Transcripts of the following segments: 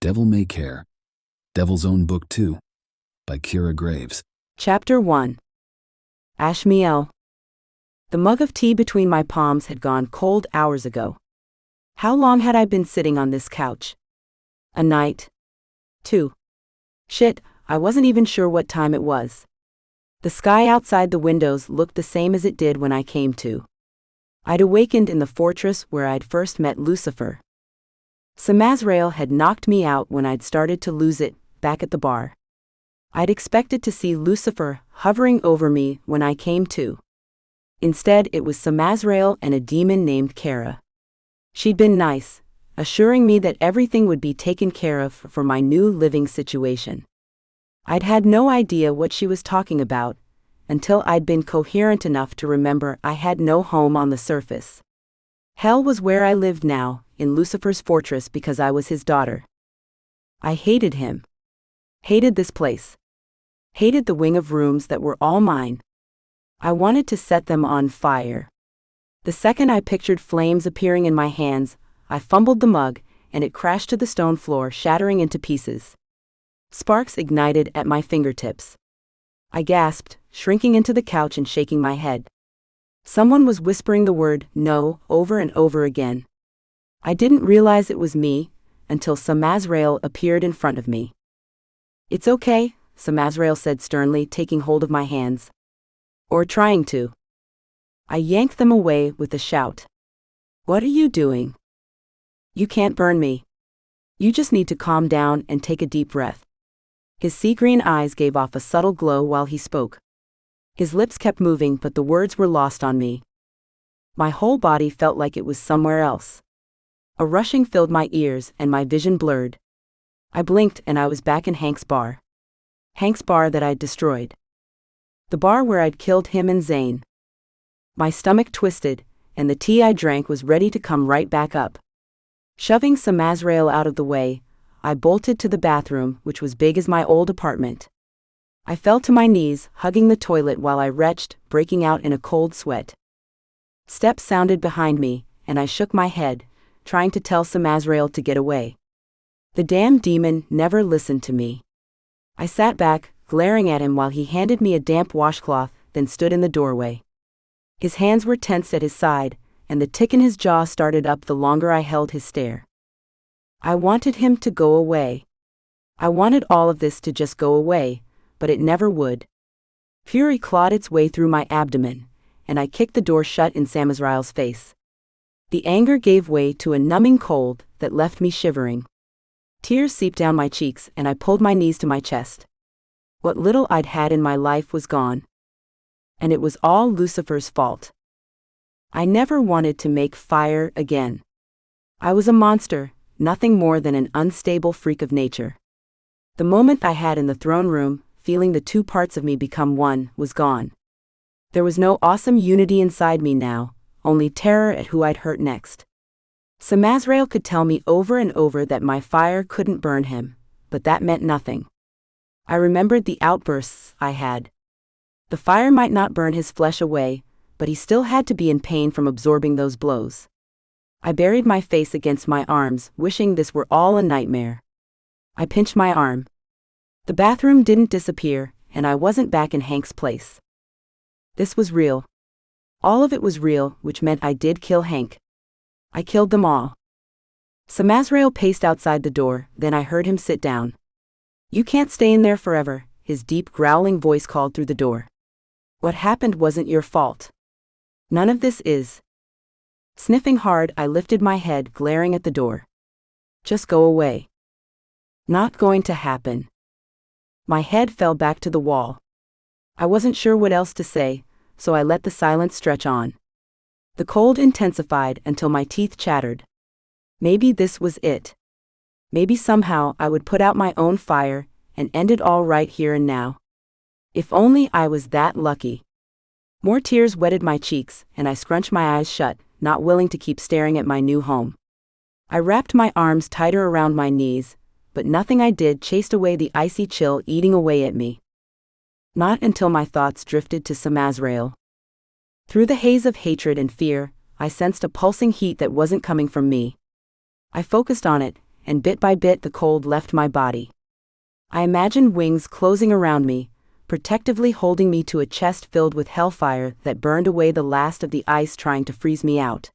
Devil May Care, Devil's Own Book 2, by Kira Graves. Chapter 1. Ashmielle. The mug of tea between my palms had gone cold hours ago. How long had I been sitting on this couch? A night? 2. Shit, I wasn't even sure what time it was. The sky outside the windows looked the same as it did when I came to. I'd awakened in the fortress where I'd first met Lucifer. Samazrael had knocked me out when I'd started to lose it, back at the bar. I'd expected to see Lucifer hovering over me when I came to. Instead, it was Samazrael and a demon named Kara. She'd been nice, assuring me that everything would be taken care of for my new living situation. I'd had no idea what she was talking about, until I'd been coherent enough to remember I had no home on the surface. Hell was where I lived now, in Lucifer's fortress, because I was his daughter. I hated him. Hated this place. Hated the wing of rooms that were all mine. I wanted to set them on fire. The second I pictured flames appearing in my hands, I fumbled the mug, and it crashed to the stone floor, shattering into pieces. Sparks ignited at my fingertips. I gasped, shrinking into the couch and shaking my head. Someone was whispering the word "no" over and over again. I didn't realize it was me, until Samazrael appeared in front of me. "It's okay," Samazrael said sternly, taking hold of my hands. "Or trying to." I yanked them away with a shout. "What are you doing? You can't burn me. You just need to calm down and take a deep breath." His sea-green eyes gave off a subtle glow while he spoke. His lips kept moving, but the words were lost on me. My whole body felt like it was somewhere else. A rushing filled my ears and my vision blurred. I blinked and I was back in Hank's bar. Hank's bar that I'd destroyed. The bar where I'd killed him and Zane. My stomach twisted, and the tea I drank was ready to come right back up. Shoving Samazrael out of the way, I bolted to the bathroom, which was big as my old apartment. I fell to my knees, hugging the toilet while I retched, breaking out in a cold sweat. Steps sounded behind me, and I shook my head, trying to tell Samazrael to get away. The damn demon never listened to me. I sat back, glaring at him while he handed me a damp washcloth, then stood in the doorway. His hands were tensed at his side, and the tick in his jaw started up the longer I held his stare. I wanted him to go away. I wanted all of this to just go away, but it never would. Fury clawed its way through my abdomen, and I kicked the door shut in Samazrael's face. The anger gave way to a numbing cold that left me shivering. Tears seeped down my cheeks, and I pulled my knees to my chest. What little I'd had in my life was gone. And it was all Lucifer's fault. I never wanted to make fire again. I was a monster, nothing more than an unstable freak of nature. The moment I had in the throne room, feeling the two parts of me become one, was gone. There was no awesome unity inside me now, only terror at who I'd hurt next. Samazrael could tell me over and over that my fire couldn't burn him, but that meant nothing. I remembered the outbursts I had. The fire might not burn his flesh away, but he still had to be in pain from absorbing those blows. I buried my face against my arms, wishing this were all a nightmare. I pinched my arm. The bathroom didn't disappear, and I wasn't back in Hank's place. This was real. All of it was real, which meant I did kill Hank. I killed them all. Samazrael paced outside the door, then I heard him sit down. "You can't stay in there forever," his deep growling voice called through the door. "What happened wasn't your fault. None of this is." Sniffing hard, I lifted my head, glaring at the door. "Just go away." "Not going to happen." My head fell back to the wall. I wasn't sure what else to say, so I let the silence stretch on. The cold intensified until my teeth chattered. Maybe this was it. Maybe somehow I would put out my own fire and end it all right here and now. If only I was that lucky. More tears wetted my cheeks, and I scrunched my eyes shut, not willing to keep staring at my new home. I wrapped my arms tighter around my knees, but nothing I did chased away the icy chill eating away at me. Not until my thoughts drifted to Samazrael. Through the haze of hatred and fear, I sensed a pulsing heat that wasn't coming from me. I focused on it, and bit by bit the cold left my body. I imagined wings closing around me, protectively holding me to a chest filled with hellfire that burned away the last of the ice trying to freeze me out.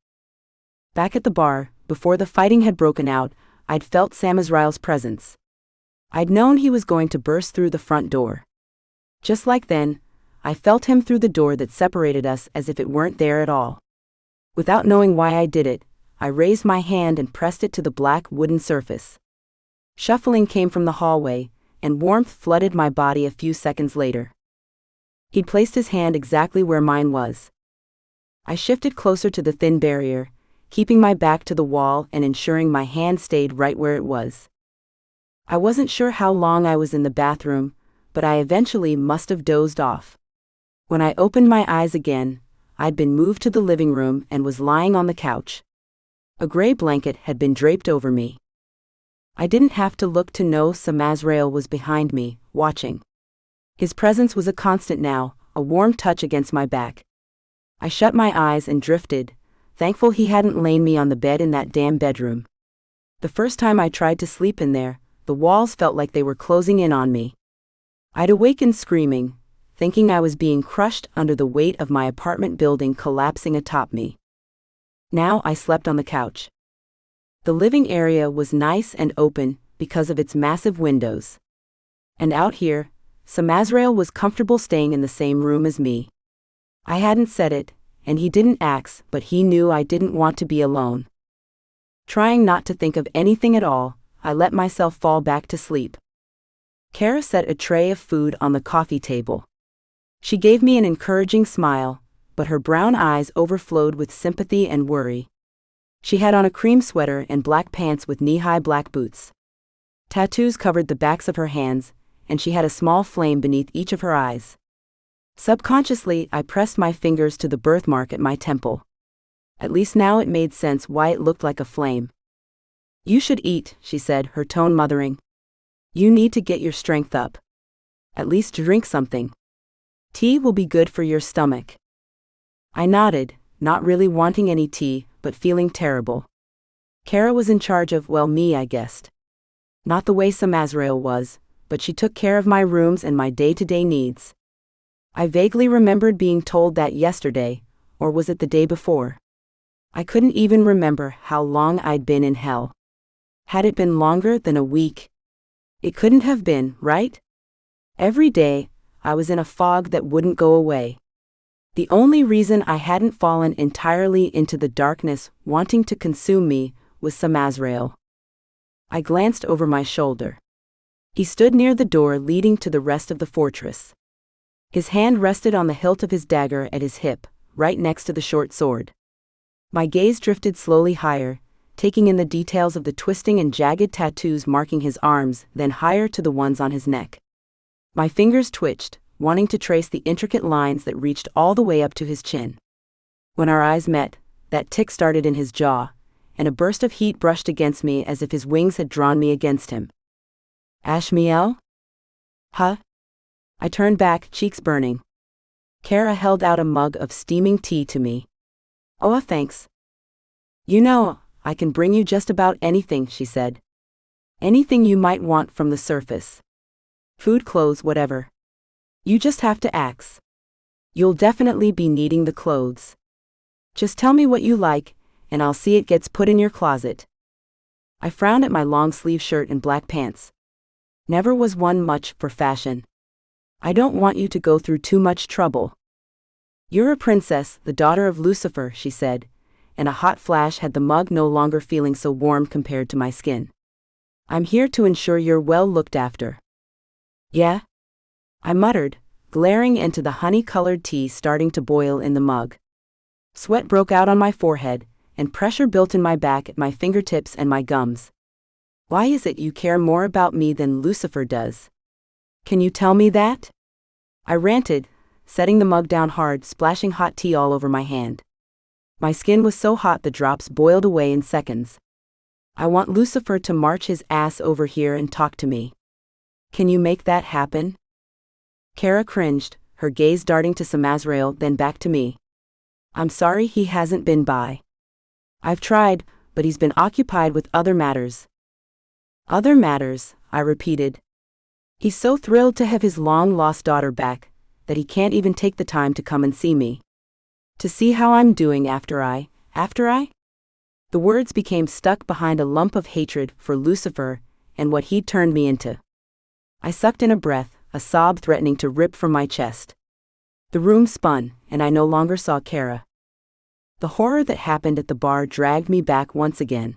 Back at the bar, before the fighting had broken out, I'd felt Samazrael's presence. I'd known he was going to burst through the front door. Just like then, I felt him through the door that separated us as if it weren't there at all. Without knowing why I did it, I raised my hand and pressed it to the black wooden surface. Shuffling came from the hallway, and warmth flooded my body a few seconds later. He'd placed his hand exactly where mine was. I shifted closer to the thin barrier, keeping my back to the wall and ensuring my hand stayed right where it was. I wasn't sure how long I was in the bathroom, but I eventually must have dozed off. When I opened my eyes again, I'd been moved to the living room and was lying on the couch. A gray blanket had been draped over me. I didn't have to look to know Samazrael was behind me, watching. His presence was a constant now, a warm touch against my back. I shut my eyes and drifted, thankful he hadn't lain me on the bed in that damn bedroom. The first time I tried to sleep in there, the walls felt like they were closing in on me. I'd awakened screaming, thinking I was being crushed under the weight of my apartment building collapsing atop me. Now I slept on the couch. The living area was nice and open because of its massive windows. And out here, Samazrael was comfortable staying in the same room as me. I hadn't said it, and he didn't ask, but he knew I didn't want to be alone. Trying not to think of anything at all, I let myself fall back to sleep. Kara set a tray of food on the coffee table. She gave me an encouraging smile, but her brown eyes overflowed with sympathy and worry. She had on a cream sweater and black pants with knee-high black boots. Tattoos covered the backs of her hands, and she had a small flame beneath each of her eyes. Subconsciously, I pressed my fingers to the birthmark at my temple. At least now it made sense why it looked like a flame. "You should eat," she said, her tone mothering. "You need to get your strength up. At least drink something. Tea will be good for your stomach." I nodded, not really wanting any tea, but feeling terrible. Kara was in charge of, well, me, I guessed. Not the way Samazrael was, but she took care of my rooms and my day-to-day needs. I vaguely remembered being told that yesterday, or was it the day before? I couldn't even remember how long I'd been in hell. Had it been longer than a week? It couldn't have been, right? Every day, I was in a fog that wouldn't go away. The only reason I hadn't fallen entirely into the darkness wanting to consume me was Samazrael. I glanced over my shoulder. He stood near the door leading to the rest of the fortress. His hand rested on the hilt of his dagger at his hip, right next to the short sword. My gaze drifted slowly higher, taking in the details of the twisting and jagged tattoos marking his arms, then higher to the ones on his neck. My fingers twitched, wanting to trace the intricate lines that reached all the way up to his chin. When our eyes met, that tick started in his jaw, and a burst of heat brushed against me as if his wings had drawn me against him. "Ashmielle?" "Huh?" I turned back, cheeks burning. Kara held out a mug of steaming tea to me. "Oh, thanks. You know, I can bring you just about anything," she said. "Anything you might want from the surface. Food, clothes, whatever. You just have to ask. You'll definitely be needing the clothes. Just tell me what you like, and I'll see it gets put in your closet." I frowned at my long-sleeve shirt and black pants. Never was one much for fashion. "I don't want you to go through too much trouble." "You're a princess, the daughter of Lucifer," she said, and a hot flash had the mug no longer feeling so warm compared to my skin. "I'm here to ensure you're well looked after." "Yeah?" I muttered, glaring into the honey-colored tea starting to boil in the mug. Sweat broke out on my forehead, and pressure built in my back at my fingertips and my gums. "Why is it you care more about me than Lucifer does? Can you tell me that?" I ranted, setting the mug down hard, splashing hot tea all over my hand. My skin was so hot the drops boiled away in seconds. "I want Lucifer to march his ass over here and talk to me. Can you make that happen?" Kara cringed, her gaze darting to Samazrael, then back to me. "I'm sorry he hasn't been by. I've tried, but he's been occupied with other matters. Other matters, I repeated. He's so thrilled to have his long-lost daughter back that he can't even take the time to come and see me. To see how I'm doing after I? The words became stuck behind a lump of hatred for Lucifer and what he'd turned me into. I sucked in a breath, a sob threatening to rip from my chest. The room spun, and I no longer saw Kara. The horror that happened at the bar dragged me back once again.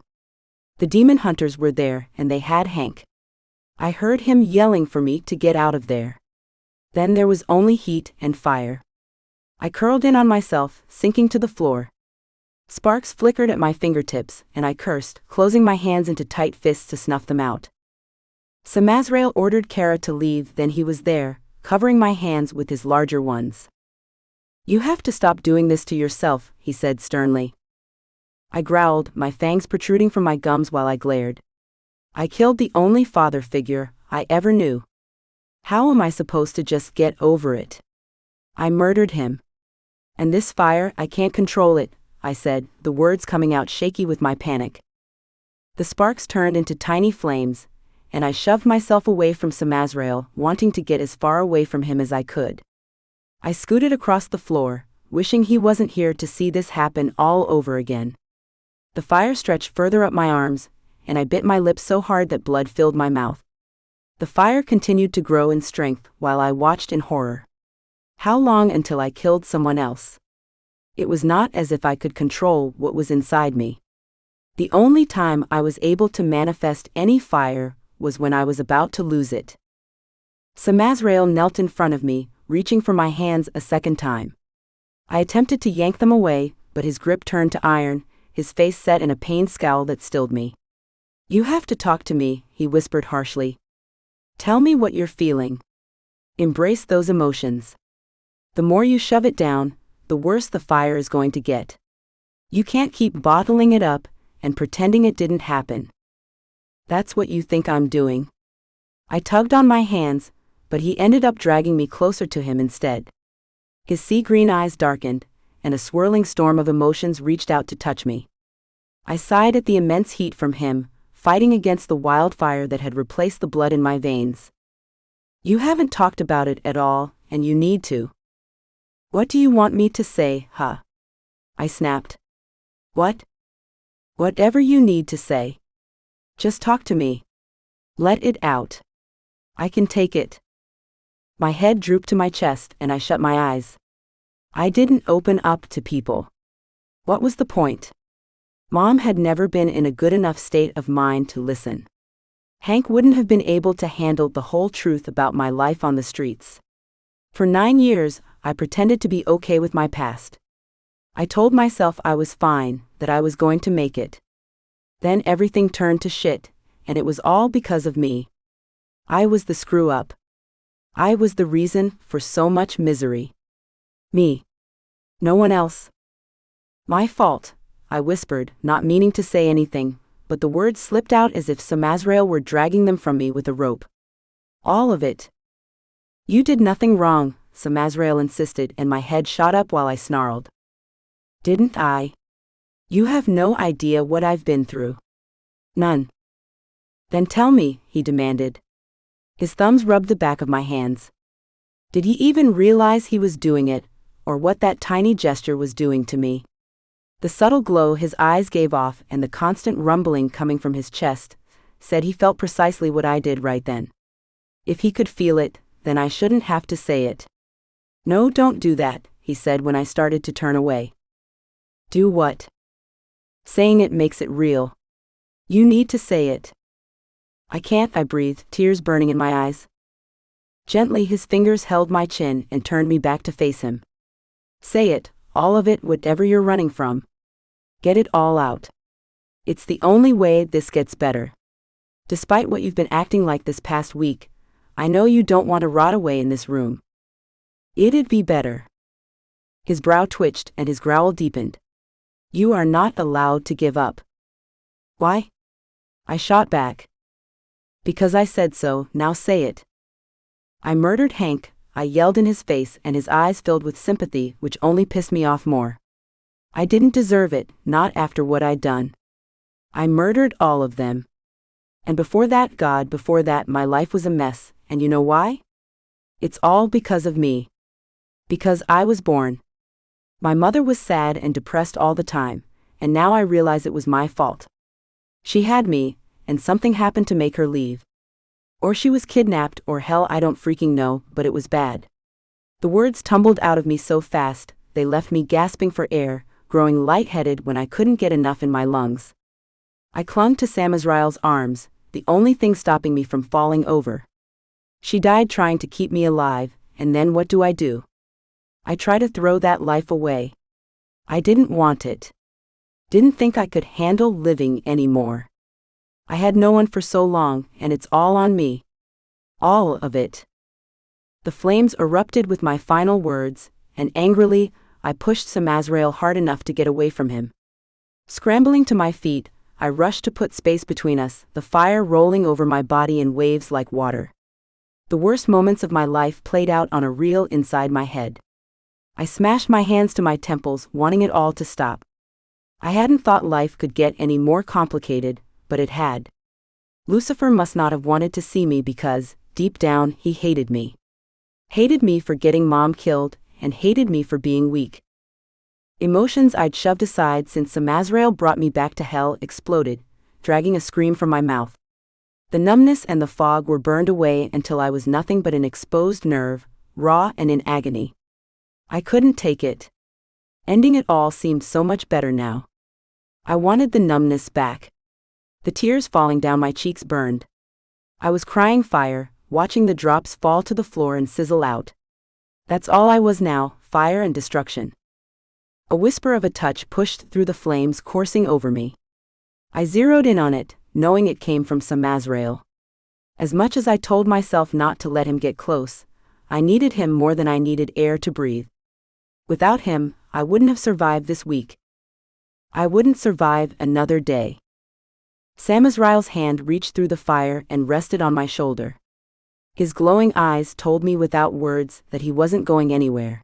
The demon hunters were there, and they had Hank. I heard him yelling for me to get out of there. Then there was only heat and fire. I curled in on myself, sinking to the floor. Sparks flickered at my fingertips, and I cursed, closing my hands into tight fists to snuff them out. Samazrael ordered Kara to leave, then he was there, covering my hands with his larger ones. You have to stop doing this to yourself, he said sternly. I growled, my fangs protruding from my gums while I glared. I killed the only father figure I ever knew. How am I supposed to just get over it? I murdered him. And this fire, I can't control it, I said, the words coming out shaky with my panic. The sparks turned into tiny flames, and I shoved myself away from Samazrael, wanting to get as far away from him as I could. I scooted across the floor, wishing he wasn't here to see this happen all over again. The fire stretched further up my arms, and I bit my lips so hard that blood filled my mouth. The fire continued to grow in strength while I watched in horror. How long until I killed someone else? It was not as if I could control what was inside me. The only time I was able to manifest any fire was when I was about to lose it. Samazrael knelt in front of me, reaching for my hands a second time. I attempted to yank them away, but his grip turned to iron, his face set in a pained scowl that stilled me. You have to talk to me, he whispered harshly. Tell me what you're feeling. Embrace those emotions. The more you shove it down, the worse the fire is going to get. You can't keep bottling it up and pretending it didn't happen. That's what you think I'm doing. I tugged on my hands, but he ended up dragging me closer to him instead. His sea-green eyes darkened, and a swirling storm of emotions reached out to touch me. I sighed at the immense heat from him, fighting against the wildfire that had replaced the blood in my veins. You haven't talked about it at all, and you need to. What do you want me to say, huh? I snapped. What? Whatever you need to say. Just talk to me. Let it out. I can take it. My head drooped to my chest and I shut my eyes. I didn't open up to people. What was the point? Mom had never been in a good enough state of mind to listen. Hank wouldn't have been able to handle the whole truth about my life on the streets. For 9 years, I pretended to be okay with my past. I told myself I was fine, that I was going to make it. Then everything turned to shit, and it was all because of me. I was the screw-up. I was the reason for so much misery. Me. No one else. My fault, I whispered, not meaning to say anything, but the words slipped out as if Samazrael were dragging them from me with a rope. All of it. You did nothing wrong, Samazrael insisted, and my head shot up while I snarled. Didn't I? You have no idea what I've been through. None. Then tell me, he demanded. His thumbs rubbed the back of my hands. Did he even realize he was doing it, or what that tiny gesture was doing to me? The subtle glow his eyes gave off and the constant rumbling coming from his chest said he felt precisely what I did right then. If he could feel it, then I shouldn't have to say it. No, don't do that, he said when I started to turn away. Do what? Saying it makes it real. You need to say it. I can't, I breathed, tears burning in my eyes. Gently his fingers held my chin and turned me back to face him. Say it, all of it, whatever you're running from. Get it all out. It's the only way this gets better. Despite what you've been acting like this past week, I know you don't want to rot away in this room. It'd be better. His brow twitched and his growl deepened. You are not allowed to give up. Why? I shot back. Because I said so, now say it. I murdered Hank, I yelled in his face, and his eyes filled with sympathy, which only pissed me off more. I didn't deserve it, not after what I'd done. I murdered all of them. And before that, God, before that, my life was a mess, and you know why? It's all because of me. Because I was born. My mother was sad and depressed all the time, and now I realize it was my fault. She had me, and something happened to make her leave. Or she was kidnapped, or hell, I don't freaking know, but it was bad. The words tumbled out of me so fast, they left me gasping for air, growing lightheaded when I couldn't get enough in my lungs. I clung to Samazrael's arms, the only thing stopping me from falling over. She died trying to keep me alive, and then what do? I try to throw that life away. I didn't want it. Didn't think I could handle living anymore. I had no one for so long, and it's all on me. All of it. The flames erupted with my final words, and angrily, I pushed Samazrael hard enough to get away from him. Scrambling to my feet, I rushed to put space between us, the fire rolling over my body in waves like water. The worst moments of my life played out on a reel inside my head. I smashed my hands to my temples, wanting it all to stop. I hadn't thought life could get any more complicated, but it had. Lucifer must not have wanted to see me because, deep down, he hated me. Hated me for getting Mom killed, and hated me for being weak. Emotions I'd shoved aside since Samazrael brought me back to hell exploded, dragging a scream from my mouth. The numbness and the fog were burned away until I was nothing but an exposed nerve, raw and in agony. I couldn't take it. Ending it all seemed so much better now. I wanted the numbness back. The tears falling down my cheeks burned. I was crying fire, watching the drops fall to the floor and sizzle out. That's all I was now, fire and destruction. A whisper of a touch pushed through the flames coursing over me. I zeroed in on it, knowing it came from Samazrael. As much as I told myself not to let him get close, I needed him more than I needed air to breathe. Without him, I wouldn't have survived this week. I wouldn't survive another day. Samazrael's hand reached through the fire and rested on my shoulder. His glowing eyes told me without words that he wasn't going anywhere.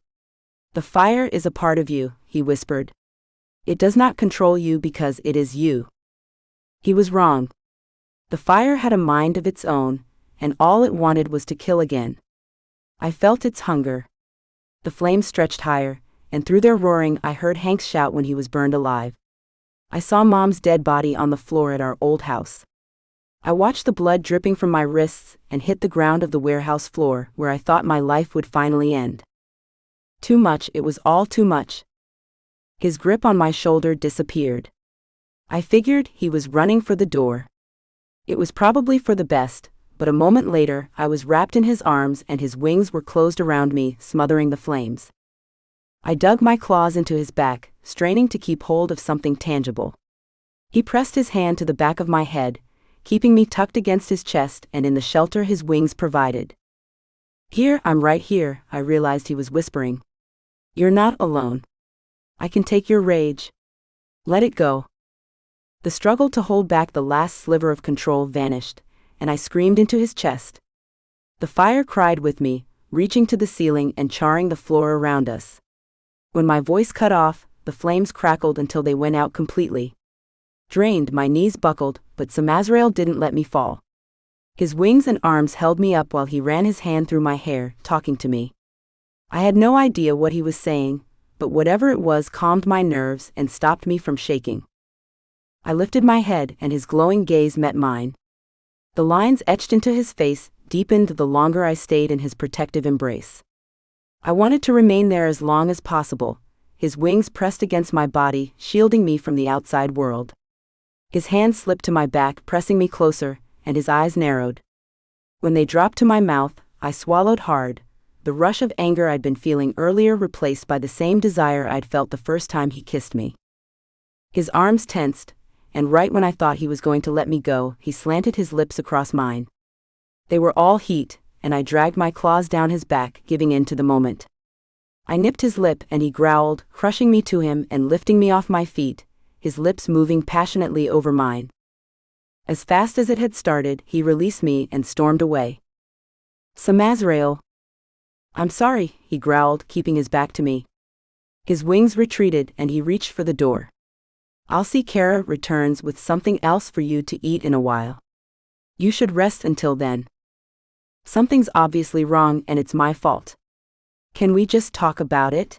The fire is a part of you, he whispered. It does not control you because it is you. He was wrong. The fire had a mind of its own, and all it wanted was to kill again. I felt its hunger. The flames stretched higher, and through their roaring I heard Hank shout when he was burned alive. I saw Mom's dead body on the floor at our old house. I watched the blood dripping from my wrists and hit the ground of the warehouse floor where I thought my life would finally end. Too much, it was all too much. His grip on my shoulder disappeared. I figured he was running for the door. It was probably for the best, but a moment later I was wrapped in his arms and his wings were closed around me, smothering the flames. I dug my claws into his back, straining to keep hold of something tangible. He pressed his hand to the back of my head, keeping me tucked against his chest and in the shelter his wings provided. Here, I'm right here, I realized he was whispering. You're not alone. I can take your rage. Let it go. The struggle to hold back the last sliver of control vanished, and I screamed into his chest. The fire cried with me, reaching to the ceiling and charring the floor around us. When my voice cut off, the flames crackled until they went out completely. Drained, my knees buckled, but Samazrael didn't let me fall. His wings and arms held me up while he ran his hand through my hair, talking to me. I had no idea what he was saying, but whatever it was calmed my nerves and stopped me from shaking. I lifted my head and his glowing gaze met mine. The lines etched into his face deepened the longer I stayed in his protective embrace. I wanted to remain there as long as possible, his wings pressed against my body, shielding me from the outside world. His hand slipped to my back, pressing me closer, and his eyes narrowed. When they dropped to my mouth, I swallowed hard, the rush of anger I'd been feeling earlier replaced by the same desire I'd felt the first time he kissed me. His arms tensed, and right when I thought he was going to let me go, he slanted his lips across mine. They were all heat, and I dragged my claws down his back, giving in to the moment. I nipped his lip and he growled, crushing me to him and lifting me off my feet, his lips moving passionately over mine. As fast as it had started, he released me and stormed away. Samazrael. I'm sorry, he growled, keeping his back to me. His wings retreated and he reached for the door. I'll see Kara returns with something else for you to eat in a while. You should rest until then. Something's obviously wrong and it's my fault. Can we just talk about it?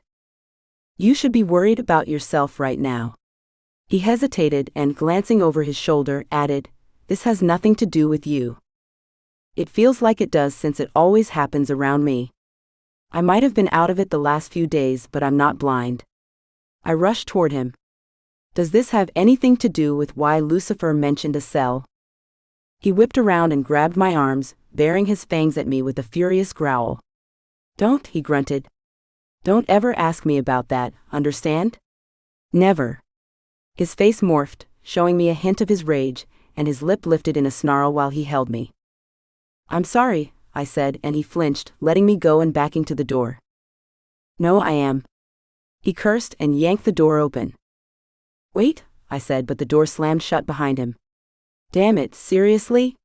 You should be worried about yourself right now. He hesitated and, glancing over his shoulder, added, "This has nothing to do with you. It feels like it does since it always happens around me. I might have been out of it the last few days, but I'm not blind." I rushed toward him. "Does this have anything to do with why Lucifer mentioned a cell?" He whipped around and grabbed my arms, baring his fangs at me with a furious growl. "Don't," he grunted. "Don't ever ask me about that, understand? Never." His face morphed, showing me a hint of his rage, and his lip lifted in a snarl while he held me. "I'm sorry," I said, and he flinched, letting me go and backing to the door. "No, I am." He cursed and yanked the door open. "Wait," I said, but the door slammed shut behind him. Damn it, seriously?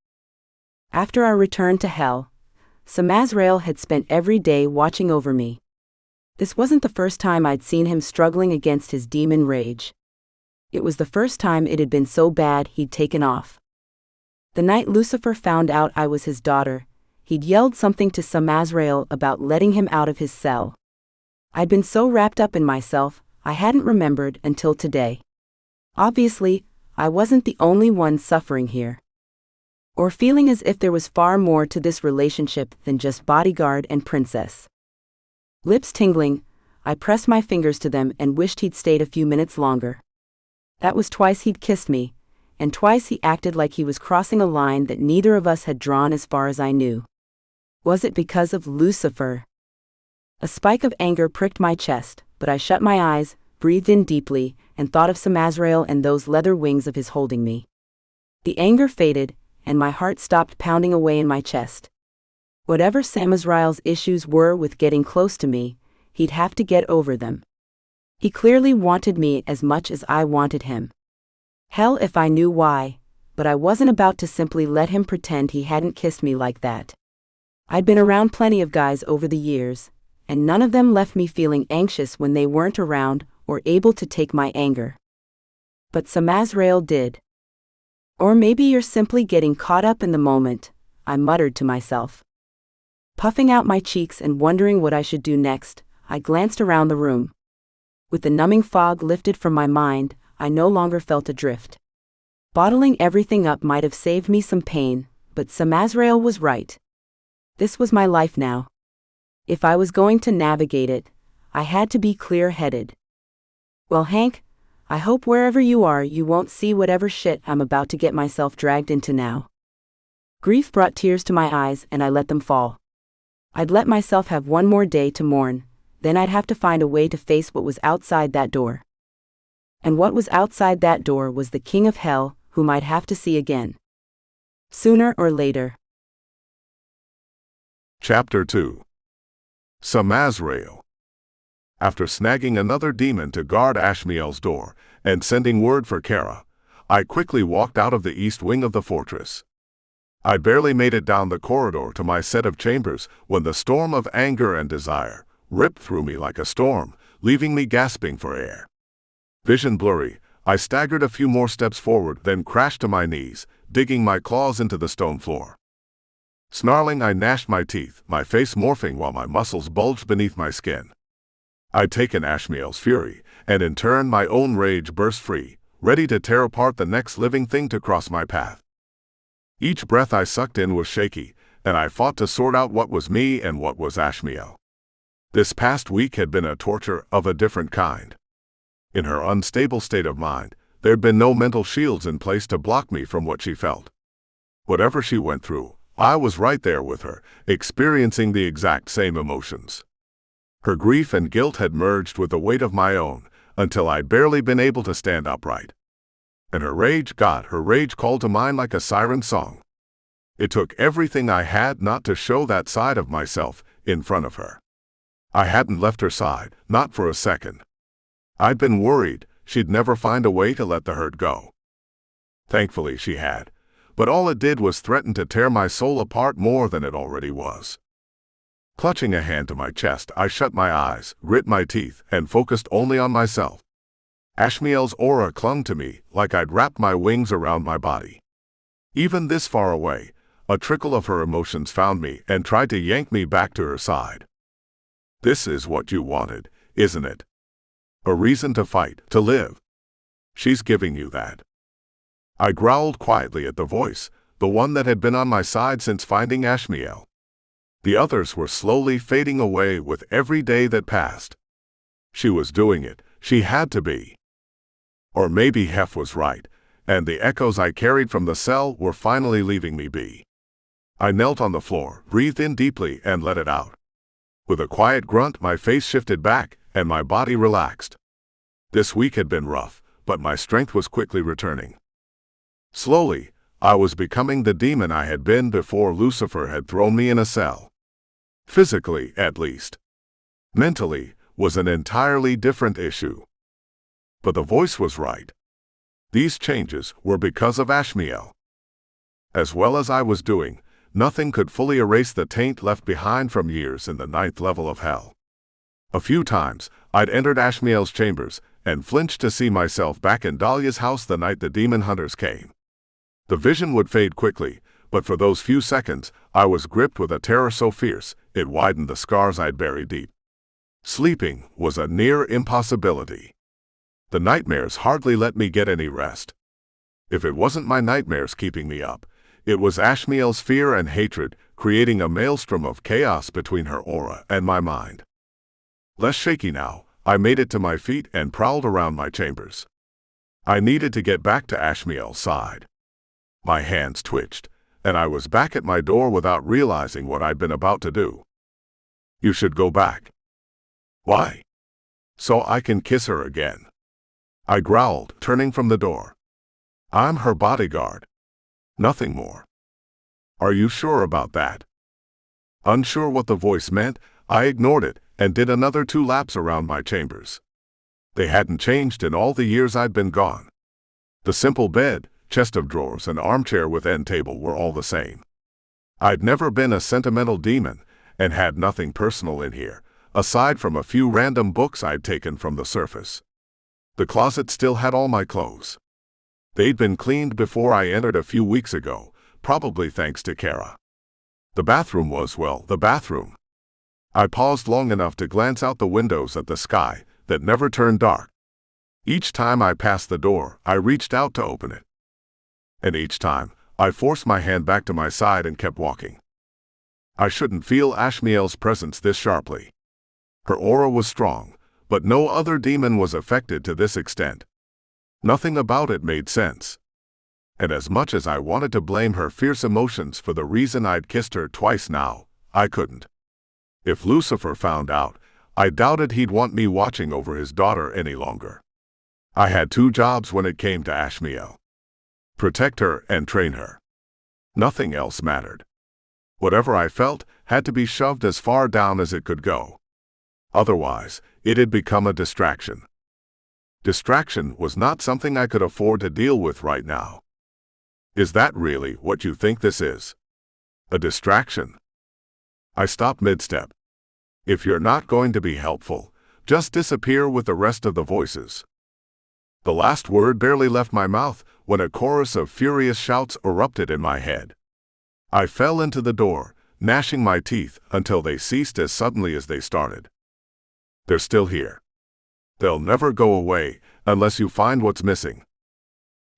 After our return to hell, Samazrael had spent every day watching over me. This wasn't the first time I'd seen him struggling against his demon rage. It was the first time it had been so bad he'd taken off. The night Lucifer found out I was his daughter, he'd yelled something to Samazrael about letting him out of his cell. I'd been so wrapped up in myself, I hadn't remembered until today. Obviously, I wasn't the only one suffering here, or feeling as if there was far more to this relationship than just bodyguard and princess. Lips tingling, I pressed my fingers to them and wished he'd stayed a few minutes longer. That was twice he'd kissed me, and twice he acted like he was crossing a line that neither of us had drawn as far as I knew. Was it because of Lucifer? A spike of anger pricked my chest, but I shut my eyes, breathed in deeply, and thought of Samazrael and those leather wings of his holding me. The anger faded, and my heart stopped pounding away in my chest. Whatever Samazrael's issues were with getting close to me, he'd have to get over them. He clearly wanted me as much as I wanted him. Hell if I knew why, but I wasn't about to simply let him pretend he hadn't kissed me like that. I'd been around plenty of guys over the years, and none of them left me feeling anxious when they weren't around or able to take my anger. But Samazrael did. Or maybe you're simply getting caught up in the moment, I muttered to myself. Puffing out my cheeks and wondering what I should do next, I glanced around the room. With the numbing fog lifted from my mind, I no longer felt adrift. Bottling everything up might have saved me some pain, but Samazrael was right. This was my life now. If I was going to navigate it, I had to be clear-headed. Well, Hank, I hope wherever you are you won't see whatever shit I'm about to get myself dragged into now. Grief brought tears to my eyes and I let them fall. I'd let myself have one more day to mourn, then I'd have to find a way to face what was outside that door. And what was outside that door was the king of hell, whom I'd have to see again. Sooner or later. Chapter 2. Samazrael. After snagging another demon to guard Ashmielle's door and sending word for Kara, I quickly walked out of the east wing of the fortress. I barely made it down the corridor to my set of chambers when the storm of anger and desire ripped through me like a storm, leaving me gasping for air. Vision blurry, I staggered a few more steps forward, then crashed to my knees, digging my claws into the stone floor. Snarling, I gnashed my teeth, my face morphing while my muscles bulged beneath my skin. I'd taken Ashmielle's fury, and in turn my own rage burst free, ready to tear apart the next living thing to cross my path. Each breath I sucked in was shaky, and I fought to sort out what was me and what was Ashmielle. This past week had been a torture of a different kind. In her unstable state of mind, there'd been no mental shields in place to block me from what she felt. Whatever she went through, I was right there with her, experiencing the exact same emotions. Her grief and guilt had merged with the weight of my own, until I'd barely been able to stand upright. And her rage called to mind like a siren song. It took everything I had not to show that side of myself in front of her. I hadn't left her side, not for a second. I'd been worried she'd never find a way to let the hurt go. Thankfully she had, but all it did was threaten to tear my soul apart more than it already was. Clutching a hand to my chest, I shut my eyes, grit my teeth, and focused only on myself. Ashmielle's aura clung to me like I'd wrapped my wings around my body. Even this far away, a trickle of her emotions found me and tried to yank me back to her side. This is what you wanted, isn't it? A reason to fight, to live. She's giving you that. I growled quietly at the voice, the one that had been on my side since finding Ashmielle. The others were slowly fading away with every day that passed. She was doing it, she had to be. Or maybe Hef was right, and the echoes I carried from the cell were finally leaving me be. I knelt on the floor, breathed in deeply, and let it out. With a quiet grunt, my face shifted back, and my body relaxed. This week had been rough, but my strength was quickly returning. Slowly, I was becoming the demon I had been before Lucifer had thrown me in a cell. Physically, at least. Mentally, was an entirely different issue. But the voice was right. These changes were because of Ashmielle. As well as I was doing, nothing could fully erase the taint left behind from years in the 9th level of hell. A few times, I'd entered Ashmielle's chambers and flinched to see myself back in Dahlia's house the night the demon hunters came. The vision would fade quickly, but for those few seconds, I was gripped with a terror so fierce, it widened the scars I'd buried deep. Sleeping was a near impossibility. The nightmares hardly let me get any rest. If it wasn't my nightmares keeping me up, it was Ashmielle's fear and hatred creating a maelstrom of chaos between her aura and my mind. Less shaky now, I made it to my feet and prowled around my chambers. I needed to get back to Ashmielle's side. My hands twitched, and I was back at my door without realizing what I'd been about to do. You should go back. Why? So I can kiss her again. I growled, turning from the door. I'm her bodyguard. Nothing more. Are you sure about that? Unsure what the voice meant, I ignored it and did another 2 laps around my chambers. They hadn't changed in all the years I'd been gone. The simple bed, chest of drawers, and armchair with end table were all the same. I'd never been a sentimental demon and had nothing personal in here, aside from a few random books I'd taken from the surface. The closet still had all my clothes. They'd been cleaned before I entered a few weeks ago, probably thanks to Kara. The bathroom was, well, the bathroom. I paused long enough to glance out the windows at the sky that never turned dark. Each time I passed the door, I reached out to open it. And each time, I forced my hand back to my side and kept walking. I shouldn't feel Ashmielle's presence this sharply. Her aura was strong, but no other demon was affected to this extent. Nothing about it made sense. And as much as I wanted to blame her fierce emotions for the reason I'd kissed her twice now, I couldn't. If Lucifer found out, I doubted he'd want me watching over his daughter any longer. I had 2 jobs when it came to Ashmielle. Protect her and train her. Nothing else mattered. Whatever I felt had to be shoved as far down as it could go. Otherwise, it had become a distraction. Distraction was not something I could afford to deal with right now. Is that really what you think this is? A distraction? I stopped mid-step. If you're not going to be helpful, just disappear with the rest of the voices. The last word barely left my mouth when a chorus of furious shouts erupted in my head. I fell into the door, gnashing my teeth until they ceased as suddenly as they started. They're still here. They'll never go away unless you find what's missing.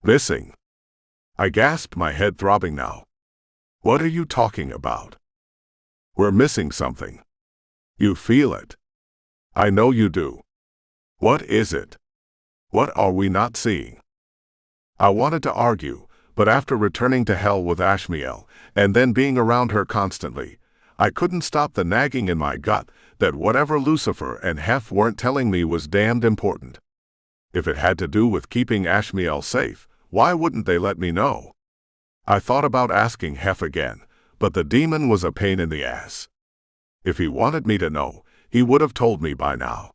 Missing? I gasped, my head throbbing now. What are you talking about? We're missing something. You feel it. I know you do. What is it? What are we not seeing? I wanted to argue, but after returning to hell with Ashmielle and then being around her constantly, I couldn't stop the nagging in my gut that whatever Lucifer and Hef weren't telling me was damned important. If it had to do with keeping Ashmielle safe, why wouldn't they let me know? I thought about asking Hef again, but the demon was a pain in the ass. If he wanted me to know, he would have told me by now.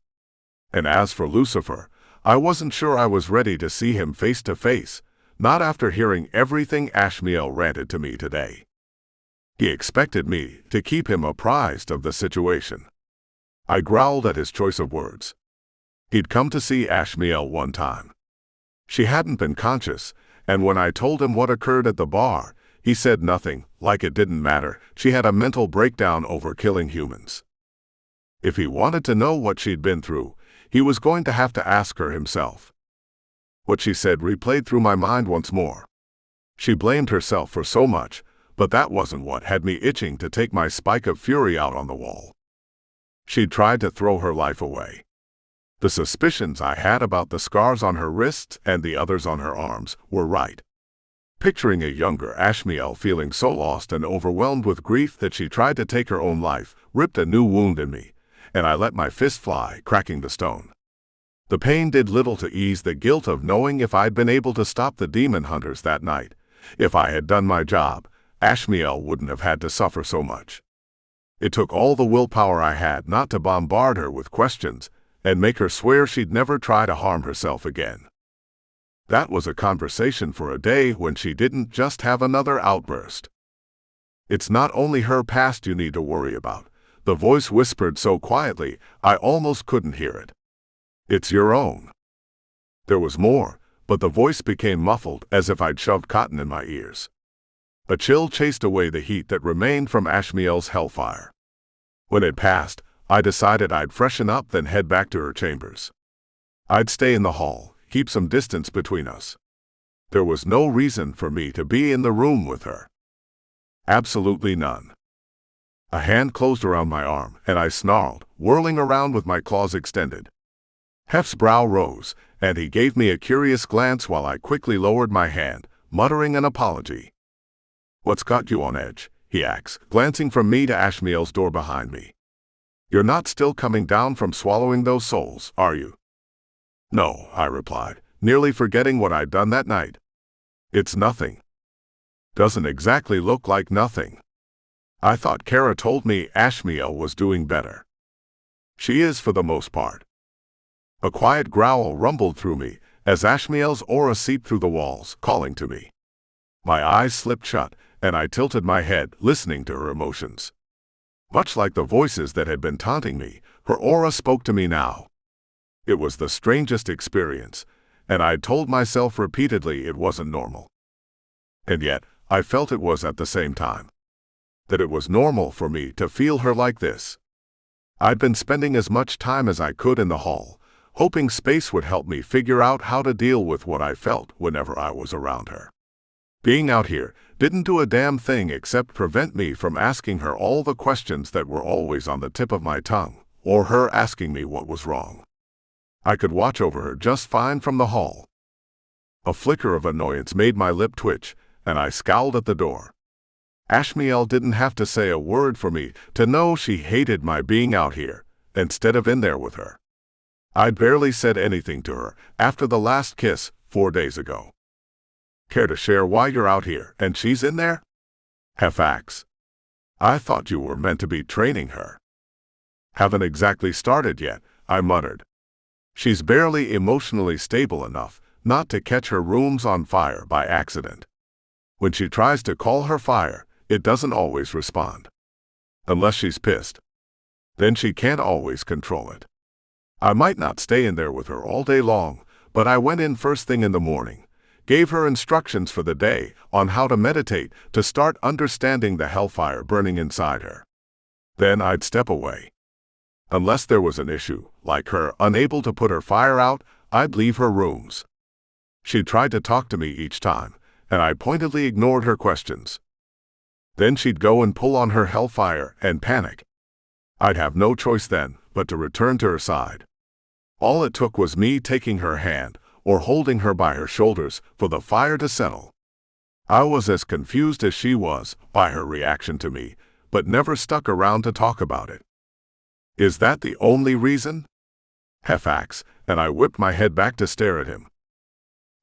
And as for Lucifer, I wasn't sure I was ready to see him face to face, not after hearing everything Ashmielle ranted to me today. He expected me to keep him apprised of the situation. I growled at his choice of words. He'd come to see Ashmielle one time. She hadn't been conscious, And when I told him what occurred at the bar, he said nothing, like it didn't matter. She had a mental breakdown over killing humans. If he wanted to know what she'd been through, he was going to have to ask her himself. What she said replayed through my mind once more. She blamed herself for so much, but that wasn't what had me itching to take my spike of fury out on the wall. She'd tried to throw her life away. The suspicions I had about the scars on her wrists and the others on her arms were right. Picturing a younger Ashmielle feeling so lost and overwhelmed with grief that she tried to take her own life ripped a new wound in me, and I let my fist fly, cracking the stone. The pain did little to ease the guilt of knowing if I'd been able to stop the demon hunters that night. If I had done my job, Ashmielle wouldn't have had to suffer so much. It took all the willpower I had not to bombard her with questions and make her swear she'd never try to harm herself again. That was a conversation for a day when she didn't just have another outburst. It's not only her past you need to worry about, the voice whispered so quietly I almost couldn't hear it. It's your own. There was more, but the voice became muffled as if I'd shoved cotton in my ears. A chill chased away the heat that remained from Ashmielle's hellfire. When it passed, I decided I'd freshen up then head back to her chambers. I'd stay in the hall, keep some distance between us. There was no reason for me to be in the room with her. Absolutely none. A hand closed around my arm, and I snarled, whirling around with my claws extended. Hef's brow rose, and he gave me a curious glance while I quickly lowered my hand, muttering an apology. "What's got you on edge?" he asked, glancing from me to Ashmielle's door behind me. "You're not still coming down from swallowing those souls, are you?" "No," I replied, nearly forgetting what I'd done that night. "It's nothing." "Doesn't exactly look like nothing. I thought Kara told me Ashmielle was doing better." "She is for the most part." A quiet growl rumbled through me as Ashmielle's aura seeped through the walls, calling to me. My eyes slipped shut, and I tilted my head, listening to her emotions. Much like the voices that had been taunting me, her aura spoke to me now. It was the strangest experience, and I'd told myself repeatedly it wasn't normal. And yet, I felt it was at the same time. That it was normal for me to feel her like this. I'd been spending as much time as I could in the hall, hoping space would help me figure out how to deal with what I felt whenever I was around her. Being out here didn't do a damn thing except prevent me from asking her all the questions that were always on the tip of my tongue, or her asking me what was wrong. I could watch over her just fine from the hall. A flicker of annoyance made my lip twitch, and I scowled at the door. Ashmielle didn't have to say a word for me to know she hated my being out here, instead of in there with her. I'd barely said anything to her after the last kiss 4 days ago. "Care to share why you're out here and she's in there?" Hef asked. "I thought you were meant to be training her." "Haven't exactly started yet," I muttered. "She's barely emotionally stable enough not to catch her rooms on fire by accident. When she tries to call her fire, it doesn't always respond. Unless she's pissed. Then she can't always control it. I might not stay in there with her all day long, but I went in first thing in the morning, gave her instructions for the day on how to meditate to start understanding the hellfire burning inside her. Then I'd step away. Unless there was an issue, like her unable to put her fire out, I'd leave her rooms. She tried to talk to me each time, and I pointedly ignored her questions. Then she'd go and pull on her hellfire and panic. I'd have no choice then but to return to her side. All it took was me taking her hand or holding her by her shoulders for the fire to settle. I was as confused as she was by her reaction to me, but never stuck around to talk about it. "Is that the only reason?" Hef asked, and I whipped my head back to stare at him.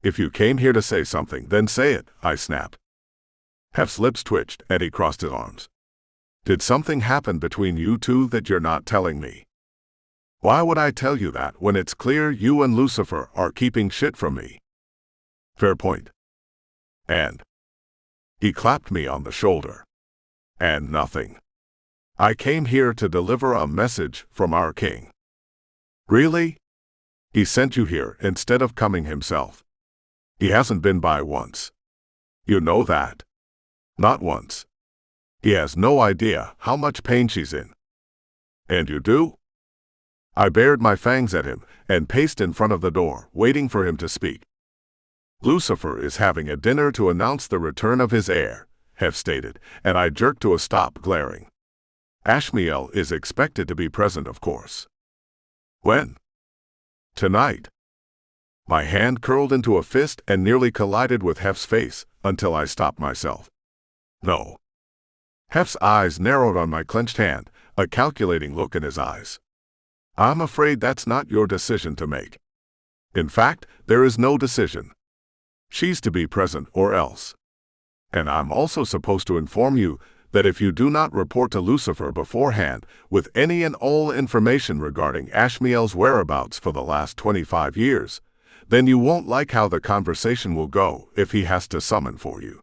"If you came here to say something, then say it," I snapped. Hef's lips twitched, and he crossed his arms. "Did something happen between you two that you're not telling me?" "Why would I tell you that when it's clear you and Lucifer are keeping shit from me?" "Fair point." "And?" He clapped me on the shoulder. "And nothing. I came here to deliver a message from our king." "Really? He sent you here instead of coming himself?" He hasn't been by once. You know that. Not once. He has no idea how much pain she's in. And you do? I bared my fangs at him and paced in front of the door, waiting for him to speak. Lucifer is having a dinner to announce the return of his heir, Hef stated, and I jerked to a stop, glaring. Ashmielle is expected to be present, of course. When? Tonight. My hand curled into a fist and nearly collided with Hef's face until I stopped myself. No. Hef's eyes narrowed on my clenched hand, a calculating look in his eyes. I'm afraid that's not your decision to make. In fact, there is no decision. She's to be present or else. And I'm also supposed to inform you that if you do not report to Lucifer beforehand with any and all information regarding Ashmielle's whereabouts for the last 25 years, then you won't like how the conversation will go if he has to summon for you.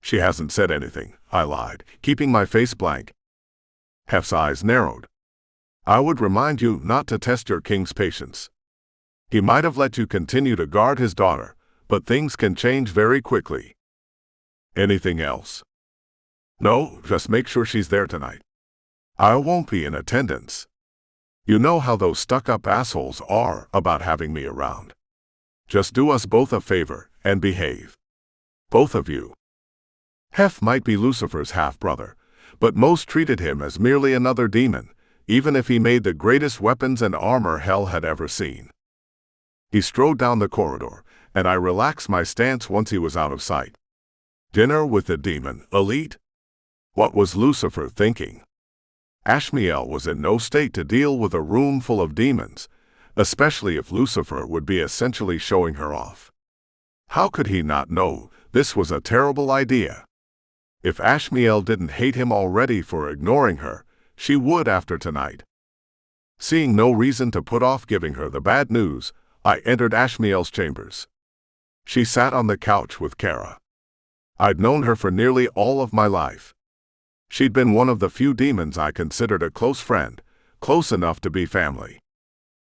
She hasn't said anything, I lied, keeping my face blank. Hef's eyes narrowed. I would remind you not to test your king's patience. He might have let you continue to guard his daughter, but things can change very quickly. Anything else? No, just make sure she's there tonight. I won't be in attendance. You know how those stuck-up assholes are about having me around. Just do us both a favor and behave. Both of you. Hef might be Lucifer's half-brother, but most treated him as merely another demon, even if he made the greatest weapons and armor hell had ever seen. He strode down the corridor, and I relaxed my stance once he was out of sight. Dinner with the demon elite? What was Lucifer thinking? Ashmielle was in no state to deal with a room full of demons, especially if Lucifer would be essentially showing her off. How could he not know this was a terrible idea? If Ashmielle didn't hate him already for ignoring her, she would after tonight. Seeing no reason to put off giving her the bad news, I entered Ashmielle's chambers. She sat on the couch with Kara. I'd known her for nearly all of my life. She'd been one of the few demons I considered a close friend, close enough to be family.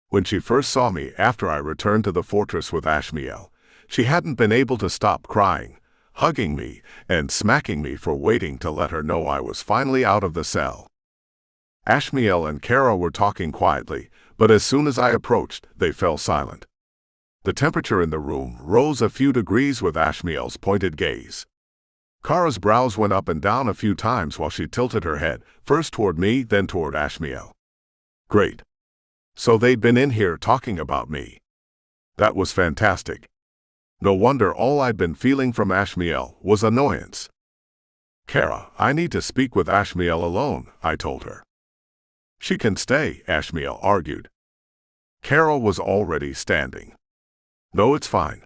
When she first saw me after I returned to the fortress with Ashmielle, she hadn't been able to stop crying, hugging me, and smacking me for waiting to let her know I was finally out of the cell. Ashmielle and Kara were talking quietly, but as soon as I approached, they fell silent. The temperature in the room rose a few degrees with Ashmielle's pointed gaze. Kara's brows went up and down a few times while she tilted her head, first toward me, then toward Ashmielle. Great. So they'd been in here talking about me. That was fantastic. No wonder all I'd been feeling from Ashmielle was annoyance. Kara, I need to speak with Ashmielle alone, I told her. She can stay, Ashmielle argued. Kara was already standing. No, it's fine.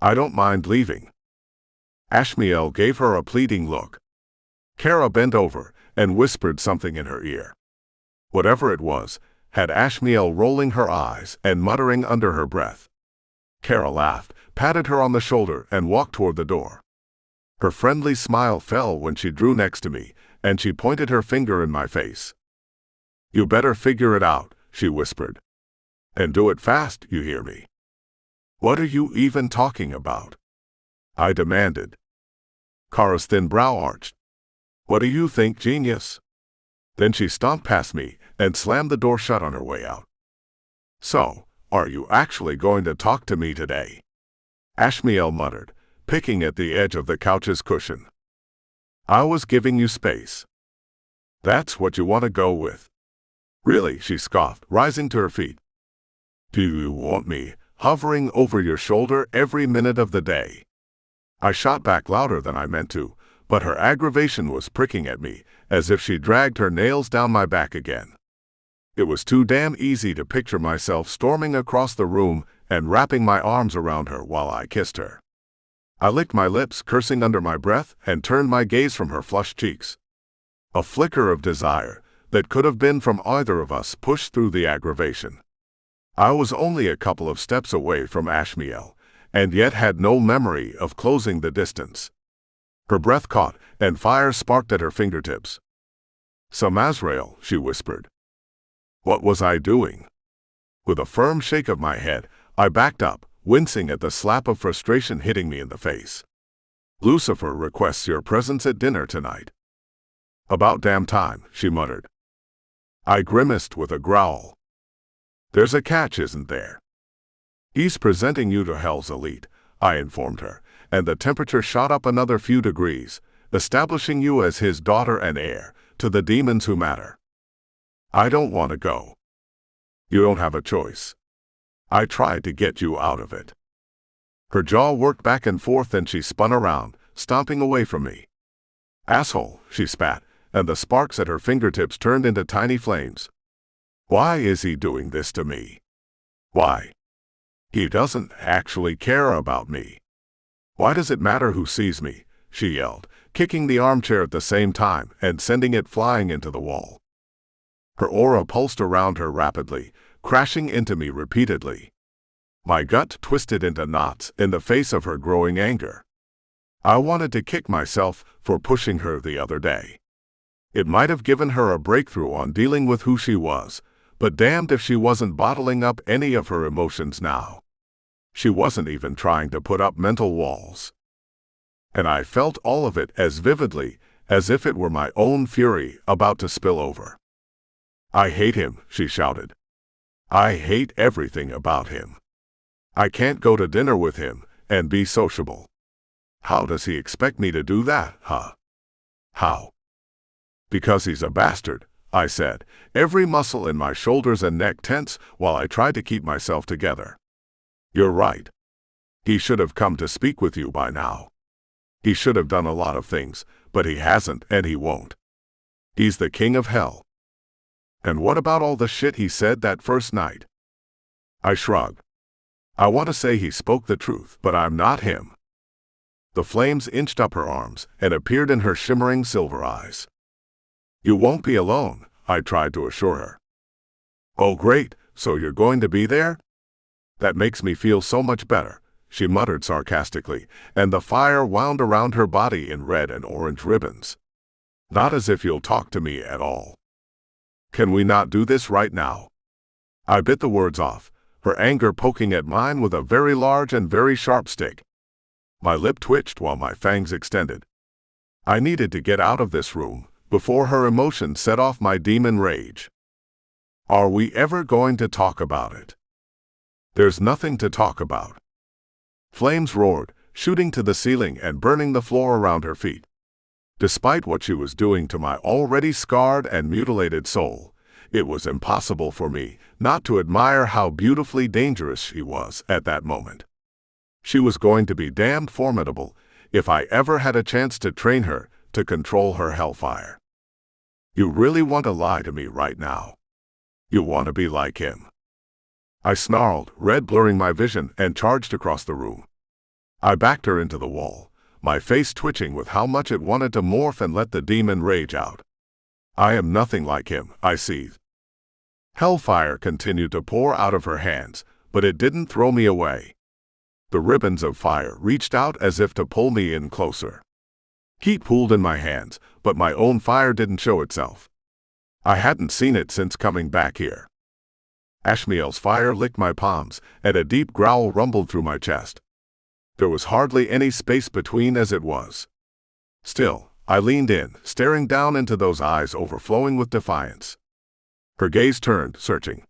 I don't mind leaving. Ashmielle gave her a pleading look. Kara bent over and whispered something in her ear. Whatever it was, had Ashmielle rolling her eyes and muttering under her breath. Kara laughed, patted her on the shoulder, and walked toward the door. Her friendly smile fell when she drew next to me, and she pointed her finger in my face. You better figure it out, she whispered. And do it fast, you hear me? What are you even talking about? I demanded. Kara's thin brow arched. What do you think, genius? Then she stomped past me and slammed the door shut on her way out. So, are you actually going to talk to me today? Ashmielle muttered, picking at the edge of the couch's cushion. I was giving you space. That's what you want to go with. Really, she scoffed, rising to her feet. Do you want me hovering over your shoulder every minute of the day? I shot back louder than I meant to, but her aggravation was pricking at me, as if she dragged her nails down my back again. It was too damn easy to picture myself storming across the room and wrapping my arms around her while I kissed her. I licked my lips, cursing under my breath, and turned my gaze from her flushed cheeks. A flicker of desire that could have been from either of us pushed through the aggravation. I was only a couple of steps away from Ashmielle, and yet had no memory of closing the distance. Her breath caught, and fire sparked at her fingertips. Samazrael, she whispered. What was I doing? With a firm shake of my head, I backed up, wincing at the slap of frustration hitting me in the face. "Lucifer requests your presence at dinner tonight." "About damn time," she muttered. I grimaced with a growl. "There's a catch, isn't there?" "He's presenting you to Hell's elite," I informed her, and the temperature shot up another few degrees, establishing you as his daughter and heir to the demons who matter. "I don't want to go." "You don't have a choice. I tried to get you out of it." Her jaw worked back and forth and she spun around, stomping away from me. "Asshole," she spat, and the sparks at her fingertips turned into tiny flames. "Why is he doing this to me? Why? He doesn't actually care about me. Why does it matter who sees me?" she yelled, kicking the armchair at the same time and sending it flying into the wall. Her aura pulsed around her rapidly, crashing into me repeatedly. My gut twisted into knots in the face of her growing anger. I wanted to kick myself for pushing her the other day. It might have given her a breakthrough on dealing with who she was, but damned if she wasn't bottling up any of her emotions now. She wasn't even trying to put up mental walls. And I felt all of it as vividly as if it were my own fury about to spill over. "I hate him," she shouted. "I hate everything about him. I can't go to dinner with him and be sociable. How does he expect me to do that, huh? How?" "Because he's a bastard," I said, every muscle in my shoulders and neck tense while I tried to keep myself together. "You're right. He should have come to speak with you by now. He should have done a lot of things, but he hasn't and he won't. He's the king of hell." "And what about all the shit he said that first night?" I shrugged. "I want to say he spoke the truth, but I'm not him." The flames inched up her arms and appeared in her shimmering silver eyes. "You won't be alone," I tried to assure her. "Oh great, so you're going to be there? That makes me feel so much better," she muttered sarcastically, and the fire wound around her body in red and orange ribbons. "Not as if you'll talk to me at all. Can we not do this right now?" I bit the words off, her anger poking at mine with a very large and very sharp stick. My lip twitched while my fangs extended. I needed to get out of this room before her emotion set off my demon rage. "Are we ever going to talk about it?" "There's nothing to talk about." Flames roared, shooting to the ceiling and burning the floor around her feet. Despite what she was doing to my already scarred and mutilated soul, it was impossible for me not to admire how beautifully dangerous she was at that moment. She was going to be damned formidable if I ever had a chance to train her to control her hellfire. "You really want to lie to me right now? You want to be like him?" I snarled, red blurring my vision, and charged across the room. I backed her into the wall, my face twitching with how much it wanted to morph and let the demon rage out. "I am nothing like him," I seethed. Hellfire continued to pour out of her hands, but it didn't throw me away. The ribbons of fire reached out as if to pull me in closer. Heat pooled in my hands, but my own fire didn't show itself. I hadn't seen it since coming back here. Ashmielle's fire licked my palms, and a deep growl rumbled through my chest. There was hardly any space between as it was. Still, I leaned in, staring down into those eyes overflowing with defiance. Her gaze turned, searching.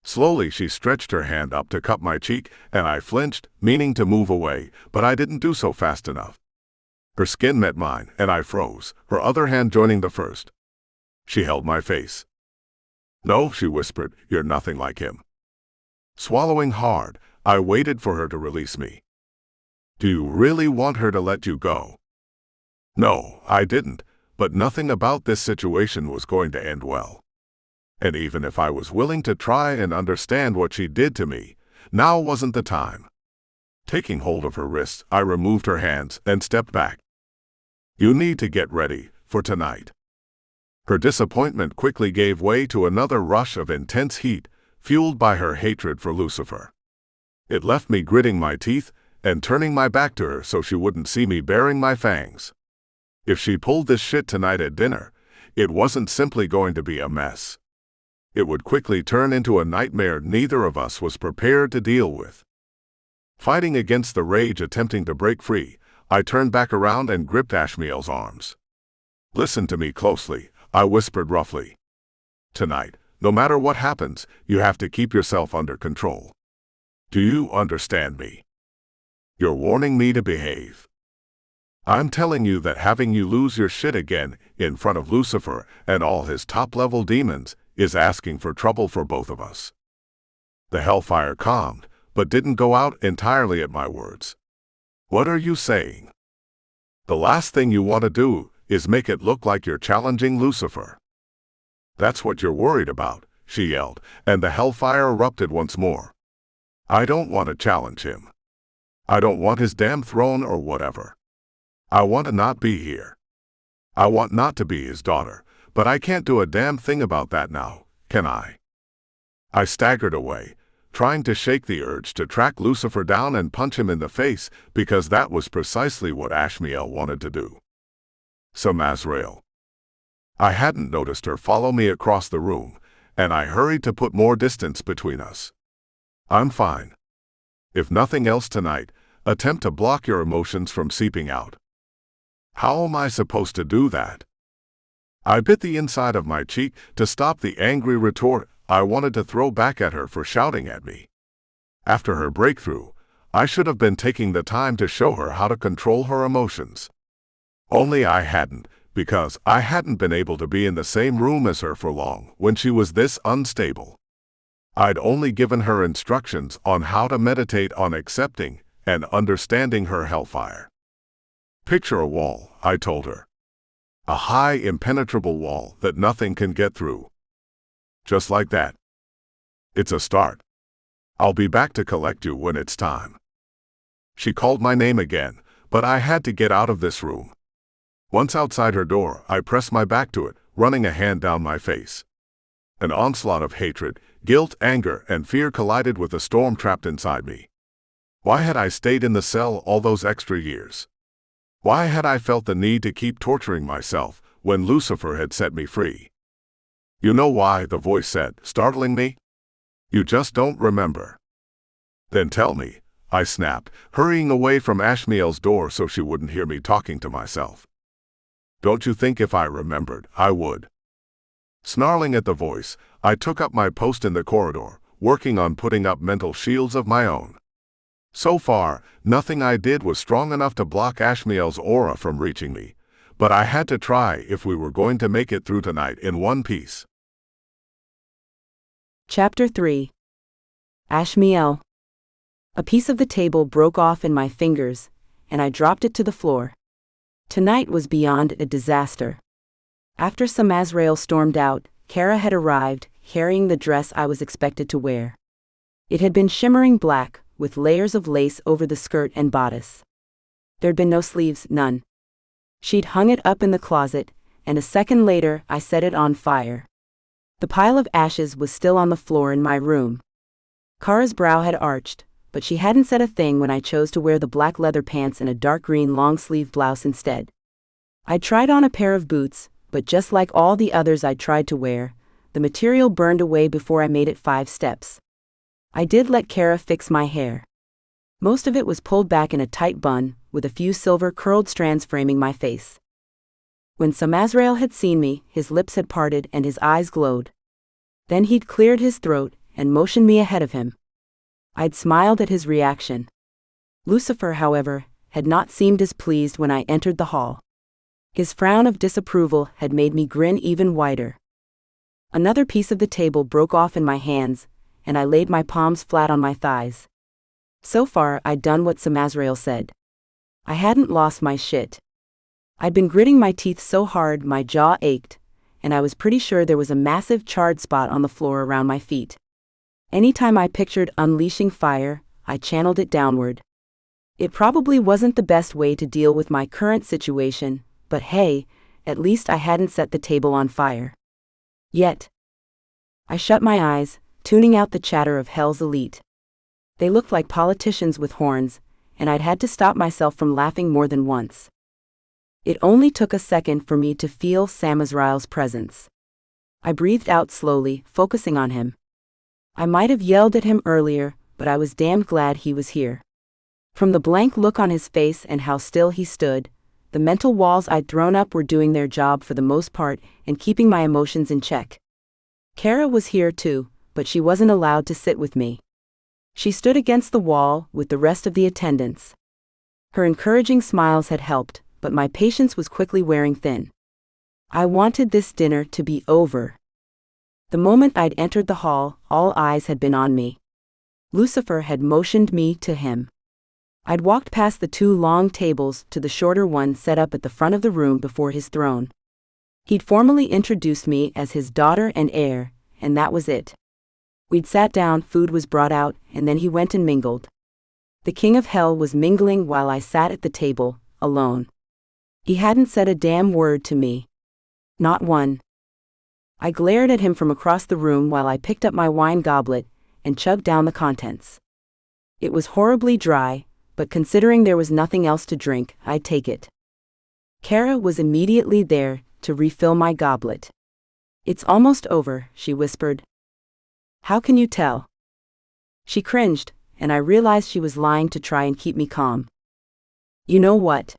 Slowly she stretched her hand up to cup my cheek, and I flinched, meaning to move away, but I didn't do so fast enough. Her skin met mine, and I froze, her other hand joining the first. She held my face. "No," she whispered, "you're nothing like him." Swallowing hard, I waited for her to release me. "Do you really want her to let you go?" No, I didn't, but nothing about this situation was going to end well. And even if I was willing to try and understand what she did to me, now wasn't the time. Taking hold of her wrists, I removed her hands and stepped back. "You need to get ready for tonight." Her disappointment quickly gave way to another rush of intense heat, fueled by her hatred for Lucifer. It left me gritting my teeth and turning my back to her so she wouldn't see me baring my fangs. If she pulled this shit tonight at dinner, it wasn't simply going to be a mess. It would quickly turn into a nightmare neither of us was prepared to deal with. Fighting against the rage attempting to break free, I turned back around and gripped Ashmielle's arms. "Listen to me closely," I whispered roughly. "Tonight, no matter what happens, you have to keep yourself under control. Do you understand me? You're warning me to behave. I'm telling you that having you lose your shit again in front of Lucifer and all his top-level demons is asking for trouble for both of us." The hellfire calmed, but didn't go out entirely at my words. "What are you saying? The last thing you want to do is make it look like you're challenging Lucifer. That's what you're worried about," she yelled, and the hellfire erupted once more. "I don't want to challenge him. I don't want his damn throne or whatever. I want to not be here. I want not to be his daughter, but I can't do a damn thing about that now, can I?" I staggered away, trying to shake the urge to track Lucifer down and punch him in the face, because that was precisely what Ashmielle wanted to do. Samazrael. I hadn't noticed her follow me across the room, and I hurried to put more distance between us. "I'm fine. If nothing else tonight, attempt to block your emotions from seeping out." "How am I supposed to do that?" I bit the inside of my cheek to stop the angry retort I wanted to throw back at her for shouting at me. After her breakthrough, I should have been taking the time to show her how to control her emotions. Only I hadn't, because I hadn't been able to be in the same room as her for long when she was this unstable. I'd only given her instructions on how to meditate on accepting and understanding her hellfire. "Picture a wall," I told her. "A high, impenetrable wall that nothing can get through. Just like that. It's a start. I'll be back to collect you when it's time." She called my name again, but I had to get out of this room. Once outside her door, I pressed my back to it, running a hand down my face. An onslaught of hatred, guilt, anger, and fear collided with the storm trapped inside me. Why had I stayed in the cell all those extra years? Why had I felt the need to keep torturing myself when Lucifer had set me free? "You know why," the voice said, startling me. "You just don't remember." "Then tell me," I snapped, hurrying away from Ashmielle's door so she wouldn't hear me talking to myself. "Don't you think if I remembered, I would?" Snarling at the voice, I took up my post in the corridor, working on putting up mental shields of my own. So far, nothing I did was strong enough to block Ashmielle's aura from reaching me, but I had to try if we were going to make it through tonight in one piece. Chapter 3. Ashmielle. A piece of the table broke off in my fingers, and I dropped it to the floor. Tonight was beyond a disaster. After Samazrael stormed out, Kara had arrived, carrying the dress I was expected to wear. It had been shimmering black, with layers of lace over the skirt and bodice. There'd been no sleeves, none. She'd hung it up in the closet, and a second later I set it on fire. The pile of ashes was still on the floor in my room. Kara's brow had arched, but she hadn't said a thing when I chose to wear the black leather pants and a dark green long-sleeve blouse instead. I tried on a pair of boots, but just like all the others I'd tried to wear, the material burned away before I made it 5 steps. I did let Kara fix my hair. Most of it was pulled back in a tight bun, with a few silver curled strands framing my face. When Samazrael had seen me, his lips had parted and his eyes glowed. Then he'd cleared his throat and motioned me ahead of him. I'd smiled at his reaction. Lucifer, however, had not seemed as pleased when I entered the hall. His frown of disapproval had made me grin even wider. Another piece of the table broke off in my hands, and I laid my palms flat on my thighs. So far, I'd done what Samazrael said. I hadn't lost my shit. I'd been gritting my teeth so hard my jaw ached, and I was pretty sure there was a massive charred spot on the floor around my feet. Anytime I pictured unleashing fire, I channeled it downward. It probably wasn't the best way to deal with my current situation, but hey, at least I hadn't set the table on fire. Yet. I shut my eyes, tuning out the chatter of Hell's elite. They looked like politicians with horns, and I'd had to stop myself from laughing more than once. It only took a second for me to feel Samazrael's presence. I breathed out slowly, focusing on him. I might have yelled at him earlier, but I was damned glad he was here. From the blank look on his face and how still he stood, the mental walls I'd thrown up were doing their job for the most part and keeping my emotions in check. Kara was here too, but she wasn't allowed to sit with me. She stood against the wall with the rest of the attendants. Her encouraging smiles had helped, but my patience was quickly wearing thin. I wanted this dinner to be over. The moment I'd entered the hall, all eyes had been on me. Lucifer had motioned me to him. I'd walked past the two long tables to the shorter one set up at the front of the room before his throne. He'd formally introduced me as his daughter and heir, and that was it. We'd sat down, food was brought out, and then he went and mingled. The king of hell was mingling while I sat at the table, alone. He hadn't said a damn word to me. Not one. I glared at him from across the room while I picked up my wine goblet and chugged down the contents. It was horribly dry, but considering there was nothing else to drink, I'd take it. Kara was immediately there to refill my goblet. "It's almost over," she whispered. "How can you tell?" She cringed, and I realized she was lying to try and keep me calm. "You know what?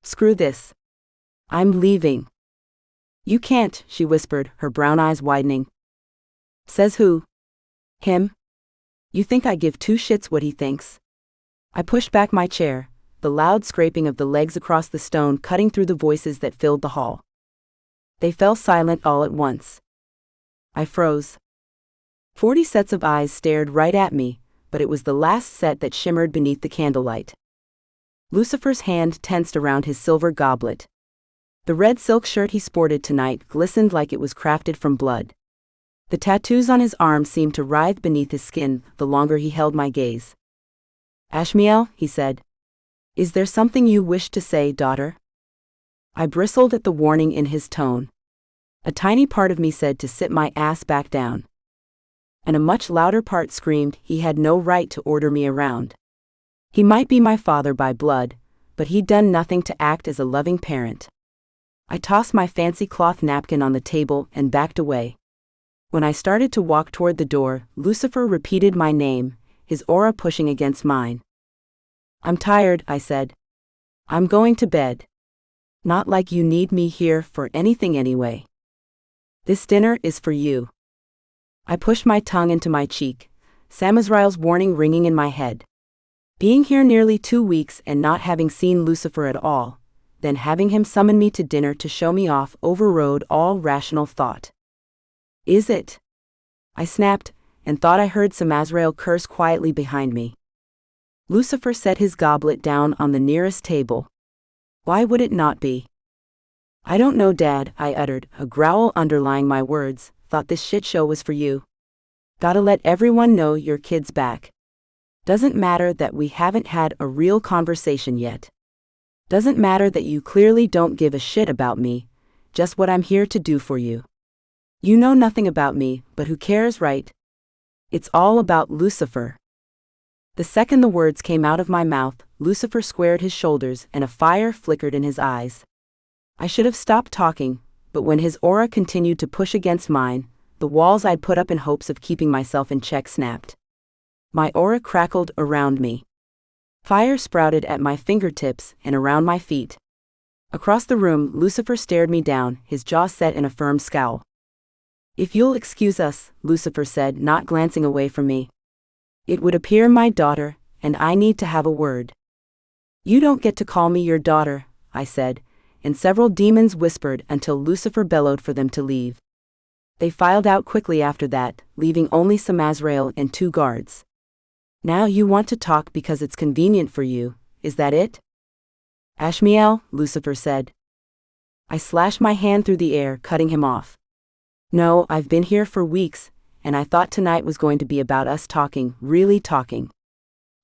Screw this. I'm leaving." "You can't," she whispered, her brown eyes widening. "Says who? Him? You think I give two shits what he thinks?" I pushed back my chair, the loud scraping of the legs across the stone cutting through the voices that filled the hall. They fell silent all at once. I froze. 40 sets of eyes stared right at me, but it was the last set that shimmered beneath the candlelight. Lucifer's hand tensed around his silver goblet. The red silk shirt he sported tonight glistened like it was crafted from blood. The tattoos on his arm seemed to writhe beneath his skin the longer he held my gaze. "Ashmielle," he said. "Is there something you wish to say, daughter?" I bristled at the warning in his tone. A tiny part of me said to sit my ass back down. And a much louder part screamed he had no right to order me around. He might be my father by blood, but he'd done nothing to act as a loving parent. I tossed my fancy cloth napkin on the table and backed away. When I started to walk toward the door, Lucifer repeated my name, his aura pushing against mine. "I'm tired," I said. "I'm going to bed." "Not like you need me here for anything anyway. This dinner is for you." I pushed my tongue into my cheek, Samazrael's warning ringing in my head. Being here nearly 2 weeks and not having seen Lucifer at all, then having him summon me to dinner to show me off overrode all rational thought. "Is it?" I snapped, and thought I heard Samazrael curse quietly behind me. Lucifer set his goblet down on the nearest table. "Why would it not be?" "I don't know, Dad," I uttered, a growl underlying my words. "Thought this shit show was for you. Gotta let everyone know your kid's back. Doesn't matter that we haven't had a real conversation yet. Doesn't matter that you clearly don't give a shit about me, just what I'm here to do for you. You know nothing about me, but who cares, right? It's all about Lucifer." The second the words came out of my mouth, Lucifer squared his shoulders and a fire flickered in his eyes. I should have stopped talking, but when his aura continued to push against mine, the walls I'd put up in hopes of keeping myself in check snapped. My aura crackled around me. Fire sprouted at my fingertips and around my feet. Across the room, Lucifer stared me down, his jaw set in a firm scowl. "If you'll excuse us," Lucifer said, not glancing away from me. "It would appear my daughter, and I need to have a word." "You don't get to call me your daughter," I said, and several demons whispered until Lucifer bellowed for them to leave. They filed out quickly after that, leaving only Samazrael and 2 guards. "Now you want to talk because it's convenient for you, is that it?" "Ashmielle," Lucifer said. I slashed my hand through the air, cutting him off. "No, I've been here for weeks, and I thought tonight was going to be about us talking, really talking.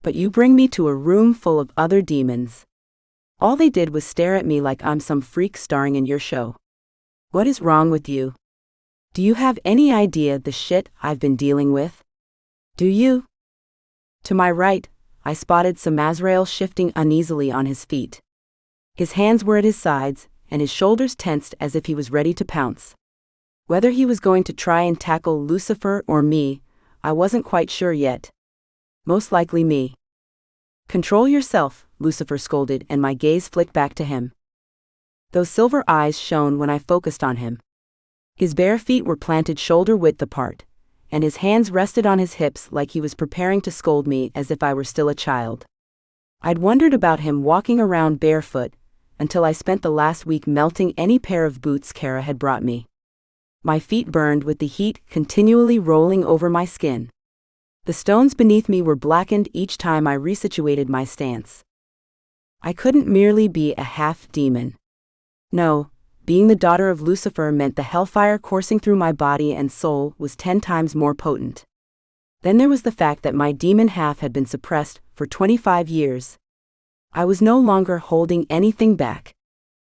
But you bring me to a room full of other demons. All they did was stare at me like I'm some freak starring in your show. What is wrong with you? Do you have any idea the shit I've been dealing with? Do you?" To my right, I spotted Samazrael shifting uneasily on his feet. His hands were at his sides, and his shoulders tensed as if he was ready to pounce. Whether he was going to try and tackle Lucifer or me, I wasn't quite sure yet. Most likely me. Control yourself, Lucifer scolded, and my gaze flicked back to him. Those silver eyes shone when I focused on him. His bare feet were planted shoulder-width apart, and his hands rested on his hips like he was preparing to scold me as if I were still a child. I'd wondered about him walking around barefoot, until I spent the last week melting any pair of boots Kara had brought me. My feet burned with the heat continually rolling over my skin. The stones beneath me were blackened each time I resituated my stance. I couldn't merely be a half-demon. No, being the daughter of Lucifer meant the hellfire coursing through my body and soul was 10 times more potent. Then there was the fact that my demon half had been suppressed for 25 years. I was no longer holding anything back.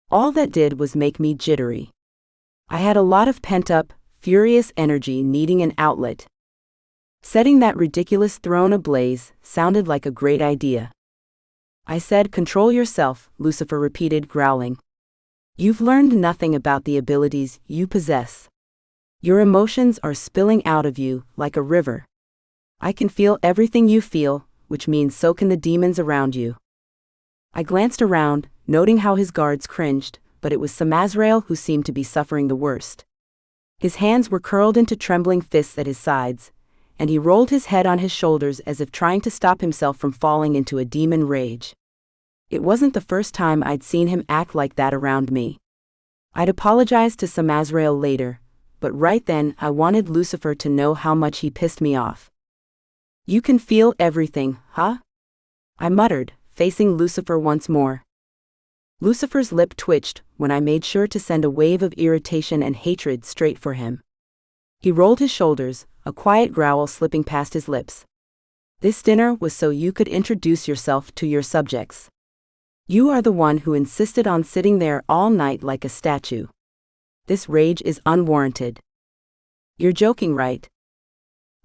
All that did was make me jittery. I had a lot of pent-up, furious energy needing an outlet. Setting that ridiculous throne ablaze sounded like a great idea. I said, "Control yourself," Lucifer repeated, growling. "You've learned nothing about the abilities you possess. Your emotions are spilling out of you like a river. I can feel everything you feel, which means so can the demons around you." I glanced around, noting how his guards cringed, but it was Samazrael who seemed to be suffering the worst. His hands were curled into trembling fists at his sides, and he rolled his head on his shoulders as if trying to stop himself from falling into a demon rage. It wasn't the first time I'd seen him act like that around me. I'd apologized to Samazrael later, but right then I wanted Lucifer to know how much he pissed me off. "You can feel everything, huh?" I muttered, facing Lucifer once more. Lucifer's lip twitched when I made sure to send a wave of irritation and hatred straight for him. He rolled his shoulders, a quiet growl slipping past his lips. "This dinner was so you could introduce yourself to your subjects. You are the one who insisted on sitting there all night like a statue. This rage is unwarranted." "You're joking, right?"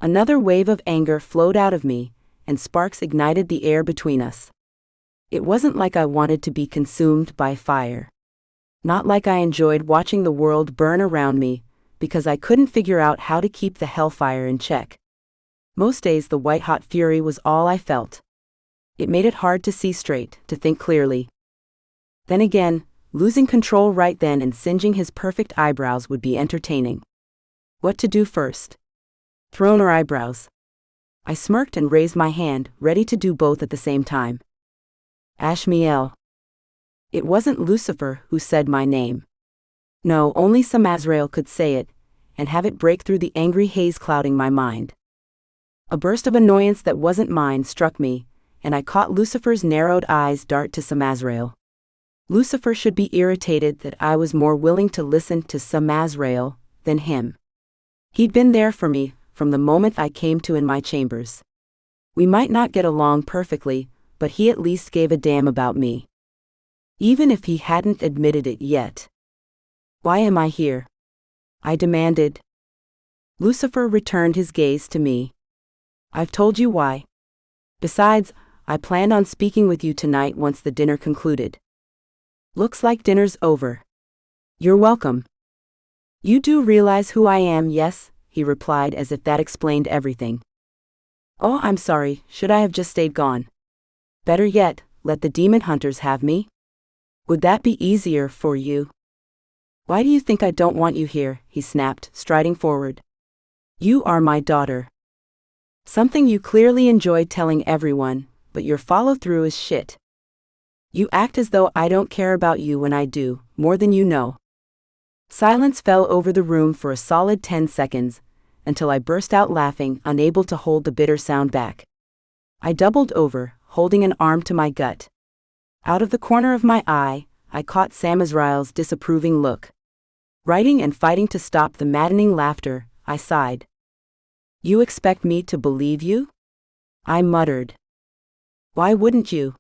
Another wave of anger flowed out of me, and sparks ignited the air between us. It wasn't like I wanted to be consumed by fire. Not like I enjoyed watching the world burn around me, because I couldn't figure out how to keep the hellfire in check. Most days the white-hot fury was all I felt. It made it hard to see straight, to think clearly. Then again, losing control right then and singeing his perfect eyebrows would be entertaining. What to do first? Throne or eyebrows? I smirked and raised my hand, ready to do both at the same time. Ashmielle. It wasn't Lucifer who said my name. No, only Samazrael could say it, and have it break through the angry haze clouding my mind. A burst of annoyance that wasn't mine struck me, and I caught Lucifer's narrowed eyes dart to Samazrael. Lucifer should be irritated that I was more willing to listen to Samazrael than him. He'd been there for me from the moment I came to in my chambers. We might not get along perfectly, but he at least gave a damn about me. Even if he hadn't admitted it yet. "Why am I here?" I demanded. Lucifer returned his gaze to me. "I've told you why. Besides, I planned on speaking with you tonight once the dinner concluded." "Looks like dinner's over." "You're welcome." "You do realize who I am, yes?" he replied as if that explained everything. "Oh, I'm sorry, should I have just stayed gone? Better yet, let the demon hunters have me? Would that be easier for you?" "Why do you think I don't want you here?" he snapped, striding forward. "You are my daughter. Something you clearly enjoy telling everyone, but your follow-through is shit. You act as though I don't care about you when I do, more than you know." Silence fell over the room for a solid 10 seconds, until I burst out laughing, unable to hold the bitter sound back. I doubled over, holding an arm to my gut. Out of the corner of my eye, I caught Samazrael's disapproving look. Writing and fighting to stop the maddening laughter, I sighed. "You expect me to believe you?" I muttered. "Why wouldn't you?"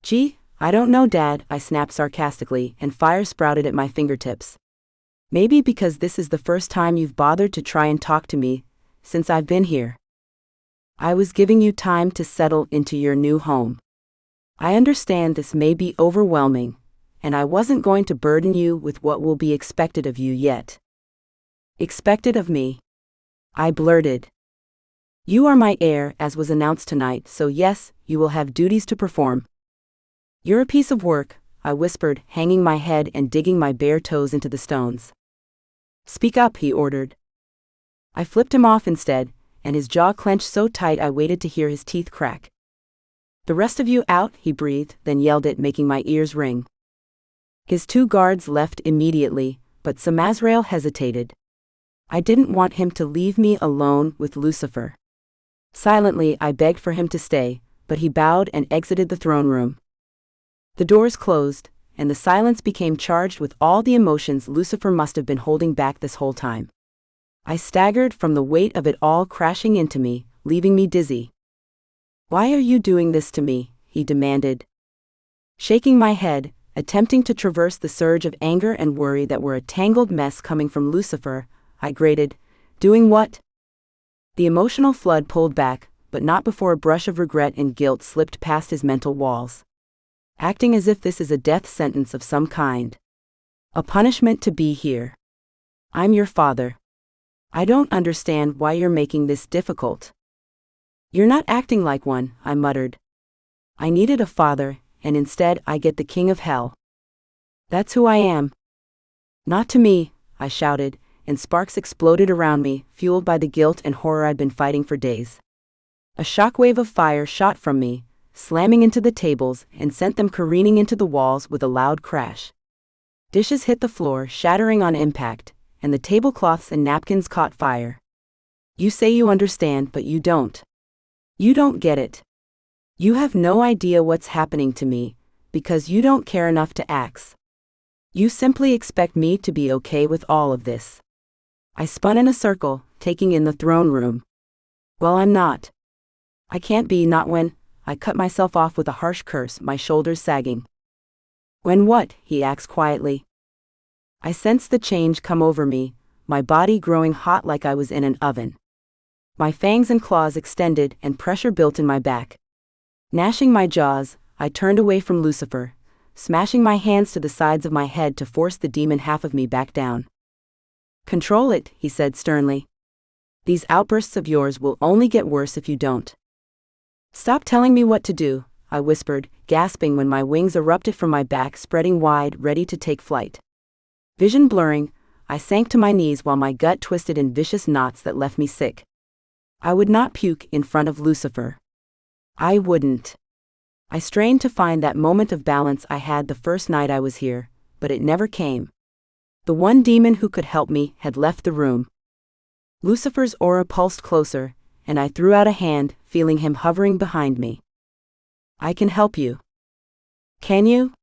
"Gee, I don't know, Dad," I snapped sarcastically, and fire sprouted at my fingertips. "Maybe because this is the first time you've bothered to try and talk to me since I've been here. I was giving you time to settle into your new home. I understand this may be overwhelming, and I wasn't going to burden you with what will be expected of you yet." "Expected of me?" I blurted. "You are my heir, as was announced tonight, so yes, you will have duties to perform. You're a piece of work, I whispered, hanging my head and digging my bare toes into the stones. Speak up, he ordered. I flipped him off instead, and his jaw clenched so tight I waited to hear his teeth crack. The rest of you out, he breathed, then yelled it, making my ears ring. His 2 guards left immediately, but Samazrael hesitated. I didn't want him to leave me alone with Lucifer. Silently, I begged for him to stay, but he bowed and exited the throne room. The doors closed, and the silence became charged with all the emotions Lucifer must have been holding back this whole time. I staggered from the weight of it all crashing into me, leaving me dizzy. Why are you doing this to me? He demanded. Shaking my head, attempting to traverse the surge of anger and worry that were a tangled mess coming from Lucifer, I grated, doing what? The emotional flood pulled back, but not before a brush of regret and guilt slipped past his mental walls. Acting as if this is a death sentence of some kind. A punishment to be here. I'm your father. I don't understand why you're making this difficult. You're not acting like one, I muttered. I needed a father, and instead I get the king of hell. That's who I am. Not to me, I shouted, and sparks exploded around me, fueled by the guilt and horror I'd been fighting for days. A shockwave of fire shot from me, slamming into the tables, and sent them careening into the walls with a loud crash. Dishes hit the floor, shattering on impact, and the tablecloths and napkins caught fire. You say you understand, but you don't. You don't get it. You have no idea what's happening to me, because you don't care enough to ask. You simply expect me to be okay with all of this. I spun in a circle, taking in the throne room. Well, I'm not. I can't be, not when. I cut myself off with a harsh curse, my shoulders sagging. When what? He asked quietly. I sensed the change come over me, my body growing hot like I was in an oven. My fangs and claws extended and pressure built in my back. Gnashing my jaws, I turned away from Lucifer, smashing my hands to the sides of my head to force the demon half of me back down. Control it, he said sternly. These outbursts of yours will only get worse if you don't. Stop telling me what to do, I whispered, gasping when my wings erupted from my back, spreading wide, ready to take flight. Vision blurring, I sank to my knees while my gut twisted in vicious knots that left me sick. I would not puke in front of Lucifer. I wouldn't. I strained to find that moment of balance I had the first night I was here, but it never came. The one demon who could help me had left the room. Lucifer's aura pulsed closer, and I threw out a hand, feeling him hovering behind me. I can help you. Can you?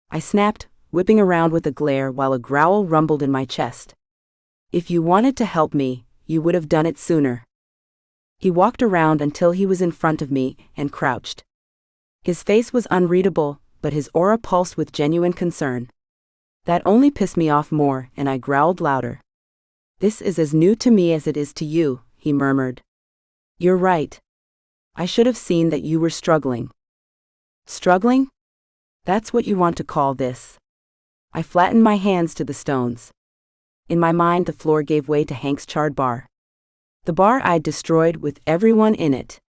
I snapped, whipping around with a glare while a growl rumbled in my chest. If you wanted to help me, you would have done it sooner. He walked around until he was in front of me and crouched. His face was unreadable, but his aura pulsed with genuine concern. That only pissed me off more, and I growled louder. This is as new to me as it is to you, he murmured. You're right. I should have seen that you were struggling. Struggling? That's what you want to call this. I flattened my hands to the stones. In my mind, the floor gave way to Hank's charred bar. The bar I'd destroyed with everyone in it.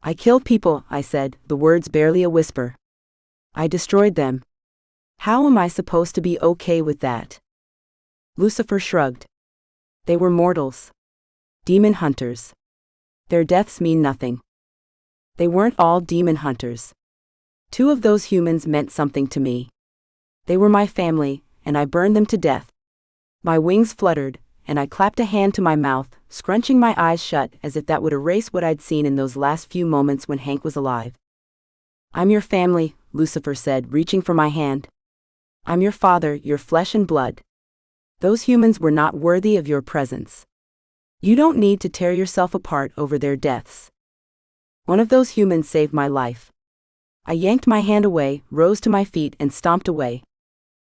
I killed people, I said, the words barely a whisper. I destroyed them. How am I supposed to be okay with that? Lucifer shrugged. They were mortals. Demon hunters. Their deaths mean nothing. They weren't all demon hunters. 2 of those humans meant something to me. They were my family, and I burned them to death. My wings fluttered, and I clapped a hand to my mouth, scrunching my eyes shut as if that would erase what I'd seen in those last few moments when Hank was alive. I'm your family, Lucifer said, reaching for my hand. I'm your father, your flesh and blood. Those humans were not worthy of your presence. You don't need to tear yourself apart over their deaths. One of those humans saved my life. I yanked my hand away, rose to my feet, and stomped away.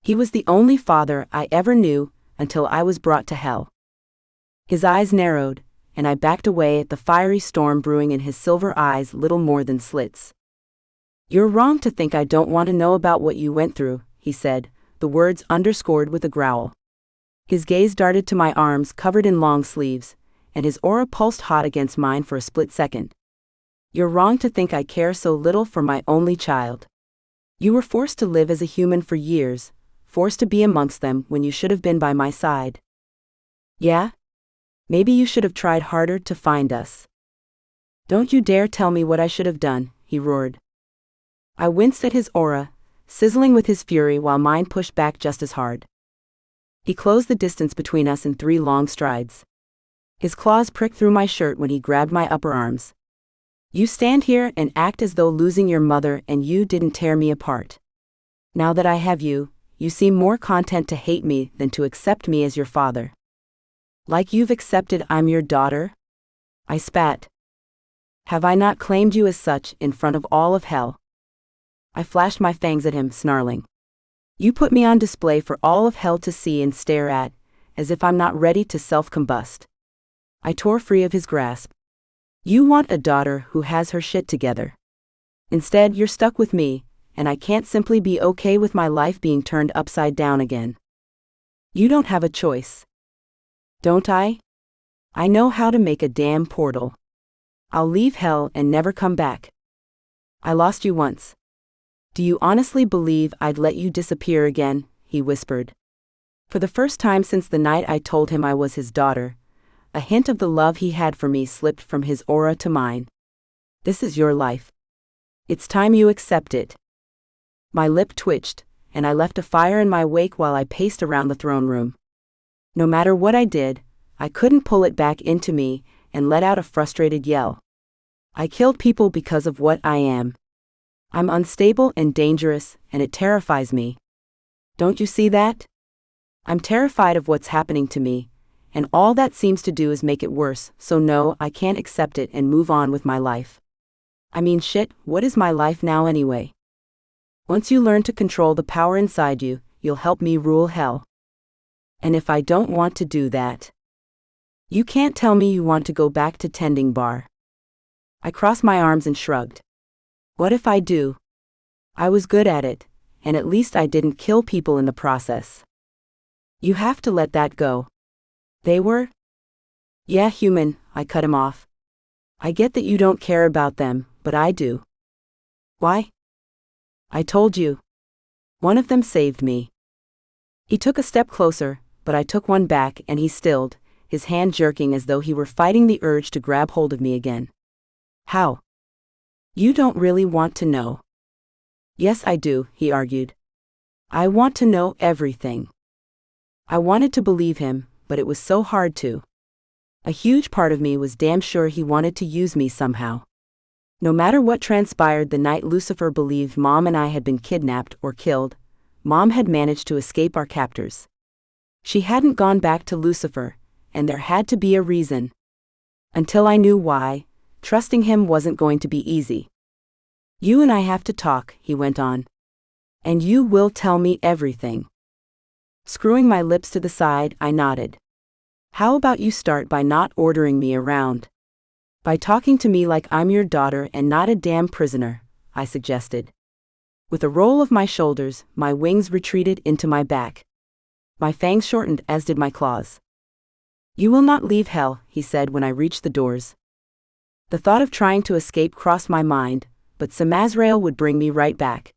He was the only father I ever knew, until I was brought to hell. His eyes narrowed, and I backed away at the fiery storm brewing in his silver eyes, little more than slits. You're wrong to think I don't want to know about what you went through, he said, the words underscored with a growl. His gaze darted to my arms covered in long sleeves, and his aura pulsed hot against mine for a split second. You're wrong to think I care so little for my only child. You were forced to live as a human for years, forced to be amongst them when you should have been by my side. Yeah? Maybe you should have tried harder to find us. Don't you dare tell me what I should have done, he roared. I winced at his aura, sizzling with his fury while mine pushed back just as hard. He closed the distance between us in 3 long strides. His claws pricked through my shirt when he grabbed my upper arms. You stand here and act as though losing your mother and you didn't tear me apart. Now that I have you, you seem more content to hate me than to accept me as your father. Like you've accepted I'm your daughter? I spat. Have I not claimed you as such in front of all of hell? I flashed my fangs at him, snarling. You put me on display for all of hell to see and stare at, as if I'm not ready to self-combust. I tore free of his grasp. You want a daughter who has her shit together. Instead, you're stuck with me, and I can't simply be okay with my life being turned upside down again. You don't have a choice. Don't I? I know how to make a damn portal. I'll leave hell and never come back. I lost you once. Do you honestly believe I'd let you disappear again? He whispered. For the first time since the night I told him I was his daughter, a hint of the love he had for me slipped from his aura to mine. This is your life. It's time you accept it. My lip twitched, and I left a fire in my wake while I paced around the throne room. No matter what I did, I couldn't pull it back into me and let out a frustrated yell. I killed people because of what I am. I'm unstable and dangerous, and it terrifies me. Don't you see that? I'm terrified of what's happening to me, and all that seems to do is make it worse, so no, I can't accept it and move on with my life. I mean shit, what is my life now anyway? Once you learn to control the power inside you, you'll help me rule hell. And if I don't want to do that? You can't tell me you want to go back to tending bar. I crossed my arms and shrugged. What if I do? I was good at it, and at least I didn't kill people in the process. You have to let that go. They were? Yeah, human, I cut him off. I get that you don't care about them, but I do. Why? I told you. One of them saved me. He took a step closer, but I took one back and he stilled, his hand jerking as though he were fighting the urge to grab hold of me again. How? You don't really want to know. Yes, I do, he argued. I want to know everything. I wanted to believe him, but it was so hard to. A huge part of me was damn sure he wanted to use me somehow. No matter what transpired the night Lucifer believed Mom and I had been kidnapped or killed, Mom had managed to escape our captors. She hadn't gone back to Lucifer, and there had to be a reason. Until I knew why, trusting him wasn't going to be easy. You and I have to talk, he went on. And you will tell me everything. Screwing my lips to the side, I nodded. How about you start by not ordering me around? By talking to me like I'm your daughter and not a damn prisoner, I suggested. With a roll of my shoulders, my wings retreated into my back. My fangs shortened as did my claws. You will not leave hell, he said when I reached the doors. The thought of trying to escape crossed my mind, but Samazrael would bring me right back.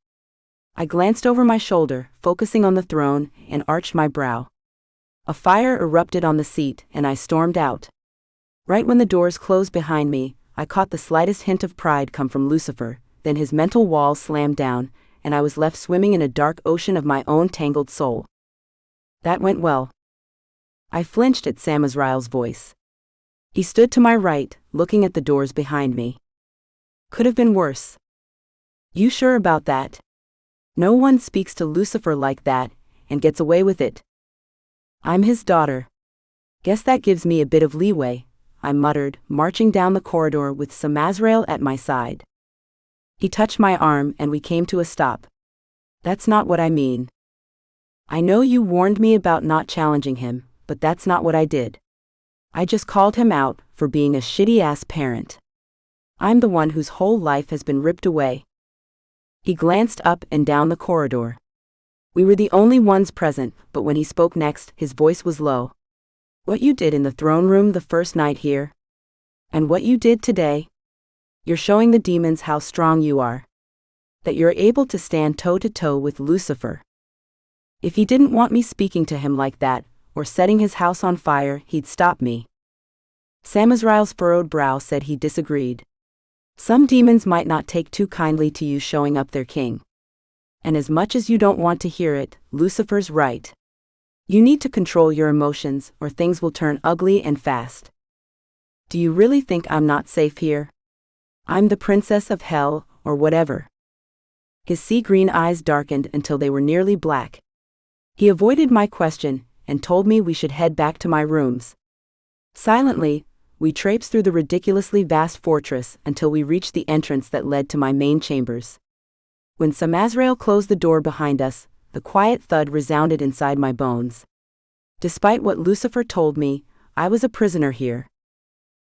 I glanced over my shoulder, focusing on the throne, and arched my brow. A fire erupted on the seat, and I stormed out. Right when the doors closed behind me, I caught the slightest hint of pride come from Lucifer, then his mental wall slammed down, and I was left swimming in a dark ocean of my own tangled soul. That went well. I flinched at Samazrael's voice. He stood to my right, looking at the doors behind me. Could have been worse. You sure about that? No one speaks to Lucifer like that, and gets away with it. I'm his daughter. Guess that gives me a bit of leeway, I muttered, marching down the corridor with Samazrael at my side. He touched my arm and we came to a stop. That's not what I mean. I know you warned me about not challenging him, but that's not what I did. I just called him out for being a shitty-ass parent. I'm the one whose whole life has been ripped away. He glanced up and down the corridor. We were the only ones present, but when he spoke next, his voice was low. What you did in the throne room the first night here? And what you did today? You're showing the demons how strong you are. That you're able to stand toe-to-toe with Lucifer. If he didn't want me speaking to him like that, or setting his house on fire, he'd stop me. Samazrael's furrowed brow said he disagreed. Some demons might not take too kindly to you showing up their king. And as much as you don't want to hear it, Lucifer's right. You need to control your emotions, or things will turn ugly and fast. Do you really think I'm not safe here? I'm the princess of hell, or whatever. His sea-green eyes darkened until they were nearly black. He avoided my question, and told me we should head back to my rooms. Silently, we traipsed through the ridiculously vast fortress until we reached the entrance that led to my main chambers. When Samazrael closed the door behind us, the quiet thud resounded inside my bones. Despite what Lucifer told me, I was a prisoner here.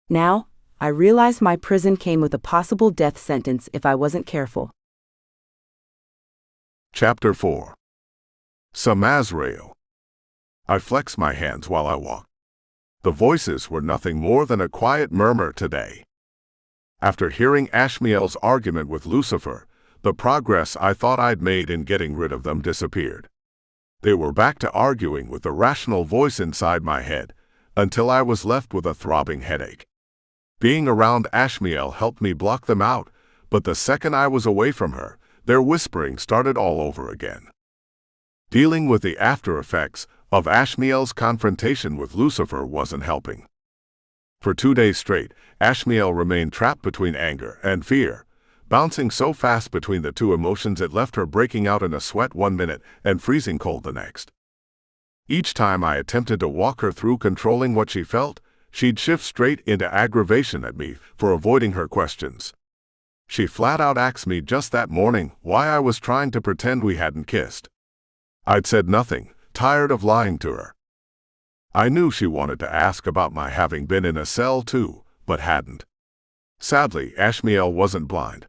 Now, I realized my prison came with a possible death sentence if I wasn't careful. Chapter 4. Samazrael. I flexed my hands while I walked. The voices were nothing more than a quiet murmur today. After hearing Ashmielle's argument with Lucifer, the progress I thought I'd made in getting rid of them disappeared. They were back to arguing with the rational voice inside my head, until I was left with a throbbing headache. Being around Ashmielle helped me block them out, but the second I was away from her, their whispering started all over again. Dealing with the after effects of Ashmielle's confrontation with Lucifer wasn't helping. For 2 days straight, Ashmielle remained trapped between anger and fear, bouncing so fast between the two emotions it left her breaking out in a sweat 1 minute and freezing cold the next. Each time I attempted to walk her through controlling what she felt, she'd shift straight into aggravation at me for avoiding her questions. She flat out asked me just that morning why I was trying to pretend we hadn't kissed. I'd said nothing, tired of lying to her. I knew she wanted to ask about my having been in a cell too, but hadn't. Sadly, Ashmielle wasn't blind.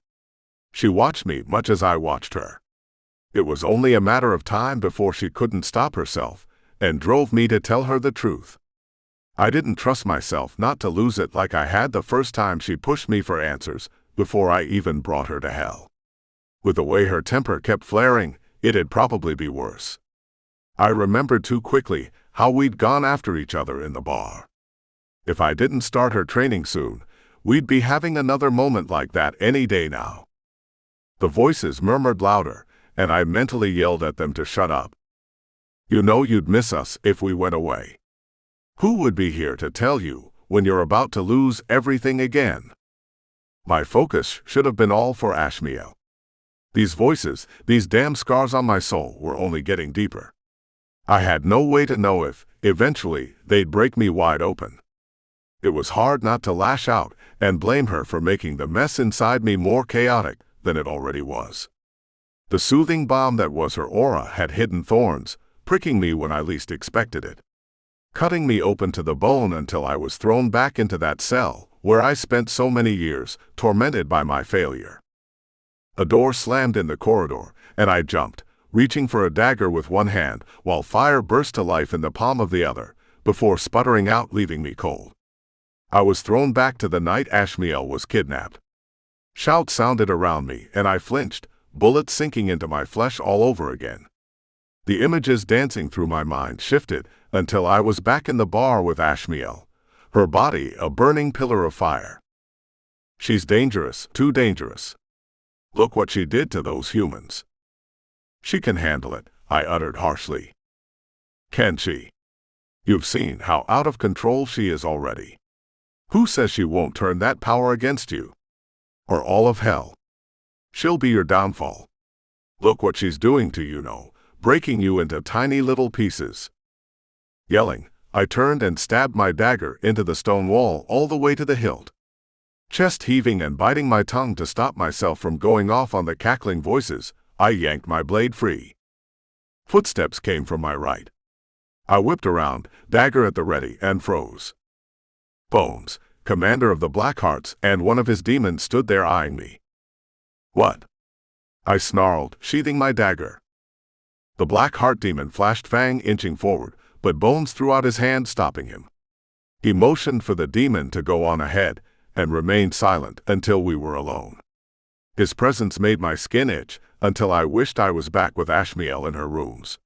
She watched me much as I watched her. It was only a matter of time before she couldn't stop herself, and drove me to tell her the truth. I didn't trust myself not to lose it like I had the first time she pushed me for answers, before I even brought her to hell. With the way her temper kept flaring, it'd probably be worse. I remembered too quickly how we'd gone after each other in the bar. If I didn't start her training soon, we'd be having another moment like that any day now. The voices murmured louder, and I mentally yelled at them to shut up. You know you'd miss us if we went away. Who would be here to tell you when you're about to lose everything again? My focus should have been all for Ashmielle. These voices, these damn scars on my soul, were only getting deeper. I had no way to know if, eventually, they'd break me wide open. It was hard not to lash out and blame her for making the mess inside me more chaotic than it already was. The soothing balm that was her aura had hidden thorns, pricking me when I least expected it, cutting me open to the bone until I was thrown back into that cell where I spent so many years, tormented by my failure. A door slammed in the corridor, and I jumped, reaching for a dagger with one hand, while fire burst to life in the palm of the other, before sputtering out, leaving me cold. I was thrown back to the night Ashmielle was kidnapped. Shouts sounded around me, and I flinched, bullets sinking into my flesh all over again. The images dancing through my mind shifted until I was back in the bar with Ashmielle, her body a burning pillar of fire. She's dangerous, too dangerous. Look what she did to those humans. She can handle it, I uttered harshly. Can she? You've seen how out of control she is already. Who says she won't turn that power against you? Or all of hell? She'll be your downfall. Look what she's doing to you now, breaking you into tiny little pieces. Yelling, I turned and stabbed my dagger into the stone wall all the way to the hilt. Chest heaving and biting my tongue to stop myself from going off on the cackling voices, I yanked my blade free. Footsteps came from my right. I whipped around, dagger at the ready, and froze. Bones, commander of the Blackhearts and one of his demons, stood there eyeing me. What? I snarled, sheathing my dagger. The Blackheart demon flashed fang, inching forward, but Bones threw out his hand, stopping him. He motioned for the demon to go on ahead, and remained silent until we were alone. His presence made my skin itch until I wished I was back with Ashmielle in her rooms.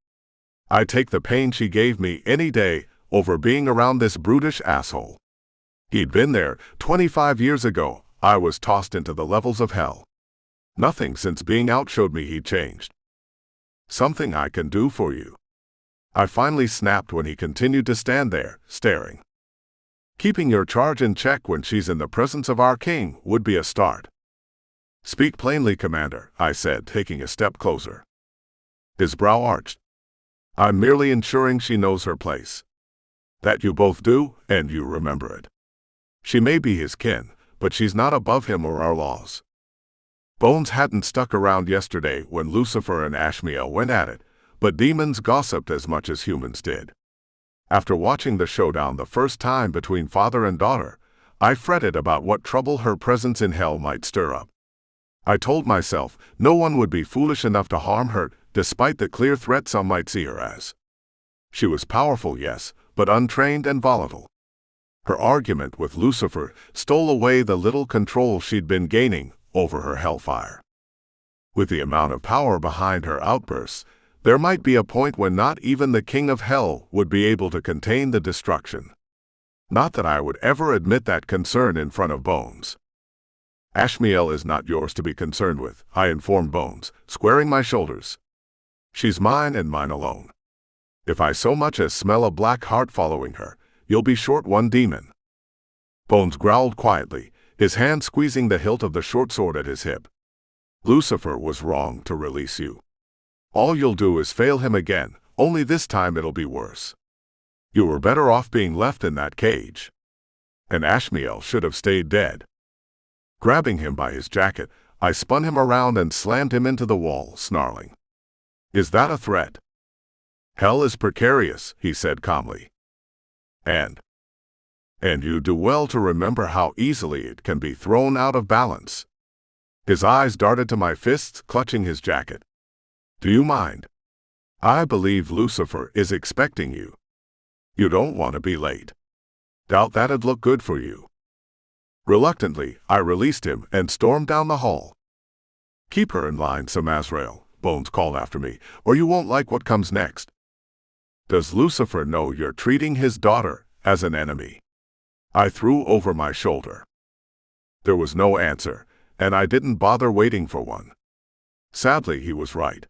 I'd take the pain she gave me any day over being around this brutish asshole. He'd been there 25 years ago. I was tossed into the levels of hell. Nothing since being out showed me he'd changed. Something I can do for you. I finally snapped when he continued to stand there, staring. Keeping your charge in check when she's in the presence of our king would be a start. Speak plainly, Commander, I said, taking a step closer. His brow arched. I'm merely ensuring she knows her place. That you both do, and you remember it. She may be his kin, but she's not above him or our laws. Bones hadn't stuck around yesterday when Lucifer and Ashmielle went at it, but demons gossiped as much as humans did. After watching the showdown the first time between father and daughter, I fretted about what trouble her presence in hell might stir up. I told myself no one would be foolish enough to harm her, despite the clear threat some might see her as. She was powerful, yes, but untrained and volatile. Her argument with Lucifer stole away the little control she'd been gaining over her hellfire. With the amount of power behind her outbursts, there might be a point when not even the king of hell would be able to contain the destruction. Not that I would ever admit that concern in front of Bones. Ashmielle is not yours to be concerned with, I informed Bones, squaring my shoulders. She's mine and mine alone. If I so much as smell a black heart following her, you'll be short one demon. Bones growled quietly, his hand squeezing the hilt of the short sword at his hip. Lucifer was wrong to release you. All you'll do is fail him again, only this time it'll be worse. You were better off being left in that cage. And Ashmielle should have stayed dead. Grabbing him by his jacket, I spun him around and slammed him into the wall, snarling. Is that a threat? Hell is precarious, he said calmly. And you do well to remember how easily it can be thrown out of balance. His eyes darted to my fists, clutching his jacket. Do you mind? I believe Lucifer is expecting you. You don't want to be late. Doubt that'd look good for you. Reluctantly, I released him and stormed down the hall. Keep her in line, Samazrael, Bones called after me, or you won't like what comes next. Does Lucifer know you're treating his daughter as an enemy? I threw over my shoulder. There was no answer, and I didn't bother waiting for one. Sadly, he was right.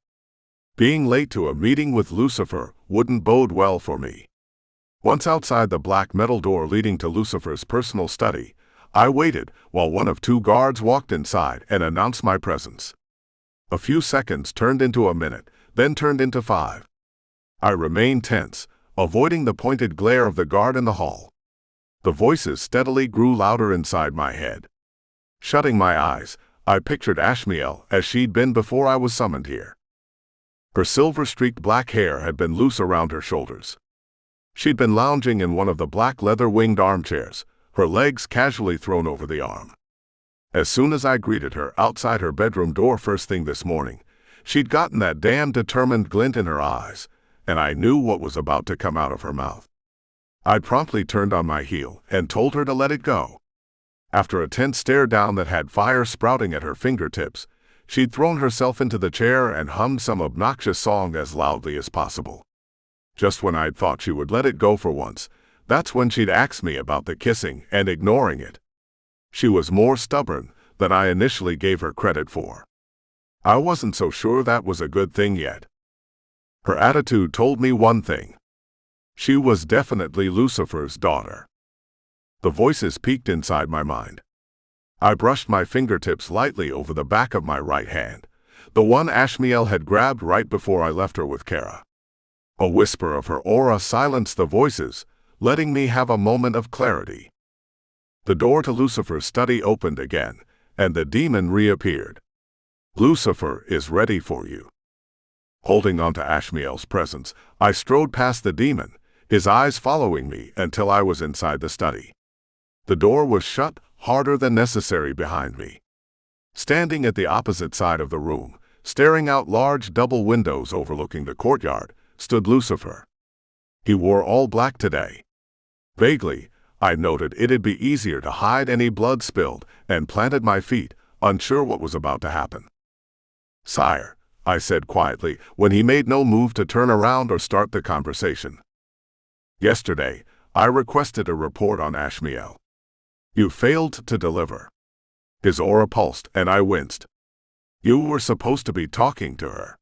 Being late to a meeting with Lucifer wouldn't bode well for me. Once outside the black metal door leading to Lucifer's personal study, I waited while one of two guards walked inside and announced my presence. A few seconds turned into a minute, then turned into 5. I remained tense, avoiding the pointed glare of the guard in the hall. The voices steadily grew louder inside my head. Shutting my eyes, I pictured Ashmielle as she'd been before I was summoned here. Her silver-streaked black hair had been loose around her shoulders. She'd been lounging in one of the black leather-winged armchairs, her legs casually thrown over the arm. As soon as I greeted her outside her bedroom door first thing this morning, she'd gotten that damn determined glint in her eyes, and I knew what was about to come out of her mouth. I promptly turned on my heel and told her to let it go. After a tense stare down that had fire sprouting at her fingertips, she'd thrown herself into the chair and hummed some obnoxious song as loudly as possible. Just when I'd thought she would let it go for once, that's when she'd ask me about the kissing and ignoring it. She was more stubborn than I initially gave her credit for. I wasn't so sure that was a good thing yet. Her attitude told me one thing. She was definitely Lucifer's daughter. The voices peaked inside my mind. I brushed my fingertips lightly over the back of my right hand, the one Ashmielle had grabbed right before I left her with Kara. A whisper of her aura silenced the voices, letting me have a moment of clarity. The door to Lucifer's study opened again, and the demon reappeared. Lucifer is ready for you. Holding on to Ashmielle's presence, I strode past the demon, his eyes following me until I was inside the study. The door was shut, harder than necessary behind me. Standing at the opposite side of the room, staring out large double windows overlooking the courtyard, stood Lucifer. He wore all black today. Vaguely, I noted it'd be easier to hide any blood spilled and planted my feet, unsure what was about to happen. "Sire," I said quietly when he made no move to turn around or start the conversation. "Yesterday, I requested a report on Ashmielle. You failed to deliver." His aura pulsed and I winced. "You were supposed to be talking to her,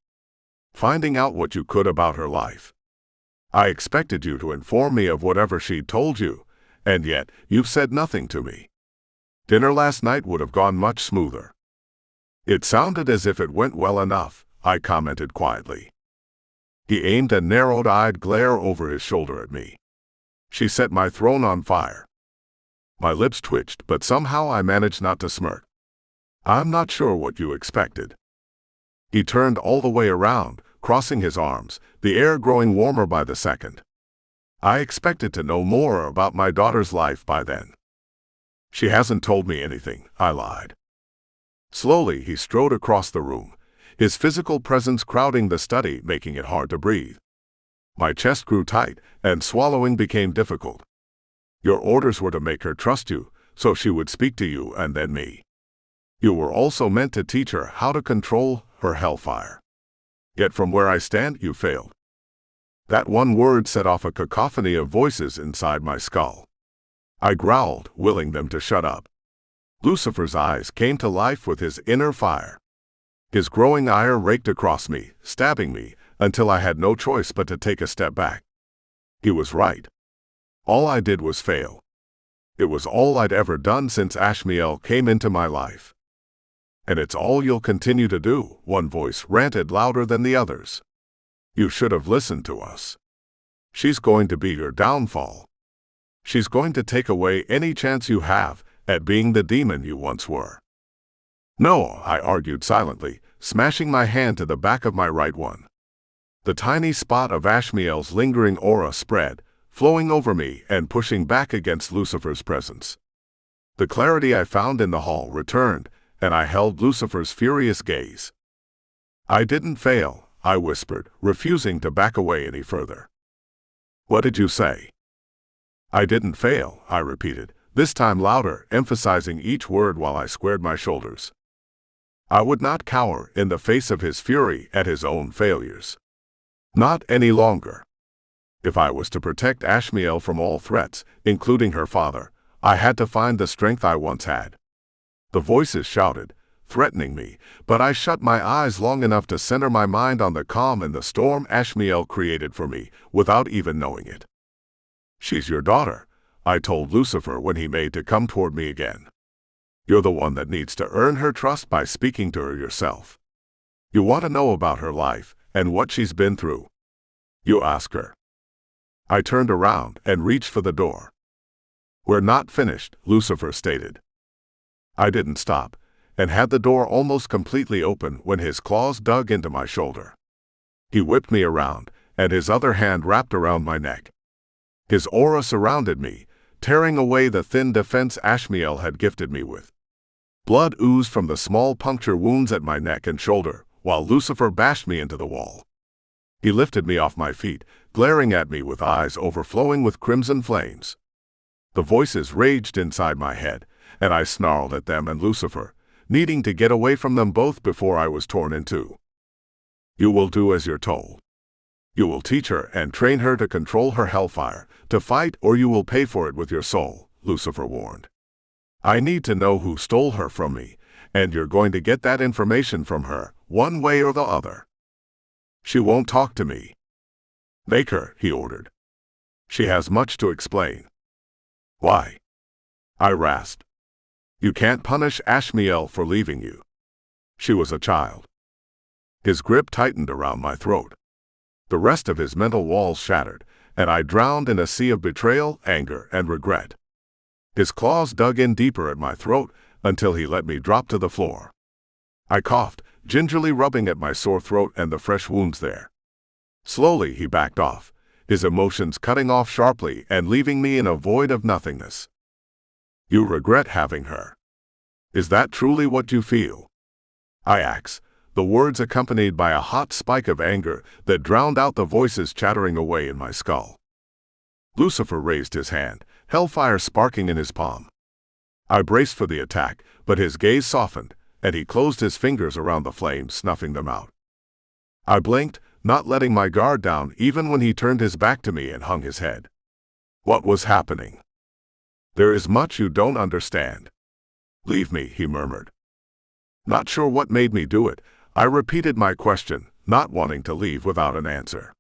finding out what you could about her life. I expected you to inform me of whatever she'd told you, and yet you've said nothing to me. Dinner last night would have gone much smoother." "It sounded as if it went well enough," I commented quietly. He aimed a narrowed-eyed glare over his shoulder at me. "She set my throne on fire." My lips twitched, but somehow I managed not to smirk. "I'm not sure what you expected." He turned all the way around, crossing his arms, the air growing warmer by the second. "I expected to know more about my daughter's life by then." "She hasn't told me anything," I lied. Slowly, he strode across the room, his physical presence crowding the study, making it hard to breathe. My chest grew tight, and swallowing became difficult. "Your orders were to make her trust you, so she would speak to you and then me. You were also meant to teach her how to control her hellfire. Yet from where I stand, you failed." That one word set off a cacophony of voices inside my skull. I growled, willing them to shut up. Lucifer's eyes came to life with his inner fire. His growing ire raked across me, stabbing me, until I had no choice but to take a step back. He was right. All I did was fail. It was all I'd ever done since Ashmielle came into my life. "And it's all you'll continue to do," one voice ranted louder than the others. "You should have listened to us. She's going to be your downfall. She's going to take away any chance you have at being the demon you once were." "No," I argued silently, smashing my hand to the back of my right one. The tiny spot of Ashmielle's lingering aura spread, flowing over me and pushing back against Lucifer's presence. The clarity I found in the hall returned, and I held Lucifer's furious gaze. "I didn't fail," I whispered, refusing to back away any further. "What did you say?" "I didn't fail," I repeated, this time louder, emphasizing each word while I squared my shoulders. I would not cower in the face of his fury at his own failures. Not any longer. If I was to protect Ashmielle from all threats, including her father, I had to find the strength I once had. The voices shouted, threatening me, but I shut my eyes long enough to center my mind on the calm in the storm Ashmielle created for me, without even knowing it. "She's your daughter," I told Lucifer when he made to come toward me again. "You're the one that needs to earn her trust by speaking to her yourself. You want to know about her life and what she's been through. You ask her." I turned around and reached for the door. "We're not finished," Lucifer stated. I didn't stop, and had the door almost completely open when his claws dug into my shoulder. He whipped me around, and his other hand wrapped around my neck. His aura surrounded me, tearing away the thin defense Ashmielle had gifted me with. Blood oozed from the small puncture wounds at my neck and shoulder, while Lucifer bashed me into the wall. He lifted me off my feet, glaring at me with eyes overflowing with crimson flames. The voices raged inside my head, and I snarled at them and Lucifer, needing to get away from them both before I was torn in two. "You will do as you're told. You will teach her and train her to control her hellfire, to fight, or you will pay for it with your soul," Lucifer warned. "I need to know who stole her from me, and you're going to get that information from her, one way or the other. She won't talk to me." "Make her," he ordered. "She has much to explain." "Why?" I rasped. "You can't punish Ashmielle for leaving you. She was a child." His grip tightened around my throat. The rest of his mental walls shattered, and I drowned in a sea of betrayal, anger, and regret. His claws dug in deeper at my throat until he let me drop to the floor. I coughed, gingerly rubbing at my sore throat and the fresh wounds there. Slowly he backed off, his emotions cutting off sharply and leaving me in a void of nothingness. "You regret having her. Is that truly what you feel?" I asked, the words accompanied by a hot spike of anger that drowned out the voices chattering away in my skull. Lucifer raised his hand, hellfire sparking in his palm. I braced for the attack, but his gaze softened, and he closed his fingers around the flames, snuffing them out. I blinked, not letting my guard down even when he turned his back to me and hung his head. What was happening? There is much you don't understand. Leave me, he murmured. Not sure what made me do it, I repeated my question, not wanting to leave without an answer.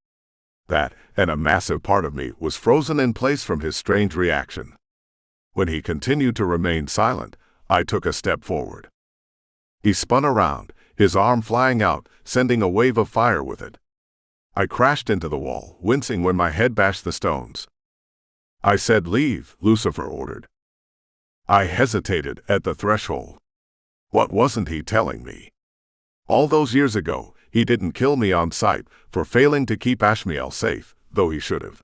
That, and a massive part of me, was frozen in place from his strange reaction. When he continued to remain silent, I took a step forward. He spun around, his arm flying out, sending a wave of fire with it. I crashed into the wall, wincing when my head bashed the stones. I said, "Leave," Lucifer ordered. I hesitated at the threshold. What wasn't he telling me? All those years ago, he didn't kill me on sight for failing to keep Ashmielle safe, though he should have.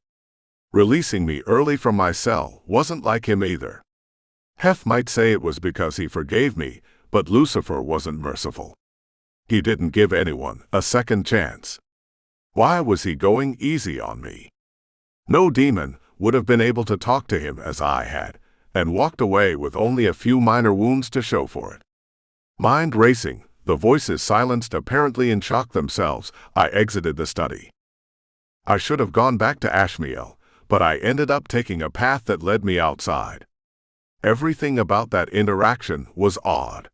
Releasing me early from my cell wasn't like him either. Hef might say it was because he forgave me, but Lucifer wasn't merciful. He didn't give anyone a second chance. Why was he going easy on me? No demon would have been able to talk to him as I had, and walked away with only a few minor wounds to show for it. Mind racing, the voices silenced apparently in shock themselves, I exited the study. I should have gone back to Ashmielle, but I ended up taking a path that led me outside. Everything about that interaction was odd.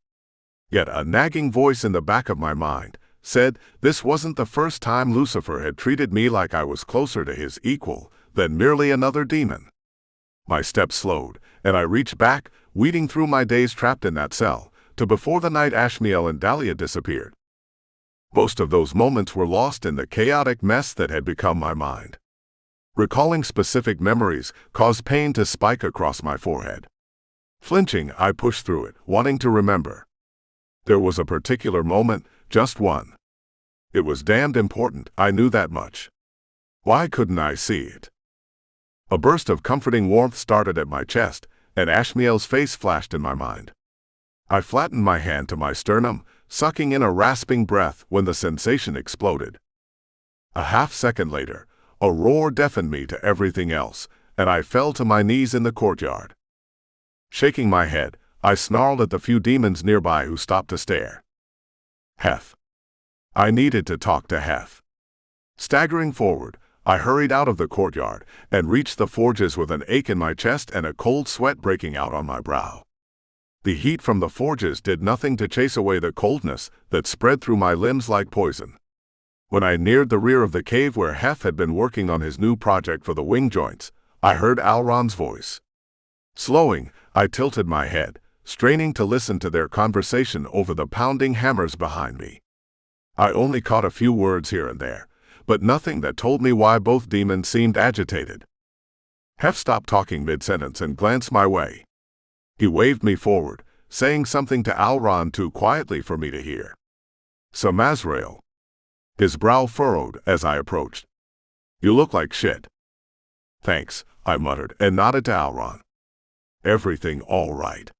Yet a nagging voice in the back of my mind said this wasn't the first time Lucifer had treated me like I was closer to his equal than merely another demon. My steps slowed, and I reached back, weeding through my days trapped in that cell, to before the night Ashmielle and Dahlia disappeared. Most of those moments were lost in the chaotic mess that had become my mind. Recalling specific memories caused pain to spike across my forehead. Flinching, I pushed through it, wanting to remember. There was a particular moment, just one. It was damned important, I knew that much. Why couldn't I see it? A burst of comforting warmth started at my chest, and Ashmielle's face flashed in my mind. I flattened my hand to my sternum, sucking in a rasping breath when the sensation exploded. A half-second later, a roar deafened me to everything else, and I fell to my knees in the courtyard. Shaking my head, I snarled at the few demons nearby who stopped to stare. Hef. I needed to talk to Hef. Staggering forward, I hurried out of the courtyard and reached the forges with an ache in my chest and a cold sweat breaking out on my brow. The heat from the forges did nothing to chase away the coldness that spread through my limbs like poison. When I neared the rear of the cave where Hef had been working on his new project for the wing joints, I heard Alron's voice. Slowing, I tilted my head, straining to listen to their conversation over the pounding hammers behind me. I only caught a few words here and there, but nothing that told me why both demons seemed agitated. Hef stopped talking mid-sentence and glanced my way. He waved me forward, saying something to Alron too quietly for me to hear. Samazrael. His brow furrowed as I approached. You look like shit. Thanks, I muttered and nodded to Alron. Everything all right?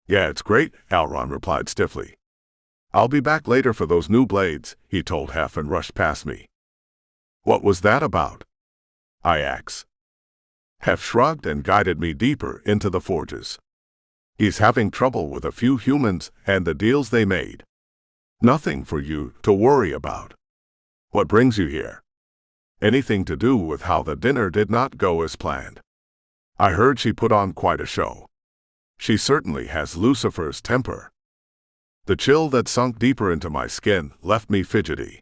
Yeah, it's great, Alron replied stiffly. I'll be back later for those new blades, he told Hef and rushed past me. What was that about? I asked. Hef shrugged and guided me deeper into the forges. He's having trouble with a few humans and the deals they made. Nothing for you to worry about. What brings you here? Anything to do with how the dinner did not go as planned. I heard she put on quite a show. She certainly has Lucifer's temper. The chill that sunk deeper into my skin left me fidgety.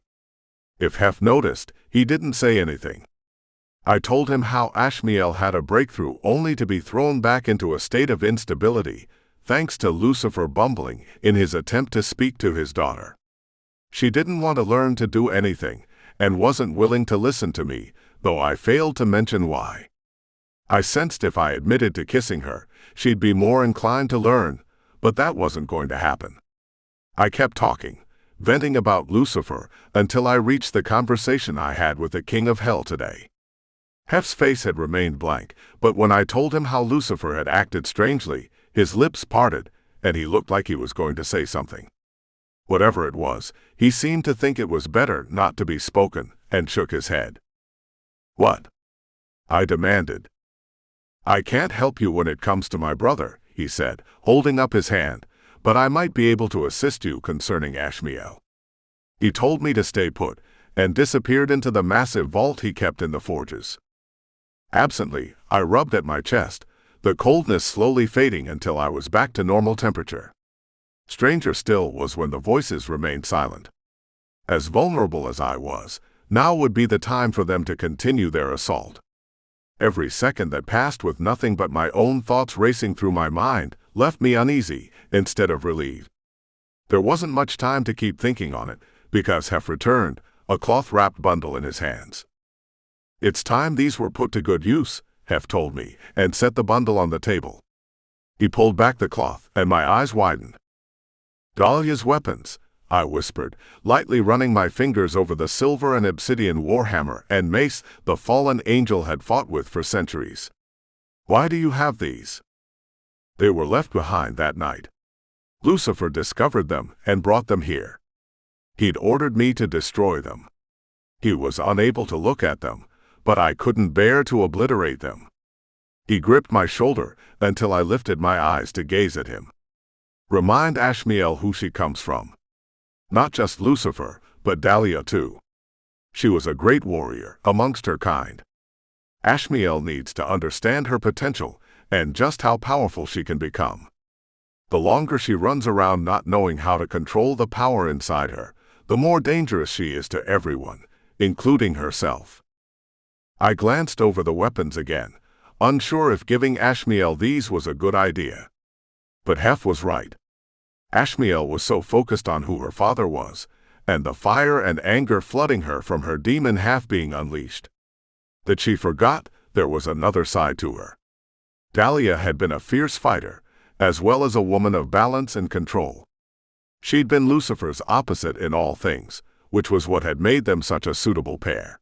If Hef noticed, he didn't say anything. I told him how Ashmielle had a breakthrough only to be thrown back into a state of instability, thanks to Lucifer bumbling in his attempt to speak to his daughter. She didn't want to learn to do anything, and wasn't willing to listen to me, though I failed to mention why. I sensed if I admitted to kissing her, she'd be more inclined to learn, but that wasn't going to happen. I kept talking, venting about Lucifer, until I reached the conversation I had with the King of Hell today. Hef's face had remained blank, but when I told him how Lucifer had acted strangely, his lips parted, and he looked like he was going to say something. Whatever it was, he seemed to think it was better not to be spoken, and shook his head. What? I demanded. I can't help you when it comes to my brother, he said, holding up his hand, but I might be able to assist you concerning Ashmielle. He told me to stay put, and disappeared into the massive vault he kept in the forges. Absently, I rubbed at my chest, the coldness slowly fading until I was back to normal temperature. Stranger still was when the voices remained silent. As vulnerable as I was, now would be the time for them to continue their assault. Every second that passed with nothing but my own thoughts racing through my mind left me uneasy instead of relieved. There wasn't much time to keep thinking on it, because Hef returned, a cloth-wrapped bundle in his hands. It's time these were put to good use, Hef told me, and set the bundle on the table. He pulled back the cloth, and my eyes widened. Dahlia's weapons, I whispered, lightly running my fingers over the silver and obsidian warhammer and mace the fallen angel had fought with for centuries. Why do you have these? They were left behind that night. Lucifer discovered them and brought them here. He'd ordered me to destroy them. He was unable to look at them, but I couldn't bear to obliterate them. He gripped my shoulder until I lifted my eyes to gaze at him. Remind Ashmielle who she comes from. Not just Lucifer, but Dahlia too. She was a great warrior amongst her kind. Ashmielle needs to understand her potential and just how powerful she can become. The longer she runs around not knowing how to control the power inside her, the more dangerous she is to everyone, including herself. I glanced over the weapons again, unsure if giving Ashmielle these was a good idea. But Hef was right. Ashmielle was so focused on who her father was, and the fire and anger flooding her from her demon half being unleashed, that she forgot there was another side to her. Dahlia had been a fierce fighter, as well as a woman of balance and control. She'd been Lucifer's opposite in all things, which was what had made them such a suitable pair.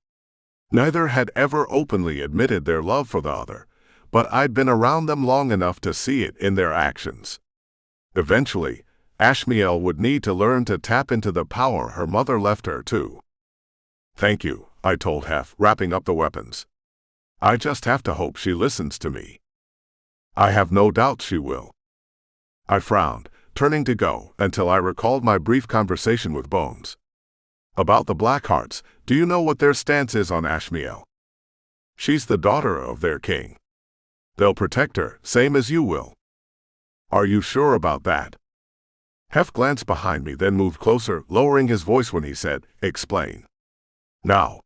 Neither had ever openly admitted their love for the other, but I'd been around them long enough to see it in their actions. Eventually, Ashmielle would need to learn to tap into the power her mother left her too. Thank you, I told Hef, wrapping up the weapons. I just have to hope she listens to me. I have no doubt she will. I frowned, turning to go, until I recalled my brief conversation with Bones. About the Blackhearts, do you know what their stance is on Ashmielle? She's the daughter of their king. They'll protect her, same as you will. Are you sure about that? Hef glanced behind me, then moved closer, lowering his voice when he said, "Explain." Now.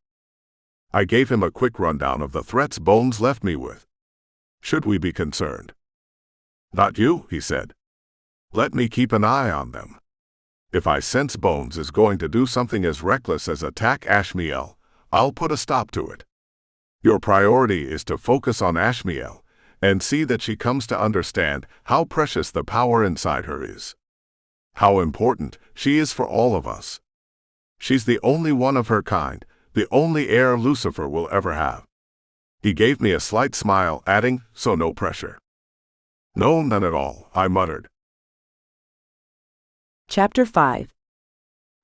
I gave him a quick rundown of the threats Bones left me with. Should we be concerned? Not you, he said. Let me keep an eye on them. If I sense Bones is going to do something as reckless as attack Ashmielle, I'll put a stop to it. Your priority is to focus on Ashmielle and see that she comes to understand how precious the power inside her is. How important she is for all of us. She's the only one of her kind, the only heir Lucifer will ever have. He gave me a slight smile, adding, so no pressure. No, none at all, I muttered. Chapter 5.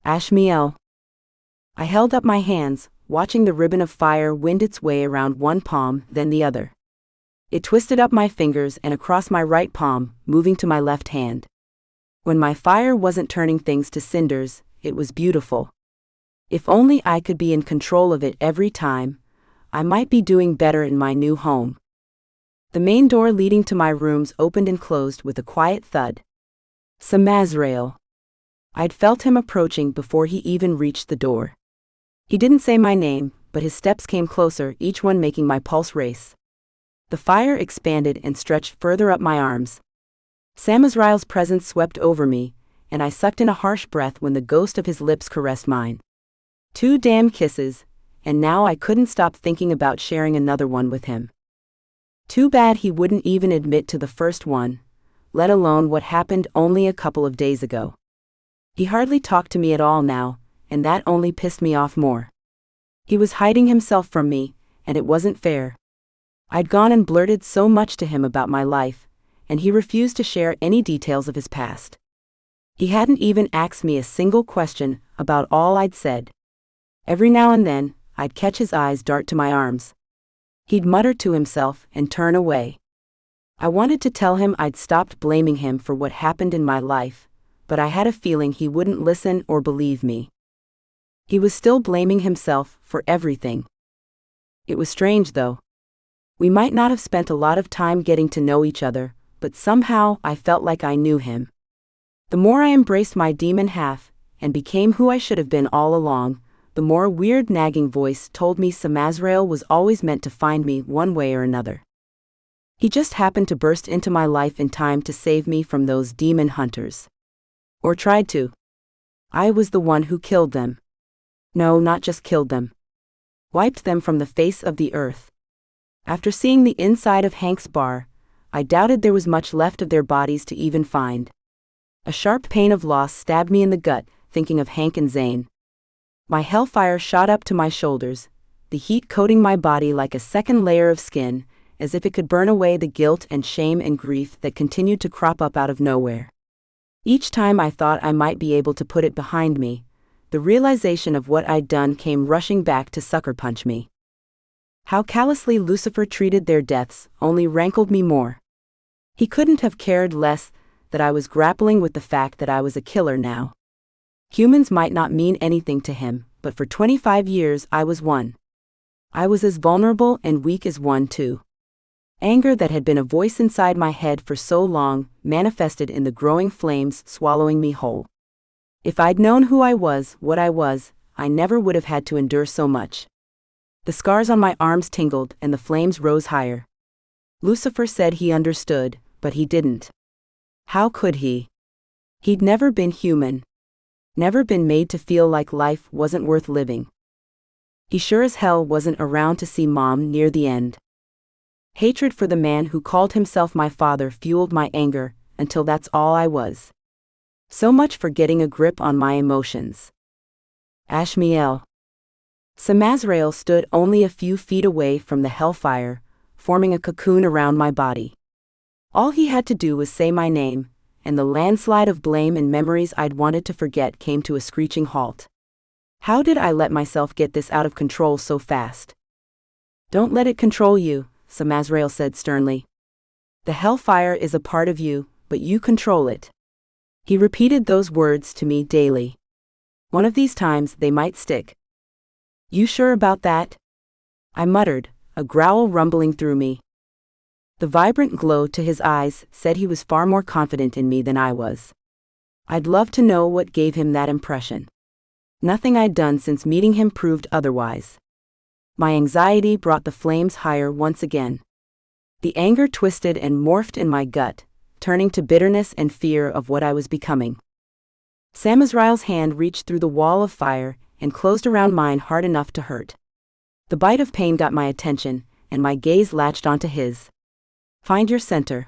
Ashmielle. I held up my hands, watching the ribbon of fire wind its way around one palm, then the other. It twisted up my fingers and across my right palm, moving to my left hand. When my fire wasn't turning things to cinders, it was beautiful. If only I could be in control of it every time, I might be doing better in my new home. The main door leading to my rooms opened and closed with a quiet thud. Samazrael. I'd felt him approaching before he even reached the door. He didn't say my name, but his steps came closer, each one making my pulse race. The fire expanded and stretched further up my arms. Samazrael's presence swept over me, and I sucked in a harsh breath when the ghost of his lips caressed mine. 2 damn kisses, and now I couldn't stop thinking about sharing another one with him. Too bad he wouldn't even admit to the first one, let alone what happened only a couple of days ago. He hardly talked to me at all now, and that only pissed me off more. He was hiding himself from me, and it wasn't fair. I'd gone and blurted so much to him about my life, and he refused to share any details of his past. He hadn't even asked me a single question about all I'd said. Every now and then, I'd catch his eyes dart to my arms. He'd mutter to himself and turn away, I wanted to tell him I'd stopped blaming him for what happened in my life, but I had a feeling he wouldn't listen or believe me. He was still blaming himself for everything. It was strange, though. We might not have spent a lot of time getting to know each other, but somehow I felt like I knew him. The more I embraced my demon half, and became who I should have been all along, the more a weird nagging voice told me Samazrael was always meant to find me one way or another. He just happened to burst into my life in time to save me from those demon hunters. Or tried to. I was the one who killed them. No, not just killed them. Wiped them from the face of the earth. After seeing the inside of Hank's bar, I doubted there was much left of their bodies to even find. A sharp pain of loss stabbed me in the gut, thinking of Hank and Zane. My hellfire shot up to my shoulders, the heat coating my body like a second layer of skin, as if it could burn away the guilt and shame and grief that continued to crop up out of nowhere. Each time I thought I might be able to put it behind me, the realization of what I'd done came rushing back to sucker punch me. How callously Lucifer treated their deaths only rankled me more. He couldn't have cared less that I was grappling with the fact that I was a killer now. Humans might not mean anything to him, but for 25 years I was one. I was as vulnerable and weak as one too. Anger that had been a voice inside my head for so long manifested in the growing flames swallowing me whole. If I'd known who I was, what I was, I never would have had to endure so much. The scars on my arms tingled and the flames rose higher. Lucifer said he understood, but he didn't. How could he? He'd never been human. Never been made to feel like life wasn't worth living. He sure as hell wasn't around to see Mom near the end. Hatred for the man who called himself my father fueled my anger, until that's all I was. So much for getting a grip on my emotions. Ashmielle. Samazrael stood only a few feet away from the hellfire, forming a cocoon around my body. All he had to do was say my name, and the landslide of blame and memories I'd wanted to forget came to a screeching halt. How did I let myself get this out of control so fast? Don't let it control you, Samazrael said sternly. The hellfire is a part of you, but you control it. He repeated those words to me daily. One of these times they might stick. You sure about that? I muttered, a growl rumbling through me. The vibrant glow to his eyes said he was far more confident in me than I was. I'd love to know what gave him that impression. Nothing I'd done since meeting him proved otherwise. My anxiety brought the flames higher once again. The anger twisted and morphed in my gut, turning to bitterness and fear of what I was becoming. Samazrael's hand reached through the wall of fire and closed around mine hard enough to hurt. The bite of pain got my attention, and my gaze latched onto his. Find your center.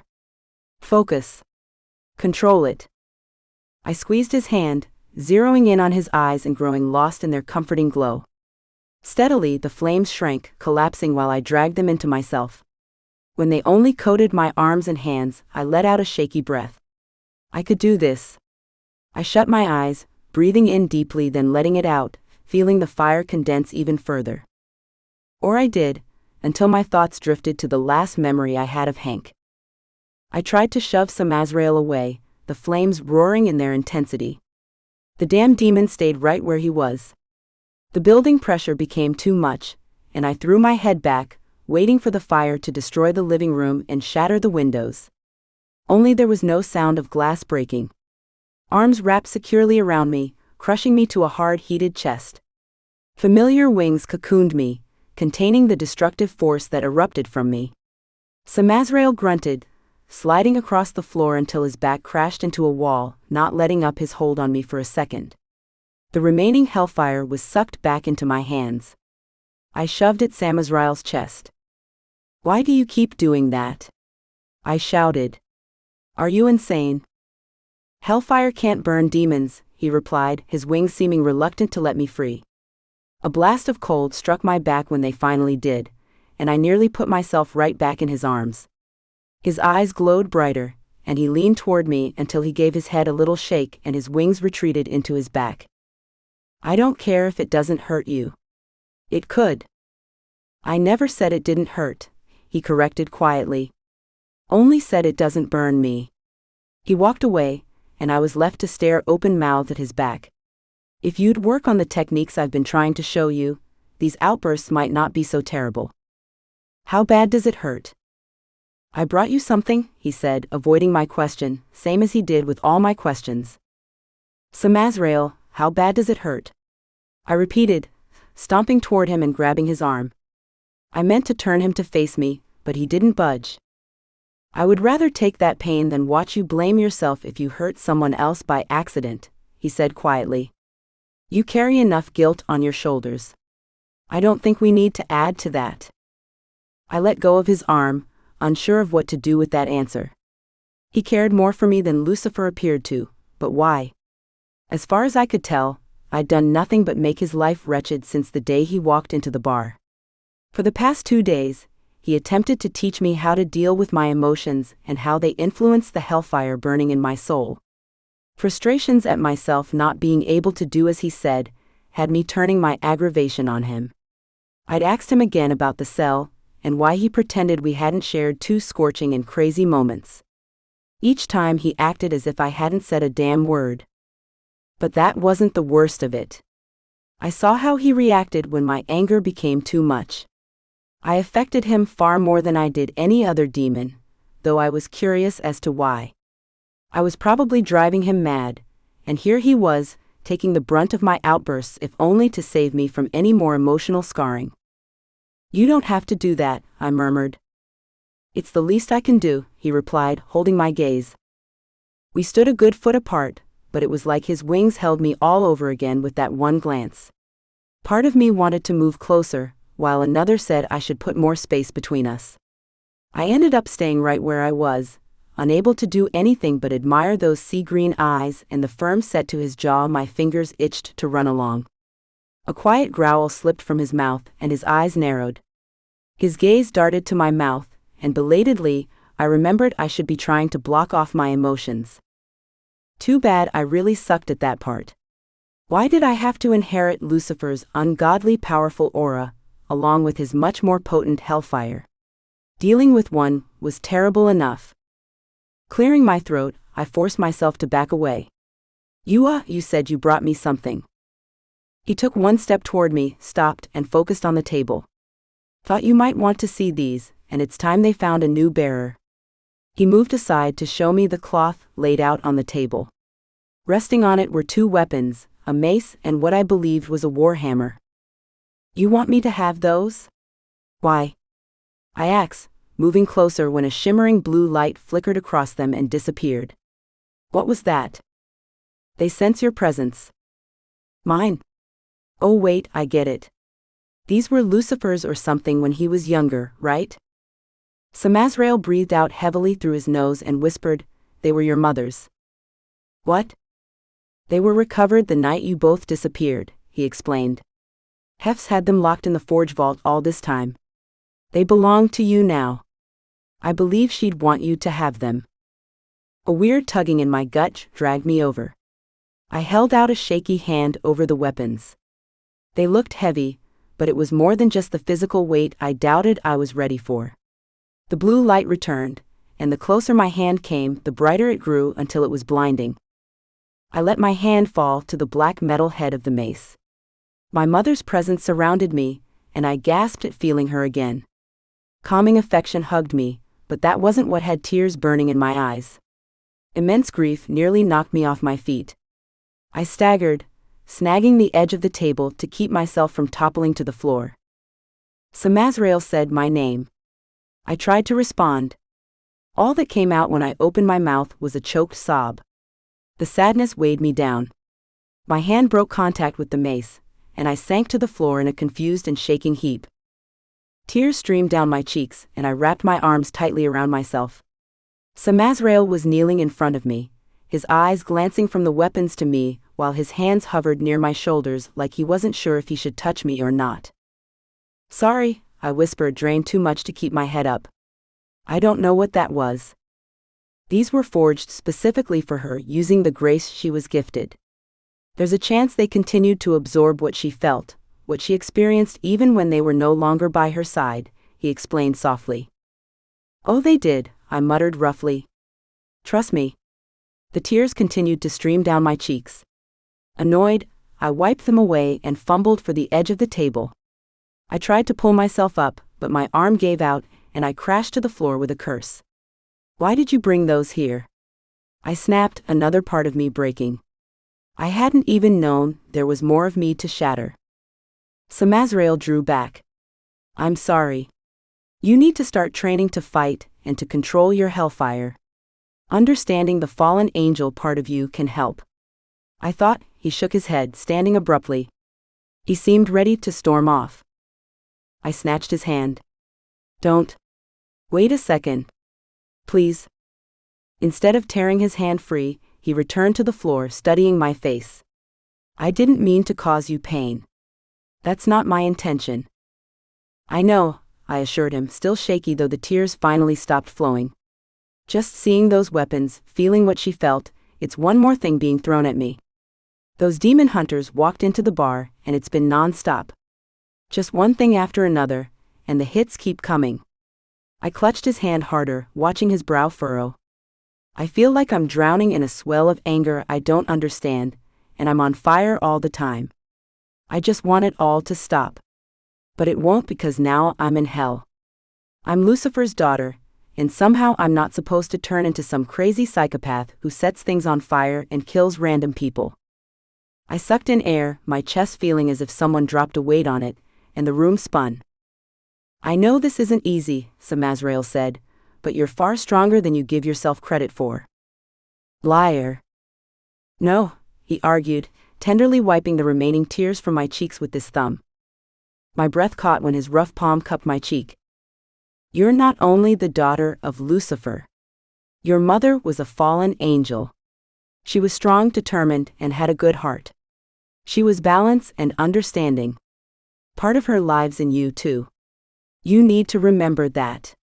Focus. Control it. I squeezed his hand, zeroing in on his eyes and growing lost in their comforting glow. Steadily, the flames shrank, collapsing while I dragged them into myself. When they only coated my arms and hands, I let out a shaky breath. I could do this. I shut my eyes, breathing in deeply then letting it out, feeling the fire condense even further. Or I did, until my thoughts drifted to the last memory I had of Hank. I tried to shove Samazrael away, the flames roaring in their intensity. The damn demon stayed right where he was. The building pressure became too much, and I threw my head back, waiting for the fire to destroy the living room and shatter the windows. Only there was no sound of glass breaking. Arms wrapped securely around me, crushing me to a hard, heated chest. Familiar wings cocooned me, containing the destructive force that erupted from me. Samazrael grunted, sliding across the floor until his back crashed into a wall, not letting up his hold on me for a second. The remaining hellfire was sucked back into my hands. I shoved at Samazrael's chest. Why do you keep doing that? I shouted. Are you insane? Hellfire can't burn demons, he replied, his wings seeming reluctant to let me free. A blast of cold struck my back when they finally did, and I nearly put myself right back in his arms. His eyes glowed brighter, and he leaned toward me until he gave his head a little shake and his wings retreated into his back. I don't care if it doesn't hurt you. It could. I never said it didn't hurt, he corrected quietly. Only said it doesn't burn me. He walked away, and I was left to stare open-mouthed at his back. If you'd work on the techniques I've been trying to show you, these outbursts might not be so terrible. How bad does it hurt? I brought you something, he said, avoiding my question, same as he did with all my questions. Samazrael, how bad does it hurt? I repeated, stomping toward him and grabbing his arm. I meant to turn him to face me, but he didn't budge. I would rather take that pain than watch you blame yourself if you hurt someone else by accident, he said quietly. You carry enough guilt on your shoulders. I don't think we need to add to that. I let go of his arm, unsure of what to do with that answer. He cared more for me than Lucifer appeared to, but why? As far as I could tell, I'd done nothing but make his life wretched since the day he walked into the bar. For the past 2 days, he attempted to teach me how to deal with my emotions and how they influence the hellfire burning in my soul. Frustrations at myself not being able to do as he said had me turning my aggravation on him. I'd asked him again about the cell, and why he pretended we hadn't shared 2 scorching and crazy moments. Each time he acted as if I hadn't said a damn word. But that wasn't the worst of it. I saw how he reacted when my anger became too much. I affected him far more than I did any other demon, though I was curious as to why. I was probably driving him mad, and here he was, taking the brunt of my outbursts if only to save me from any more emotional scarring. You don't have to do that, I murmured. It's the least I can do, he replied, holding my gaze. We stood a good foot apart, but it was like his wings held me all over again with that one glance. Part of me wanted to move closer, while another said I should put more space between us. I ended up staying right where I was, unable to do anything but admire those sea-green eyes and the firm set to his jaw. My fingers itched to run along. A quiet growl slipped from his mouth and his eyes narrowed. His gaze darted to my mouth, and belatedly, I remembered I should be trying to block off my emotions. Too bad I really sucked at that part. Why did I have to inherit Lucifer's ungodly powerful aura, along with his much more potent hellfire? Dealing with one was terrible enough. Clearing my throat, I forced myself to back away. You said you brought me something. He took one step toward me, stopped, and focused on the table. Thought you might want to see these, and it's time they found a new bearer. He moved aside to show me the cloth laid out on the table. Resting on it were 2 weapons, a mace and what I believed was a warhammer. You want me to have those? Why? I asked, moving closer when a shimmering blue light flickered across them and disappeared. What was that? They sense your presence. Mine? Oh wait, I get it. These were Lucifer's or something when he was younger, right? Samazrael breathed out heavily through his nose and whispered, They were your mother's. What? They were recovered the night you both disappeared, he explained. Hef's had them locked in the forge vault all this time. They belong to you now. I believe she'd want you to have them. A weird tugging in my gut dragged me over. I held out a shaky hand over the weapons. They looked heavy, but it was more than just the physical weight I doubted I was ready for. The blue light returned, and the closer my hand came, the brighter it grew until it was blinding. I let my hand fall to the black metal head of the mace. My mother's presence surrounded me, and I gasped at feeling her again. Calming affection hugged me, but that wasn't what had tears burning in my eyes. Immense grief nearly knocked me off my feet. I staggered, snagging the edge of the table to keep myself from toppling to the floor. Samazrael said my name. I tried to respond. All that came out when I opened my mouth was a choked sob. The sadness weighed me down. My hand broke contact with the mace, and I sank to the floor in a confused and shaking heap. Tears streamed down my cheeks, and I wrapped my arms tightly around myself. Samazrael was kneeling in front of me, his eyes glancing from the weapons to me, while his hands hovered near my shoulders like he wasn't sure if he should touch me or not. Sorry, I whispered, drained too much to keep my head up. I don't know what that was. These were forged specifically for her, using the grace she was gifted. There's a chance they continued to absorb what she felt, what she experienced even when they were no longer by her side, he explained softly. Oh, they did, I muttered roughly. Trust me. The tears continued to stream down my cheeks. Annoyed, I wiped them away and fumbled for the edge of the table. I tried to pull myself up, but my arm gave out, and I crashed to the floor with a curse. Why did you bring those here? I snapped, another part of me breaking. I hadn't even known there was more of me to shatter. Samazrael drew back. I'm sorry. You need to start training to fight and to control your hellfire. Understanding the fallen angel part of you can help. I thought. He shook his head, standing abruptly. He seemed ready to storm off. I snatched his hand. Don't. Wait a second. Please. Instead of tearing his hand free, he returned to the floor, studying my face. I didn't mean to cause you pain. That's not my intention. I know, I assured him, still shaky though the tears finally stopped flowing. Just seeing those weapons, feeling what she felt, it's one more thing being thrown at me. Those demon hunters walked into the bar, and it's been non-stop. Just one thing after another, and the hits keep coming. I clutched his hand harder, watching his brow furrow. I feel like I'm drowning in a swell of anger I don't understand, and I'm on fire all the time. I just want it all to stop. But it won't, because now I'm in hell. I'm Lucifer's daughter, and somehow I'm not supposed to turn into some crazy psychopath who sets things on fire and kills random people. I sucked in air, my chest feeling as if someone dropped a weight on it, and the room spun. I know this isn't easy, Samazrael said, but you're far stronger than you give yourself credit for. Liar. No, he argued, tenderly wiping the remaining tears from my cheeks with his thumb. My breath caught when his rough palm cupped my cheek. You're not only the daughter of Lucifer. Your mother was a fallen angel. She was strong, determined, and had a good heart. She was balanced and understanding. Part of her lives in you, too. You need to remember that.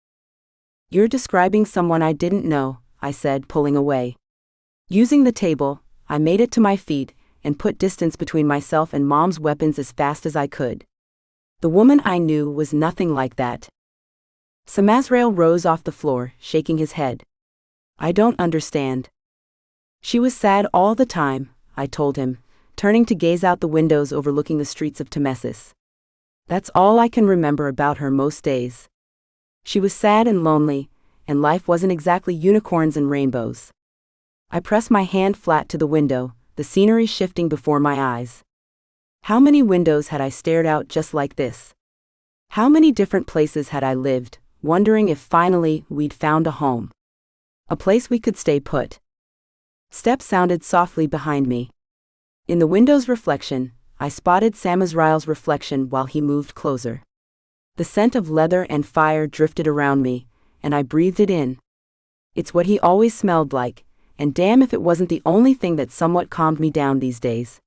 You're describing someone I didn't know, I said, pulling away. Using the table, I made it to my feet and put distance between myself and Mom's weapons as fast as I could. The woman I knew was nothing like that. Samazrael rose off the floor, shaking his head. I don't understand. She was sad all the time, I told him, turning to gaze out the windows overlooking the streets of Temessus. That's all I can remember about her most days. She was sad and lonely, and life wasn't exactly unicorns and rainbows. I pressed my hand flat to the window, the scenery shifting before my eyes. How many windows had I stared out just like this? How many different places had I lived, wondering if finally we'd found a home? A place we could stay put. Steps sounded softly behind me. In the window's reflection, I spotted Samazrael's reflection while he moved closer. The scent of leather and fire drifted around me, and I breathed it in. It's what he always smelled like, and damn if it wasn't the only thing that somewhat calmed me down these days.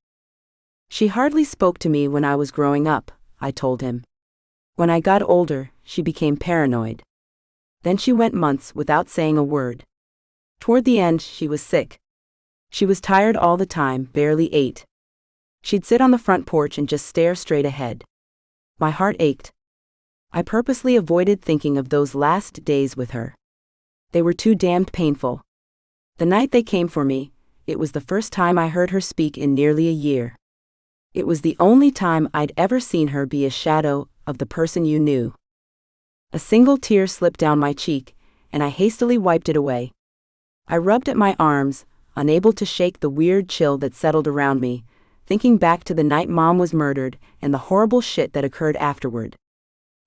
She hardly spoke to me when I was growing up, I told him. When I got older, she became paranoid. Then she went months without saying a word. Toward the end, she was sick. She was tired all the time, barely ate. She'd sit on the front porch and just stare straight ahead. My heart ached. I purposely avoided thinking of those last days with her. They were too damned painful. The night they came for me, it was the first time I heard her speak in nearly a year. It was the only time I'd ever seen her be a shadow of the person you knew. A single tear slipped down my cheek, and I hastily wiped it away. I rubbed at my arms, unable to shake the weird chill that settled around me, thinking back to the night Mom was murdered and the horrible shit that occurred afterward.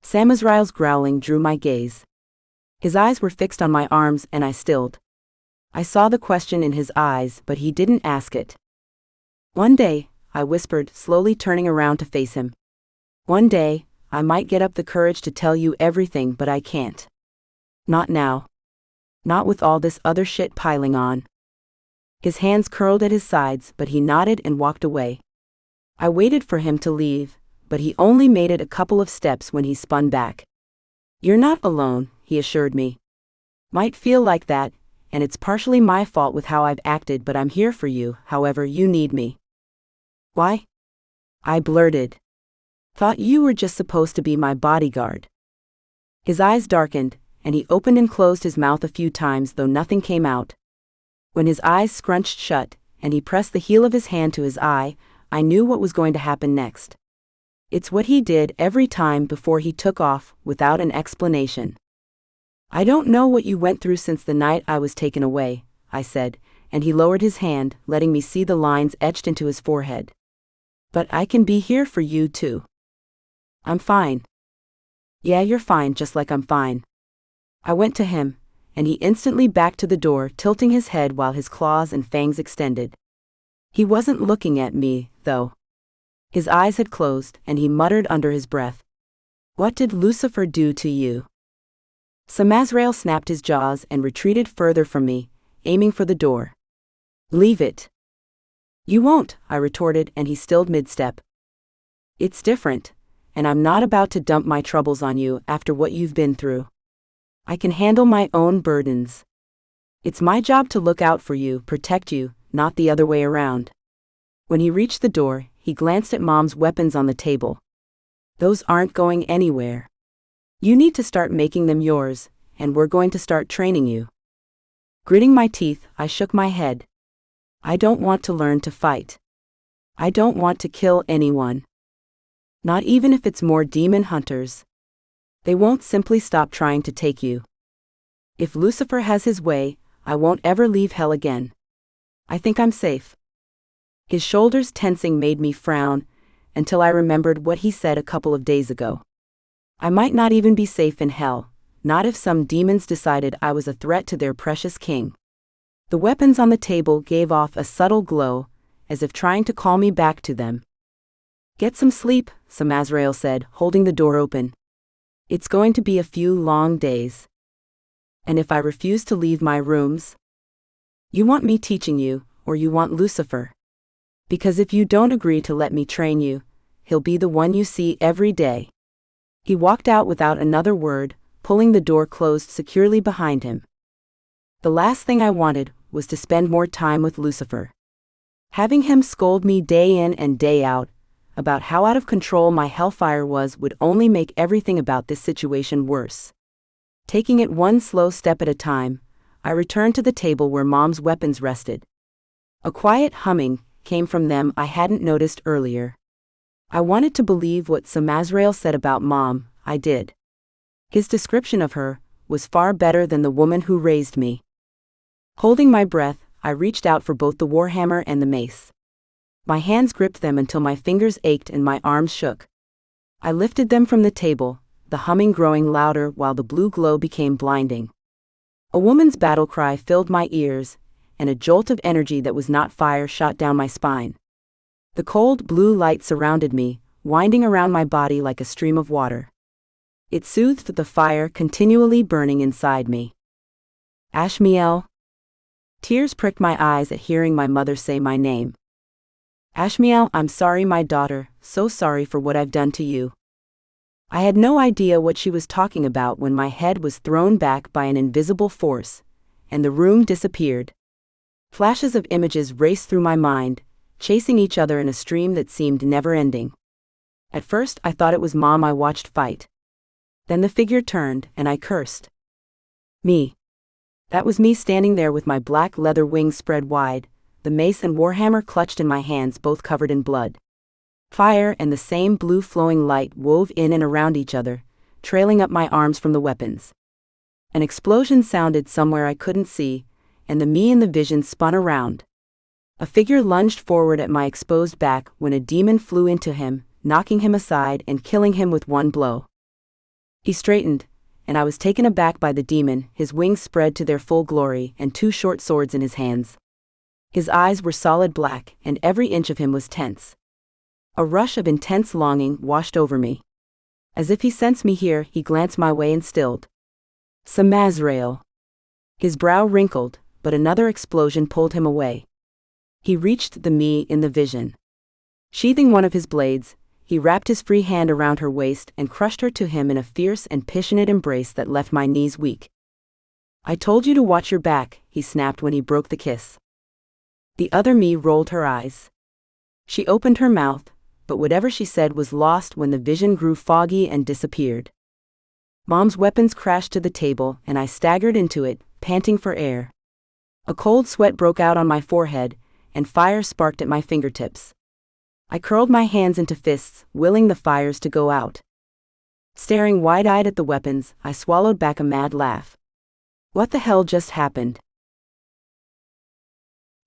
Samazrael's growling drew my gaze. His eyes were fixed on my arms, and I stilled. I saw the question in his eyes, but he didn't ask it. One day, I whispered, slowly turning around to face him. One day, I might get up the courage to tell you everything, but I can't. Not now. Not with all this other shit piling on. His hands curled at his sides, but he nodded and walked away. I waited for him to leave, but he only made it a couple of steps when he spun back. You're not alone, he assured me. Might feel like that, and it's partially my fault with how I've acted, but I'm here for you, however you need me. Why? I blurted. Thought you were just supposed to be my bodyguard. His eyes darkened, and he opened and closed his mouth a few times though nothing came out. When his eyes scrunched shut, and he pressed the heel of his hand to his eye, I knew what was going to happen next. It's what he did every time before he took off, without an explanation. "I don't know what you went through since the night I was taken away," I said, and he lowered his hand, letting me see the lines etched into his forehead. "But I can be here for you too." "I'm fine." "Yeah, you're fine, just like I'm fine." I went to him, and he instantly backed to the door, tilting his head while his claws and fangs extended. He wasn't looking at me, though. His eyes had closed, and he muttered under his breath, "What did Lucifer do to you?" Samazrael snapped his jaws and retreated further from me, aiming for the door. "Leave it." "You won't," I retorted, and he stilled mid-step. "It's different, and I'm not about to dump my troubles on you after what you've been through. I can handle my own burdens. It's my job to look out for you, protect you, not the other way around." When he reached the door, he glanced at Mom's weapons on the table. "Those aren't going anywhere. You need to start making them yours, and we're going to start training you." Gritting my teeth, I shook my head. "I don't want to learn to fight. I don't want to kill anyone. Not even if it's more demon hunters. They won't simply stop trying to take you. If Lucifer has his way, I won't ever leave hell again. I think I'm safe." His shoulders tensing made me frown, until I remembered what he said a couple of days ago. I might not even be safe in hell, not if some demons decided I was a threat to their precious king. The weapons on the table gave off a subtle glow, as if trying to call me back to them. "Get some sleep," Samazrael said, holding the door open. "It's going to be a few long days." "And if I refuse to leave my rooms?" "You want me teaching you, or you want Lucifer? Because if you don't agree to let me train you, he'll be the one you see every day." He walked out without another word, pulling the door closed securely behind him. The last thing I wanted was to spend more time with Lucifer. Having him scold me day in and day out about how out of control my hellfire was would only make everything about this situation worse. Taking it one slow step at a time, I returned to the table where Mom's weapons rested. A quiet humming came from them I hadn't noticed earlier. I wanted to believe what Samazrael said about Mom, I did. His description of her was far better than the woman who raised me. Holding my breath, I reached out for both the warhammer and the mace. My hands gripped them until my fingers ached and my arms shook. I lifted them from the table, the humming growing louder while the blue glow became blinding. A woman's battle cry filled my ears, and a jolt of energy that was not fire shot down my spine. The cold blue light surrounded me, winding around my body like a stream of water. It soothed the fire continually burning inside me. "Ashmielle." Tears pricked my eyes at hearing my mother say my name. "Ashmielle, I'm sorry, my daughter, so sorry for what I've done to you." I had no idea what she was talking about when my head was thrown back by an invisible force, and the room disappeared. Flashes of images raced through my mind, chasing each other in a stream that seemed never-ending. At first I thought it was Mom I watched fight. Then the figure turned, and I cursed. Me. That was me standing there with my black leather wings spread wide, the mace and warhammer clutched in my hands, both covered in blood. Fire and the same blue flowing light wove in and around each other, trailing up my arms from the weapons. An explosion sounded somewhere I couldn't see, and the me in the vision spun around. A figure lunged forward at my exposed back when a demon flew into him, knocking him aside and killing him with one blow. He straightened, and I was taken aback by the demon, his wings spread to their full glory and two short swords in his hands. His eyes were solid black, and every inch of him was tense. A rush of intense longing washed over me. As if he sensed me here, he glanced my way and stilled. "Samazrael." His brow wrinkled, but another explosion pulled him away. He reached the me in the vision. Sheathing one of his blades, he wrapped his free hand around her waist and crushed her to him in a fierce and passionate embrace that left my knees weak. "I told you to watch your back," he snapped when he broke the kiss. The other me rolled her eyes. She opened her mouth, but whatever she said was lost when the vision grew foggy and disappeared. Mom's weapons crashed to the table, and I staggered into it, panting for air. A cold sweat broke out on my forehead, and fire sparked at my fingertips. I curled my hands into fists, willing the fires to go out. Staring wide-eyed at the weapons, I swallowed back a mad laugh. What the hell just happened?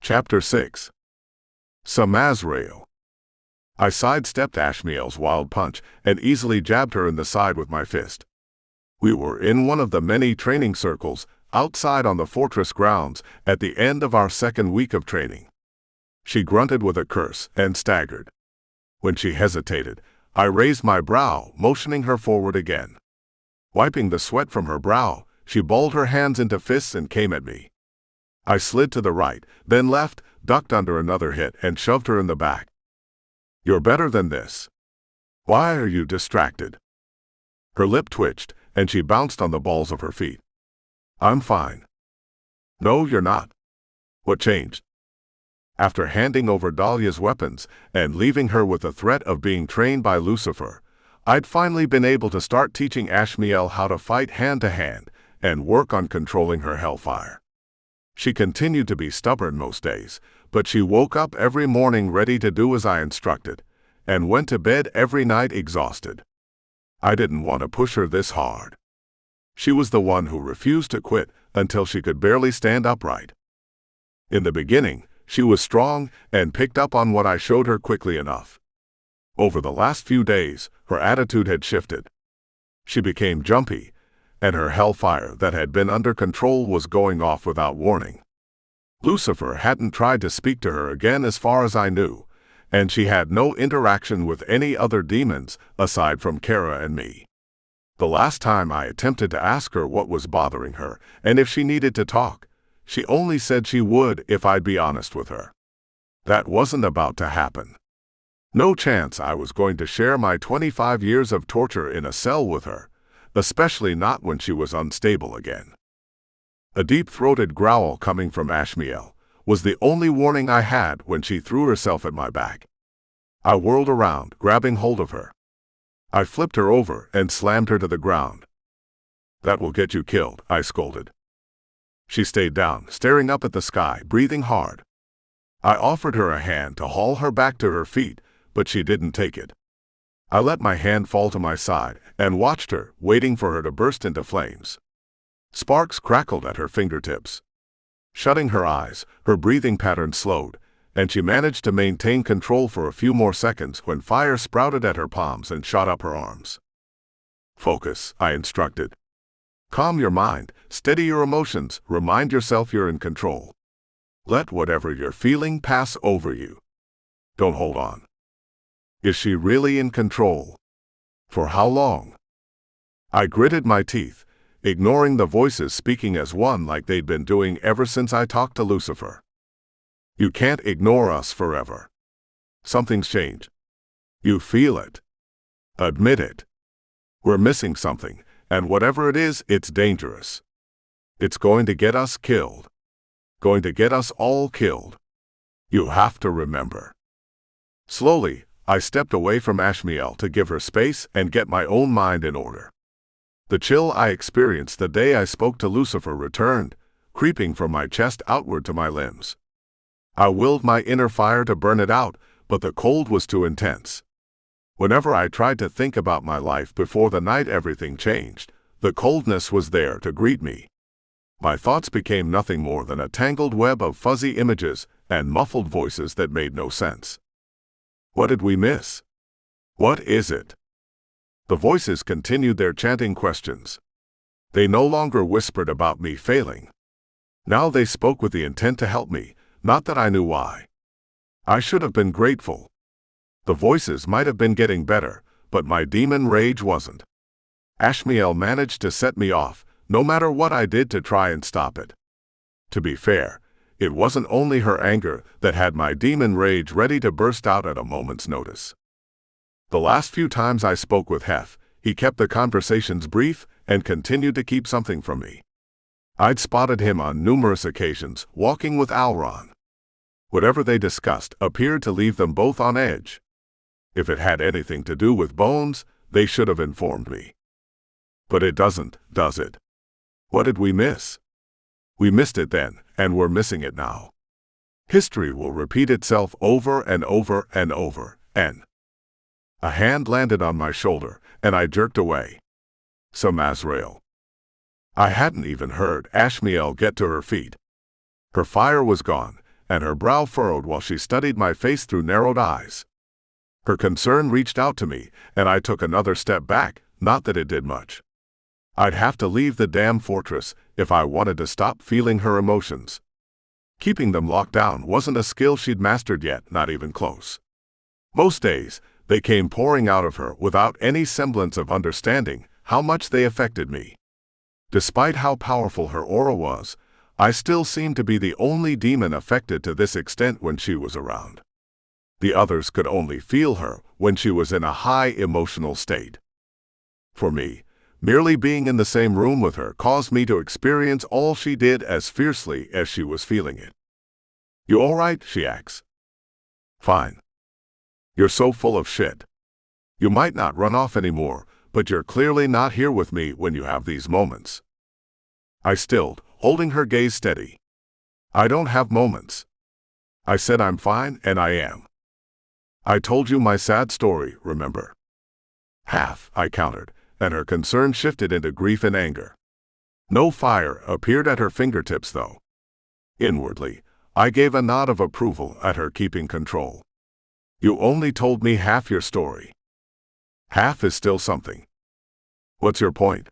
Chapter 6. Samazrael. I sidestepped Ashmielle's wild punch and easily jabbed her in the side with my fist. We were in one of the many training circles outside on the fortress grounds at the end of our second week of training. She grunted with a curse and staggered. When she hesitated, I raised my brow, motioning her forward again. Wiping the sweat from her brow, she balled her hands into fists and came at me. I slid to the right, then left, ducked under another hit, and shoved her in the back. You're better than this. Why are you distracted? Her lip twitched, and she bounced on the balls of her feet. I'm fine. No, you're not. What changed? After handing over Dahlia's weapons and leaving her with the threat of being trained by Lucifer, I'd finally been able to start teaching Ashmielle how to fight hand-to-hand and work on controlling her hellfire. She continued to be stubborn most days, but she woke up every morning ready to do as I instructed, and went to bed every night exhausted. I didn't want to push her this hard. She was the one who refused to quit until she could barely stand upright. In the beginning, she was strong and picked up on what I showed her quickly enough. Over the last few days, her attitude had shifted. She became jumpy, and her hellfire that had been under control was going off without warning. Lucifer hadn't tried to speak to her again as far as I knew, and she had no interaction with any other demons aside from Kara and me. The last time I attempted to ask her what was bothering her and if she needed to talk, she only said she would if I'd be honest with her. That wasn't about to happen. No chance I was going to share my 25 years of torture in a cell with her, especially not when she was unstable again. A deep-throated growl coming from Ashmielle was the only warning I had when she threw herself at my back. I whirled around, grabbing hold of her. I flipped her over and slammed her to the ground. That will get you killed, I scolded. She stayed down, staring up at the sky, breathing hard. I offered her a hand to haul her back to her feet, but she didn't take it. I let my hand fall to my side and watched her, waiting for her to burst into flames. Sparks crackled at her fingertips. Shutting her eyes, her breathing pattern slowed, and she managed to maintain control for a few more seconds when fire sprouted at her palms and shot up her arms. Focus, I instructed. Calm your mind, steady your emotions, remind yourself you're in control. Let whatever you're feeling pass over you. Don't hold on. Is she really in control? For how long? I gritted my teeth, ignoring the voices speaking as one like they'd been doing ever since I talked to Lucifer. You can't ignore us forever. Something's changed. You feel it. Admit it. We're missing something, and whatever it is, it's dangerous. It's going to get us killed. Going to get us all killed. You have to remember. Slowly, I stepped away from Ashmielle to give her space and get my own mind in order. The chill I experienced the day I spoke to Lucifer returned, creeping from my chest outward to my limbs. I willed my inner fire to burn it out, but the cold was too intense. Whenever I tried to think about my life before the night everything changed, the coldness was there to greet me. My thoughts became nothing more than a tangled web of fuzzy images and muffled voices that made no sense. What did we miss? What is it? The voices continued their chanting questions. They no longer whispered about me failing. Now they spoke with the intent to help me, not that I knew why. I should have been grateful. The voices might have been getting better, but my demon rage wasn't. Ashmielle managed to set me off, no matter what I did to try and stop it. To be fair, it wasn't only her anger that had my demon rage ready to burst out at a moment's notice. The last few times I spoke with Hef, he kept the conversations brief and continued to keep something from me. I'd spotted him on numerous occasions, walking with Alron. Whatever they discussed appeared to leave them both on edge. If it had anything to do with bones, they should have informed me. But it doesn't, does it? What did we miss? We missed it then, and we're missing it now. History will repeat itself over and over and over, and a hand landed on my shoulder, and I jerked away. Samazrael. I hadn't even heard Ashmielle get to her feet. Her fire was gone, and her brow furrowed while she studied my face through narrowed eyes. Her concern reached out to me, and I took another step back, not that it did much. I'd have to leave the damn fortress if I wanted to stop feeling her emotions. Keeping them locked down wasn't a skill she'd mastered yet, not even close. Most days, they came pouring out of her without any semblance of understanding how much they affected me. Despite how powerful her aura was, I still seemed to be the only demon affected to this extent when she was around. The others could only feel her when she was in a high emotional state. For me, merely being in the same room with her caused me to experience all she did as fiercely as she was feeling it. "You all right?" she asks. "Fine. You're so full of shit. You might not run off anymore, but you're clearly not here with me when you have these moments." I stilled, holding her gaze steady. "I don't have moments. I said I'm fine, and I am. I told you my sad story, remember?" "Half," I countered, and her concern shifted into grief and anger. No fire appeared at her fingertips, though. Inwardly, I gave a nod of approval at her keeping control. "You only told me half your story. Half is still something. What's your point?"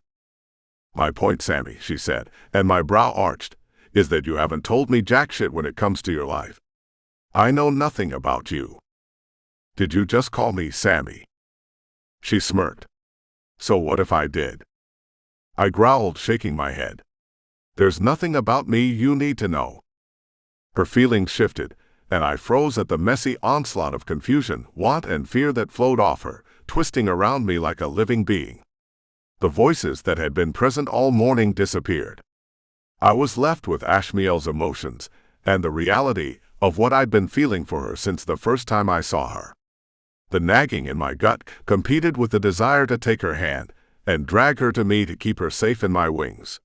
"My point, Sammy," she said, and my brow arched, "is that you haven't told me jack shit when it comes to your life. I know nothing about you." "Did you just call me Sammy?" She smirked. "So what if I did?" I growled, shaking my head. "There's nothing about me you need to know." Her feelings shifted, and I froze at the messy onslaught of confusion, want, and fear that flowed off her, twisting around me like a living being. The voices that had been present all morning disappeared. I was left with Ashmielle's emotions and the reality of what I'd been feeling for her since the first time I saw her. The nagging in my gut competed with the desire to take her hand and drag her to me to keep her safe in my wings.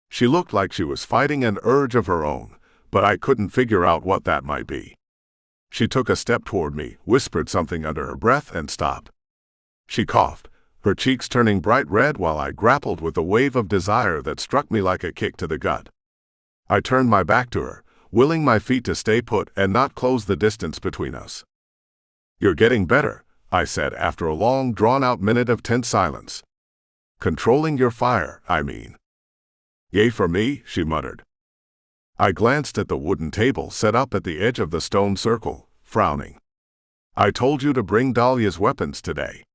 She looked like she was fighting an urge of her own, but I couldn't figure out what that might be. She took a step toward me, whispered something under her breath, and stopped. She coughed, her cheeks turning bright red while I grappled with the wave of desire that struck me like a kick to the gut. I turned my back to her, willing my feet to stay put and not close the distance between us. "You're getting better," I said after a long, drawn-out minute of tense silence. "Controlling your fire, I mean." "Yay for me," she muttered. I glanced at the wooden table set up at the edge of the stone circle, frowning. "I told you to bring Dahlia's weapons today.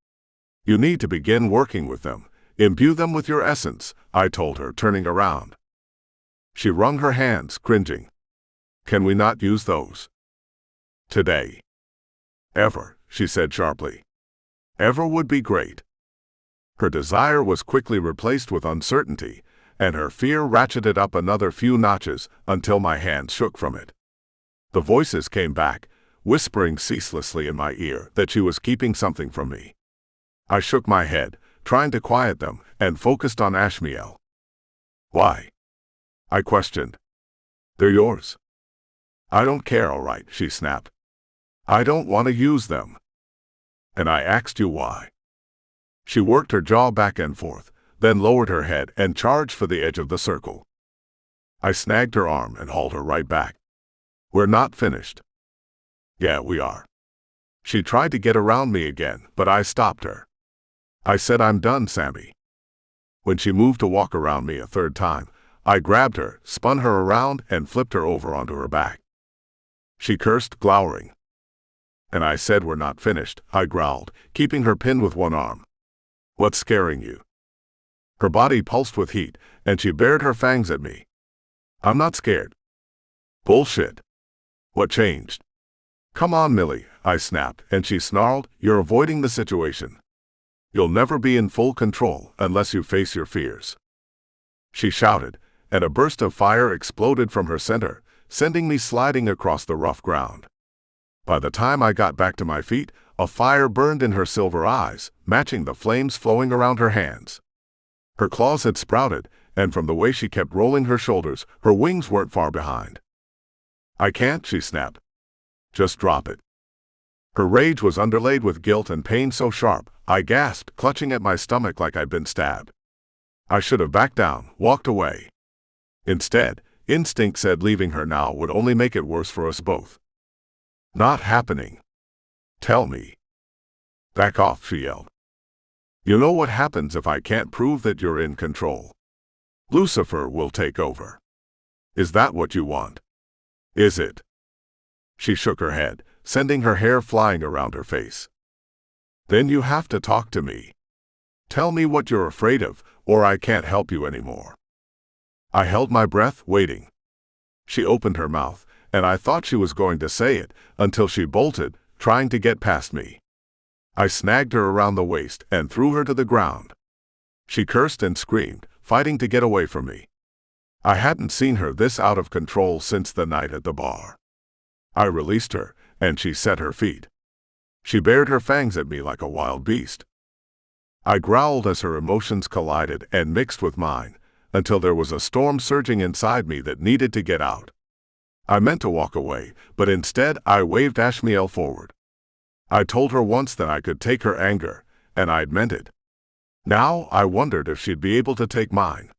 You need to begin working with them, imbue them with your essence," I told her, turning around. She wrung her hands, cringing. "Can we not use those today?" "Ever," she said sharply. "Ever would be great." Her desire was quickly replaced with uncertainty, and her fear ratcheted up another few notches until my hands shook from it. The voices came back, whispering ceaselessly in my ear that she was keeping something from me. I shook my head, trying to quiet them, and focused on Ashmielle. "Why?" I questioned. "They're yours." "I don't care, all right," she snapped. "I don't want to use them." "And I asked you why." She worked her jaw back and forth, then lowered her head and charged for the edge of the circle. I snagged her arm and hauled her right back. "We're not finished." "Yeah, we are." She tried to get around me again, but I stopped her. I said, "I'm done, Sammy." When she moved to walk around me a third time, I grabbed her, spun her around, and flipped her over onto her back. She cursed, glowering. "And I said we're not finished," I growled, keeping her pinned with one arm. "What's scaring you?" Her body pulsed with heat, and she bared her fangs at me. "I'm not scared." "Bullshit. What changed?" "Come on, Millie," I snapped, and she snarled, "You're avoiding the situation. You'll never be in full control unless you face your fears." She shouted, and a burst of fire exploded from her center, sending me sliding across the rough ground. By the time I got back to my feet, a fire burned in her silver eyes, matching the flames flowing around her hands. Her claws had sprouted, and from the way she kept rolling her shoulders, her wings weren't far behind. "I can't," she snapped. "Just drop it." Her rage was underlaid with guilt and pain so sharp, I gasped, clutching at my stomach like I'd been stabbed. I should have backed down, walked away. Instead, instinct said leaving her now would only make it worse for us both. "Not happening. Tell me." "Back off," she yelled. "You know what happens if I can't prove that you're in control? Lucifer will take over. Is that what you want? Is it?" She shook her head, sending her hair flying around her face. "Then you have to talk to me. Tell me what you're afraid of, or I can't help you anymore." I held my breath, waiting. She opened her mouth, and I thought she was going to say it, until she bolted, trying to get past me. I snagged her around the waist and threw her to the ground. She cursed and screamed, fighting to get away from me. I hadn't seen her this out of control since the night at the bar. I released her, and she set her feet. She bared her fangs at me like a wild beast. I growled as her emotions collided and mixed with mine, until there was a storm surging inside me that needed to get out. I meant to walk away, but instead I waved Ashmielle forward. I told her once that I could take her anger, and I'd meant it. Now I wondered if she'd be able to take mine.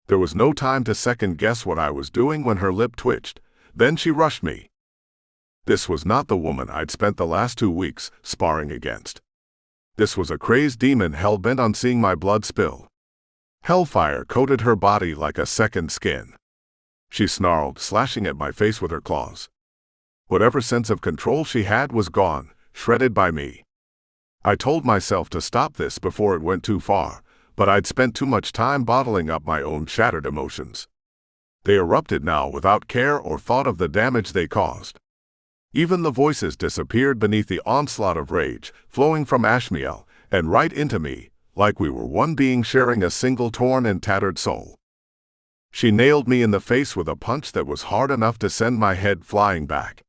There was no time to second-guess what I was doing when her lip twitched. Then she rushed me. This was not the woman I'd spent the last 2 weeks sparring against. This was a crazed demon hell-bent on seeing my blood spill. Hellfire coated her body like a second skin. She snarled, slashing at my face with her claws. Whatever sense of control she had was gone, shredded by me. I told myself to stop this before it went too far, but I'd spent too much time bottling up my own shattered emotions. They erupted now without care or thought of the damage they caused. Even the voices disappeared beneath the onslaught of rage, flowing from Ashmielle, and right into me, like we were one being sharing a single torn and tattered soul. She nailed me in the face with a punch that was hard enough to send my head flying back.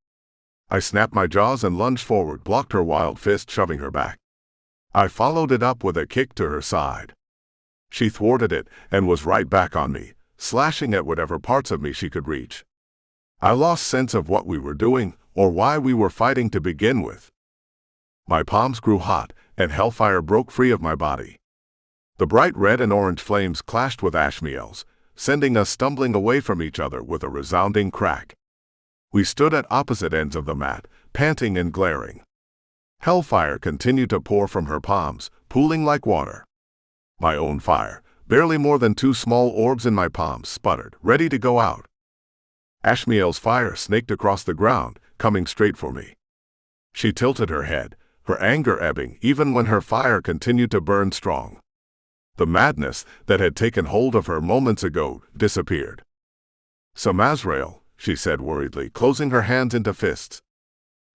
I snapped my jaws and lunged forward, blocked her wild fist, shoving her back. I followed it up with a kick to her side. She thwarted it and was right back on me, slashing at whatever parts of me she could reach. I lost sense of what we were doing, or why we were fighting to begin with. My palms grew hot, and hellfire broke free of my body. The bright red and orange flames clashed with Ashmielle's, sending us stumbling away from each other with a resounding crack. We stood at opposite ends of the mat, panting and glaring. Hellfire continued to pour from her palms, pooling like water. My own fire, barely more than 2 small orbs in my palms, sputtered, ready to go out. Ashmielle's fire snaked across the ground, coming straight for me. She tilted her head, her anger ebbing even when her fire continued to burn strong. The madness that had taken hold of her moments ago disappeared. "Samazrael," she said worriedly, closing her hands into fists.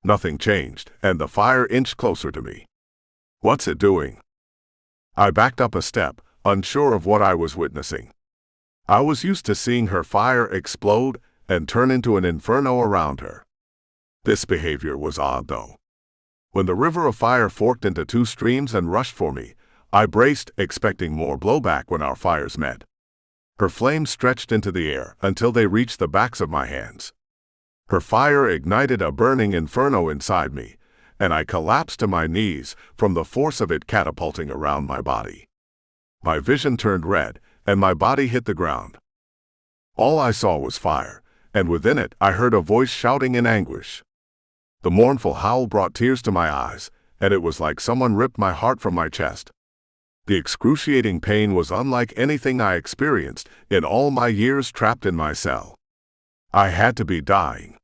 Nothing changed, and the fire inched closer to me. "What's it doing?" I backed up a step, unsure of what I was witnessing. I was used to seeing her fire explode and turn into an inferno around her. This behavior was odd, though. When the river of fire forked into 2 streams and rushed for me, I braced, expecting more blowback when our fires met. Her flames stretched into the air until they reached the backs of my hands. Her fire ignited a burning inferno inside me, and I collapsed to my knees from the force of it catapulting around my body. My vision turned red, and my body hit the ground. All I saw was fire, and within it I heard a voice shouting in anguish. The mournful howl brought tears to my eyes, and it was like someone ripped my heart from my chest. The excruciating pain was unlike anything I experienced in all my years trapped in my cell. I had to be dying.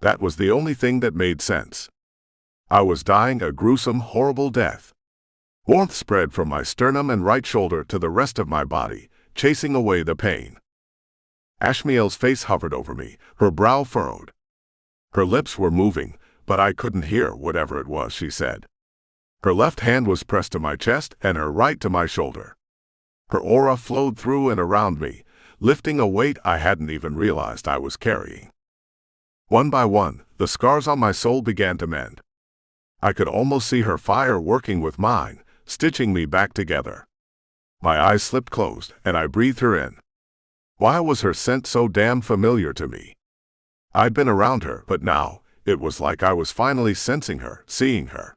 That was the only thing that made sense. I was dying a gruesome, horrible death. Warmth spread from my sternum and right shoulder to the rest of my body, chasing away the pain. Ashmielle's face hovered over me, her brow furrowed. Her lips were moving, but I couldn't hear whatever it was she said. Her left hand was pressed to my chest and her right to my shoulder. Her aura flowed through and around me, lifting a weight I hadn't even realized I was carrying. One by one, the scars on my soul began to mend. I could almost see her fire working with mine, stitching me back together. My eyes slipped closed, and I breathed her in. Why was her scent so damn familiar to me? I'd been around her, but now, it was like I was finally sensing her, seeing her.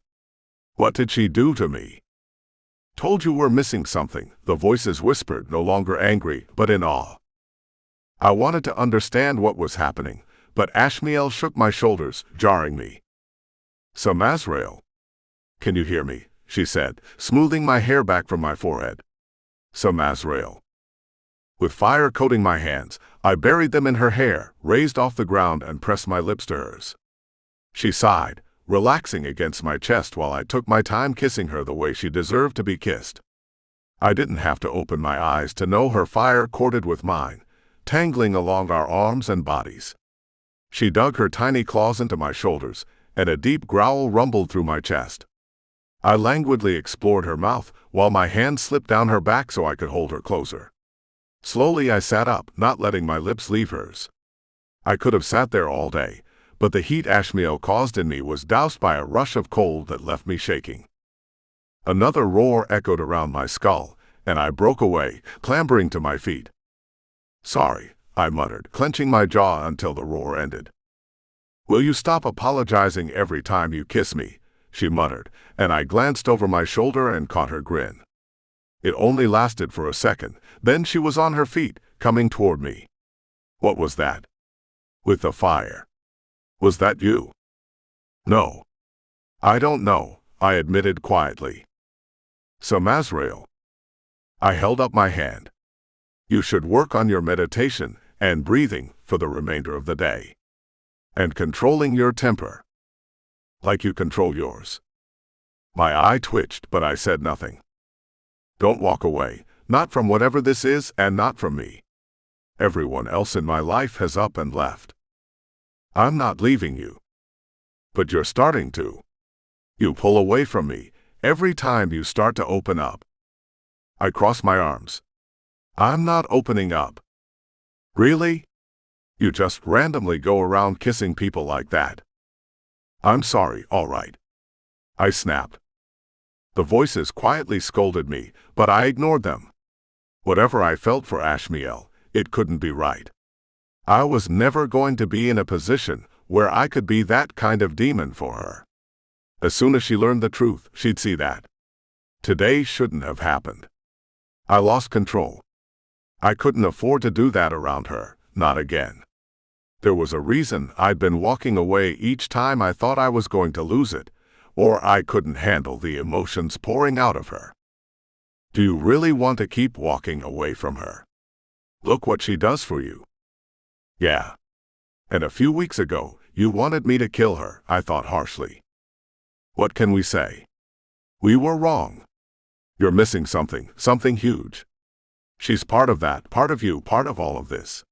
What did she do to me? Told you we're missing something, the voices whispered, no longer angry, but in awe. I wanted to understand what was happening, but Ashmielle shook my shoulders, jarring me. Samazrael. Can you hear me? She said, smoothing my hair back from my forehead. Samazrael. With fire coating my hands, I buried them in her hair, raised off the ground and pressed my lips to hers. She sighed, relaxing against my chest while I took my time kissing her the way she deserved to be kissed. I didn't have to open my eyes to know her fire courted with mine, tangling along our arms and bodies. She dug her tiny claws into my shoulders, and a deep growl rumbled through my chest. I languidly explored her mouth, while my hand slipped down her back so I could hold her closer. Slowly I sat up, not letting my lips leave hers. I could have sat there all day, but the heat Ashmielle caused in me was doused by a rush of cold that left me shaking. Another roar echoed around my skull, and I broke away, clambering to my feet. Sorry, I muttered, clenching my jaw until the roar ended. Will you stop apologizing every time you kiss me? She muttered, and I glanced over my shoulder and caught her grin. It only lasted for a second, then she was on her feet, coming toward me. What was that? With the fire. Was that you? No. I don't know, I admitted quietly. Samazrael. I held up my hand. You should work on your meditation and breathing for the remainder of the day. And controlling your temper. Like you control yours. My eye twitched, but I said nothing. Don't walk away, not from whatever this is and not from me. Everyone else in my life has up and left. I'm not leaving you. But you're starting to. You pull away from me every time you start to open up. I cross my arms. I'm not opening up. Really? You just randomly go around kissing people like that. I'm sorry, all right. I snapped. The voices quietly scolded me, but I ignored them. Whatever I felt for Ashmielle, it couldn't be right. I was never going to be in a position where I could be that kind of demon for her. As soon as she learned the truth, she'd see that. Today shouldn't have happened. I lost control. I couldn't afford to do that around her, not again. There was a reason I'd been walking away each time I thought I was going to lose it, or I couldn't handle the emotions pouring out of her. Do you really want to keep walking away from her? Look what she does for you. Yeah. And a few weeks ago, you wanted me to kill her, I thought harshly. What can we say? We were wrong. You're missing something, something huge. She's part of that, part of you, part of all of this.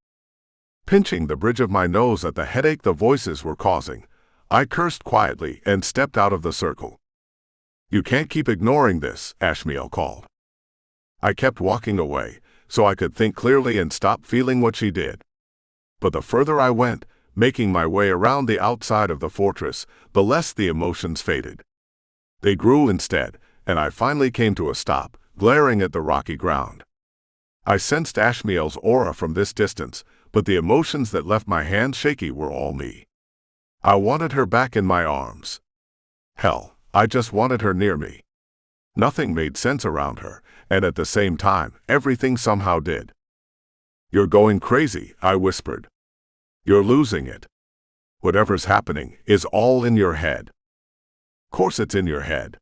Pinching the bridge of my nose at the headache the voices were causing, I cursed quietly and stepped out of the circle. You can't keep ignoring this, Ashmielle called. I kept walking away, so I could think clearly and stop feeling what she did. But the further I went, making my way around the outside of the fortress, the less the emotions faded. They grew instead, and I finally came to a stop, glaring at the rocky ground. I sensed Ashmielle's aura from this distance, but the emotions that left my hands shaky were all me. I wanted her back in my arms. Hell, I just wanted her near me. Nothing made sense around her, and at the same time, everything somehow did. You're going crazy, I whispered. You're losing it. Whatever's happening is all in your head. Course it's in your head.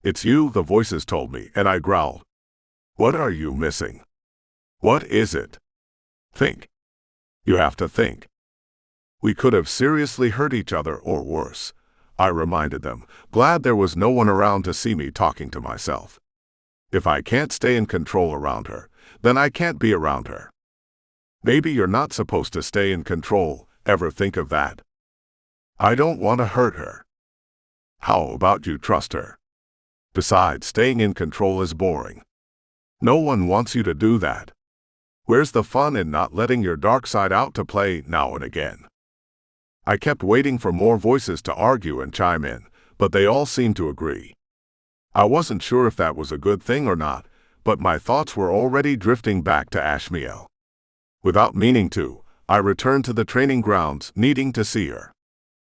It's you, the voices told me, and I growled. What are you missing? What is it? Think. You have to think. We could have seriously hurt each other or worse, I reminded them, glad there was no one around to see me talking to myself. If I can't stay in control around her, then I can't be around her. Maybe you're not supposed to stay in control, ever think of that. I don't want to hurt her. How about you trust her? Besides, staying in control is boring. No one wants you to do that. Where's the fun in not letting your dark side out to play now and again? I kept waiting for more voices to argue and chime in, but they all seemed to agree. I wasn't sure if that was a good thing or not, but my thoughts were already drifting back to Ashmielle. Without meaning to, I returned to the training grounds, needing to see her.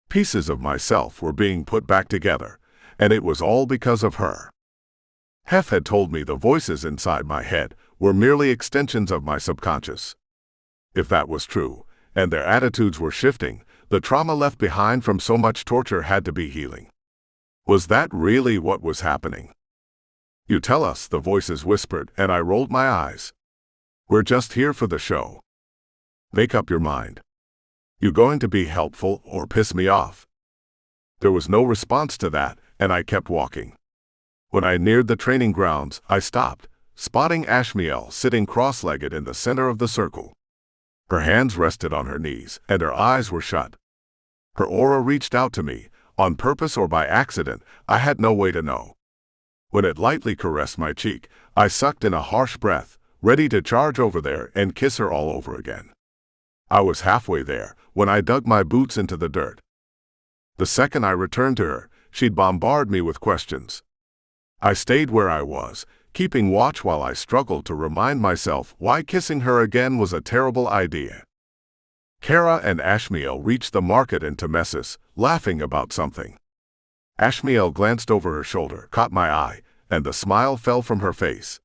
Pieces of myself were being put back together, and it was all because of her. Hef had told me the voices inside my head were merely extensions of my subconscious. If that was true, and their attitudes were shifting, the trauma left behind from so much torture had to be healing. Was that really what was happening? "You tell us," the voices whispered, and I rolled my eyes. "We're just here for the show. Make up your mind. You going to be helpful or piss me off?" There was no response to that, and I kept walking. When I neared the training grounds, I stopped, spotting Ashmielle sitting cross-legged in the center of the circle. Her hands rested on her knees, and her eyes were shut. Her aura reached out to me, on purpose or by accident, I had no way to know. When it lightly caressed my cheek, I sucked in a harsh breath, ready to charge over there and kiss her all over again. I was halfway there when I dug my boots into the dirt. The second I returned to her, she'd bombard me with questions. I stayed where I was, keeping watch while I struggled to remind myself why kissing her again was a terrible idea. Kara and Ashmielle reached the market in Temesis, laughing about something. Ashmielle glanced over her shoulder, caught my eye, and the smile fell from her face.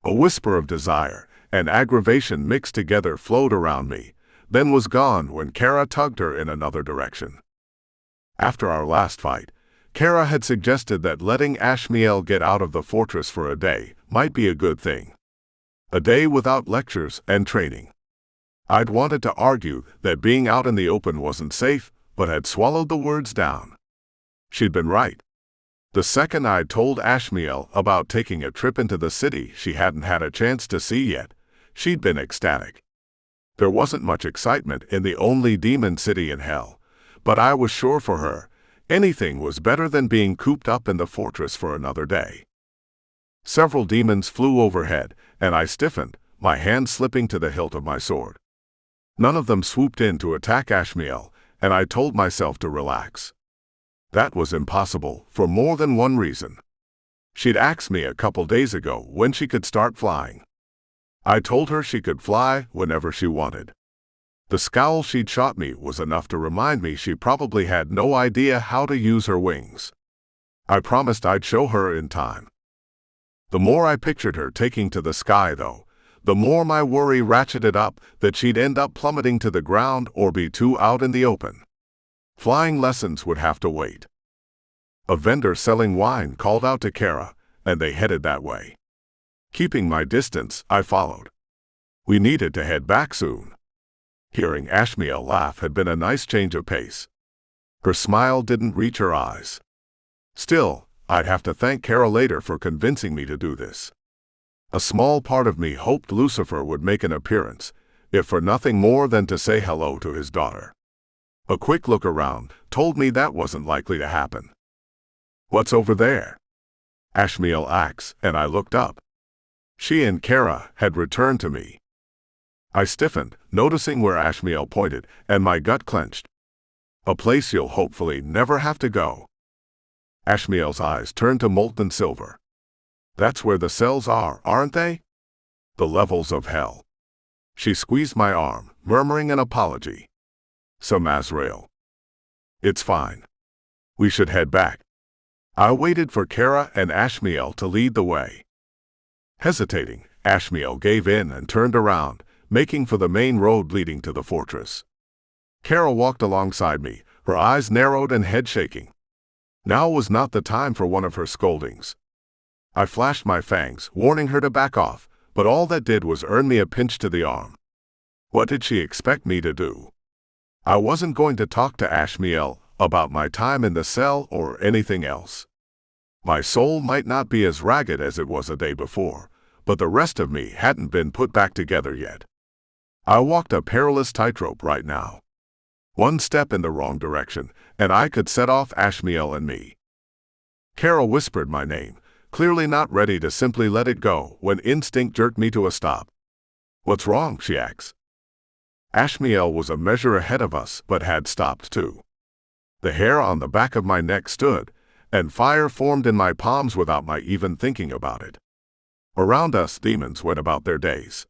A whisper of desire and aggravation mixed together flowed around me, then was gone when Kara tugged her in another direction. After our last fight, Kara had suggested that letting Ashmielle get out of the fortress for a day might be a good thing. A day without lectures and training. I'd wanted to argue that being out in the open wasn't safe, but had swallowed the words down. She'd been right. The second I'd told Ashmielle about taking a trip into the city she hadn't had a chance to see yet, she'd been ecstatic. There wasn't much excitement in the only demon city in hell, but I was sure for her, anything was better than being cooped up in the fortress for another day. Several demons flew overhead, and I stiffened, my hand slipping to the hilt of my sword. None of them swooped in to attack Ashmielle, and I told myself to relax. That was impossible, for more than one reason. She'd asked me a couple days ago when she could start flying. I told her she could fly whenever she wanted. The scowl she'd shot me was enough to remind me she probably had no idea how to use her wings. I promised I'd show her in time. The more I pictured her taking to the sky, though, the more my worry ratcheted up that she'd end up plummeting to the ground or be too out in the open. Flying lessons would have to wait. A vendor selling wine called out to Kara, and they headed that way. Keeping my distance, I followed. We needed to head back soon. Hearing Ashmielle laugh had been a nice change of pace. Her smile didn't reach her eyes. Still, I'd have to thank Kara later for convincing me to do this. A small part of me hoped Lucifer would make an appearance, if for nothing more than to say hello to his daughter. A quick look around told me that wasn't likely to happen. "What's over there?" Ashmielle asked, and I looked up. She and Kara had returned to me. I stiffened, noticing where Ashmielle pointed, and my gut clenched. "A place you'll hopefully never have to go." Ashmielle's eyes turned to molten silver. "That's where the cells are, aren't they?" "The levels of hell." She squeezed my arm, murmuring an apology. "Samazrael. It's fine. We should head back." I waited for Kara and Ashmielle to lead the way. Hesitating, Ashmielle gave in and turned around, making for the main road leading to the fortress. Kara walked alongside me, her eyes narrowed and head shaking. Now was not the time for one of her scoldings. I flashed my fangs, warning her to back off, but all that did was earn me a pinch to the arm. What did she expect me to do? I wasn't going to talk to Ashmielle about my time in the cell or anything else. My soul might not be as ragged as it was a day before, but the rest of me hadn't been put back together yet. I walked a perilous tightrope right now. One step in the wrong direction, and I could set off Ashmielle and me. Kara whispered my name, clearly not ready to simply let it go when instinct jerked me to a stop. "What's wrong?" she asked. Ashmielle was a measure ahead of us, but had stopped too. The hair on the back of my neck stood, and fire formed in my palms without my even thinking about it. Around us, demons went about their days.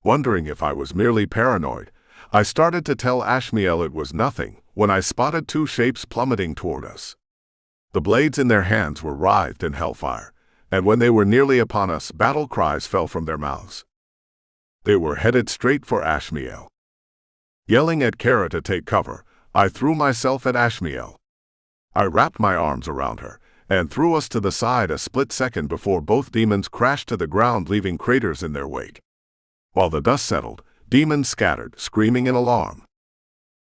Wondering if I was merely paranoid, I started to tell Ashmielle it was nothing when I spotted two shapes plummeting toward us. The blades in their hands were writhed in hellfire, and when they were nearly upon us, battle cries fell from their mouths. They were headed straight for Ashmielle. Yelling at Kara to take cover, I threw myself at Ashmielle. I wrapped my arms around her and threw us to the side a split second before both demons crashed to the ground, leaving craters in their wake. While the dust settled, demons scattered, screaming in alarm.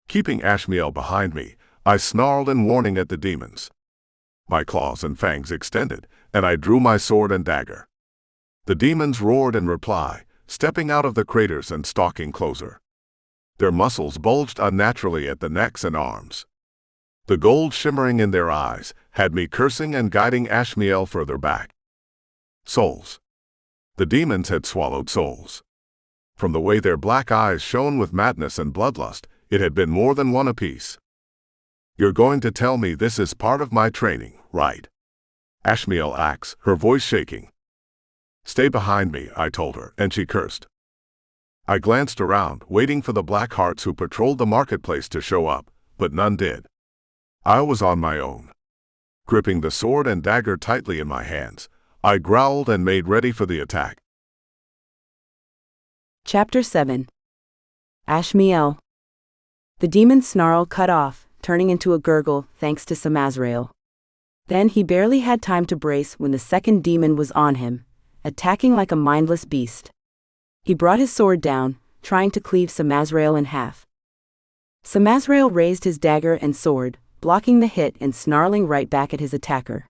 Keeping Ashmielle behind me, I snarled in warning at the demons. My claws and fangs extended, and I drew my sword and dagger. The demons roared in reply, stepping out of the craters and stalking closer. Their muscles bulged unnaturally at the necks and arms. The gold shimmering in their eyes had me cursing and guiding Ashmielle further back. Souls. The demons had swallowed souls. From the way their black eyes shone with madness and bloodlust, it had been more than one apiece. "You're going to tell me this is part of my training, right?" Ashmielle asked, her voice shaking. "Stay behind me," I told her, and she cursed. I glanced around, waiting for the black hearts who patrolled the marketplace to show up, but none did. I was on my own. Gripping the sword and dagger tightly in my hands, I growled and made ready for the attack. Chapter 7. Ashmielle. The demon's snarl cut off, turning into a gurgle thanks to Samazrael. Then he barely had time to brace when the second demon was on him, attacking like a mindless beast. He brought his sword down, trying to cleave Samazrael in half. Samazrael raised his dagger and sword, blocking the hit and snarling right back at his attacker.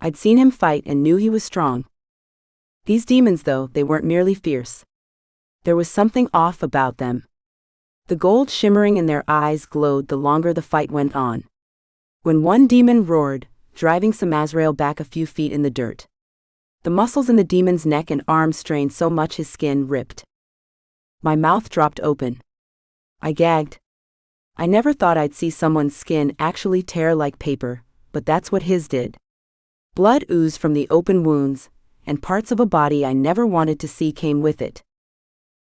I'd seen him fight and knew he was strong. These demons, though, they weren't merely fierce. There was something off about them. The gold shimmering in their eyes glowed the longer the fight went on. When one demon roared, driving Samazrael back a few feet in the dirt. The muscles in the demon's neck and arms strained so much his skin ripped. My mouth dropped open. I gagged. I never thought I'd see someone's skin actually tear like paper, but that's what his did. Blood oozed from the open wounds, and parts of a body I never wanted to see came with it.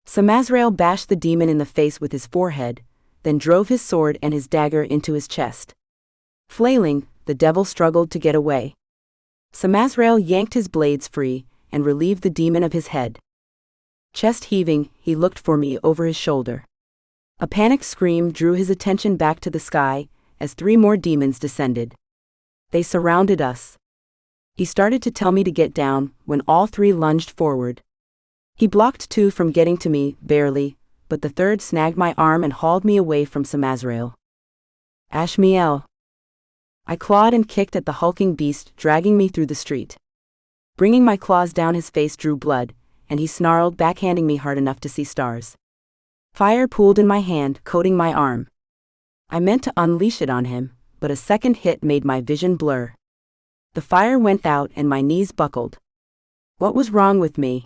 Samazrael bashed the demon in the face with his forehead, then drove his sword and his dagger into his chest. Flailing, the devil struggled to get away. Samazrael yanked his blades free and relieved the demon of his head. Chest heaving, he looked for me over his shoulder. A panicked scream drew his attention back to the sky as 3 more demons descended. They surrounded us. He started to tell me to get down when all 3 lunged forward. He blocked 2 from getting to me, barely, but the third snagged my arm and hauled me away from Samazrael. Ashmielle. I clawed and kicked at the hulking beast, dragging me through the street. Bringing my claws down his face drew blood, and he snarled, backhanding me hard enough to see stars. Fire pooled in my hand, coating my arm. I meant to unleash it on him, but a second hit made my vision blur. The fire went out and my knees buckled. What was wrong with me?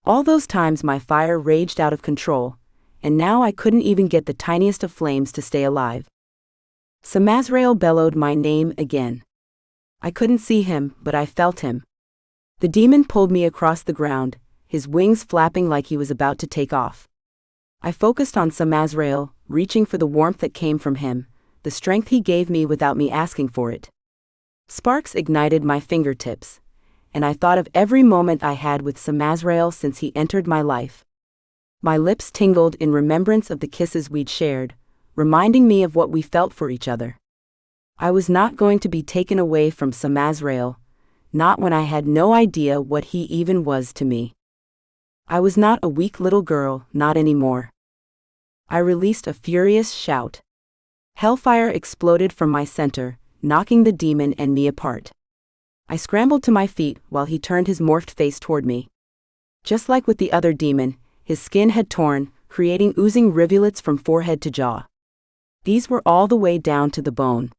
All those times my fire raged out of control, and now I couldn't even get the tiniest of flames to stay alive. Samazrael bellowed my name again. I couldn't see him, but I felt him. The demon pulled me across the ground, his wings flapping like he was about to take off. I focused on Samazrael, reaching for the warmth that came from him, the strength he gave me without me asking for it. Sparks ignited my fingertips, and I thought of every moment I had with Samazrael since he entered my life. My lips tingled in remembrance of the kisses we'd shared, reminding me of what we felt for each other. I was not going to be taken away from Samazrael, not when I had no idea what he even was to me. I was not a weak little girl, not anymore. I released a furious shout. Hellfire exploded from my center, knocking the demon and me apart. I scrambled to my feet while he turned his morphed face toward me. Just like with the other demon, his skin had torn, creating oozing rivulets from forehead to jaw. These were all the way down to the bone.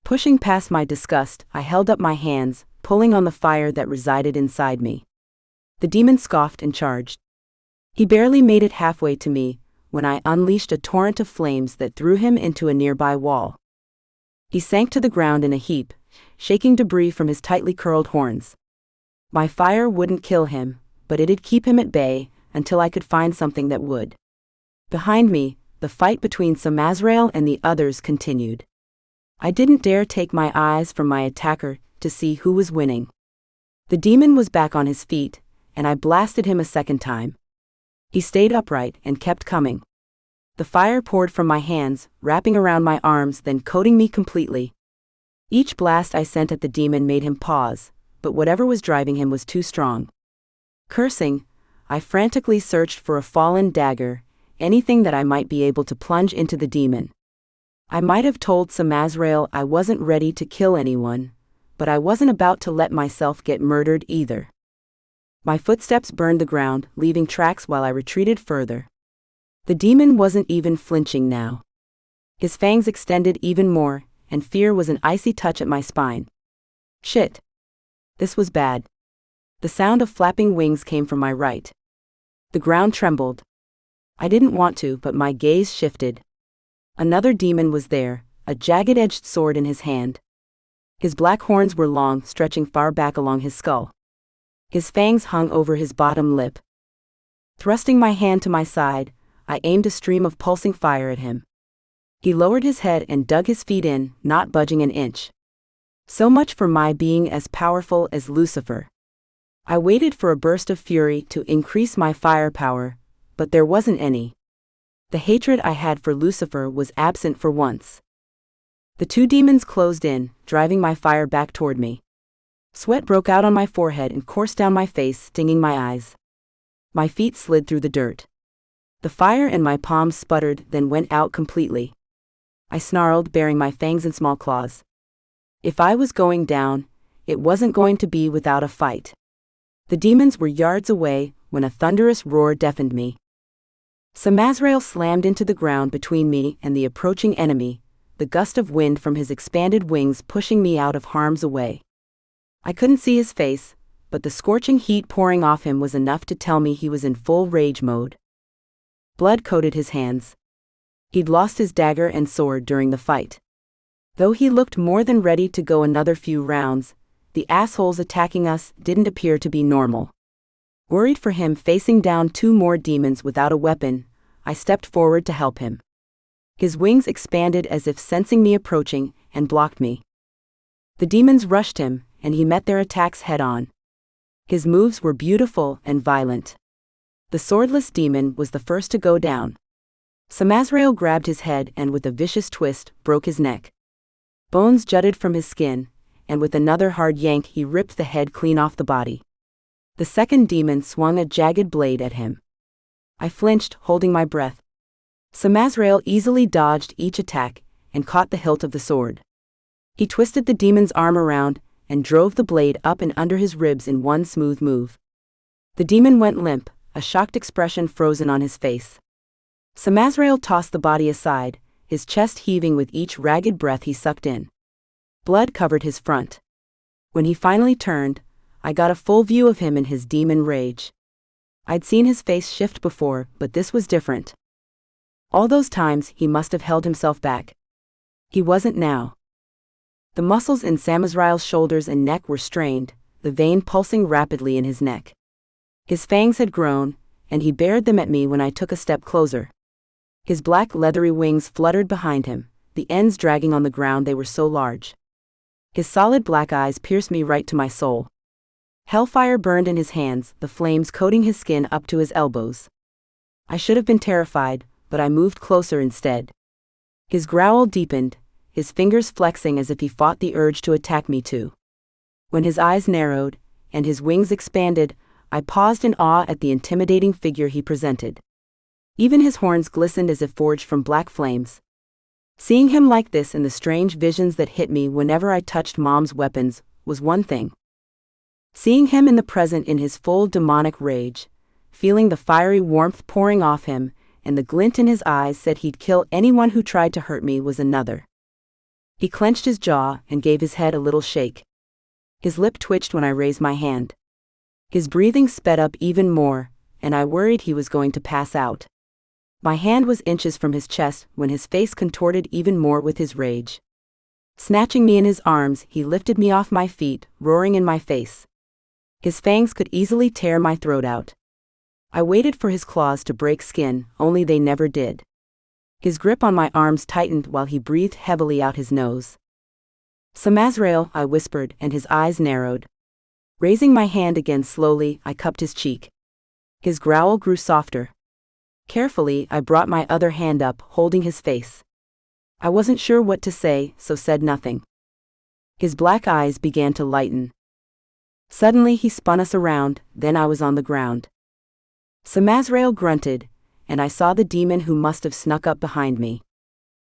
Pushing past my disgust, I held up my hands, pulling on the fire that resided inside me. The demon scoffed and charged. He barely made it halfway to me when I unleashed a torrent of flames that threw him into a nearby wall. He sank to the ground in a heap, shaking debris from his tightly curled horns. My fire wouldn't kill him, but it'd keep him at bay until I could find something that would. Behind me, the fight between Samazrael and the others continued. I didn't dare take my eyes from my attacker to see who was winning. The demon was back on his feet, and I blasted him a second time. He stayed upright and kept coming. The fire poured from my hands, wrapping around my arms, then coating me completely. Each blast I sent at the demon made him pause, but whatever was driving him was too strong. Cursing, I frantically searched for a fallen dagger, anything that I might be able to plunge into the demon. I might have told Samazrael I wasn't ready to kill anyone, but I wasn't about to let myself get murdered either. My footsteps burned the ground, leaving tracks while I retreated further. The demon wasn't even flinching now. His fangs extended even more, and fear was an icy touch at my spine. Shit. This was bad. The sound of flapping wings came from my right. The ground trembled. I didn't want to, but my gaze shifted. Another demon was there, a jagged-edged sword in his hand. His black horns were long, stretching far back along his skull. His fangs hung over his bottom lip. Thrusting my hand to my side, I aimed a stream of pulsing fire at him. He lowered his head and dug his feet in, not budging an inch. So much for my being as powerful as Lucifer. I waited for a burst of fury to increase my firepower, but there wasn't any. The hatred I had for Lucifer was absent for once. The two demons closed in, driving my fire back toward me. Sweat broke out on my forehead and coursed down my face, stinging my eyes. My feet slid through the dirt. The fire in my palms sputtered, then went out completely. I snarled, baring my fangs and small claws. If I was going down, it wasn't going to be without a fight. The demons were yards away when a thunderous roar deafened me. Samazrael slammed into the ground between me and the approaching enemy, the gust of wind from his expanded wings pushing me out of harm's way. I couldn't see his face, but the scorching heat pouring off him was enough to tell me he was in full rage mode. Blood coated his hands. He'd lost his dagger and sword during the fight. Though he looked more than ready to go another few rounds, the assholes attacking us didn't appear to be normal. Worried for him facing down two more demons without a weapon, I stepped forward to help him. His wings expanded as if sensing me approaching, and blocked me. The demons rushed him, and he met their attacks head-on. His moves were beautiful and violent. The swordless demon was the first to go down. Samazrael grabbed his head and with a vicious twist, broke his neck. Bones jutted from his skin, and with another hard yank he ripped the head clean off the body. The second demon swung a jagged blade at him. I flinched, holding my breath. Samazrael easily dodged each attack, and caught the hilt of the sword. He twisted the demon's arm around, and drove the blade up and under his ribs in one smooth move. The demon went limp, a shocked expression frozen on his face. Samazrael tossed the body aside, his chest heaving with each ragged breath he sucked in. Blood covered his front. When he finally turned, I got a full view of him in his demon rage. I'd seen his face shift before, but this was different. All those times he must have held himself back. He wasn't now. The muscles in Samazrael's shoulders and neck were strained, the vein pulsing rapidly in his neck. His fangs had grown, and he bared them at me when I took a step closer. His black leathery wings fluttered behind him, the ends dragging on the ground, they were so large. His solid black eyes pierced me right to my soul. Hellfire burned in his hands, the flames coating his skin up to his elbows. I should have been terrified, but I moved closer instead. His growl deepened, his fingers flexing as if he fought the urge to attack me too. When his eyes narrowed, and his wings expanded, I paused in awe at the intimidating figure he presented. Even his horns glistened as if forged from black flames. Seeing him like this and the strange visions that hit me whenever I touched Mom's weapons was one thing. Seeing him in the present in his full demonic rage, feeling the fiery warmth pouring off him, and the glint in his eyes said he'd kill anyone who tried to hurt me was another. He clenched his jaw and gave his head a little shake. His lip twitched when I raised my hand. His breathing sped up even more, and I worried he was going to pass out. My hand was inches from his chest when his face contorted even more with his rage. Snatching me in his arms, he lifted me off my feet, roaring in my face. His fangs could easily tear my throat out. I waited for his claws to break skin, only they never did. His grip on my arms tightened while he breathed heavily out his nose. "Samazrael," I whispered, and his eyes narrowed. Raising my hand again slowly, I cupped his cheek. His growl grew softer. Carefully, I brought my other hand up, holding his face. I wasn't sure what to say, so said nothing. His black eyes began to lighten. Suddenly he spun us around, then I was on the ground. Samazrael grunted, and I saw the demon who must have snuck up behind me.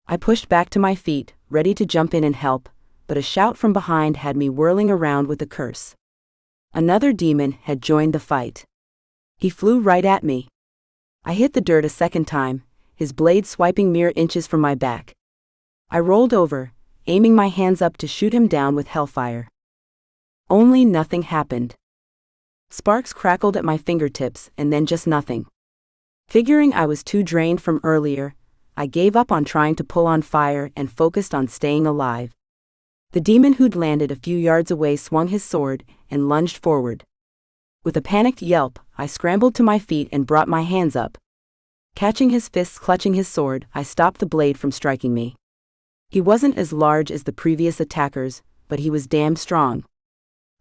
I pushed back to my feet, ready to jump in and help, but a shout from behind had me whirling around with a curse. Another demon had joined the fight. He flew right at me. I hit the dirt a second time, his blade swiping mere inches from my back. I rolled over, aiming my hands up to shoot him down with hellfire. Only nothing happened. Sparks crackled at my fingertips, and then just nothing. Figuring I was too drained from earlier, I gave up on trying to pull on fire and focused on staying alive. The demon who'd landed a few yards away swung his sword and lunged forward. With a panicked yelp, I scrambled to my feet and brought my hands up. Catching his fists clutching his sword, I stopped the blade from striking me. He wasn't as large as the previous attackers, but he was damn strong.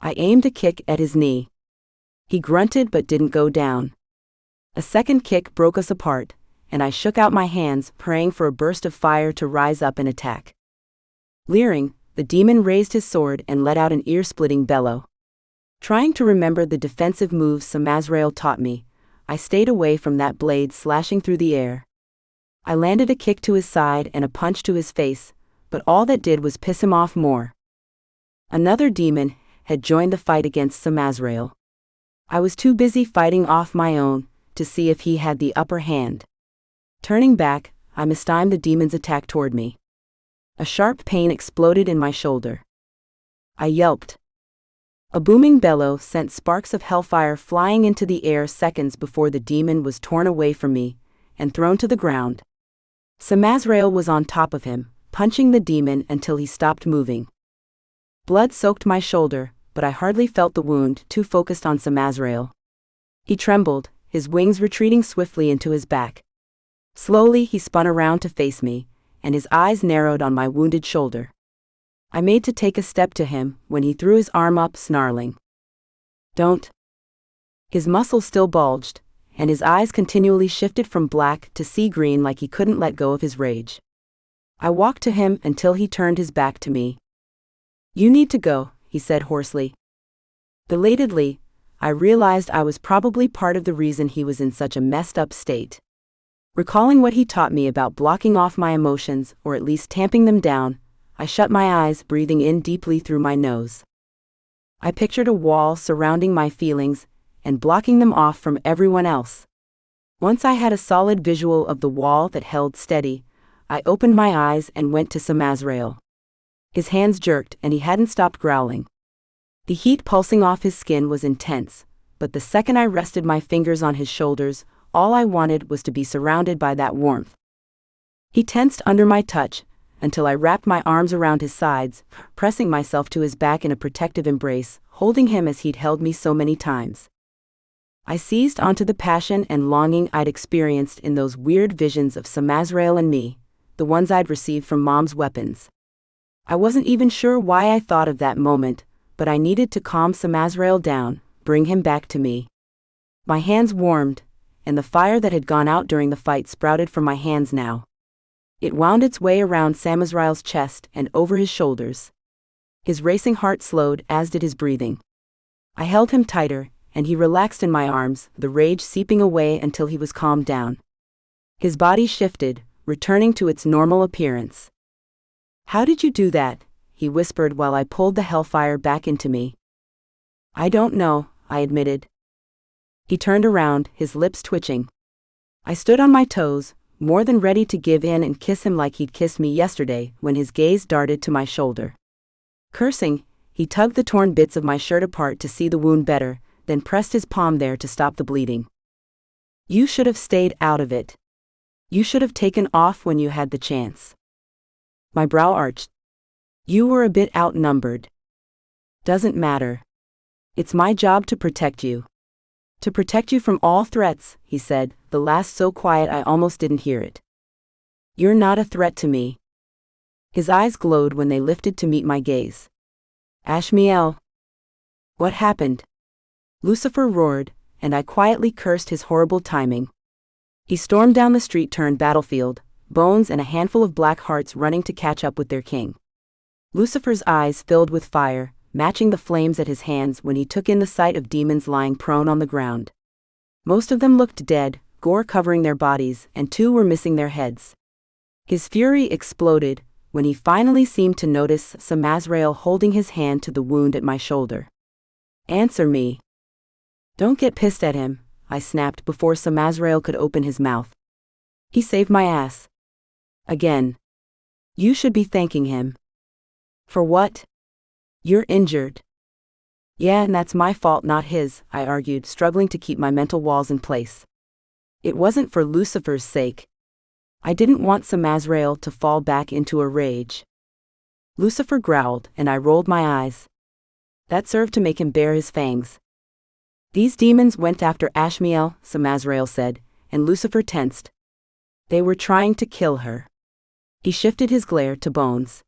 I aimed a kick at his knee. He grunted but didn't go down. A second kick broke us apart, and I shook out my hands, praying for a burst of fire to rise up and attack. Leering, the demon raised his sword and let out an ear-splitting bellow. Trying to remember the defensive moves Samazrael taught me, I stayed away from that blade slashing through the air. I landed a kick to his side and a punch to his face, but all that did was piss him off more. Another demon had joined the fight against Samazrael. I was too busy fighting off my own to see if he had the upper hand. Turning back, I mistimed the demon's attack toward me. A sharp pain exploded in my shoulder. I yelped. A booming bellow sent sparks of hellfire flying into the air seconds before the demon was torn away from me and thrown to the ground. Samazrael was on top of him, punching the demon until he stopped moving. Blood soaked my shoulder, but I hardly felt the wound, too focused on Samazrael. He trembled, his wings retreating swiftly into his back. Slowly he spun around to face me, and his eyes narrowed on my wounded shoulder. I made to take a step to him when he threw his arm up, snarling. "Don't." His muscles still bulged, and his eyes continually shifted from black to sea green like he couldn't let go of his rage. I walked to him until he turned his back to me. "You need to go," he said hoarsely. Belatedly, I realized I was probably part of the reason he was in such a messed up state. Recalling what he taught me about blocking off my emotions, or at least tamping them down, I shut my eyes, breathing in deeply through my nose. I pictured a wall surrounding my feelings and blocking them off from everyone else. Once I had a solid visual of the wall that held steady, I opened my eyes and went to Samazrael. His hands jerked and he hadn't stopped growling. The heat pulsing off his skin was intense, but the second I rested my fingers on his shoulders, all I wanted was to be surrounded by that warmth. He tensed under my touch, until I wrapped my arms around his sides, pressing myself to his back in a protective embrace, holding him as he'd held me so many times. I seized onto the passion and longing I'd experienced in those weird visions of Samazrael and me, the ones I'd received from Mom's weapons. I wasn't even sure why I thought of that moment, but I needed to calm Samazrael down, bring him back to me. My hands warmed, and the fire that had gone out during the fight sprouted from my hands now. It wound its way around Samazrael's chest and over his shoulders. His racing heart slowed, as did his breathing. I held him tighter, and he relaxed in my arms, the rage seeping away until he was calmed down. His body shifted, returning to its normal appearance. "How did you do that?" he whispered while I pulled the hellfire back into me. "I don't know," I admitted. He turned around, his lips twitching. I stood on my toes, more than ready to give in and kiss him like he'd kissed me yesterday, when his gaze darted to my shoulder. Cursing, he tugged the torn bits of my shirt apart to see the wound better, then pressed his palm there to stop the bleeding. "You should have stayed out of it. You should have taken off when you had the chance." My brow arched. "You were a bit outnumbered." "Doesn't matter. It's my job to protect you. To protect you from all threats, he said, the last so quiet I almost didn't hear it. You're not a threat to me. His eyes glowed when they lifted to meet my gaze. Ashmielle. What happened? Lucifer roared, and I quietly cursed his horrible timing. He stormed down the street-turned battlefield, bones and a handful of black hearts running to catch up with their king. Lucifer's eyes filled with fire, matching the flames at his hands when he took in the sight of demons lying prone on the ground. Most of them looked dead, gore covering their bodies, and 2 were missing their heads. His fury exploded when he finally seemed to notice Samazrael holding his hand to the wound at my shoulder. Answer me. Don't get pissed at him, I snapped before Samazrael could open his mouth. He saved my ass. Again. You should be thanking him. For what? You're injured. Yeah, and that's my fault, not his, I argued, struggling to keep my mental walls in place. It wasn't for Lucifer's sake. I didn't want Samazrael to fall back into a rage. Lucifer growled, and I rolled my eyes. That served to make him bare his fangs. These demons went after Ashmielle, Samazrael said, and Lucifer tensed. They were trying to kill her. He shifted his glare to Bones.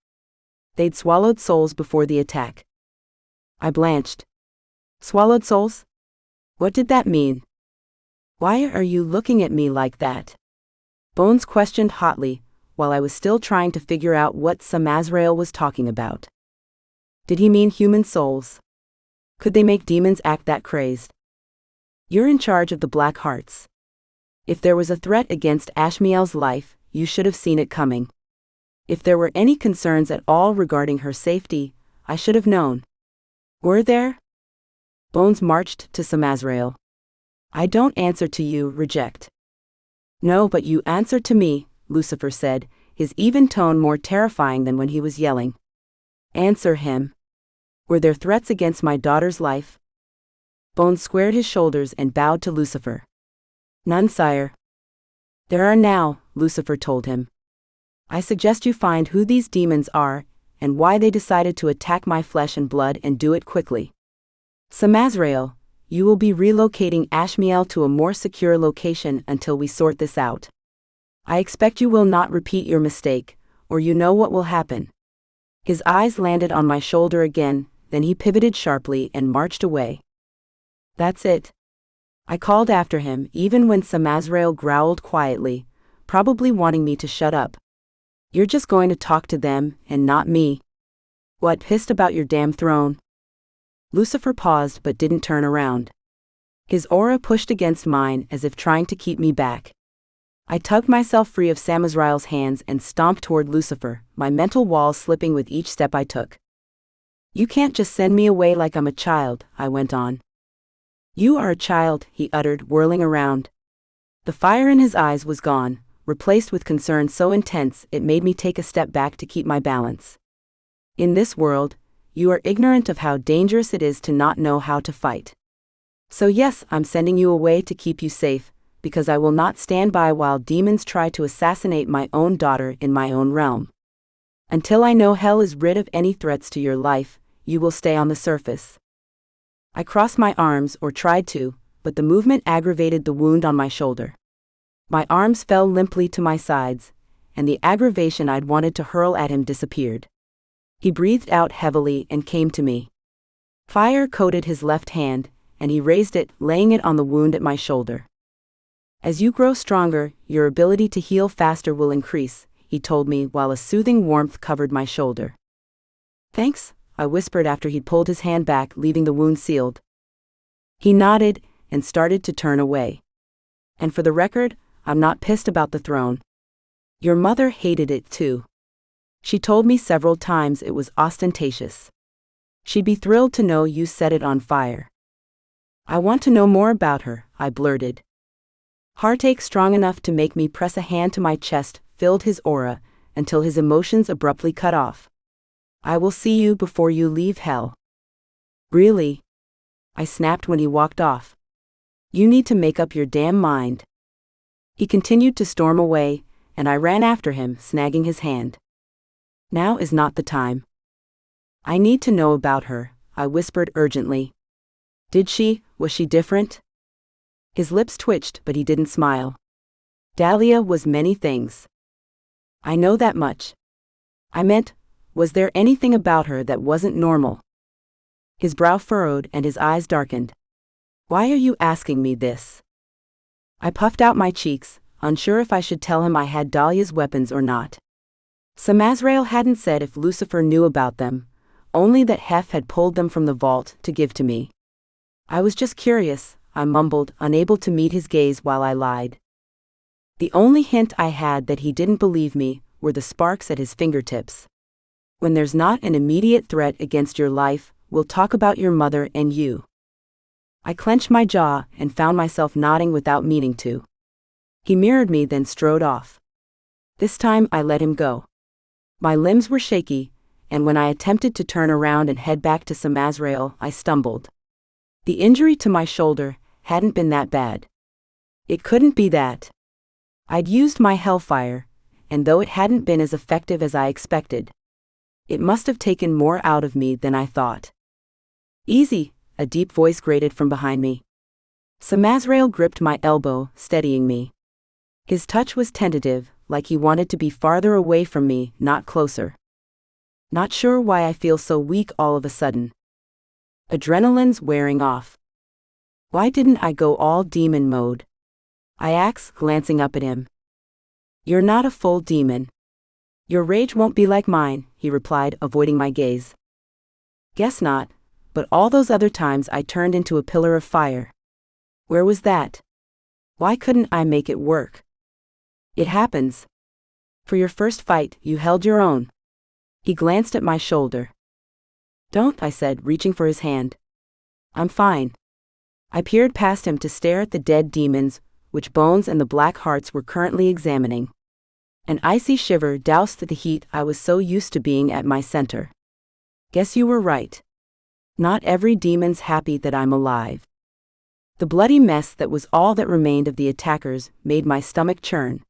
They'd swallowed souls before the attack. I blanched. Swallowed souls? What did that mean? Why are you looking at me like that? Bones questioned hotly, while I was still trying to figure out what Samazrael was talking about. Did he mean human souls? Could they make demons act that crazed? You're in charge of the Black Hearts. If there was a threat against Ashmielle's life, you should have seen it coming. If there were any concerns at all regarding her safety, I should have known. Were there? Bones marched to Samazrael. I don't answer to you, reject. No, but you answer to me, Lucifer said, his even tone more terrifying than when he was yelling. Answer him. Were there threats against my daughter's life? Bones squared his shoulders and bowed to Lucifer. None, sire. There are now, Lucifer told him. I suggest you find who these demons are, and why they decided to attack my flesh and blood, and do it quickly. Samazrael, you will be relocating Ashmielle to a more secure location until we sort this out. I expect you will not repeat your mistake, or you know what will happen. His eyes landed on my shoulder again, then he pivoted sharply and marched away. That's it. I called after him, even when Samazrael growled quietly, probably wanting me to shut up. You're just going to talk to them, and not me. What, pissed about your damn throne? Lucifer paused but didn't turn around. His aura pushed against mine as if trying to keep me back. I tugged myself free of Samazrael's hands and stomped toward Lucifer, my mental walls slipping with each step I took. You can't just send me away like I'm a child, I went on. You are a child, he uttered, whirling around. The fire in his eyes was gone, replaced with concern so intense it made me take a step back to keep my balance. In this world, you are ignorant of how dangerous it is to not know how to fight. So yes, I'm sending you away to keep you safe, because I will not stand by while demons try to assassinate my own daughter in my own realm. Until I know hell is rid of any threats to your life, you will stay on the surface. I crossed my arms, or tried to, but the movement aggravated the wound on my shoulder. My arms fell limply to my sides, and the aggravation I'd wanted to hurl at him disappeared. He breathed out heavily and came to me. Fire coated his left hand, and he raised it, laying it on the wound at my shoulder. As you grow stronger, your ability to heal faster will increase, he told me while a soothing warmth covered my shoulder. Thanks, I whispered after he'd pulled his hand back, leaving the wound sealed. He nodded and started to turn away. And for the record, I'm not pissed about the throne. Your mother hated it too. She told me several times it was ostentatious. She'd be thrilled to know you set it on fire. I want to know more about her, I blurted. Heartache strong enough to make me press a hand to my chest filled his aura, until his emotions abruptly cut off. I will see you before you leave hell. Really? I snapped when he walked off. You need to make up your damn mind. He continued to storm away, and I ran after him, snagging his hand. Now is not the time. I need to know about her, I whispered urgently. Did she? Was she different? His lips twitched, but he didn't smile. Dahlia was many things. I know that much. I meant, was there anything about her that wasn't normal? His brow furrowed and his eyes darkened. Why are you asking me this? I puffed out my cheeks, unsure if I should tell him I had Dahlia's weapons or not. Samazrael hadn't said if Lucifer knew about them, only that Hef had pulled them from the vault to give to me. I was just curious, I mumbled, unable to meet his gaze while I lied. The only hint I had that he didn't believe me were the sparks at his fingertips. When there's not an immediate threat against your life, we'll talk about your mother and you. I clenched my jaw and found myself nodding without meaning to. He mirrored me, then strode off. This time I let him go. My limbs were shaky, and when I attempted to turn around and head back to Samazrael, I stumbled. The injury to my shoulder hadn't been that bad. It couldn't be that. I'd used my hellfire, and though it hadn't been as effective as I expected, it must have taken more out of me than I thought. Easy, a deep voice grated from behind me. Samazrael gripped my elbow, steadying me. His touch was tentative, like he wanted to be farther away from me, not closer. Not sure why I feel so weak all of a sudden. Adrenaline's wearing off. Why didn't I go all demon mode? I asked, glancing up at him. You're not a full demon. Your rage won't be like mine, he replied, avoiding my gaze. Guess not, but all those other times I turned into a pillar of fire. Where was that? Why couldn't I make it work? It happens. For your first fight, you held your own. He glanced at my shoulder. Don't, I said, reaching for his hand. I'm fine. I peered past him to stare at the dead demons, which Bones and the Black Hearts were currently examining. An icy shiver doused the heat I was so used to being at my center. Guess you were right. Not every demon's happy that I'm alive. The bloody mess that was all that remained of the attackers made my stomach churn.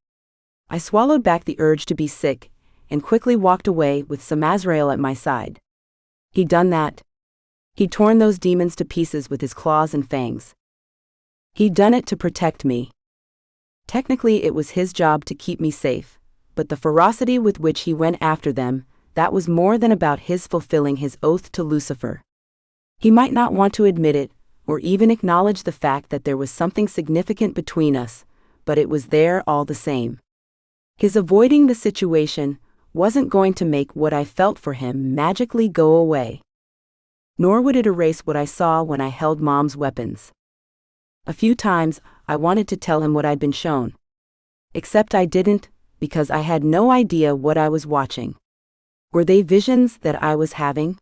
I swallowed back the urge to be sick, and quickly walked away with Samazrael at my side. He'd done that. He'd torn those demons to pieces with his claws and fangs. He'd done it to protect me. Technically it was his job to keep me safe, but the ferocity with which he went after them, that was more than about his fulfilling his oath to Lucifer. He might not want to admit it, or even acknowledge the fact that there was something significant between us, but it was there all the same. His avoiding the situation wasn't going to make what I felt for him magically go away. Nor would it erase what I saw when I held Mom's weapons. A few times, I wanted to tell him what I'd been shown. Except I didn't, because I had no idea what I was watching. Were they visions that I was having?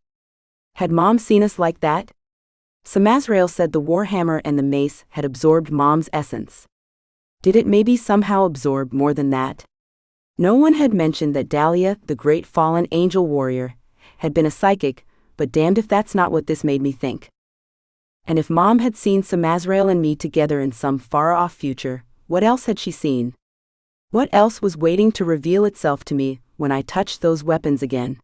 Had Mom seen us like that? Samazrael said the warhammer and the mace had absorbed Mom's essence. Did it maybe somehow absorb more than that? No one had mentioned that Dahlia, the great fallen angel warrior, had been a psychic, but damned if that's not what this made me think. And if Mom had seen Samazrael and me together in some far-off future, what else had she seen? What else was waiting to reveal itself to me when I touched those weapons again?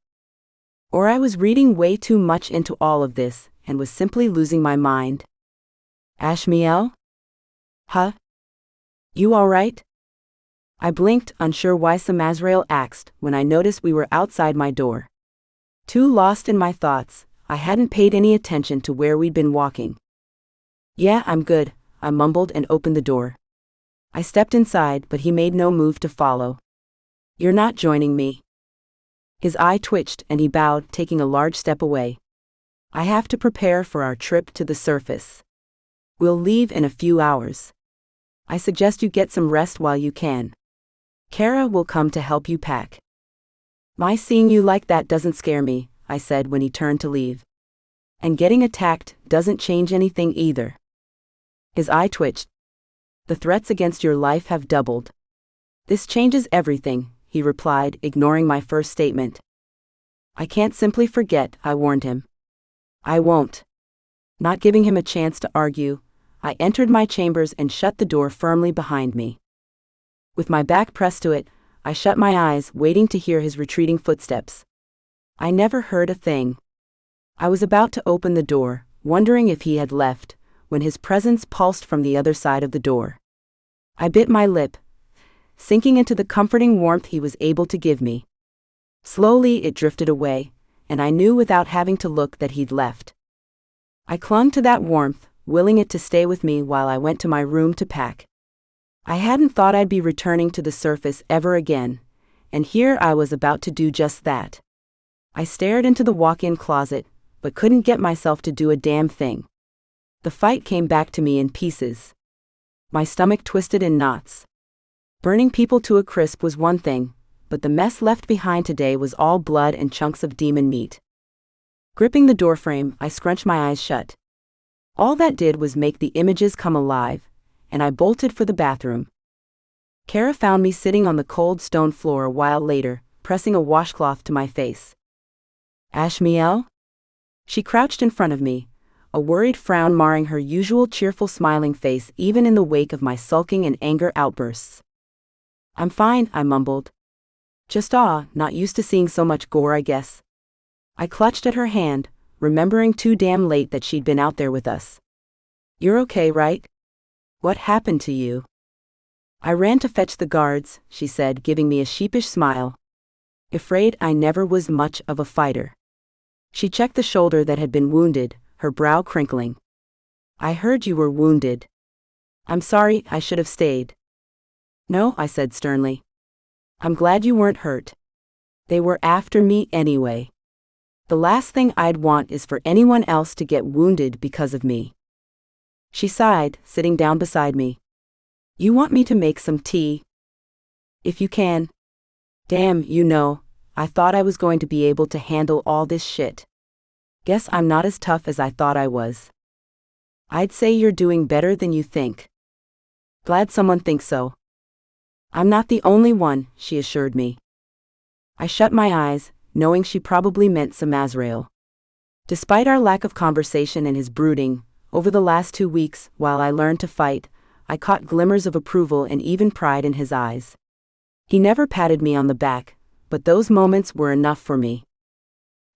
Or I was reading way too much into all of this, and was simply losing my mind. Ashmielle? Huh? You all right? I blinked, unsure why Samazrael asked, when I noticed we were outside my door. Too lost in my thoughts, I hadn't paid any attention to where we'd been walking. Yeah, I'm good, I mumbled and opened the door. I stepped inside, but he made no move to follow. You're not joining me. His eye twitched and he bowed, taking a large step away. I have to prepare for our trip to the surface. We'll leave in a few hours. I suggest you get some rest while you can. Kara will come to help you pack. My seeing you like that doesn't scare me, I said when he turned to leave. And getting attacked doesn't change anything either. His eye twitched. The threats against your life have doubled. This changes everything, he replied, ignoring my first statement. I can't simply forget, I warned him. I won't. Not giving him a chance to argue, I entered my chambers and shut the door firmly behind me. With my back pressed to it, I shut my eyes, waiting to hear his retreating footsteps. I never heard a thing. I was about to open the door, wondering if he had left, when his presence pulsed from the other side of the door. I bit my lip, sinking into the comforting warmth he was able to give me. Slowly it drifted away, and I knew without having to look that he'd left. I clung to that warmth, willing it to stay with me while I went to my room to pack. I hadn't thought I'd be returning to the surface ever again, and here I was about to do just that. I stared into the walk-in closet, but couldn't get myself to do a damn thing. The fight came back to me in pieces. My stomach twisted in knots. Burning people to a crisp was one thing, but the mess left behind today was all blood and chunks of demon meat. Gripping the doorframe, I scrunched my eyes shut. All that did was make the images come alive, and I bolted for the bathroom. Kara found me sitting on the cold stone floor a while later, pressing a washcloth to my face. "Ashmielle?" She crouched in front of me, a worried frown marring her usual cheerful smiling face even in the wake of my sulking and anger outbursts. "I'm fine," I mumbled. "Just not used to seeing so much gore, I guess." I clutched at her hand, remembering too damn late that she'd been out there with us. "You're okay, right? What happened to you?" "I ran to fetch the guards," she said, giving me a sheepish smile. "Afraid I never was much of a fighter." She checked the shoulder that had been wounded, her brow crinkling. "I heard you were wounded. I'm sorry, I should have stayed." "No," I said sternly. "I'm glad you weren't hurt. They were after me anyway. The last thing I'd want is for anyone else to get wounded because of me." She sighed, sitting down beside me. "You want me to make some tea?" "If you can." "Damn, I thought I was going to be able to handle all this shit. Guess I'm not as tough as I thought I was." "I'd say you're doing better than you think." "Glad someone thinks so." "I'm not the only one," she assured me. I shut my eyes, knowing she probably meant Samazrael. Despite our lack of conversation and his brooding, over the last 2 weeks, while I learned to fight, I caught glimmers of approval and even pride in his eyes. He never patted me on the back, but those moments were enough for me.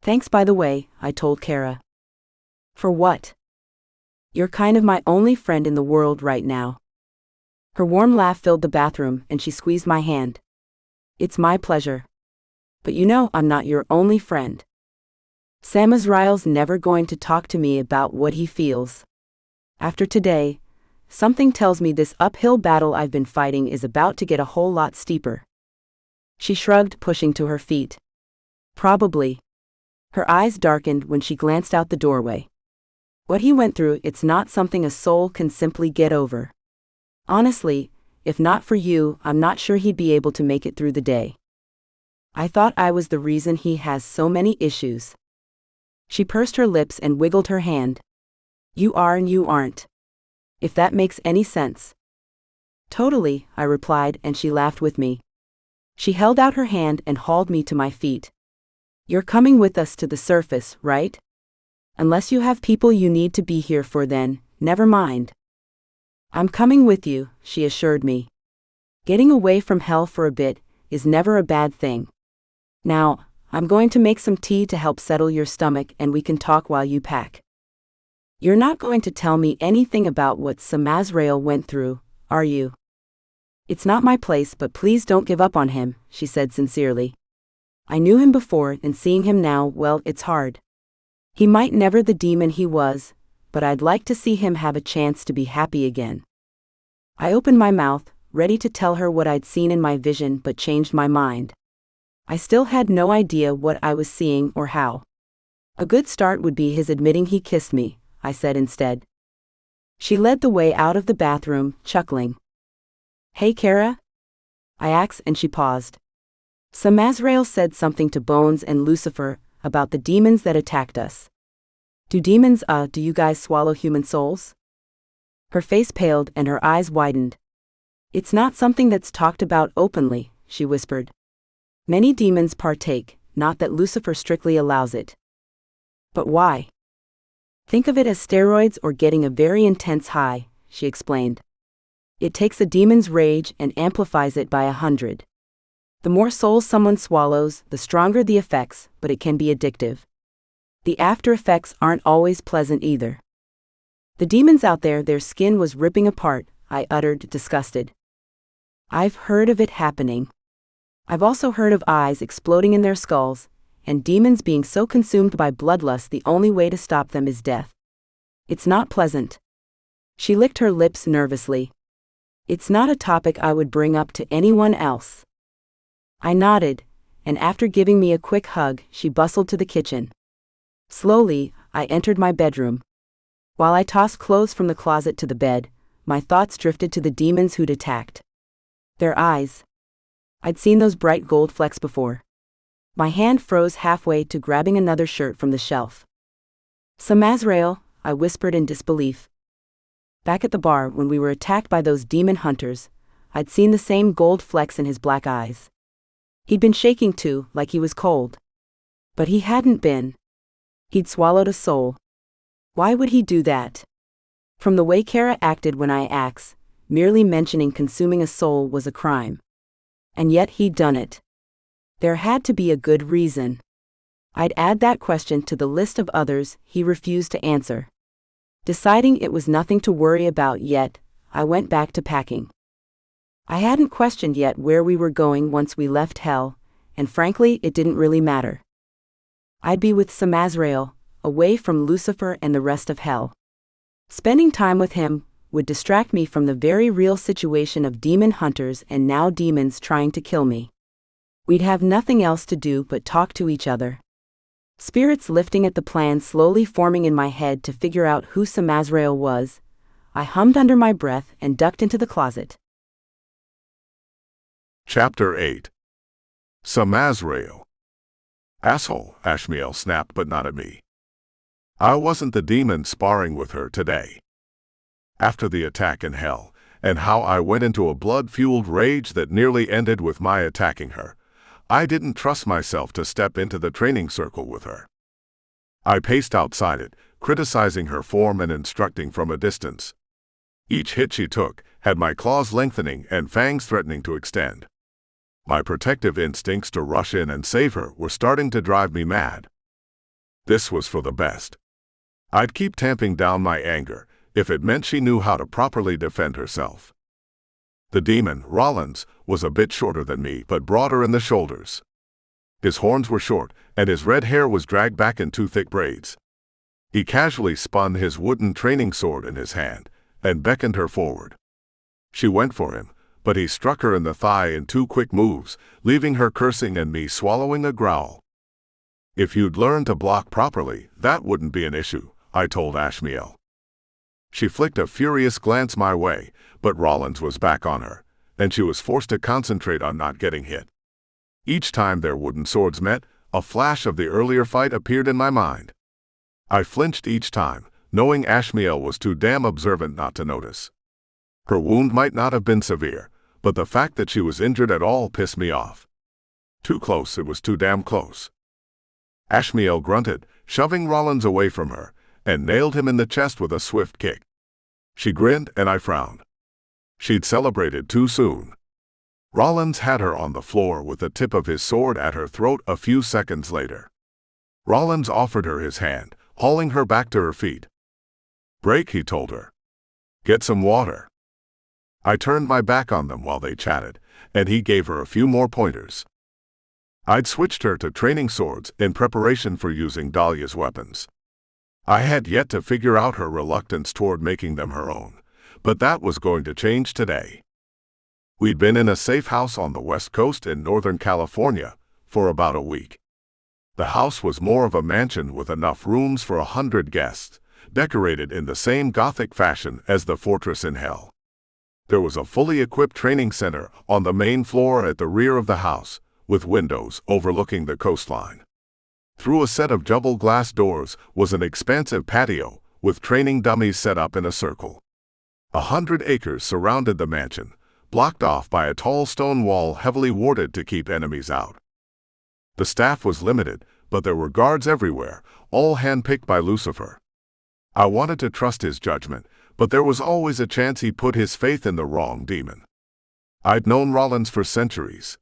"Thanks, by the way," I told Kara. "For what?" "You're kind of my only friend in the world right now." Her warm laugh filled the bathroom, and she squeezed my hand. "It's my pleasure. But I'm not your only friend. Samazrael's never going to talk to me about what he feels. After today, something tells me this uphill battle I've been fighting is about to get a whole lot steeper." She shrugged, pushing to her feet. "Probably." Her eyes darkened when she glanced out the doorway. "What he went through, it's not something a soul can simply get over. Honestly, if not for you, I'm not sure he'd be able to make it through the day. I thought I was the reason he has so many issues." She pursed her lips and wiggled her hand. "You are and you aren't. If that makes any sense." "Totally," I replied, and she laughed with me. She held out her hand and hauled me to my feet. "You're coming with us to the surface, right? Unless you have people you need to be here for, then, never mind." "I'm coming with you," she assured me. "Getting away from hell for a bit is never a bad thing. Now, I'm going to make some tea to help settle your stomach and we can talk while you pack." "You're not going to tell me anything about what Samazrael went through, are you?" "It's not my place, but please don't give up on him," she said sincerely. "I knew him before, and seeing him now, well, it's hard. He might never the demon he was, but I'd like to see him have a chance to be happy again." I opened my mouth, ready to tell her what I'd seen in my vision, but changed my mind. I still had no idea what I was seeing or how. "A good start would be his admitting he kissed me," I said instead. She led the way out of the bathroom, chuckling. "Hey, Kara?" I asked, and she paused. "Samazrael said something to Bones and Lucifer about the demons that attacked us. Do you guys swallow human souls?" Her face paled and her eyes widened. "It's not something that's talked about openly," she whispered. "Many demons partake, not that Lucifer strictly allows it." "But why?" "Think of it as steroids or getting a very intense high," she explained. "It takes a demon's rage and amplifies it by 100. The more souls someone swallows, the stronger the effects, but it can be addictive." The after effects aren't always pleasant either. The demons out there, their skin was ripping apart, I uttered, disgusted. I've heard of it happening. I've also heard of eyes exploding in their skulls, and demons being so consumed by bloodlust the only way to stop them is death. It's not pleasant. She licked her lips nervously. It's not a topic I would bring up to anyone else. I nodded, and after giving me a quick hug, she bustled to the kitchen. Slowly, I entered my bedroom. While I tossed clothes from the closet to the bed, my thoughts drifted to the demons who'd attacked. Their eyes. I'd seen those bright gold flecks before. My hand froze halfway to grabbing another shirt from the shelf. Samazrael, I whispered in disbelief. Back at the bar, when we were attacked by those demon hunters, I'd seen the same gold flecks in his black eyes. He'd been shaking too, like he was cold. But he hadn't been. He'd swallowed a soul. Why would he do that? From the way Kara acted when I asked, merely mentioning consuming a soul was a crime. And yet he'd done it. There had to be a good reason. I'd add that question to the list of others he refused to answer. Deciding it was nothing to worry about yet, I went back to packing. I hadn't questioned yet where we were going once we left hell, and frankly it didn't really matter. I'd be with Samazrael, away from Lucifer and the rest of hell. Spending time with him would distract me from the very real situation of demon hunters and now demons trying to kill me. We'd have nothing else to do but talk to each other. Spirits lifting at the plan slowly forming in my head to figure out who Samazrael was, I hummed under my breath and ducked into the closet. Chapter 8. Samazrael. Asshole, Ashmielle snapped, but not at me. I wasn't the demon sparring with her today. After the attack in hell, and how I went into a blood-fueled rage that nearly ended with my attacking her, I didn't trust myself to step into the training circle with her. I paced outside it, criticizing her form and instructing from a distance. Each hit she took had my claws lengthening and fangs threatening to extend. My protective instincts to rush in and save her were starting to drive me mad. This was for the best. I'd keep tamping down my anger if it meant she knew how to properly defend herself. The demon, Rollins, was a bit shorter than me but broader in the shoulders. His horns were short, and his red hair was dragged back in two thick braids. He casually spun his wooden training sword in his hand and beckoned her forward. She went for him, but he struck her in the thigh in two quick moves, leaving her cursing and me swallowing a growl. If you'd learned to block properly, that wouldn't be an issue, I told Ashmielle. She flicked a furious glance my way, but Rollins was back on her, and she was forced to concentrate on not getting hit. Each time their wooden swords met, a flash of the earlier fight appeared in my mind. I flinched each time, knowing Ashmielle was too damn observant not to notice. Her wound might not have been severe, but the fact that she was injured at all pissed me off. Too close, it was too damn close. Ashmielle grunted, shoving Rollins away from her, and nailed him in the chest with a swift kick. She grinned and I frowned. She'd celebrated too soon. Rollins had her on the floor with the tip of his sword at her throat a few seconds later. Rollins offered her his hand, hauling her back to her feet. "Break," he told her. "Get some water." I turned my back on them while they chatted, and he gave her a few more pointers. I'd switched her to training swords in preparation for using Dahlia's weapons. I had yet to figure out her reluctance toward making them her own, but that was going to change today. We'd been in a safe house on the West Coast in Northern California for about a week. The house was more of a mansion with enough rooms for 100 guests, decorated in the same Gothic fashion as the fortress in hell. There was a fully equipped training center on the main floor at the rear of the house, with windows overlooking the coastline. Through a set of double glass doors was an expansive patio, with training dummies set up in a circle. 100 acres surrounded the mansion, blocked off by a tall stone wall heavily warded to keep enemies out. The staff was limited, but there were guards everywhere, all handpicked by Lucifer. I wanted to trust his judgment, but there was always a chance he put his faith in the wrong demon. I'd known Rollins for centuries.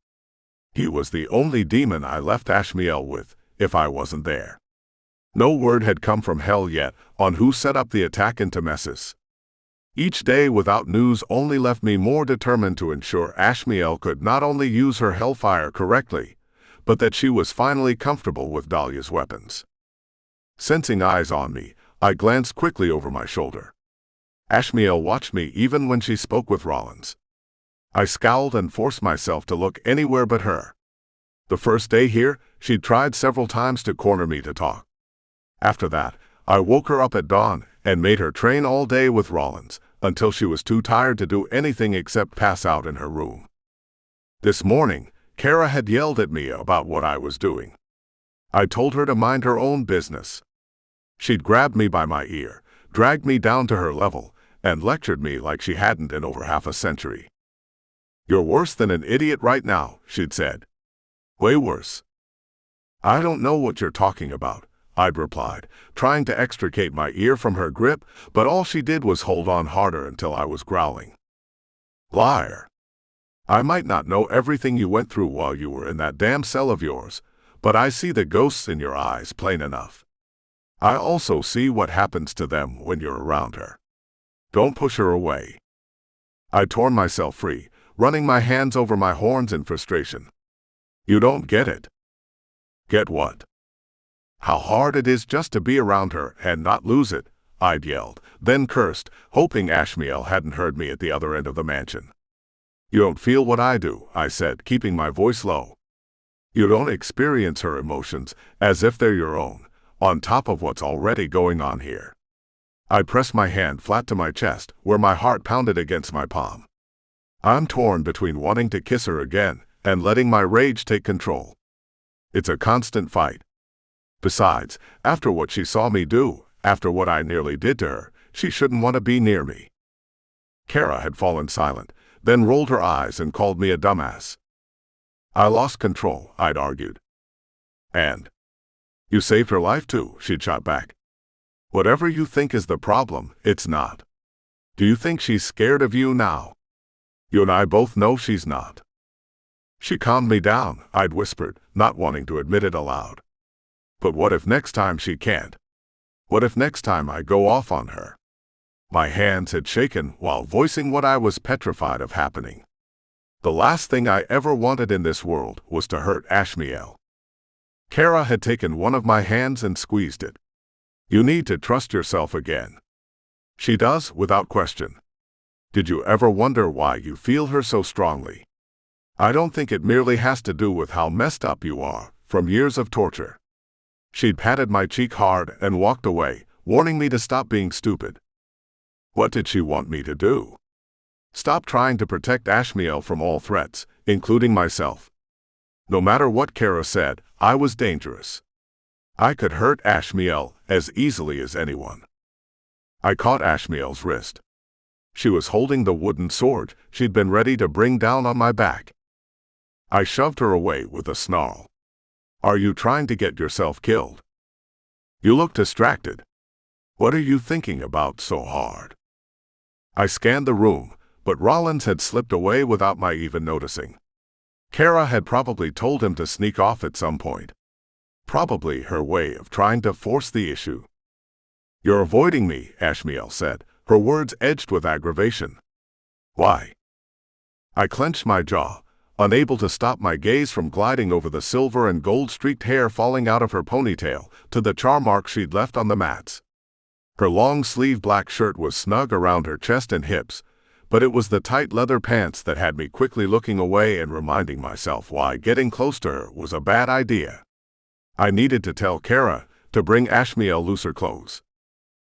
He was the only demon I left Ashmielle with, if I wasn't there. No word had come from hell yet on who set up the attack in Temessus. Each day without news only left me more determined to ensure Ashmielle could not only use her hellfire correctly, but that she was finally comfortable with Dahlia's weapons. Sensing eyes on me, I glanced quickly over my shoulder. Ashmielle watched me even when she spoke with Rollins. I scowled and forced myself to look anywhere but her. The first day here, she'd tried several times to corner me to talk. After that, I woke her up at dawn and made her train all day with Rollins until she was too tired to do anything except pass out in her room. This morning, Kara had yelled at me about what I was doing. I told her to mind her own business. She'd grabbed me by my ear, dragged me down to her level, and lectured me like she hadn't in over half a century. "You're worse than an idiot right now," she'd said. "Way worse." "I don't know what you're talking about," I'd replied, trying to extricate my ear from her grip, but all she did was hold on harder until I was growling. "Liar. I might not know everything you went through while you were in that damn cell of yours, but I see the ghosts in your eyes plain enough. I also see what happens to them when you're around her. Don't push her away." I torn myself free, running my hands over my horns in frustration. "You don't get it." "Get what?" "How hard it is just to be around her and not lose it," I'd yelled, then cursed, hoping Ashmielle hadn't heard me at the other end of the mansion. "You don't feel what I do," I said, keeping my voice low. "You don't experience her emotions as if they're your own, on top of what's already going on here." I pressed my hand flat to my chest, where my heart pounded against my palm. I'm torn between wanting to kiss her again and letting my rage take control. It's a constant fight. Besides, after what she saw me do, after what I nearly did to her, she shouldn't want to be near me. Kara had fallen silent, then rolled her eyes and called me a dumbass. I lost control, I'd argued. "And you saved her life too," she'd shot back. "Whatever you think is the problem, it's not. Do you think she's scared of you now? You and I both know she's not." She calmed me down, I'd whispered, not wanting to admit it aloud. "But what if next time she can't? What if next time I go off on her?" My hands had shaken while voicing what I was petrified of happening. The last thing I ever wanted in this world was to hurt Ashmielle. Kara had taken one of my hands and squeezed it. "You need to trust yourself again." "She does, without question. Did you ever wonder why you feel her so strongly? I don't think it merely has to do with how messed up you are from years of torture." She'd patted my cheek hard and walked away, warning me to stop being stupid. What did she want me to do? Stop trying to protect Ashmielle from all threats, including myself. No matter what Kara said, I was dangerous. I could hurt Ashmielle as easily as anyone. I caught Ashmielle's wrist. She was holding the wooden sword she'd been ready to bring down on my back. I shoved her away with a snarl. "Are you trying to get yourself killed? You look distracted. What are you thinking about so hard?" I scanned the room, but Rollins had slipped away without my even noticing. Kara had probably told him to sneak off at some point. Probably her way of trying to force the issue. "You're avoiding me," Ashmielle said, her words edged with aggravation. "Why?" I clenched my jaw, unable to stop my gaze from gliding over the silver and gold-streaked hair falling out of her ponytail to the char marks she'd left on the mats. Her long-sleeved black shirt was snug around her chest and hips, but it was the tight leather pants that had me quickly looking away and reminding myself why getting close to her was a bad idea. I needed to tell Kara to bring Ashmielle looser clothes.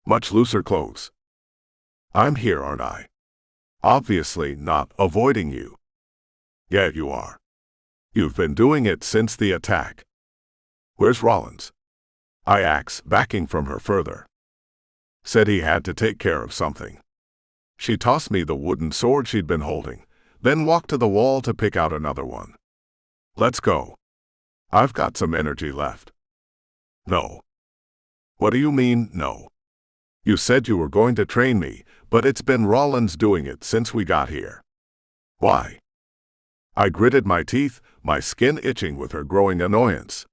Much looser clothes. "I'm here, aren't I? Obviously not avoiding you." "Yeah, you are. You've been doing it since the attack." "Where's Rollins?" I asked, backing from her further. "Said he had to take care of something." She tossed me the wooden sword she'd been holding, then walked to the wall to pick out another one. "Let's go. I've got some energy left." "No." "What do you mean, no? You said you were going to train me, but it's been Rollins doing it since we got here." "Why?" I gritted my teeth, my skin itching with her growing annoyance.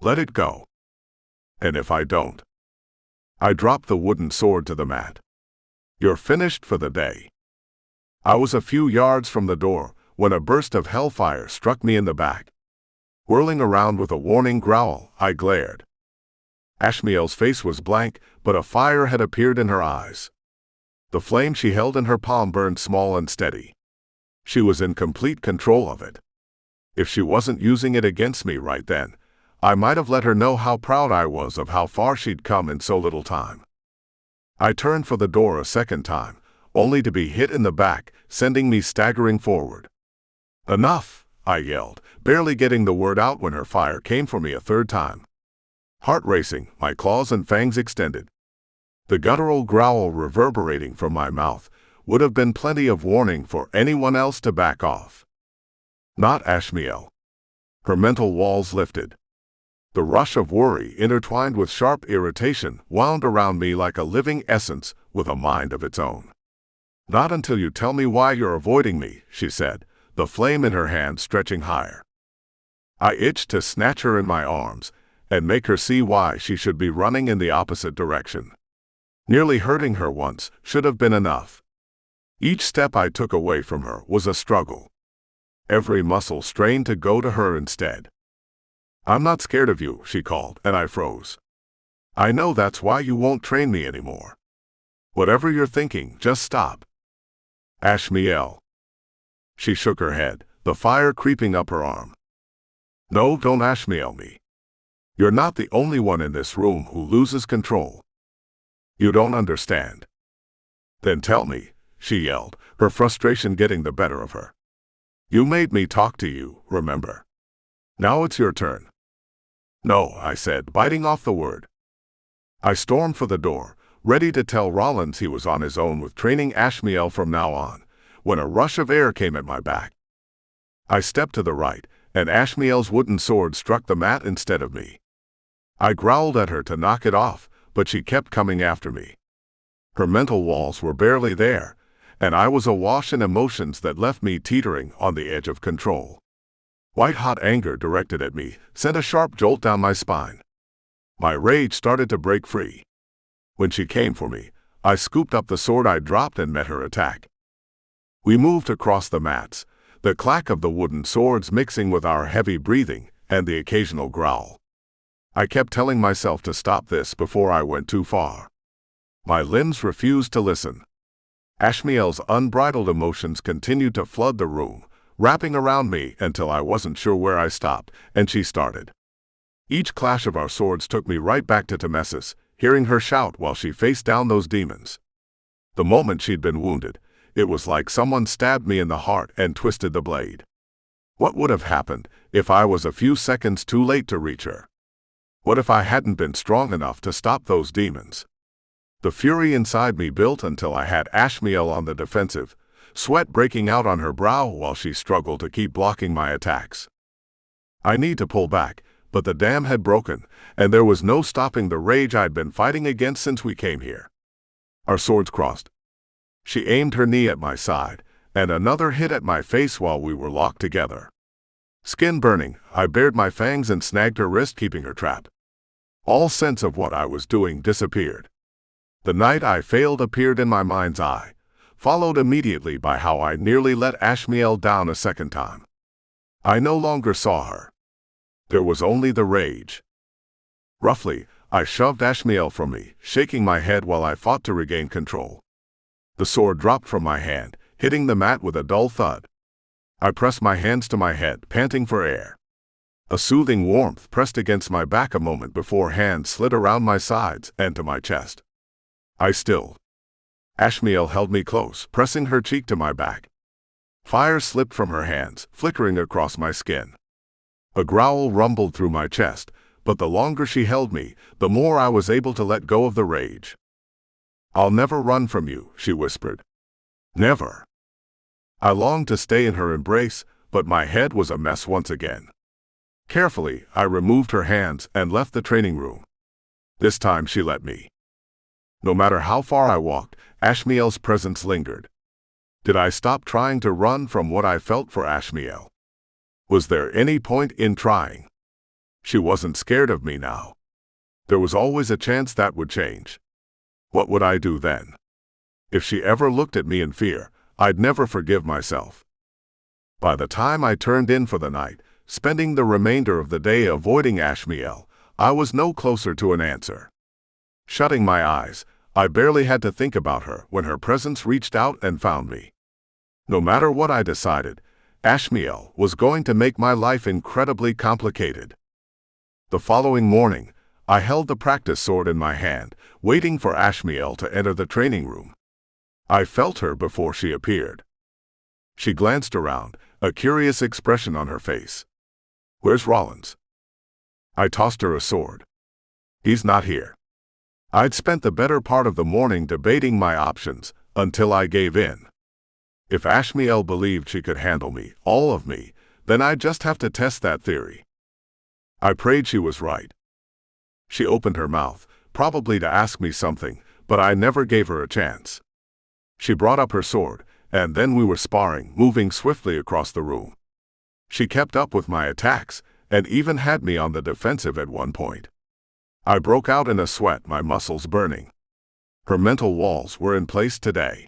"Let it go." And if I don't? I dropped the wooden sword to the mat. You're finished for the day. I was a few yards from the door when a burst of hellfire struck me in the back. Whirling around with a warning growl, I glared. Ashmielle's face was blank, but a fire had appeared in her eyes. The flame she held in her palm burned small and steady. She was in complete control of it. If she wasn't using it against me right then, I might have let her know how proud I was of how far she'd come in so little time. I turned for the door a second time, only to be hit in the back, sending me staggering forward. Enough, I yelled, barely getting the word out when her fire came for me a third time. Heart racing, my claws and fangs extended. The guttural growl reverberating from my mouth would have been plenty of warning for anyone else to back off. Not Ashmielle. Her mental walls lifted. The rush of worry intertwined with sharp irritation wound around me like a living essence with a mind of its own. Not until you tell me why you're avoiding me, she said, the flame in her hand stretching higher. I itched to snatch her in my arms and make her see why she should be running in the opposite direction. Nearly hurting her once should have been enough. Each step I took away from her was a struggle. Every muscle strained to go to her instead. I'm not scared of you, she called, and I froze. I know that's why you won't train me anymore. Whatever you're thinking, just stop. Ashmielle. She shook her head, the fire creeping up her arm. No, don't Ashmielle me. You're not the only one in this room who loses control. You don't understand. Then tell me, she yelled, her frustration getting the better of her. You made me talk to you, remember? Now it's your turn. No, I said, biting off the word. I stormed for the door, ready to tell Rollins he was on his own with training Ashmielle from now on, when a rush of air came at my back. I stepped to the right, and Ashmielle's wooden sword struck the mat instead of me. I growled at her to knock it off, but she kept coming after me. Her mental walls were barely there, and I was awash in emotions that left me teetering on the edge of control. White-hot anger directed at me sent a sharp jolt down my spine. My rage started to break free. When she came for me, I scooped up the sword I dropped and met her attack. We moved across the mats, the clack of the wooden swords mixing with our heavy breathing and the occasional growl. I kept telling myself to stop this before I went too far. My limbs refused to listen. Ashmielle's unbridled emotions continued to flood the room, wrapping around me until I wasn't sure where I stopped, and she started. Each clash of our swords took me right back to Temesis, hearing her shout while she faced down those demons. The moment she'd been wounded, it was like someone stabbed me in the heart and twisted the blade. What would have happened if I was a few seconds too late to reach her? What if I hadn't been strong enough to stop those demons? The fury inside me built until I had Ashmielle on the defensive, sweat breaking out on her brow while she struggled to keep blocking my attacks. I need to pull back, but the dam had broken, and there was no stopping the rage I'd been fighting against since we came here. Our swords crossed. She aimed her knee at my side, and another hit at my face while we were locked together. Skin burning, I bared my fangs and snagged her wrist, keeping her trapped. All sense of what I was doing disappeared. The night I failed appeared in my mind's eye, followed immediately by how I nearly let Ashmielle down a second time. I no longer saw her. There was only the rage. Roughly, I shoved Ashmielle from me, shaking my head while I fought to regain control. The sword dropped from my hand, hitting the mat with a dull thud. I pressed my hands to my head, panting for air. A soothing warmth pressed against my back a moment before hands slid around my sides and to my chest. I stilled. Ashmielle held me close, pressing her cheek to my back. Fire slipped from her hands, flickering across my skin. A growl rumbled through my chest, but the longer she held me, the more I was able to let go of the rage. "I'll never run from you," she whispered. "Never." I longed to stay in her embrace, but my head was a mess once again. Carefully, I removed her hands and left the training room. This time she let me. No matter how far I walked, Ashmielle's presence lingered. Did I stop trying to run from what I felt for Ashmielle? Was there any point in trying? She wasn't scared of me now. There was always a chance that would change. What would I do then? If she ever looked at me in fear, I'd never forgive myself. By the time I turned in for the night, spending the remainder of the day avoiding Ashmielle, I was no closer to an answer. Shutting my eyes, I barely had to think about her when her presence reached out and found me. No matter what I decided, Ashmielle was going to make my life incredibly complicated. The following morning, I held the practice sword in my hand, waiting for Ashmielle to enter the training room. I felt her before she appeared. She glanced around, a curious expression on her face. "Where's Rollins?" I tossed her a sword. "He's not here." I'd spent the better part of the morning debating my options, until I gave in. If Ashmielle believed she could handle me, all of me, then I'd just have to test that theory. I prayed she was right. She opened her mouth, probably to ask me something, but I never gave her a chance. She brought up her sword, and then we were sparring, moving swiftly across the room. She kept up with my attacks, and even had me on the defensive at one point. I broke out in a sweat, my muscles burning. Her mental walls were in place today.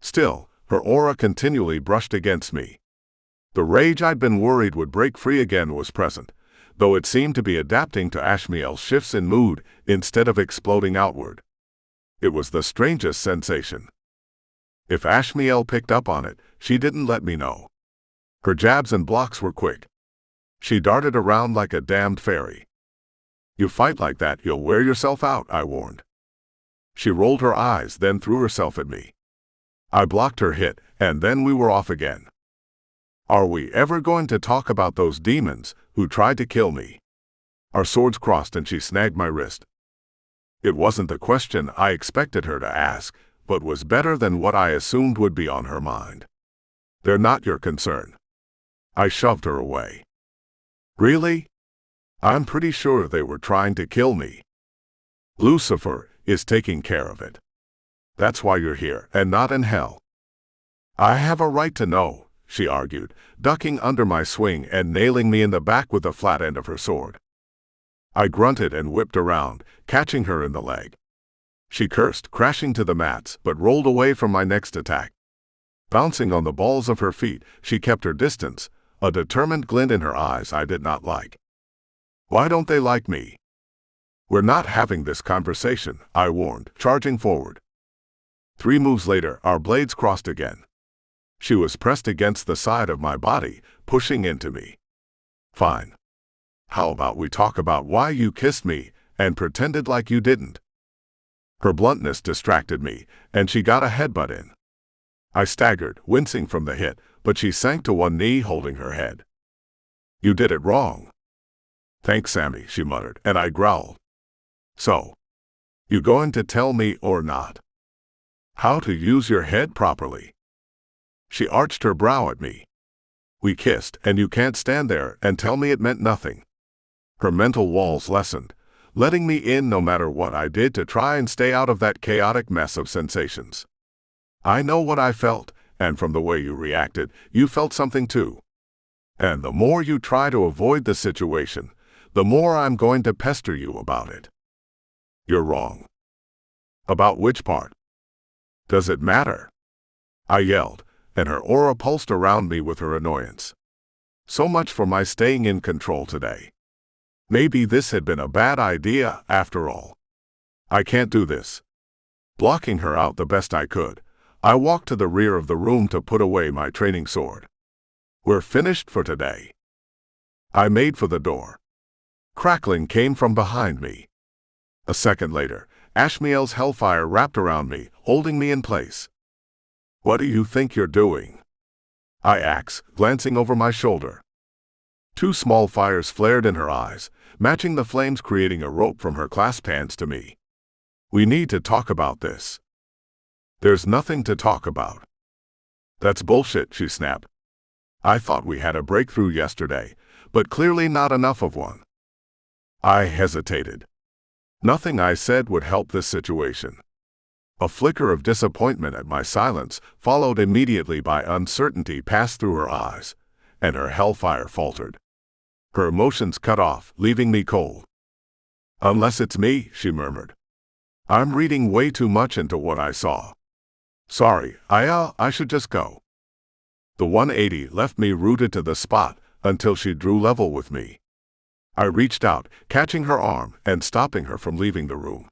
Still, her aura continually brushed against me. The rage I'd been worried would break free again was present, though it seemed to be adapting to Ashmielle's shifts in mood instead of exploding outward. It was the strangest sensation. If Ashmielle picked up on it, she didn't let me know. Her jabs and blocks were quick. She darted around like a damned fairy. "You fight like that, you'll wear yourself out," I warned. She rolled her eyes, then threw herself at me. I blocked her hit, and then we were off again. Are we ever going to talk about those demons who tried to kill me? Our swords crossed and she snagged my wrist. It wasn't the question I expected her to ask, but was better than what I assumed would be on her mind. "They're not your concern." I shoved her away. "Really? I'm pretty sure they were trying to kill me. Lucifer is taking care of it. That's why you're here and not in hell." "I have a right to know," she argued, ducking under my swing and nailing me in the back with the flat end of her sword. I grunted and whipped around, catching her in the leg. She cursed, crashing to the mats, but rolled away from my next attack. Bouncing on the balls of her feet, she kept her distance, a determined glint in her eyes I did not like. "Why don't they like me?" "We're not having this conversation," I warned, charging forward. 3 moves later, our blades crossed again. She was pressed against the side of my body, pushing into me. "Fine. How about we talk about why you kissed me and pretended like you didn't?" Her bluntness distracted me, and she got a headbutt in. I staggered, wincing from the hit, but she sank to one knee, holding her head. "You did it wrong." "Thanks, Sammy," she muttered, and I growled. "So, you going to tell me or not? How to use your head properly?" She arched her brow at me. "We kissed, and you can't stand there and tell me it meant nothing." Her mental walls lessened, letting me in no matter what I did to try and stay out of that chaotic mess of sensations. "I know what I felt, and from the way you reacted, you felt something too. And the more you try to avoid the situation, the more I'm going to pester you about it." "You're wrong." "About which part?" "Does it matter?" I yelled, and her aura pulsed around me with her annoyance. So much for my staying in control today. Maybe this had been a bad idea after all. "I can't do this." Blocking her out the best I could, I walked to the rear of the room to put away my training sword. "We're finished for today." I made for the door. Crackling came from behind me. A second later, Ashmielle's hellfire wrapped around me, holding me in place. "What do you think you're doing?" I asked, glancing over my shoulder. 2 small fires flared in her eyes, matching the flames, creating a rope from her clasp hands to me. "We need to talk about this." "There's nothing to talk about." "That's bullshit," she snapped. "I thought we had a breakthrough yesterday, but clearly not enough of one." I hesitated. Nothing I said would help this situation. A flicker of disappointment at my silence, followed immediately by uncertainty, passed through her eyes, and her hellfire faltered. Her emotions cut off, leaving me cold. Unless it's me, she murmured. I'm reading way too much into what I saw. Sorry, I should just go. The 180 left me rooted to the spot until she drew level with me. I reached out, catching her arm and stopping her from leaving the room.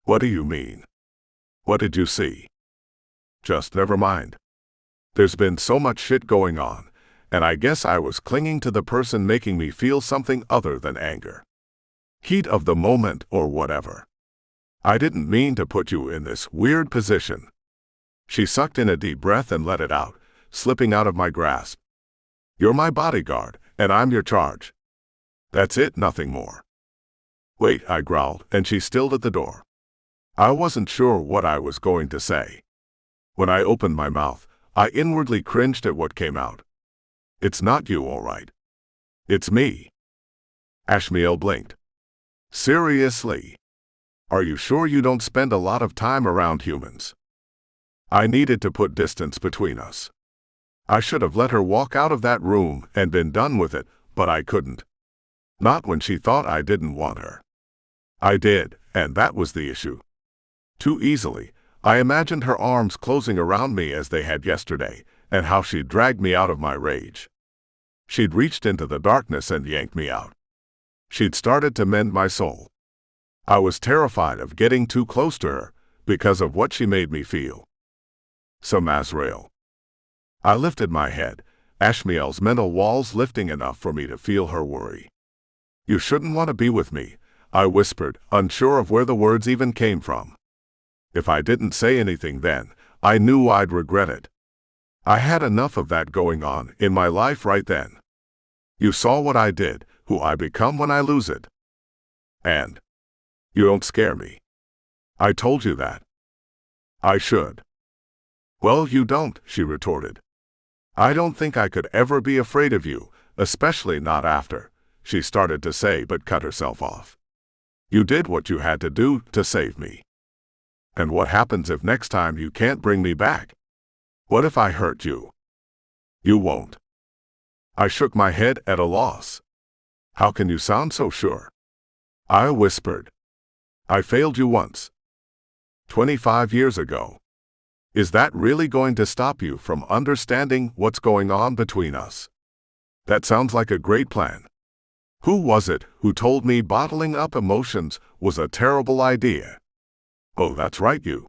What do you mean? What did you see? Just never mind. There's been so much shit going on, and I guess I was clinging to the person making me feel something other than anger. Heat of the moment or whatever. I didn't mean to put you in this weird position. She sucked in a deep breath and let it out, slipping out of my grasp. You're my bodyguard, and I'm your charge. That's it, nothing more. Wait, I growled, and she stilled at the door. I wasn't sure what I was going to say. When I opened my mouth, I inwardly cringed at what came out. It's not you, all right. It's me. Ashmielle blinked. Seriously? Are you sure you don't spend a lot of time around humans? I needed to put distance between us. I should have let her walk out of that room and been done with it, but I couldn't. Not when she thought I didn't want her. I did, and that was the issue. Too easily, I imagined her arms closing around me as they had yesterday, and how she'd dragged me out of my rage. She'd reached into the darkness and yanked me out. She'd started to mend my soul. I was terrified of getting too close to her because of what she made me feel. Samazrael. I lifted my head, Ashmielle's mental walls lifting enough for me to feel her worry. You shouldn't want to be with me, I whispered, unsure of where the words even came from. If I didn't say anything then, I knew I'd regret it. I had enough of that going on in my life right then. You saw what I did, who I become when I lose it. And you don't scare me. I told you that. I should. Well, you don't, she retorted. I don't think I could ever be afraid of you, especially not after, she started to say but cut herself off. You did what you had to do to save me. And what happens if next time you can't bring me back? What if I hurt you? You won't. I shook my head at a loss. How can you sound so sure? I whispered. I failed you once. 25 years ago. Is that really going to stop you from understanding what's going on between us? That sounds like a great plan. Who was it who told me bottling up emotions was a terrible idea? Oh, that's right, you.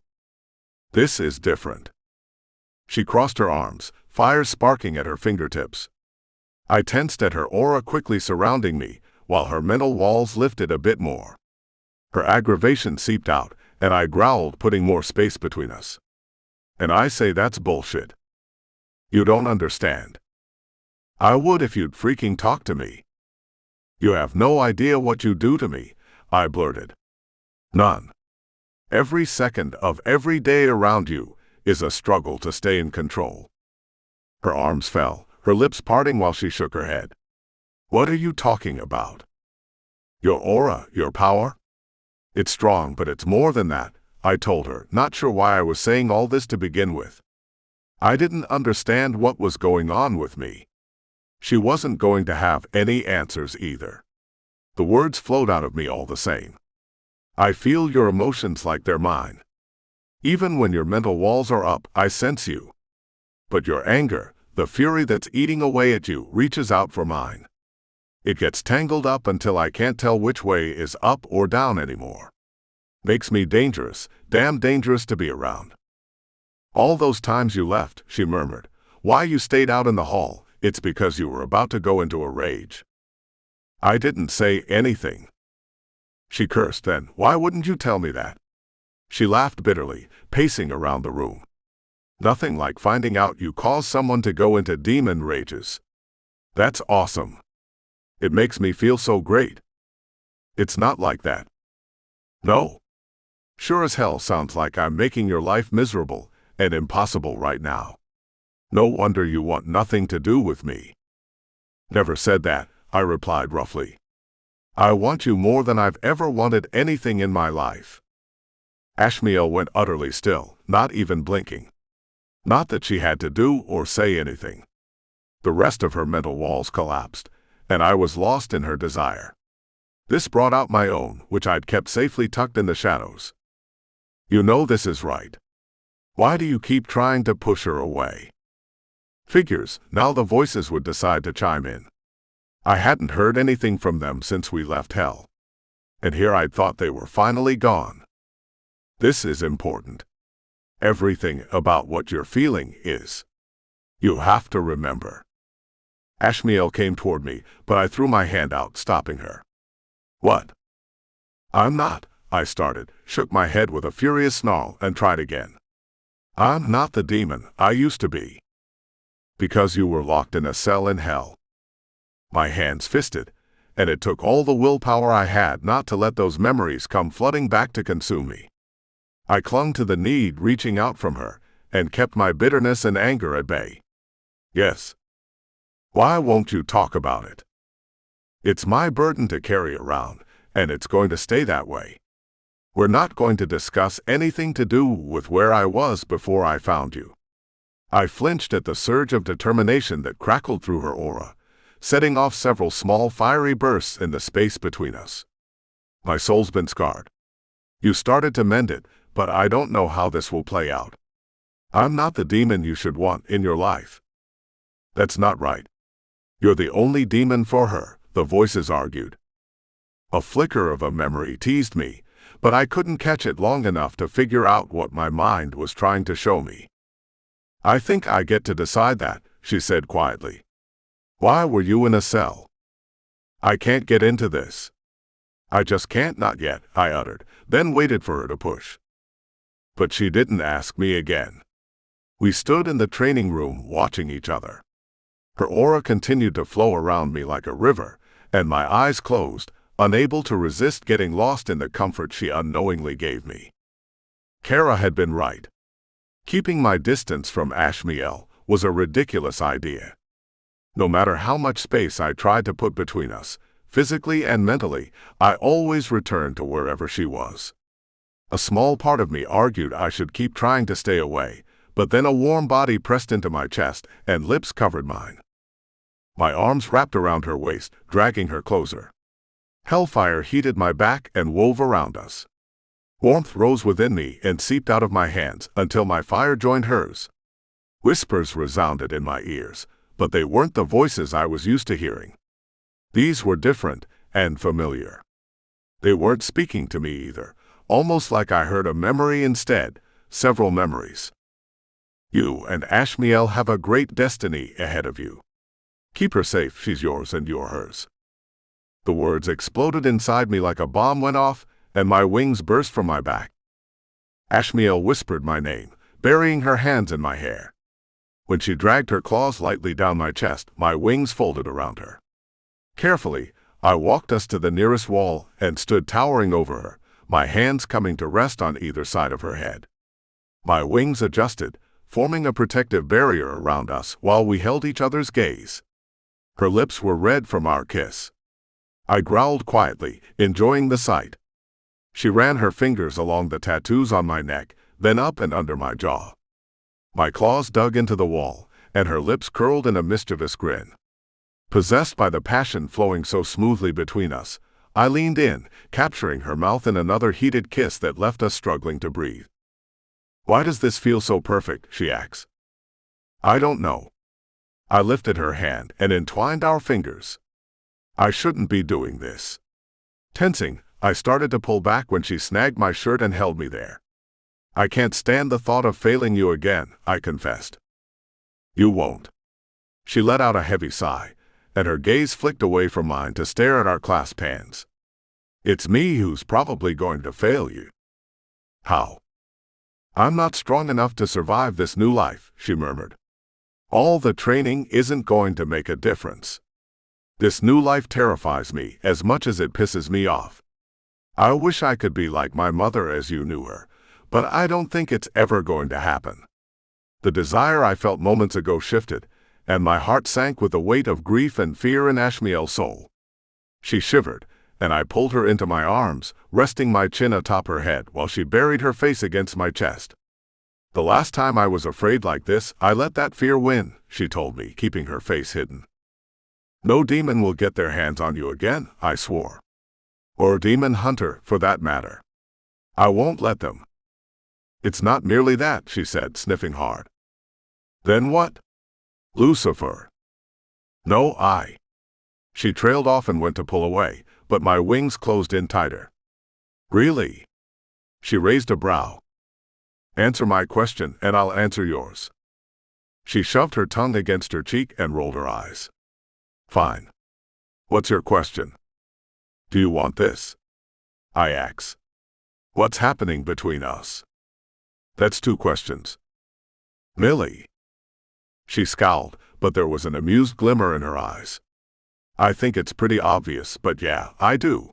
This is different. She crossed her arms, fire sparking at her fingertips. I tensed at her aura quickly surrounding me, while her mental walls lifted a bit more. Her aggravation seeped out, and I growled, putting more space between us. And I say that's bullshit. You don't understand. I would if you'd freaking talk to me. You have no idea what you do to me, I blurted. None. Every second of every day around you is a struggle to stay in control. Her arms fell, her lips parting while she shook her head. What are you talking about? Your aura, your power? It's strong, but it's more than that, I told her, not sure why I was saying all this to begin with. I didn't understand what was going on with me. She wasn't going to have any answers either. The words flowed out of me all the same. I feel your emotions like they're mine. Even when your mental walls are up, I sense you. But your anger, the fury that's eating away at you, reaches out for mine. It gets tangled up until I can't tell which way is up or down anymore. Makes me dangerous, damn dangerous to be around. All those times you left, she murmured. Why you stayed out in the hall, it's because you were about to go into a rage. I didn't say anything. She cursed then. Why wouldn't you tell me that? She laughed bitterly, pacing around the room. Nothing like finding out you caused someone to go into demon rages. That's awesome. It makes me feel so great. It's not like that. No. Sure as hell sounds like I'm making your life miserable and impossible right now. No wonder you want nothing to do with me. Never said that, I replied roughly. I want you more than I've ever wanted anything in my life. Ashmielle went utterly still, not even blinking. Not that she had to do or say anything. The rest of her mental walls collapsed, and I was lost in her desire. This brought out my own, which I'd kept safely tucked in the shadows. You know this is right. Why do you keep trying to push her away? Figures, now the voices would decide to chime in. I hadn't heard anything from them since we left hell. And here I'd thought they were finally gone. This is important. Everything about what you're feeling is. You have to remember. Ashmielle came toward me, but I threw my hand out, stopping her. What? I'm not, I started, shook my head with a furious snarl, and tried again. I'm not the demon I used to be. Because you were locked in a cell in hell. My hands fisted, and it took all the willpower I had not to let those memories come flooding back to consume me. I clung to the need reaching out from her, and kept my bitterness and anger at bay. Yes. Why won't you talk about it? It's my burden to carry around, and it's going to stay that way. We're not going to discuss anything to do with where I was before I found you. I flinched at the surge of determination that crackled through her aura, setting off several small fiery bursts in the space between us. My soul's been scarred. You started to mend it, but I don't know how this will play out. I'm not the demon you should want in your life. That's not right. You're the only demon for her, the voices argued. A flicker of a memory teased me, but I couldn't catch it long enough to figure out what my mind was trying to show me. I think I get to decide that, she said quietly. Why were you in a cell? I can't get into this. I just can't, not yet, I uttered, then waited for her to push. But she didn't ask me again. We stood in the training room watching each other. Her aura continued to flow around me like a river, and my eyes closed, unable to resist getting lost in the comfort she unknowingly gave me. Kara had been right. Keeping my distance from Ashmielle was a ridiculous idea. No matter how much space I tried to put between us, physically and mentally, I always returned to wherever she was. A small part of me argued I should keep trying to stay away, but then a warm body pressed into my chest and lips covered mine. My arms wrapped around her waist, dragging her closer. Hellfire heated my back and wove around us. Warmth rose within me and seeped out of my hands until my fire joined hers. Whispers resounded in my ears, but they weren't the voices I was used to hearing. These were different and familiar. They weren't speaking to me either, almost like I heard a memory instead, several memories. You and Ashmielle have a great destiny ahead of you. Keep her safe, she's yours and you're hers. The words exploded inside me like a bomb went off, and my wings burst from my back. Ashmielle whispered my name, burying her hands in my hair. When she dragged her claws lightly down my chest, my wings folded around her. Carefully, I walked us to the nearest wall and stood towering over her, my hands coming to rest on either side of her head. My wings adjusted, forming a protective barrier around us while we held each other's gaze. Her lips were red from our kiss. I growled quietly, enjoying the sight. She ran her fingers along the tattoos on my neck, then up and under my jaw. My claws dug into the wall, and her lips curled in a mischievous grin. Possessed by the passion flowing so smoothly between us, I leaned in, capturing her mouth in another heated kiss that left us struggling to breathe. Why does this feel so perfect, she asks. I don't know. I lifted her hand and entwined our fingers. I shouldn't be doing this. Tensing, I started to pull back when she snagged my shirt and held me there. I can't stand the thought of failing you again, I confessed. You won't. She let out a heavy sigh, and her gaze flicked away from mine to stare at our clasped hands. It's me who's probably going to fail you. How? I'm not strong enough to survive this new life, she murmured. All the training isn't going to make a difference. This new life terrifies me as much as it pisses me off. I wish I could be like my mother as you knew her, but I don't think it's ever going to happen. The desire I felt moments ago shifted, and my heart sank with the weight of grief and fear in Ashmielle's soul. She shivered, and I pulled her into my arms, resting my chin atop her head while she buried her face against my chest. The last time I was afraid like this, I let that fear win, she told me, keeping her face hidden. No demon will get their hands on you again, I swore. Or a demon hunter, for that matter. I won't let them. It's not merely that, she said, sniffing hard. Then what? Lucifer. No, I. She trailed off and went to pull away, but my wings closed in tighter. Really? She raised a brow. Answer my question, and I'll answer yours. She shoved her tongue against her cheek and rolled her eyes. Fine. What's your question? Do you want this? I ask. What's happening between us? That's two questions. Millie. She scowled, but there was an amused glimmer in her eyes. I think it's pretty obvious, but yeah, I do.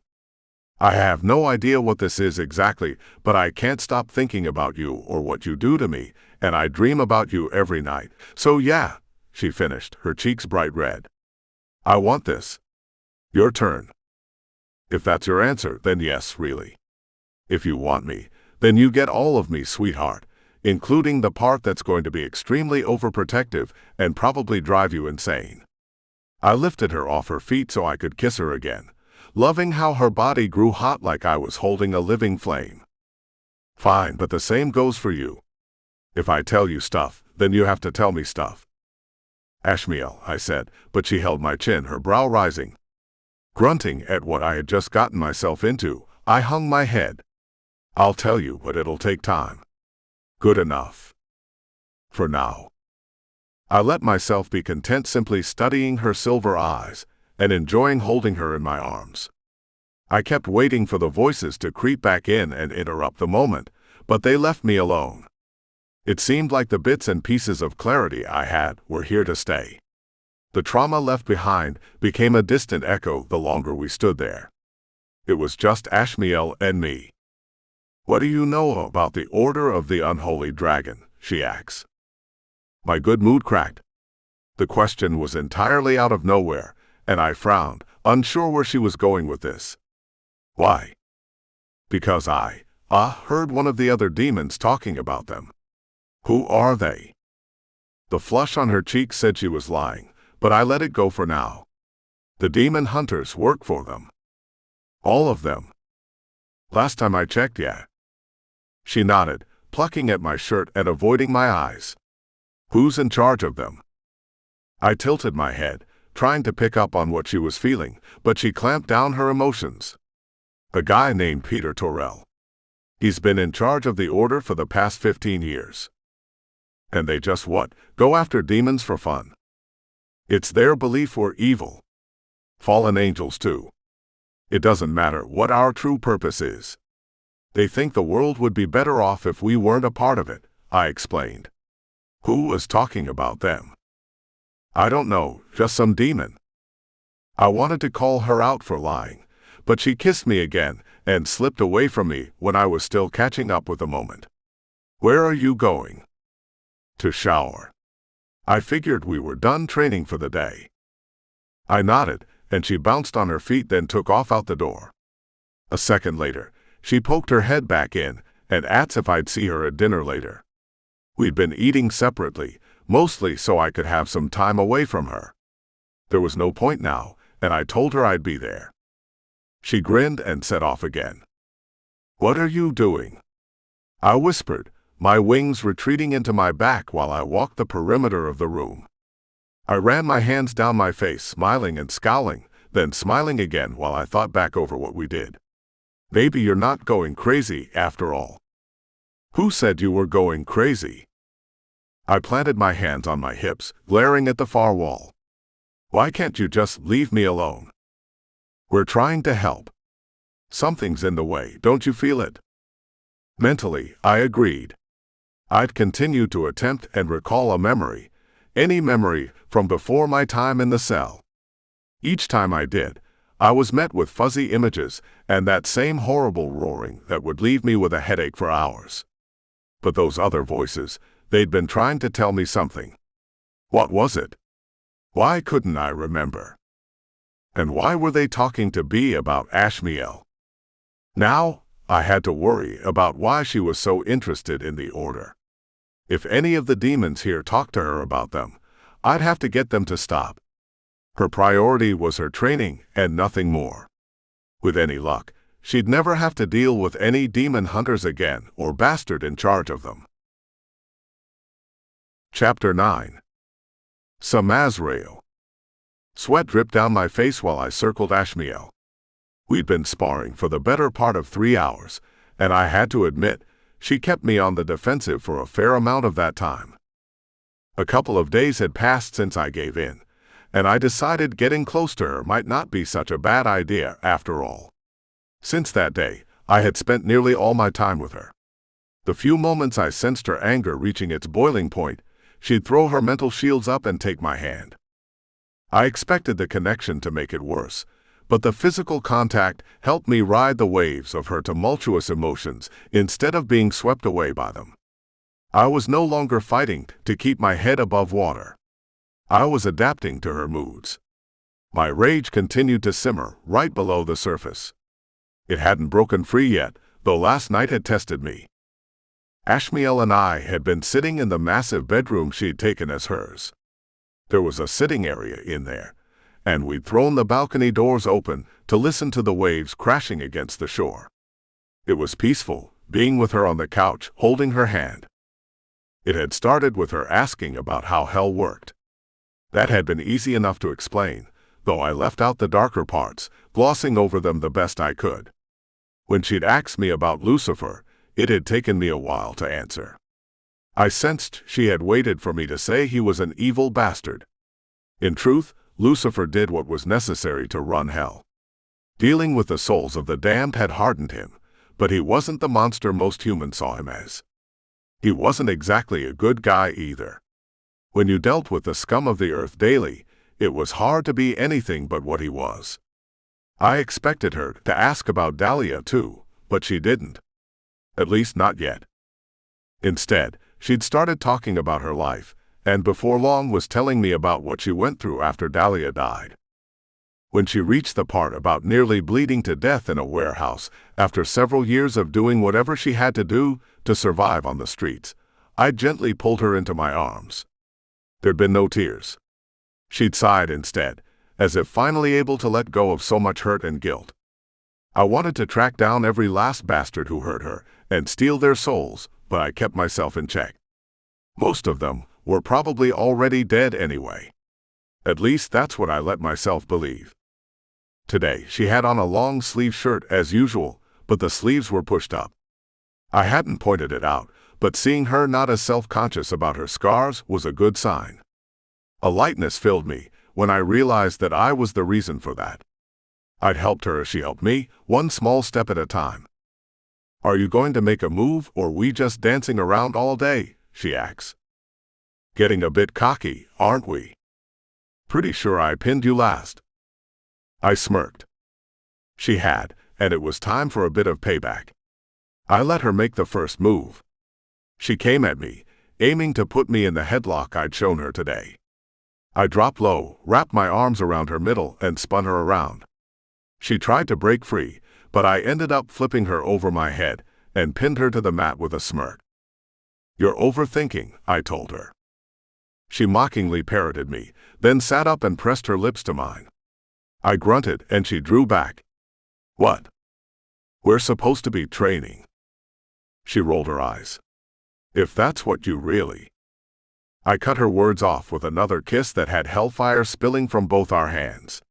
I have no idea what this is exactly, but I can't stop thinking about you or what you do to me, and I dream about you every night. So yeah, she finished, her cheeks bright red. I want this. Your turn. If that's your answer, then yes, really. If you want me, then you get all of me, sweetheart, including the part that's going to be extremely overprotective and probably drive you insane. I lifted her off her feet so I could kiss her again, loving how her body grew hot like I was holding a living flame. Fine, but the same goes for you. If I tell you stuff, then you have to tell me stuff. Ashmielle, I said, but she held my chin, her brow rising. Grunting at what I had just gotten myself into, I hung my head. I'll tell you, but it'll take time. Good enough. For now. I let myself be content simply studying her silver eyes and enjoying holding her in my arms. I kept waiting for the voices to creep back in and interrupt the moment, but they left me alone. It seemed like the bits and pieces of clarity I had were here to stay. The trauma left behind became a distant echo the longer we stood there. It was just Ashmielle and me. What do you know about the Order of the Unholy Dragon? She asks. My good mood cracked. The question was entirely out of nowhere, and I frowned, unsure where she was going with this. Why? Because I heard one of the other demons talking about them. Who are they? The flush on her cheek said she was lying, but I let it go for now. The demon hunters work for them. All of them. Last time I checked, yeah. She nodded, plucking at my shirt and avoiding my eyes. Who's in charge of them? I tilted my head, trying to pick up on what she was feeling, but she clamped down her emotions. A guy named Peter Torrell. He's been in charge of the order for the past 15 years. And they just what? Go after demons for fun. It's their belief we're evil. Fallen angels too. It doesn't matter what our true purpose is. They think the world would be better off if we weren't a part of it, I explained. Who was talking about them? I don't know, just some demon. I wanted to call her out for lying, but she kissed me again and slipped away from me when I was still catching up with the moment. Where are you going? To shower. I figured we were done training for the day. I nodded, and she bounced on her feet, then took off out the door. A second later, she poked her head back in and asked if I'd see her at dinner later. We'd been eating separately, mostly so I could have some time away from her. There was no point now, and I told her I'd be there. She grinned and set off again. What are you doing? I whispered, my wings retreating into my back while I walked the perimeter of the room. I ran my hands down my face, smiling and scowling, then smiling again while I thought back over what we did. Maybe you're not going crazy after all. Who said you were going crazy? I planted my hands on my hips, glaring at the far wall. Why can't you just leave me alone? We're trying to help. Something's in the way, don't you feel it? Mentally, I agreed. I'd continue to attempt and recall a memory, any memory from before my time in the cell. Each time I did, I was met with fuzzy images and that same horrible roaring that would leave me with a headache for hours. But those other voices, they'd been trying to tell me something. What was it? Why couldn't I remember? And why were they talking to B about Ashmielle? Now, I had to worry about why she was so interested in the order. If any of the demons here talked to her about them, I'd have to get them to stop. Her priority was her training and nothing more. With any luck, she'd never have to deal with any demon hunters again or bastard in charge of them. Chapter 9. Samazrael. Sweat dripped down my face while I circled Ashmielle. We'd been sparring for the better part of 3 hours, and I had to admit, she kept me on the defensive for a fair amount of that time. A couple of days had passed since I gave in, and I decided getting close to her might not be such a bad idea after all. Since that day, I had spent nearly all my time with her. The few moments I sensed her anger reaching its boiling point, she'd throw her mental shields up and take my hand. I expected the connection to make it worse, but the physical contact helped me ride the waves of her tumultuous emotions instead of being swept away by them. I was no longer fighting to keep my head above water. I was adapting to her moods. My rage continued to simmer right below the surface. It hadn't broken free yet, though last night had tested me. Ashmielle and I had been sitting in the massive bedroom she'd taken as hers. There was a sitting area in there, and we'd thrown the balcony doors open to listen to the waves crashing against the shore. It was peaceful, being with her on the couch, holding her hand. It had started with her asking about how hell worked. That had been easy enough to explain, though I left out the darker parts, glossing over them the best I could. When she'd asked me about Lucifer, it had taken me a while to answer. I sensed she had waited for me to say he was an evil bastard. In truth, Lucifer did what was necessary to run hell. Dealing with the souls of the damned had hardened him, but he wasn't the monster most humans saw him as. He wasn't exactly a good guy either. When you dealt with the scum of the earth daily, it was hard to be anything but what he was. I expected her to ask about Dahlia too, but she didn't. At least not yet. Instead, she'd started talking about her life, and before long was telling me about what she went through after Dahlia died. When she reached the part about nearly bleeding to death in a warehouse after several years of doing whatever she had to do to survive on the streets, I gently pulled her into my arms. There'd been no tears. She'd sighed instead, as if finally able to let go of so much hurt and guilt. I wanted to track down every last bastard who hurt her and steal their souls, but I kept myself in check. Most of them were probably already dead anyway. At least that's what I let myself believe. Today, she had on a long-sleeve shirt as usual, but the sleeves were pushed up. I hadn't pointed it out, but seeing her not as self-conscious about her scars was a good sign. A lightness filled me when I realized that I was the reason for that. I'd helped her as she helped me, one small step at a time. "Are you going to make a move, or we just dancing around all day?" she asks. "Getting a bit cocky, aren't we? Pretty sure I pinned you last." I smirked. She had, and it was time for a bit of payback. I let her make the first move. She came at me, aiming to put me in the headlock I'd shown her today. I dropped low, wrapped my arms around her middle, and spun her around. She tried to break free, but I ended up flipping her over my head and pinned her to the mat with a smirk. "You're overthinking," I told her. She mockingly parroted me, then sat up and pressed her lips to mine. I grunted, and she drew back. "What? We're supposed to be training." She rolled her eyes. "If that's what you really..." I cut her words off with another kiss that had hellfire spilling from both our hands.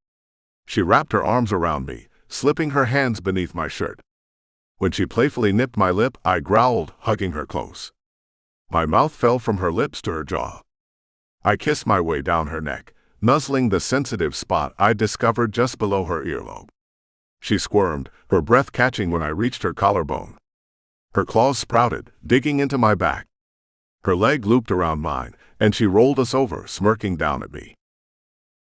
She wrapped her arms around me, slipping her hands beneath my shirt. When she playfully nipped my lip, I growled, hugging her close. My mouth fell from her lips to her jaw. I kissed my way down her neck, nuzzling the sensitive spot I discovered just below her earlobe. She squirmed, her breath catching when I reached her collarbone. Her claws sprouted, digging into my back. Her leg looped around mine, and she rolled us over, smirking down at me.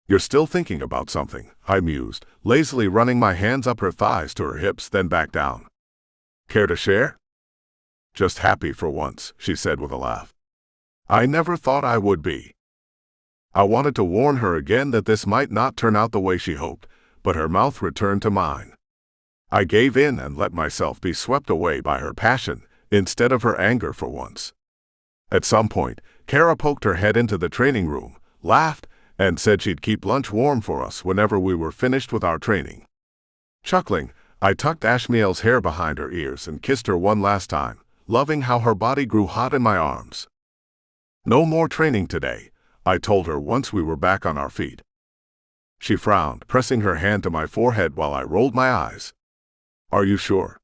"You're still thinking about something," I mused, lazily running my hands up her thighs to her hips, then back down. "Care to share?" "Just happy for once," she said with a laugh. "I never thought I would be." I wanted to warn her again that this might not turn out the way she hoped, but her mouth returned to mine. I gave in and let myself be swept away by her passion instead of her anger for once. At some point, Kara poked her head into the training room, laughed, and said she'd keep lunch warm for us whenever we were finished with our training. Chuckling, I tucked Ashmielle's hair behind her ears and kissed her one last time, loving how her body grew hot in my arms. "No more training today," I told her once we were back on our feet. She frowned, pressing her hand to my forehead while I rolled my eyes. "Are you sure?"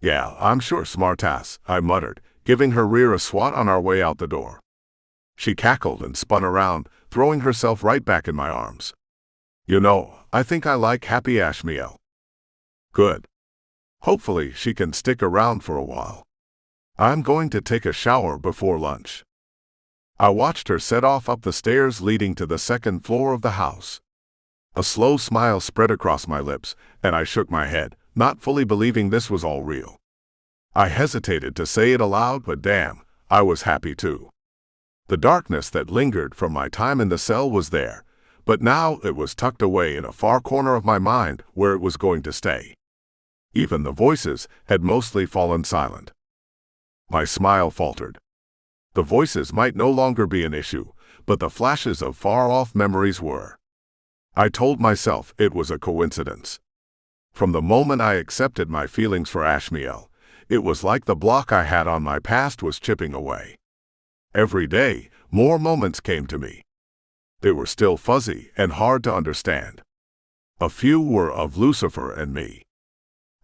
"Yeah, I'm sure, smartass," I muttered, giving her rear a swat on our way out the door. She cackled and spun around, throwing herself right back in my arms. "You know, I think I like happy Ashmielle." "Good. Hopefully she can stick around for a while. I'm going to take a shower before lunch." I watched her set off up the stairs leading to the second floor of the house. A slow smile spread across my lips, and I shook my head, not fully believing this was all real. I hesitated to say it aloud, but damn, I was happy too. The darkness that lingered from my time in the cell was there, but now it was tucked away in a far corner of my mind where it was going to stay. Even the voices had mostly fallen silent. My smile faltered. The voices might no longer be an issue, but the flashes of far-off memories were. I told myself it was a coincidence. From the moment I accepted my feelings for Ashmielle, it was like the block I had on my past was chipping away. Every day, more moments came to me. They were still fuzzy and hard to understand. A few were of Lucifer and me.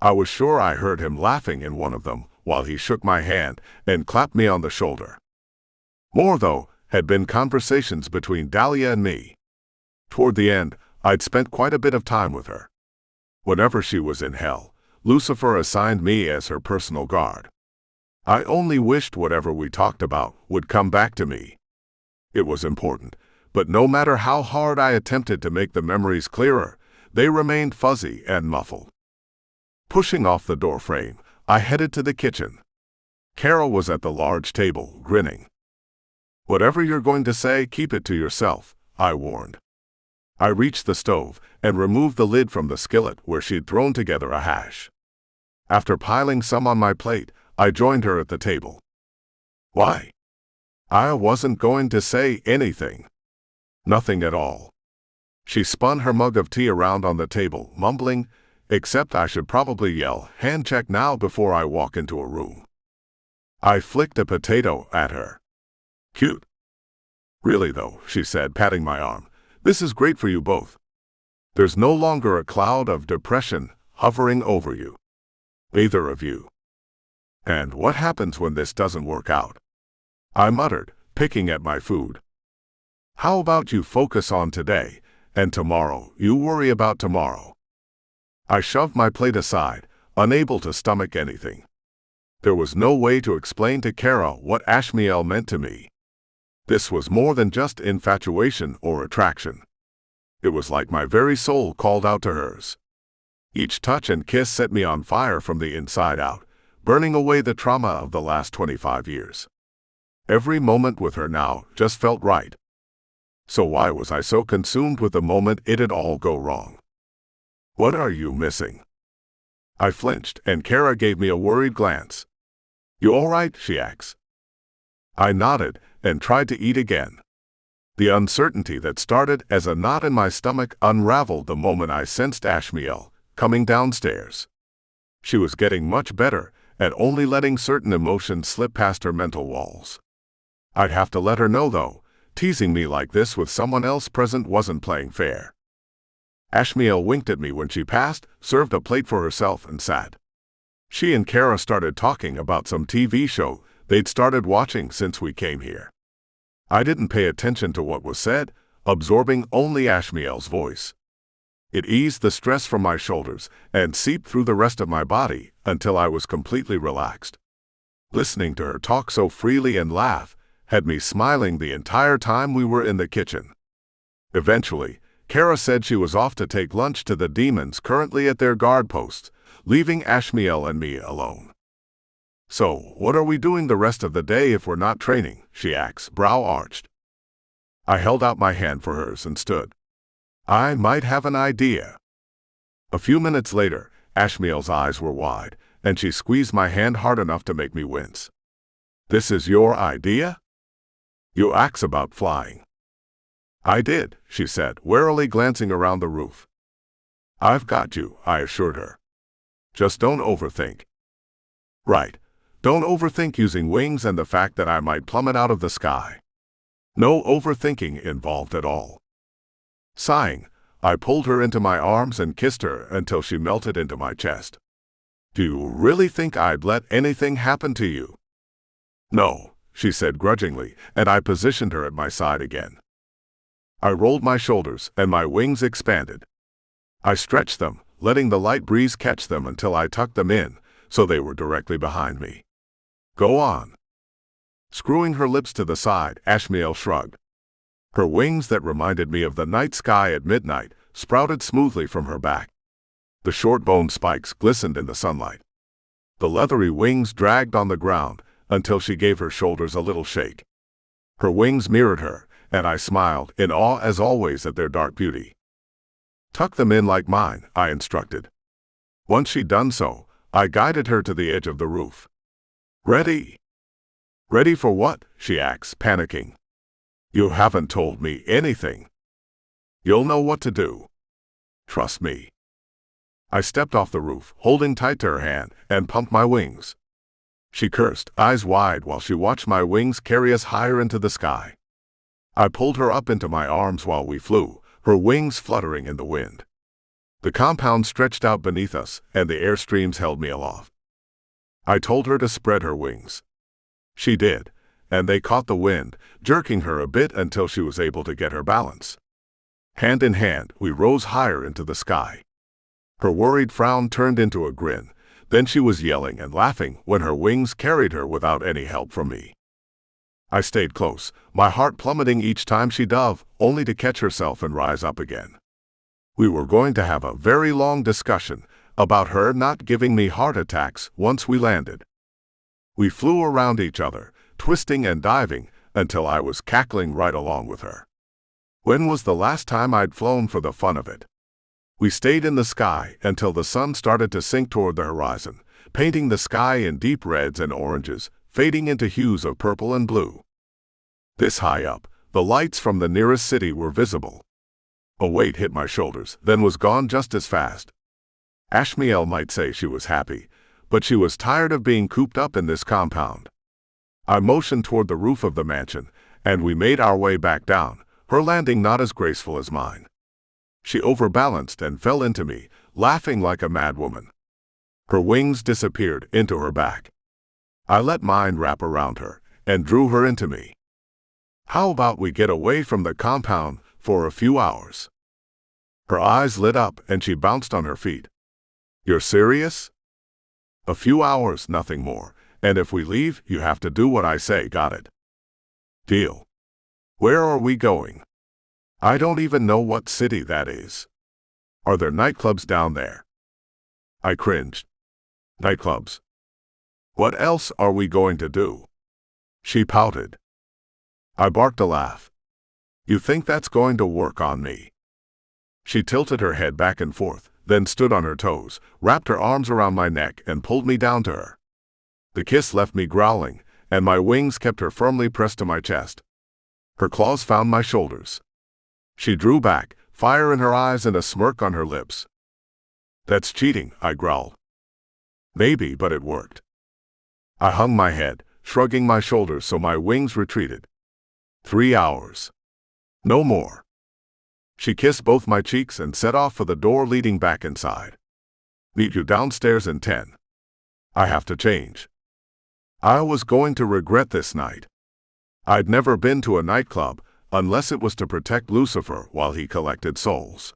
I was sure I heard him laughing in one of them while he shook my hand and clapped me on the shoulder. More, though, had been conversations between Dahlia and me. Toward the end, I'd spent quite a bit of time with her. Whenever she was in hell, Lucifer assigned me as her personal guard. I only wished whatever we talked about would come back to me. It was important, but no matter how hard I attempted to make the memories clearer, they remained fuzzy and muffled. Pushing off the doorframe, I headed to the kitchen. Carol was at the large table, grinning. "Whatever you're going to say, keep it to yourself," I warned. I reached the stove and removed the lid from the skillet where she'd thrown together a hash. After piling some on my plate, I joined her at the table. "Why?" "I wasn't going to say anything." "Nothing at all." She spun her mug of tea around on the table, mumbling, "Except I should probably yell, 'Hand check now,' before I walk into a room." I flicked a potato at her. "Cute." "Really though," she said, patting my arm, "this is great for you both. There's no longer a cloud of depression hovering over you. Either of you." "And what happens when this doesn't work out?" I muttered, picking at my food. "How about you focus on today, and tomorrow you worry about tomorrow?" I shoved my plate aside, unable to stomach anything. There was no way to explain to Kara what Ashmielle meant to me. This was more than just infatuation or attraction. It was like my very soul called out to hers. Each touch and kiss set me on fire from the inside out, burning away the trauma of the last 25 years. Every moment with her now just felt right. So why was I so consumed with the moment it'd all go wrong? "What are you missing?" I flinched, and Kara gave me a worried glance. "You all right?" she asked. I nodded and tried to eat again. The uncertainty that started as a knot in my stomach unraveled the moment I sensed Ashmielle coming downstairs. She was getting much better at only letting certain emotions slip past her mental walls. I'd have to let her know, though, teasing me like this with someone else present wasn't playing fair. Ashmielle winked at me when she passed, served a plate for herself, and sat. She and Kara started talking about some TV show they'd started watching since we came here. I didn't pay attention to what was said, absorbing only Ashmielle's voice. It eased the stress from my shoulders and seeped through the rest of my body until I was completely relaxed. Listening to her talk so freely and laugh had me smiling the entire time we were in the kitchen. Eventually, Kara said she was off to take lunch to the demons currently at their guard posts, leaving Ashmielle and me alone. "So, what are we doing the rest of the day if we're not training?" she asked, brow arched. I held out my hand for hers and stood. "I might have an idea." A few minutes later, Ashmielle's eyes were wide, and she squeezed my hand hard enough to make me wince. "This is your idea? You ax about flying." "I did," she said, warily glancing around the roof. I've got you, I assured her. Just don't overthink. Right. Don't overthink using wings and the fact that I might plummet out of the sky. No overthinking involved at all. Sighing, I pulled her into my arms and kissed her until she melted into my chest. Do you really think I'd let anything happen to you? No, she said grudgingly, and I positioned her at my side again. I rolled my shoulders and my wings expanded. I stretched them, letting the light breeze catch them until I tucked them in, so they were directly behind me. Go on. Screwing her lips to the side, Ashmielle shrugged. Her wings that reminded me of the night sky at midnight sprouted smoothly from her back. The short bone spikes glistened in the sunlight. The leathery wings dragged on the ground until she gave her shoulders a little shake. Her wings mirrored her, and I smiled in awe as always at their dark beauty. Tuck them in like mine, I instructed. Once she'd done so, I guided her to the edge of the roof. Ready? Ready for what? She asked, panicking. You haven't told me anything. You'll know what to do. Trust me. I stepped off the roof, holding tight to her hand, and pumped my wings. She cursed, eyes wide, while she watched my wings carry us higher into the sky. I pulled her up into my arms while we flew, her wings fluttering in the wind. The compound stretched out beneath us, and the air streams held me aloft. I told her to spread her wings. She did, and they caught the wind, jerking her a bit until she was able to get her balance. Hand in hand, we rose higher into the sky. Her worried frown turned into a grin, then she was yelling and laughing when her wings carried her without any help from me. I stayed close, my heart plummeting each time she dove, only to catch herself and rise up again. We were going to have a very long discussion about her not giving me heart attacks once we landed. We flew around each other, twisting and diving, until I was cackling right along with her. When was the last time I'd flown for the fun of it? We stayed in the sky until the sun started to sink toward the horizon, painting the sky in deep reds and oranges, fading into hues of purple and blue. This high up, the lights from the nearest city were visible. A weight hit my shoulders, then was gone just as fast. Ashmielle might say she was happy, but she was tired of being cooped up in this compound. I motioned toward the roof of the mansion, and we made our way back down, her landing not as graceful as mine. She overbalanced and fell into me, laughing like a madwoman. Her wings disappeared into her back. I let mine wrap around her and drew her into me. How about we get away from the compound for a few hours? Her eyes lit up and she bounced on her feet. You're serious? A few hours, nothing more, and if we leave, you have to do what I say, got it? Deal. Where are we going? I don't even know what city that is. Are there nightclubs down there? I cringed. Nightclubs? What else are we going to do? She pouted. I barked a laugh. You think that's going to work on me? She tilted her head back and forth, then stood on her toes, wrapped her arms around my neck and pulled me down to her. The kiss left me growling, and my wings kept her firmly pressed to my chest. Her claws found my shoulders. She drew back, fire in her eyes and a smirk on her lips. That's cheating, I growled. Maybe, but it worked. I hung my head, shrugging my shoulders so my wings retreated. 3 hours. No more. She kissed both my cheeks and set off for the door leading back inside. Meet you downstairs in 10. I have to change. I was going to regret this night. I'd never been to a nightclub, unless it was to protect Lucifer while he collected souls.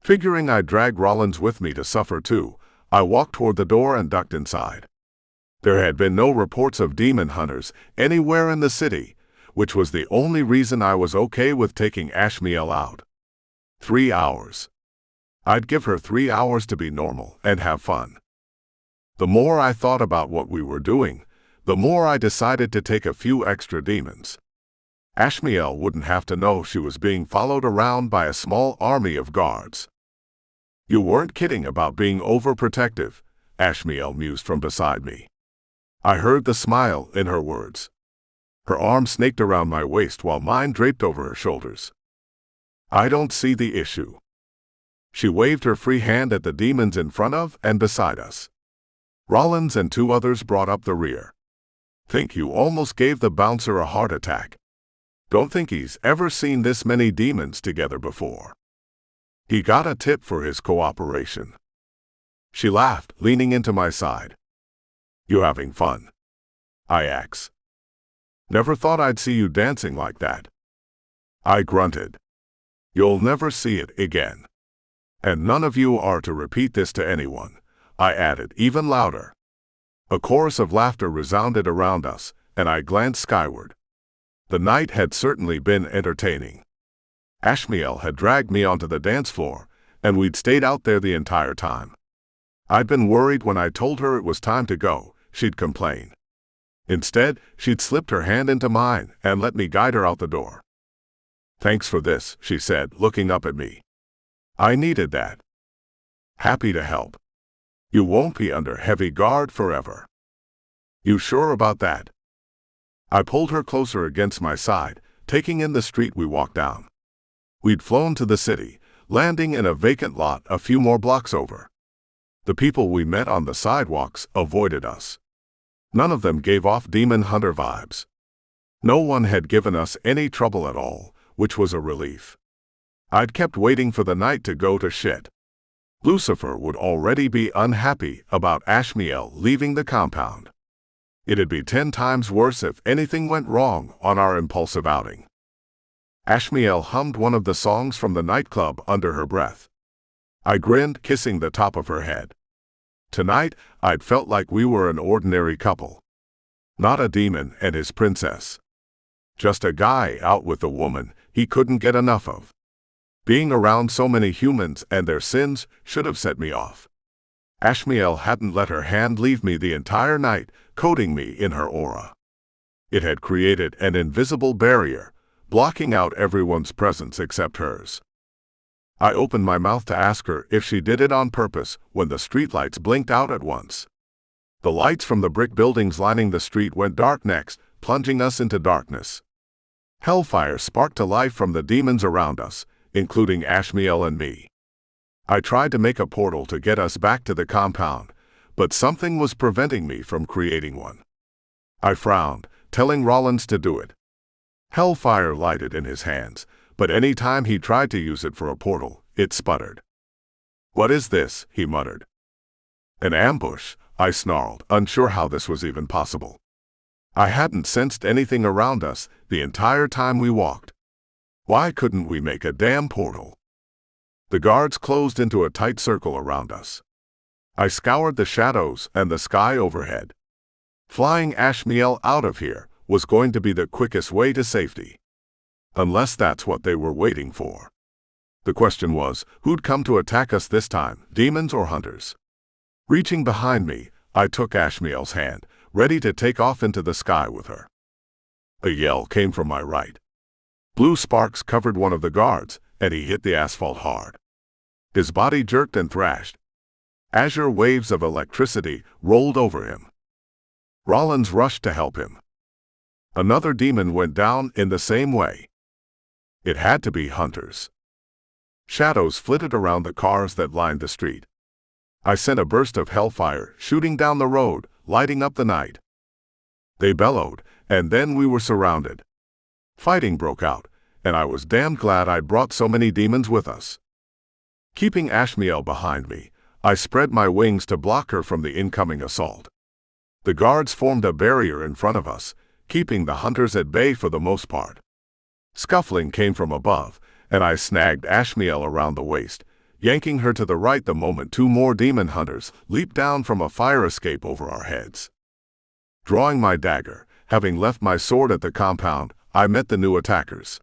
Figuring I'd drag Rollins with me to suffer too, I walked toward the door and ducked inside. There had been no reports of demon hunters anywhere in the city, which was the only reason I was okay with taking Ashmielle out. 3 hours. I'd give her 3 hours to be normal and have fun. The more I thought about what we were doing, the more I decided to take a few extra demons. Ashmielle wouldn't have to know she was being followed around by a small army of guards. You weren't kidding about being overprotective, Ashmielle mused from beside me. I heard the smile in her words. Her arm snaked around my waist while mine draped over her shoulders. I don't see the issue. She waved her free hand at the demons in front of and beside us. Rollins and 2 others brought up the rear. Think you almost gave the bouncer a heart attack. Don't think he's ever seen this many demons together before. He got a tip for his cooperation. She laughed, leaning into my side. You having fun? I asked. Never thought I'd see you dancing like that. I grunted. You'll never see it again. And none of you are to repeat this to anyone, I added, even louder. A chorus of laughter resounded around us, and I glanced skyward. The night had certainly been entertaining. Ashmielle had dragged me onto the dance floor, and we'd stayed out there the entire time. I'd been worried when I told her it was time to go, she'd complain. Instead, she'd slipped her hand into mine and let me guide her out the door. Thanks for this, she said, looking up at me. I needed that. Happy to help. You won't be under heavy guard forever. You sure about that? I pulled her closer against my side, taking in the street we walked down. We'd flown to the city, landing in a vacant lot a few more blocks over. The people we met on the sidewalks avoided us. None of them gave off demon hunter vibes. No one had given us any trouble at all, which was a relief. I'd kept waiting for the night to go to shit. Lucifer would already be unhappy about Ashmielle leaving the compound. It'd be 10 times worse if anything went wrong on our impulsive outing. Ashmielle hummed one of the songs from the nightclub under her breath. I grinned, kissing the top of her head. Tonight, I'd felt like we were an ordinary couple. Not a demon and his princess. Just a guy out with a woman he couldn't get enough of. Being around so many humans and their sins should have set me off. Ashmielle hadn't let her hand leave me the entire night, coating me in her aura. It had created an invisible barrier, blocking out everyone's presence except hers. I opened my mouth to ask her if she did it on purpose when the streetlights blinked out at once. The lights from the brick buildings lining the street went dark next, plunging us into darkness. Hellfire sparked to life from the demons around us, including Ashmielle and me. I tried to make a portal to get us back to the compound, but something was preventing me from creating one. I frowned, telling Rollins to do it. Hellfire lighted in his hands, but any time he tried to use it for a portal, it sputtered. What is this? He muttered. An ambush, I snarled, unsure how this was even possible. I hadn't sensed anything around us the entire time we walked. Why couldn't we make a damn portal? The guards closed into a tight circle around us. I scoured the shadows and the sky overhead. Flying Ashmielle out of here was going to be the quickest way to safety. Unless that's what they were waiting for. The question was, who'd come to attack us this time, demons or hunters? Reaching behind me, I took Ashmielle's hand, ready to take off into the sky with her. A yell came from my right. Blue sparks covered one of the guards, and he hit the asphalt hard. His body jerked and thrashed. Azure waves of electricity rolled over him. Rollins rushed to help him. Another demon went down in the same way. It had to be hunters. Shadows flitted around the cars that lined the street. I sent a burst of hellfire shooting down the road, lighting up the night. They bellowed, and then we were surrounded. Fighting broke out, and I was damned glad I'd brought so many demons with us. Keeping Ashmielle behind me, I spread my wings to block her from the incoming assault. The guards formed a barrier in front of us, keeping the hunters at bay for the most part. Scuffling came from above, and I snagged Ashmielle around the waist, yanking her to the right the moment 2 more demon hunters leaped down from a fire escape over our heads. Drawing my dagger, having left my sword at the compound, I met the new attackers.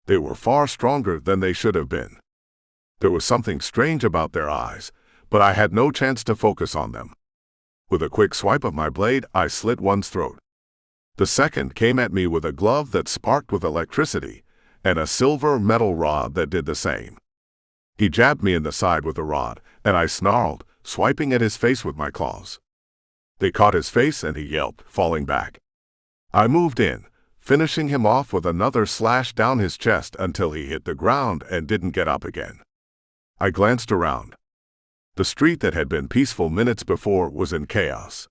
They were far stronger than they should have been. There was something strange about their eyes, but I had no chance to focus on them. With a quick swipe of my blade, I slit one's throat. The second came at me with a glove that sparked with electricity, and a silver metal rod that did the same. He jabbed me in the side with the rod, and I snarled, swiping at his face with my claws. They caught his face and he yelped, falling back. I moved in, finishing him off with another slash down his chest until he hit the ground and didn't get up again. I glanced around. The street that had been peaceful minutes before was in chaos.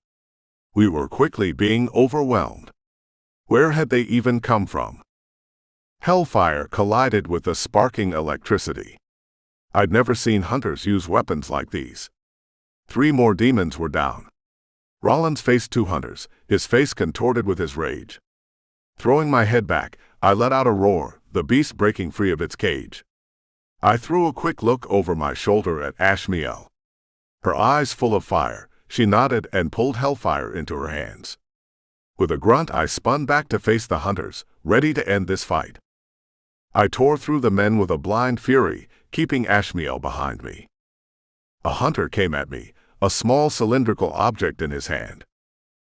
We were quickly being overwhelmed. Where had they even come from? Hellfire collided with the sparking electricity. I'd never seen hunters use weapons like these. 3 more demons were down. Rollins faced 2 hunters, his face contorted with his rage. Throwing my head back, I let out a roar, the beast breaking free of its cage. I threw a quick look over my shoulder at Ashmielle. Her eyes full of fire, she nodded and pulled hellfire into her hands. With a grunt, I spun back to face the hunters, ready to end this fight. I tore through the men with a blind fury, keeping Ashmielle behind me. A hunter came at me, a small cylindrical object in his hand.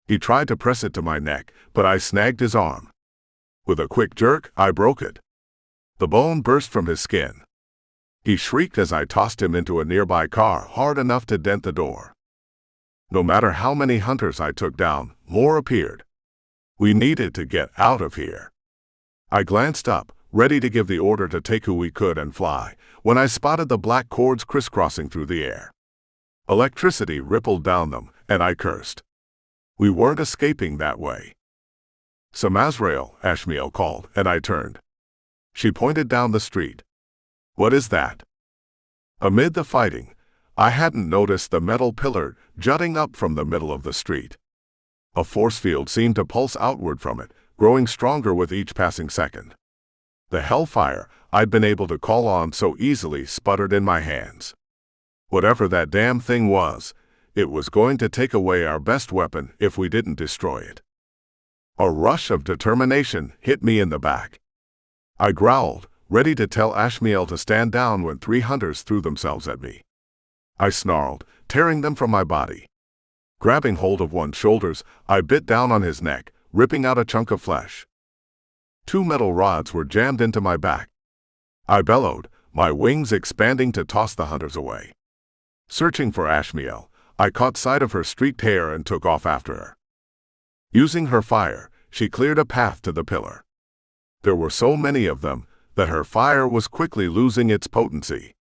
He tried to press it to my neck, but I snagged his arm. With a quick jerk, I broke it. The bone burst from his skin. He shrieked as I tossed him into a nearby car hard enough to dent the door. No matter how many hunters I took down, more appeared. We needed to get out of here. I glanced up, ready to give the order to take who we could and fly, when I spotted the black cords crisscrossing through the air. Electricity rippled down them, and I cursed. We weren't escaping that way. Samazrael, Ashmielle called, and I turned. She pointed down the street. What is that? Amid the fighting, I hadn't noticed the metal pillar jutting up from the middle of the street. A force field seemed to pulse outward from it, growing stronger with each passing second. The hellfire I'd been able to call on so easily sputtered in my hands. Whatever that damn thing was, it was going to take away our best weapon if we didn't destroy it. A rush of determination hit me in the back. I growled, ready to tell Ashmielle to stand down when 3 hunters threw themselves at me. I snarled, tearing them from my body. Grabbing hold of one's shoulders, I bit down on his neck, ripping out a chunk of flesh. 2 metal rods were jammed into my back. I bellowed, my wings expanding to toss the hunters away. Searching for Ashmielle, I caught sight of her streaked hair and took off after her. Using her fire, she cleared a path to the pillar. There were so many of them that her fire was quickly losing its potency.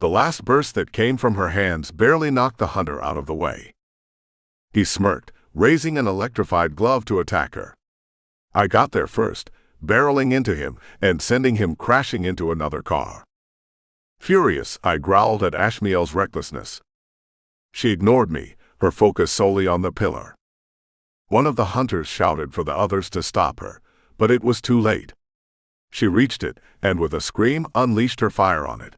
The last burst that came from her hands barely knocked the hunter out of the way. He smirked, raising an electrified glove to attack her. I got there first, barreling into him and sending him crashing into another car. Furious, I growled at Ashmielle's recklessness. She ignored me, her focus solely on the pillar. One of the hunters shouted for the others to stop her, but it was too late. She reached it, and with a scream unleashed her fire on it.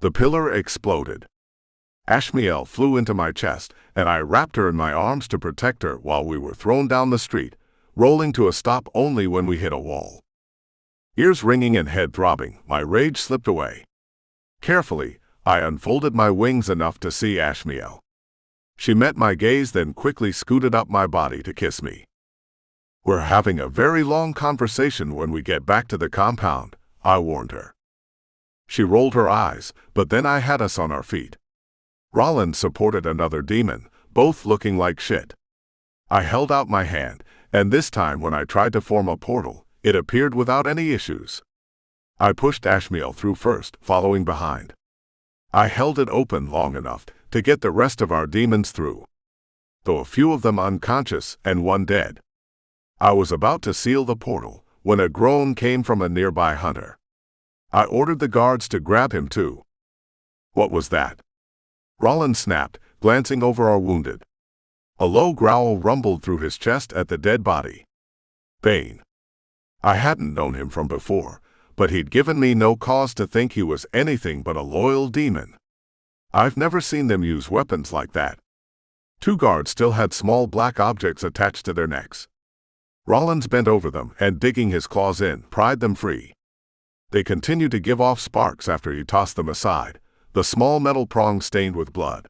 The pillar exploded. Ashmielle flew into my chest, and I wrapped her in my arms to protect her while we were thrown down the street, rolling to a stop only when we hit a wall. Ears ringing and head throbbing, my rage slipped away. Carefully, I unfolded my wings enough to see Ashmielle. She met my gaze, then quickly scooted up my body to kiss me. We're having a very long conversation when we get back to the compound, I warned her. She rolled her eyes, but then I had us on our feet. Rollins supported another demon, both looking like shit. I held out my hand, and this time when I tried to form a portal, it appeared without any issues. I pushed Ashmielle through first, following behind. I held it open long enough to get the rest of our demons through, though a few of them unconscious and one dead. I was about to seal the portal when a groan came from a nearby hunter. I ordered the guards to grab him too. What was that? Rollins snapped, glancing over our wounded. A low growl rumbled through his chest at the dead body. Bane. I hadn't known him from before, but he'd given me no cause to think he was anything but a loyal demon. I've never seen them use weapons like that. 2 guards still had small black objects attached to their necks. Rollins bent over them and, digging his claws in, pried them free. They continued to give off sparks after he tossed them aside, the small metal prongs stained with blood.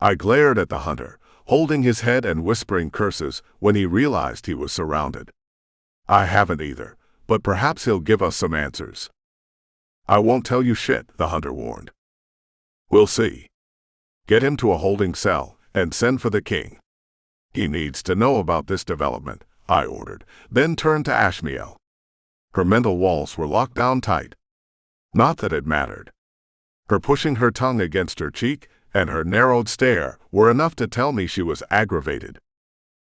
I glared at the hunter, holding his head and whispering curses when he realized he was surrounded. I haven't either, but perhaps he'll give us some answers. I won't tell you shit, the hunter warned. We'll see. Get him to a holding cell and send for the king. He needs to know about this development, I ordered, then turned to Ashmielle. Her mental walls were locked down tight. Not that it mattered. Her pushing her tongue against her cheek and her narrowed stare were enough to tell me she was aggravated.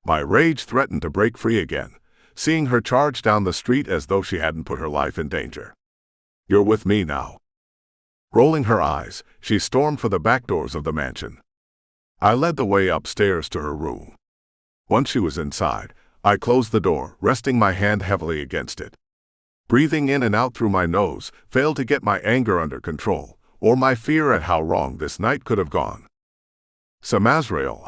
My rage threatened to break free again, seeing her charge down the street as though she hadn't put her life in danger. "You're with me now." Rolling her eyes, she stormed for the back doors of the mansion. I led the way upstairs to her room. Once she was inside, I closed the door, resting my hand heavily against it. Breathing in and out through my nose failed to get my anger under control, or my fear at how wrong this night could have gone. "Samazrael,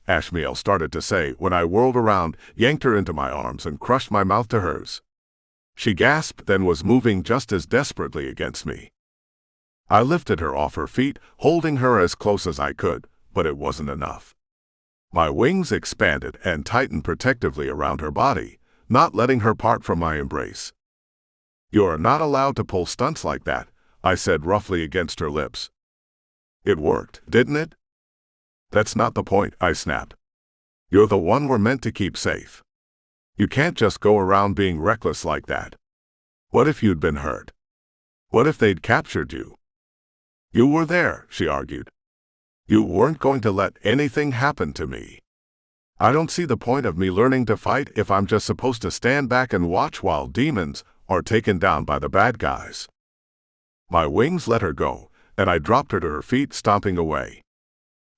Ashmielle started to say when I whirled around, yanked her into my arms and crushed my mouth to hers. She gasped, then was moving just as desperately against me. I lifted her off her feet, holding her as close as I could, but it wasn't enough. My wings expanded and tightened protectively around her body, not letting her part from my embrace. "You're not allowed to pull stunts like that," I said roughly against her lips. "It worked, didn't it?" "That's not the point," I snapped. "You're the one we're meant to keep safe. You can't just go around being reckless like that. What if you'd been hurt? What if they'd captured you?" "You were there," she argued. "You weren't going to let anything happen to me. I don't see the point of me learning to fight if I'm just supposed to stand back and watch while demons are taken down by the bad guys." My wings let her go, and I dropped her to her feet, stomping away.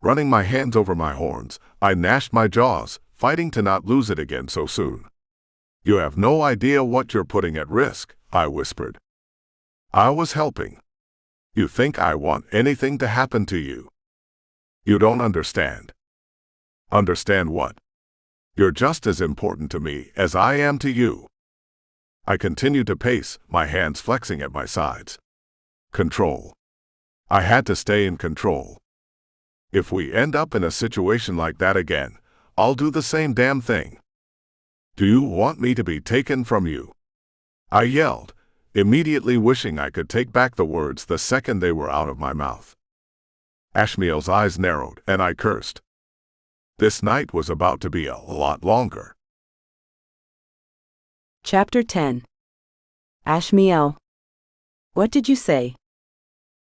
Running my hands over my horns, I gnashed my jaws, fighting to not lose it again so soon. "You have no idea what you're putting at risk," I whispered. I was helping. "You think I want anything to happen to you? You don't understand." "Understand what?" "You're just as important to me as I am to you." I continued to pace, my hands flexing at my sides. Control. I had to stay in control. "If we end up in a situation like that again, I'll do the same damn thing." "Do you want me to be taken from you?" I yelled, immediately wishing I could take back the words the second they were out of my mouth. Ashmielle's eyes narrowed, and I cursed. This night was about to be a lot longer. Chapter 10. Ashmielle. "What did you say?"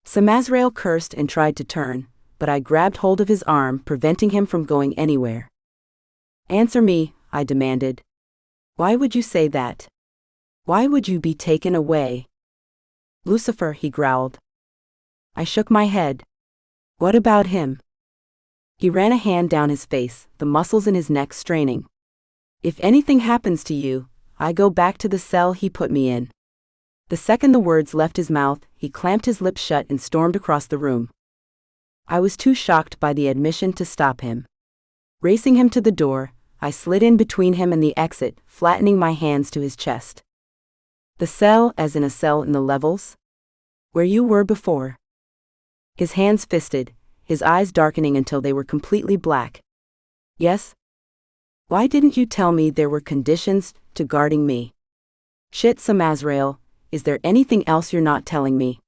Samazrael cursed and tried to turn, but I grabbed hold of his arm, preventing him from going anywhere. "Answer me," I demanded. "Why would you say that? Why would you be taken away?" "Lucifer," he growled. I shook my head. "What about him?" He ran a hand down his face, the muscles in his neck straining. "If anything happens to you, I go back to the cell he put me in." The second the words left his mouth, he clamped his lips shut and stormed across the room. I was too shocked by the admission to stop him. Racing him to the door, I slid in between him and the exit, flattening my hands to his chest. "The cell, as in a cell in the levels? Where you were before?" His hands fisted, his eyes darkening until they were completely black. "Yes?" "Why didn't you tell me there were conditions to guarding me?" "Shit, Samazrael, is there anything else you're not telling me?"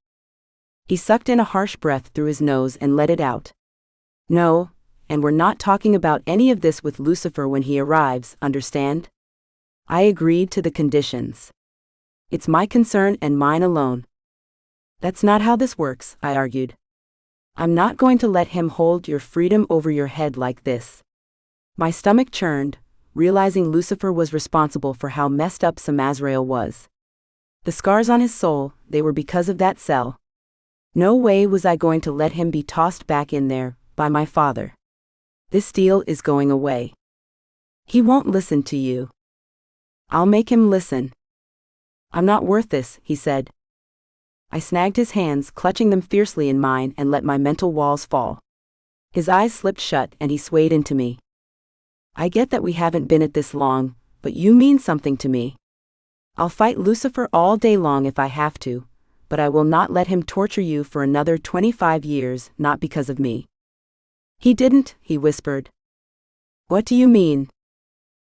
He sucked in a harsh breath through his nose and let it out. "No, and we're not talking about any of this with Lucifer when he arrives, understand?" I agreed to the conditions. "It's my concern and mine alone." "That's not how this works," I argued. "I'm not going to let him hold your freedom over your head like this." My stomach churned, realizing Lucifer was responsible for how messed up Samazrael was. The scars on his soul, they were because of that cell. No way was I going to let him be tossed back in there, by my father. This deal is going away. He won't listen to you. I'll make him listen. "I'm not worth this," he said. I snagged his hands, clutching them fiercely in mine, and let my mental walls fall. His eyes slipped shut and he swayed into me. "I get that we haven't been at this long, but you mean something to me. I'll fight Lucifer all day long if I have to, but I will not let him torture you for another 25 years, not because of me." "He didn't," he whispered. "What do you mean?"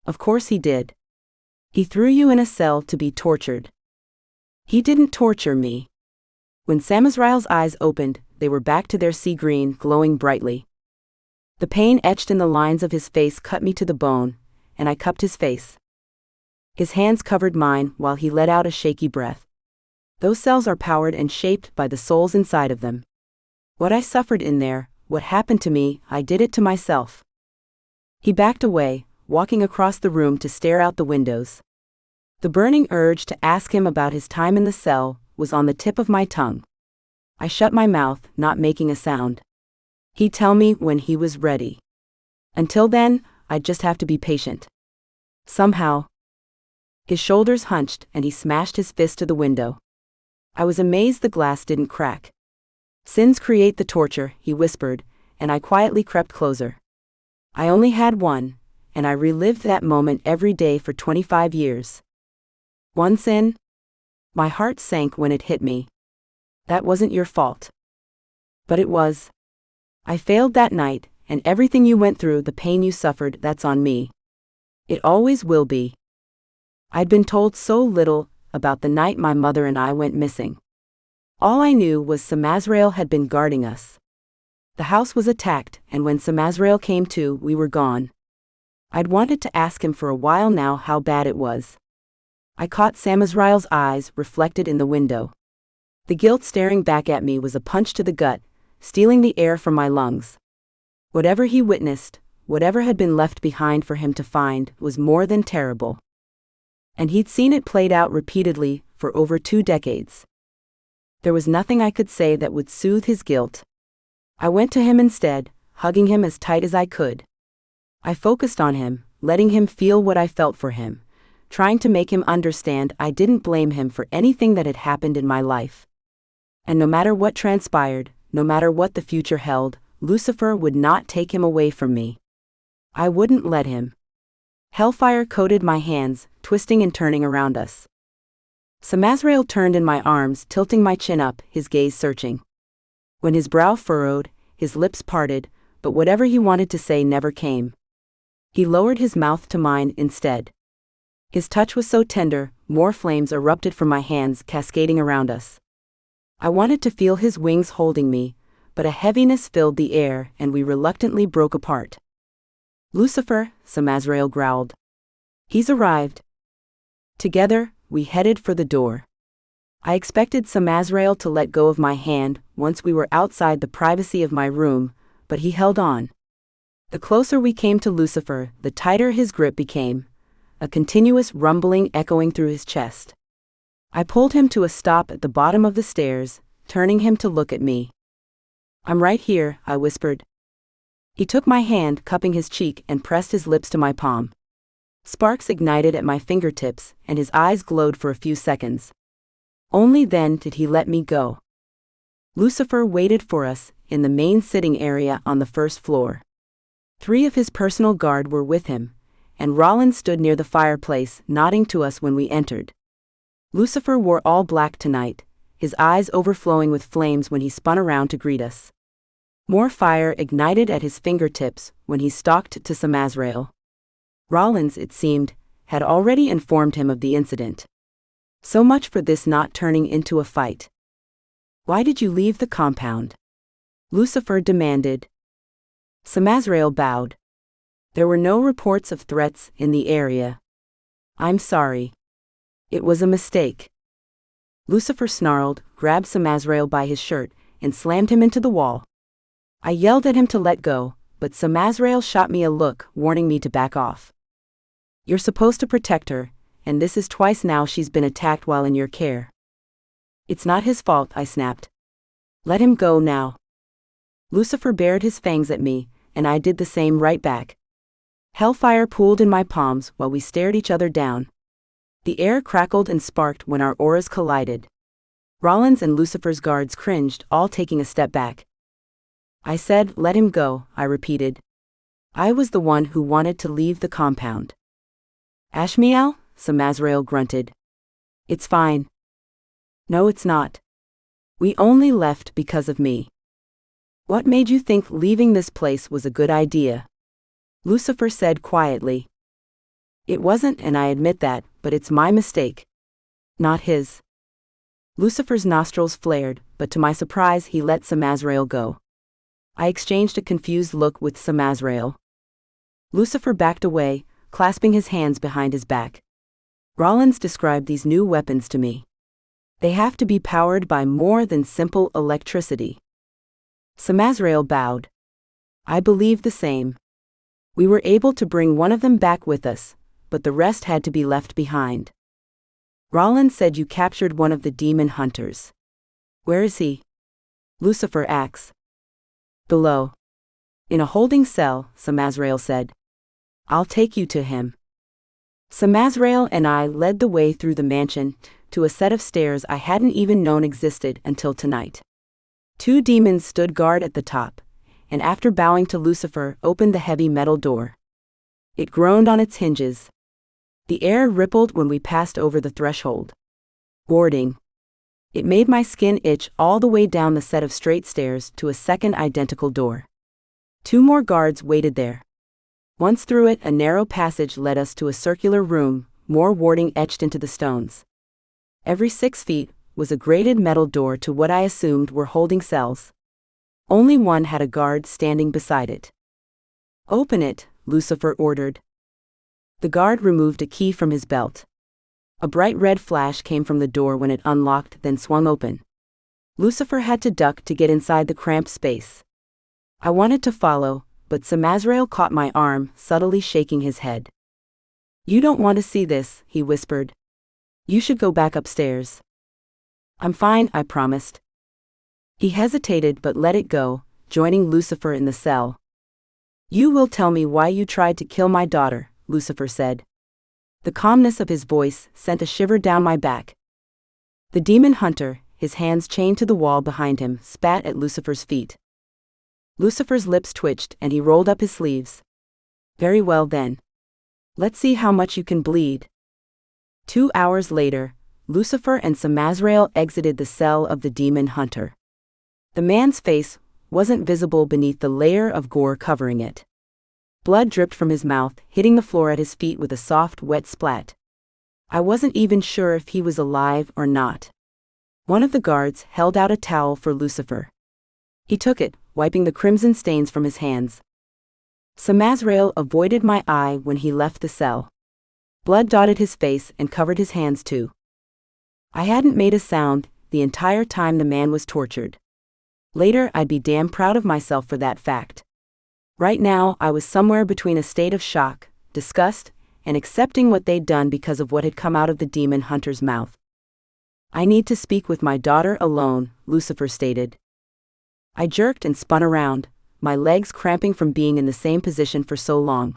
"Of course he did. He threw you in a cell to be tortured." "He didn't torture me." When Samazrael's eyes opened, they were back to their sea green, glowing brightly. The pain etched in the lines of his face cut me to the bone, and I cupped his face. His hands covered mine while he let out a shaky breath. "Those cells are powered and shaped by the souls inside of them. What I suffered in there, what happened to me, I did it to myself. He backed away, walking across the room to stare out the windows. The burning urge to ask him about his time in the cell was on the tip of my tongue. I shut my mouth, not making a sound. He'd tell me when he was ready. Until then, I'd just have to be patient. Somehow. His shoulders hunched and he smashed his fist to the window. I was amazed the glass didn't crack. Sins create the torture, he whispered, and I quietly crept closer. I only had one, and I relived that moment every day for 25 years. One sin? My heart sank when it hit me. That wasn't your fault. But it was. I failed that night, and everything you went through, the pain you suffered, that's on me. It always will be. I'd been told so little about the night my mother and I went missing. All I knew was Samazrael had been guarding us. The house was attacked, and when Samazrael came to, we were gone. I'd wanted to ask him for a while now how bad it was. I caught Samazrael's eyes reflected in the window. The guilt staring back at me was a punch to the gut, stealing the air from my lungs. Whatever he witnessed, whatever had been left behind for him to find, was more than terrible. And he'd seen it played out repeatedly for over 2 decades. There was nothing I could say that would soothe his guilt. I went to him instead, hugging him as tight as I could. I focused on him, letting him feel what I felt for him, trying to make him understand I didn't blame him for anything that had happened in my life. And no matter what transpired, no matter what the future held, Lucifer would not take him away from me. I wouldn't let him. Hellfire coated my hands, twisting and turning around us. Samazrael turned in my arms, tilting my chin up, his gaze searching. When his brow furrowed, his lips parted, but whatever he wanted to say never came. He lowered his mouth to mine instead. His touch was so tender, more flames erupted from my hands, cascading around us. I wanted to feel his wings holding me, but a heaviness filled the air and we reluctantly broke apart. Lucifer, Samazrael growled. He's arrived. Together, we headed for the door. I expected Samazrael to let go of my hand once we were outside the privacy of my room, but he held on. The closer we came to Lucifer, the tighter his grip became, a continuous rumbling echoing through his chest. I pulled him to a stop at the bottom of the stairs, turning him to look at me. I'm right here, I whispered. He took my hand, cupping his cheek, and pressed his lips to my palm. Sparks ignited at my fingertips, and his eyes glowed for a few seconds. Only then did he let me go. Lucifer waited for us in the main sitting area on the first floor. 3 of his personal guard were with him, and Rollins stood near the fireplace, nodding to us when we entered. Lucifer wore all black tonight, his eyes overflowing with flames when he spun around to greet us. More fire ignited at his fingertips when he stalked to Samazrael. Rollins, it seemed, had already informed him of the incident. So much for this not turning into a fight. Why did you leave the compound? Lucifer demanded. Samazrael bowed. There were no reports of threats in the area. I'm sorry. It was a mistake. Lucifer snarled, grabbed Samazrael by his shirt, and slammed him into the wall. I yelled at him to let go, but Samazrael shot me a look, warning me to back off. You're supposed to protect her, and this is twice now she's been attacked while in your care. It's not his fault, I snapped. Let him go now. Lucifer bared his fangs at me, and I did the same right back. Hellfire pooled in my palms while we stared each other down. The air crackled and sparked when our auras collided. Rollins and Lucifer's guards cringed, all taking a step back. I said, let him go, I repeated. I was the one who wanted to leave the compound. Ashmielle? Samazrael grunted. It's fine. No, it's not. We only left because of me. What made you think leaving this place was a good idea? Lucifer said quietly. It wasn't, and I admit that, but it's my mistake. Not his. Lucifer's nostrils flared, but to my surprise he let Samazrael go. I exchanged a confused look with Samazrael. Lucifer backed away, clasping his hands behind his back. Rollins described these new weapons to me. They have to be powered by more than simple electricity. Samazrael bowed. I believe the same. We were able to bring one of them back with us, but the rest had to be left behind. Rollin said you captured one of the demon hunters. Where is he? Lucifer asks. Below. In a holding cell, Samazrael said. I'll take you to him. Samazrael and I led the way through the mansion, to a set of stairs I hadn't even known existed until tonight. 2 demons stood guard at the top, and after bowing to Lucifer, opened the heavy metal door. It groaned on its hinges. The air rippled when we passed over the threshold. Warding. It made my skin itch all the way down the set of straight stairs to a second identical door. 2 more guards waited there. Once through it, a narrow passage led us to a circular room, more warding etched into the stones. Every 6 feet was a grated metal door to what I assumed were holding cells. Only one had a guard standing beside it. Open it, Lucifer ordered. The guard removed a key from his belt. A bright red flash came from the door when it unlocked, then swung open. Lucifer had to duck to get inside the cramped space. I wanted to follow, but Samazrael caught my arm, subtly shaking his head. You don't want to see this, he whispered. You should go back upstairs. I'm fine, I promised. He hesitated but let it go, joining Lucifer in the cell. You will tell me why you tried to kill my daughter, Lucifer said. The calmness of his voice sent a shiver down my back. The demon hunter, his hands chained to the wall behind him, spat at Lucifer's feet. Lucifer's lips twitched and he rolled up his sleeves. Very well then. Let's see how much you can bleed. 2 hours later, Lucifer and Samazrael exited the cell of the demon hunter. The man's face wasn't visible beneath the layer of gore covering it. Blood dripped from his mouth, hitting the floor at his feet with a soft, wet splat. I wasn't even sure if he was alive or not. One of the guards held out a towel for Lucifer. He took it, wiping the crimson stains from his hands. Samazrael avoided my eye when he left the cell. Blood dotted his face and covered his hands too. I hadn't made a sound the entire time the man was tortured. Later I'd be damn proud of myself for that fact. Right now I was somewhere between a state of shock, disgust, and accepting what they'd done because of what had come out of the demon hunter's mouth. I need to speak with my daughter alone, Lucifer stated. I jerked and spun around, my legs cramping from being in the same position for so long.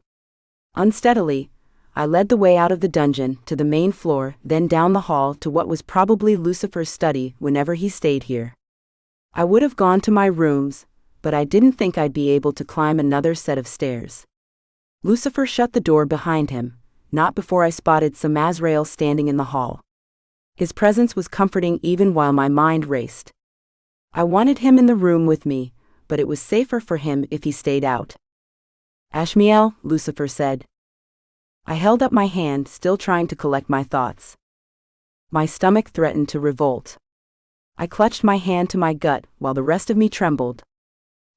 Unsteadily, I led the way out of the dungeon to the main floor, then down the hall to what was probably Lucifer's study whenever he stayed here. I would have gone to my rooms, but I didn't think I'd be able to climb another set of stairs. Lucifer shut the door behind him, not before I spotted Samazrael standing in the hall. His presence was comforting even while my mind raced. I wanted him in the room with me, but it was safer for him if he stayed out. Ashmielle, Lucifer said. I held up my hand, still trying to collect my thoughts. My stomach threatened to revolt. I clutched my hand to my gut while the rest of me trembled.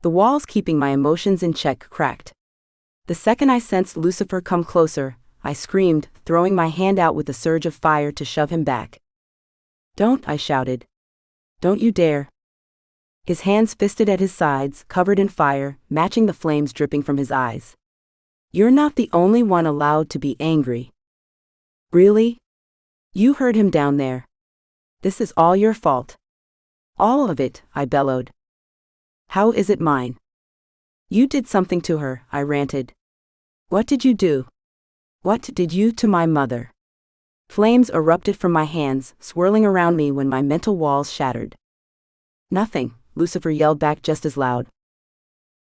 The walls keeping my emotions in check cracked. The second I sensed Lucifer come closer, I screamed, throwing my hand out with a surge of fire to shove him back. Don't, I shouted. Don't you dare. His hands fisted at his sides, covered in fire, matching the flames dripping from his eyes. You're not the only one allowed to be angry. Really? You heard him down there. This is all your fault. All of it, I bellowed. How is it mine? You did something to her, I ranted. What did you do? What did you to my mother? Flames erupted from my hands, swirling around me when my mental walls shattered. Nothing, Lucifer yelled back just as loud.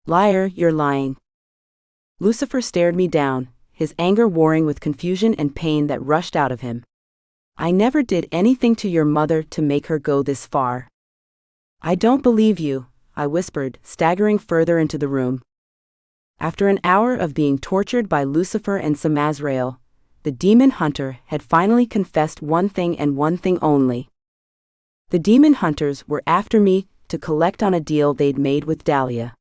Liar, you're lying. Lucifer stared me down, his anger warring with confusion and pain that rushed out of him. I never did anything to your mother to make her go this far. I don't believe you, I whispered, staggering further into the room. After an hour of being tortured by Lucifer and Samazrael, the demon hunter had finally confessed one thing and one thing only. The demon hunters were after me to collect on a deal they'd made with Dahlia.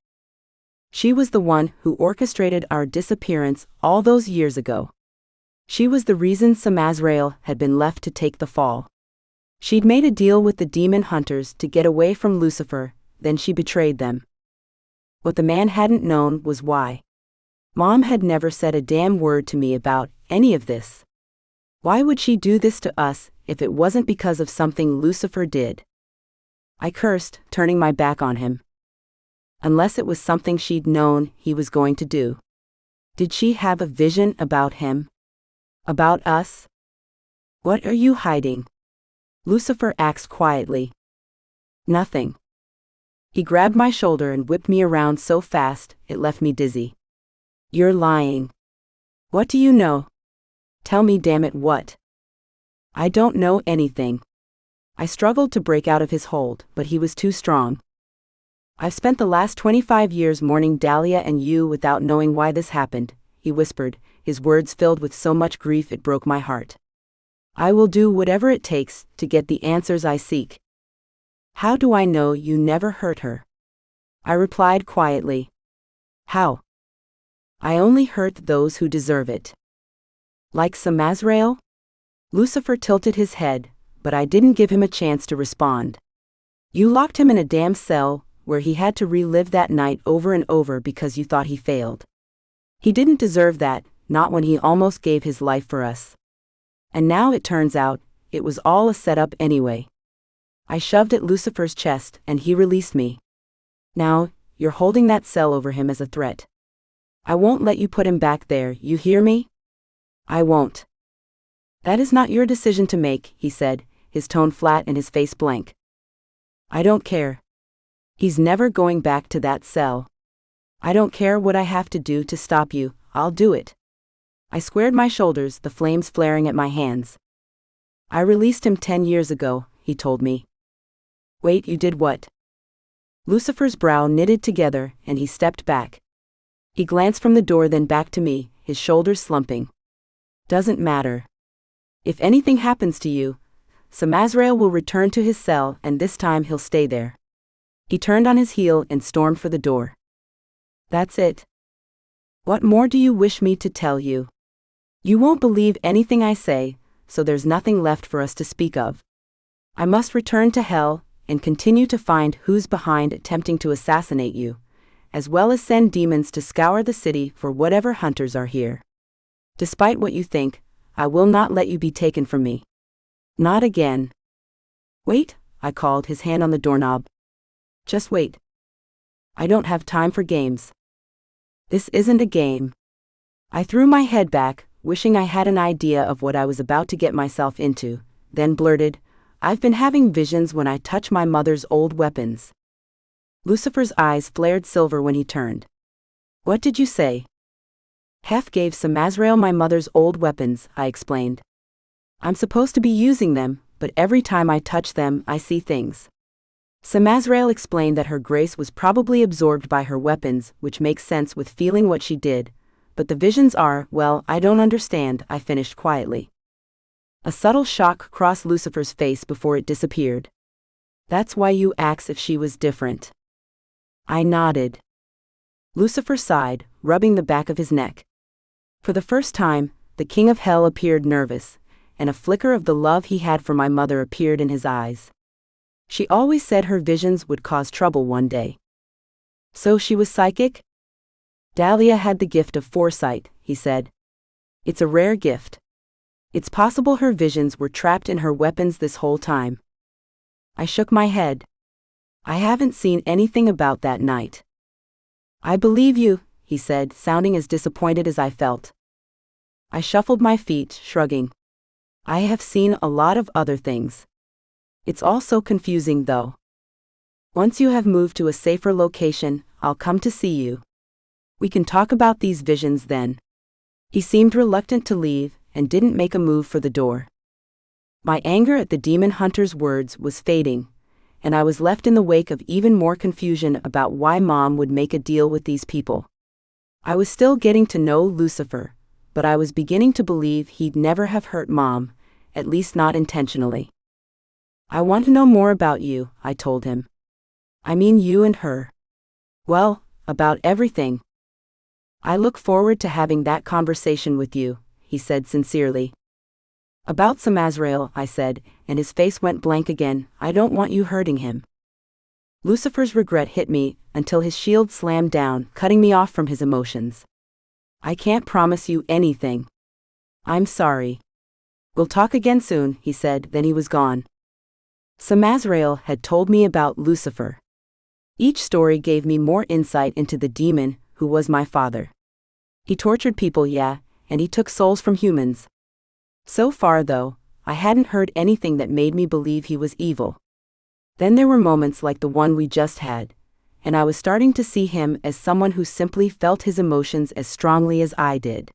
She was the one who orchestrated our disappearance all those years ago. She was the reason Samazrael had been left to take the fall. She'd made a deal with the demon hunters to get away from Lucifer, then she betrayed them. What the man hadn't known was why. Mom had never said a damn word to me about any of this. Why would she do this to us if it wasn't because of something Lucifer did? I cursed, turning my back on him. Unless it was something she'd known he was going to do. Did she have a vision about him? About us? What are you hiding? Lucifer asked quietly. Nothing. He grabbed my shoulder and whipped me around so fast it left me dizzy. You're lying. What do you know? Tell me, damn it, what? I don't know anything. I struggled to break out of his hold, but he was too strong. I've spent the last 25 years mourning Dahlia and you without knowing why this happened, he whispered, his words filled with so much grief it broke my heart. I will do whatever it takes to get the answers I seek. How do I know you never hurt her? I replied quietly. How? I only hurt those who deserve it. Like Samazrael? Lucifer tilted his head, but I didn't give him a chance to respond. You locked him in a damn cell, where he had to relive that night over and over because you thought he failed. He didn't deserve that, not when he almost gave his life for us. And now it turns out, it was all a setup anyway. I shoved at Lucifer's chest and he released me. Now, you're holding that cell over him as a threat. I won't let you put him back there, you hear me? I won't. That is not your decision to make, he said, his tone flat and his face blank. I don't care. He's never going back to that cell. I don't care what I have to do to stop you, I'll do it. I squared my shoulders, the flames flaring at my hands. I released him 10 years ago, he told me. Wait, you did what? Lucifer's brow knitted together and he stepped back. He glanced from the door then back to me, his shoulders slumping. Doesn't matter. If anything happens to you, Samazrael will return to his cell and this time he'll stay there. He turned on his heel and stormed for the door. That's it. What more do you wish me to tell you? You won't believe anything I say, so there's nothing left for us to speak of. I must return to hell and continue to find who's behind attempting to assassinate you, as well as send demons to scour the city for whatever hunters are here. Despite what you think, I will not let you be taken from me. Not again. Wait, I called, his hand on the doorknob. Just wait. I don't have time for games. This isn't a game. I threw my head back, wishing I had an idea of what I was about to get myself into, then blurted, I've been having visions when I touch my mother's old weapons. Lucifer's eyes flared silver when he turned. What did you say? Hef gave Samazrael my mother's old weapons, I explained. I'm supposed to be using them, but every time I touch them, I see things. Samazrael explained that her grace was probably absorbed by her weapons, which makes sense with feeling what she did, but the visions are, well, I don't understand, I finished quietly. A subtle shock crossed Lucifer's face before it disappeared. That's why you asked if she was different. I nodded. Lucifer sighed, rubbing the back of his neck. For the first time, the king of hell appeared nervous, and a flicker of the love he had for my mother appeared in his eyes. She always said her visions would cause trouble one day. So she was psychic? Dahlia had the gift of foresight, he said. It's a rare gift. It's possible her visions were trapped in her weapons this whole time. I shook my head. I haven't seen anything about that night. I believe you, he said, sounding as disappointed as I felt. I shuffled my feet, shrugging. I have seen a lot of other things. It's all so confusing, though. Once you have moved to a safer location, I'll come to see you. We can talk about these visions then. He seemed reluctant to leave and didn't make a move for the door. My anger at the demon hunter's words was fading, and I was left in the wake of even more confusion about why Mom would make a deal with these people. I was still getting to know Lucifer, but I was beginning to believe he'd never have hurt Mom, at least not intentionally. I want to know more about you, I told him. I mean you and her. Well, about everything. I look forward to having that conversation with you, he said sincerely. About Samazrael, I said, and his face went blank again. I don't want you hurting him. Lucifer's regret hit me until his shield slammed down, cutting me off from his emotions. I can't promise you anything. I'm sorry. We'll talk again soon, he said, then he was gone. Samazrael had told me about Lucifer. Each story gave me more insight into the demon who was my father. He tortured people, yeah, and he took souls from humans. So far, though, I hadn't heard anything that made me believe he was evil. Then there were moments like the one we just had, and I was starting to see him as someone who simply felt his emotions as strongly as I did.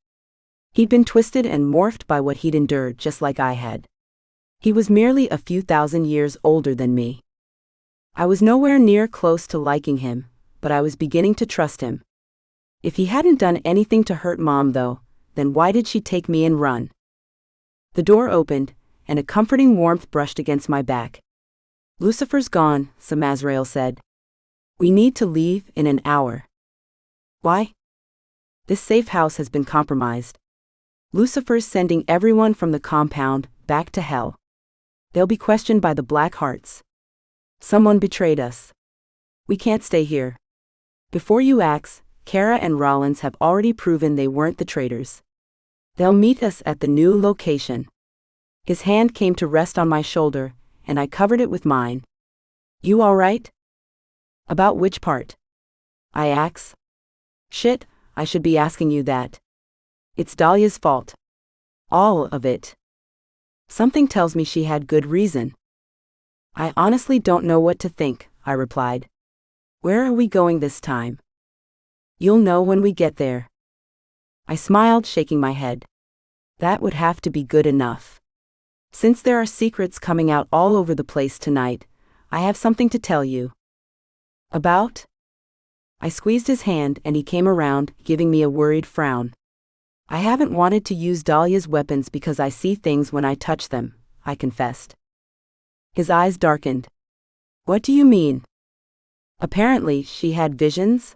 He'd been twisted and morphed by what he'd endured just like I had. He was merely a few thousand years older than me. I was nowhere near close to liking him, but I was beginning to trust him. If he hadn't done anything to hurt Mom, though, then why did she take me and run? The door opened, and a comforting warmth brushed against my back. Lucifer's gone, Samazrael said. We need to leave in an hour. Why? This safe house has been compromised. Lucifer's sending everyone from the compound back to hell. They'll be questioned by the Black Hearts. Someone betrayed us. We can't stay here. Before you ask, Kara and Rollins have already proven they weren't the traitors. They'll meet us at the new location. His hand came to rest on my shoulder, and I covered it with mine. You all right? About which part? I asked. Shit, I should be asking you that. It's Dahlia's fault. All of it. Something tells me she had good reason. I honestly don't know what to think, I replied. Where are we going this time? You'll know when we get there. I smiled, shaking my head. That would have to be good enough. Since there are secrets coming out all over the place tonight, I have something to tell you. About? I squeezed his hand and he came around, giving me a worried frown. I haven't wanted to use Dahlia's weapons because I see things when I touch them, I confessed. His eyes darkened. What do you mean? Apparently, she had visions?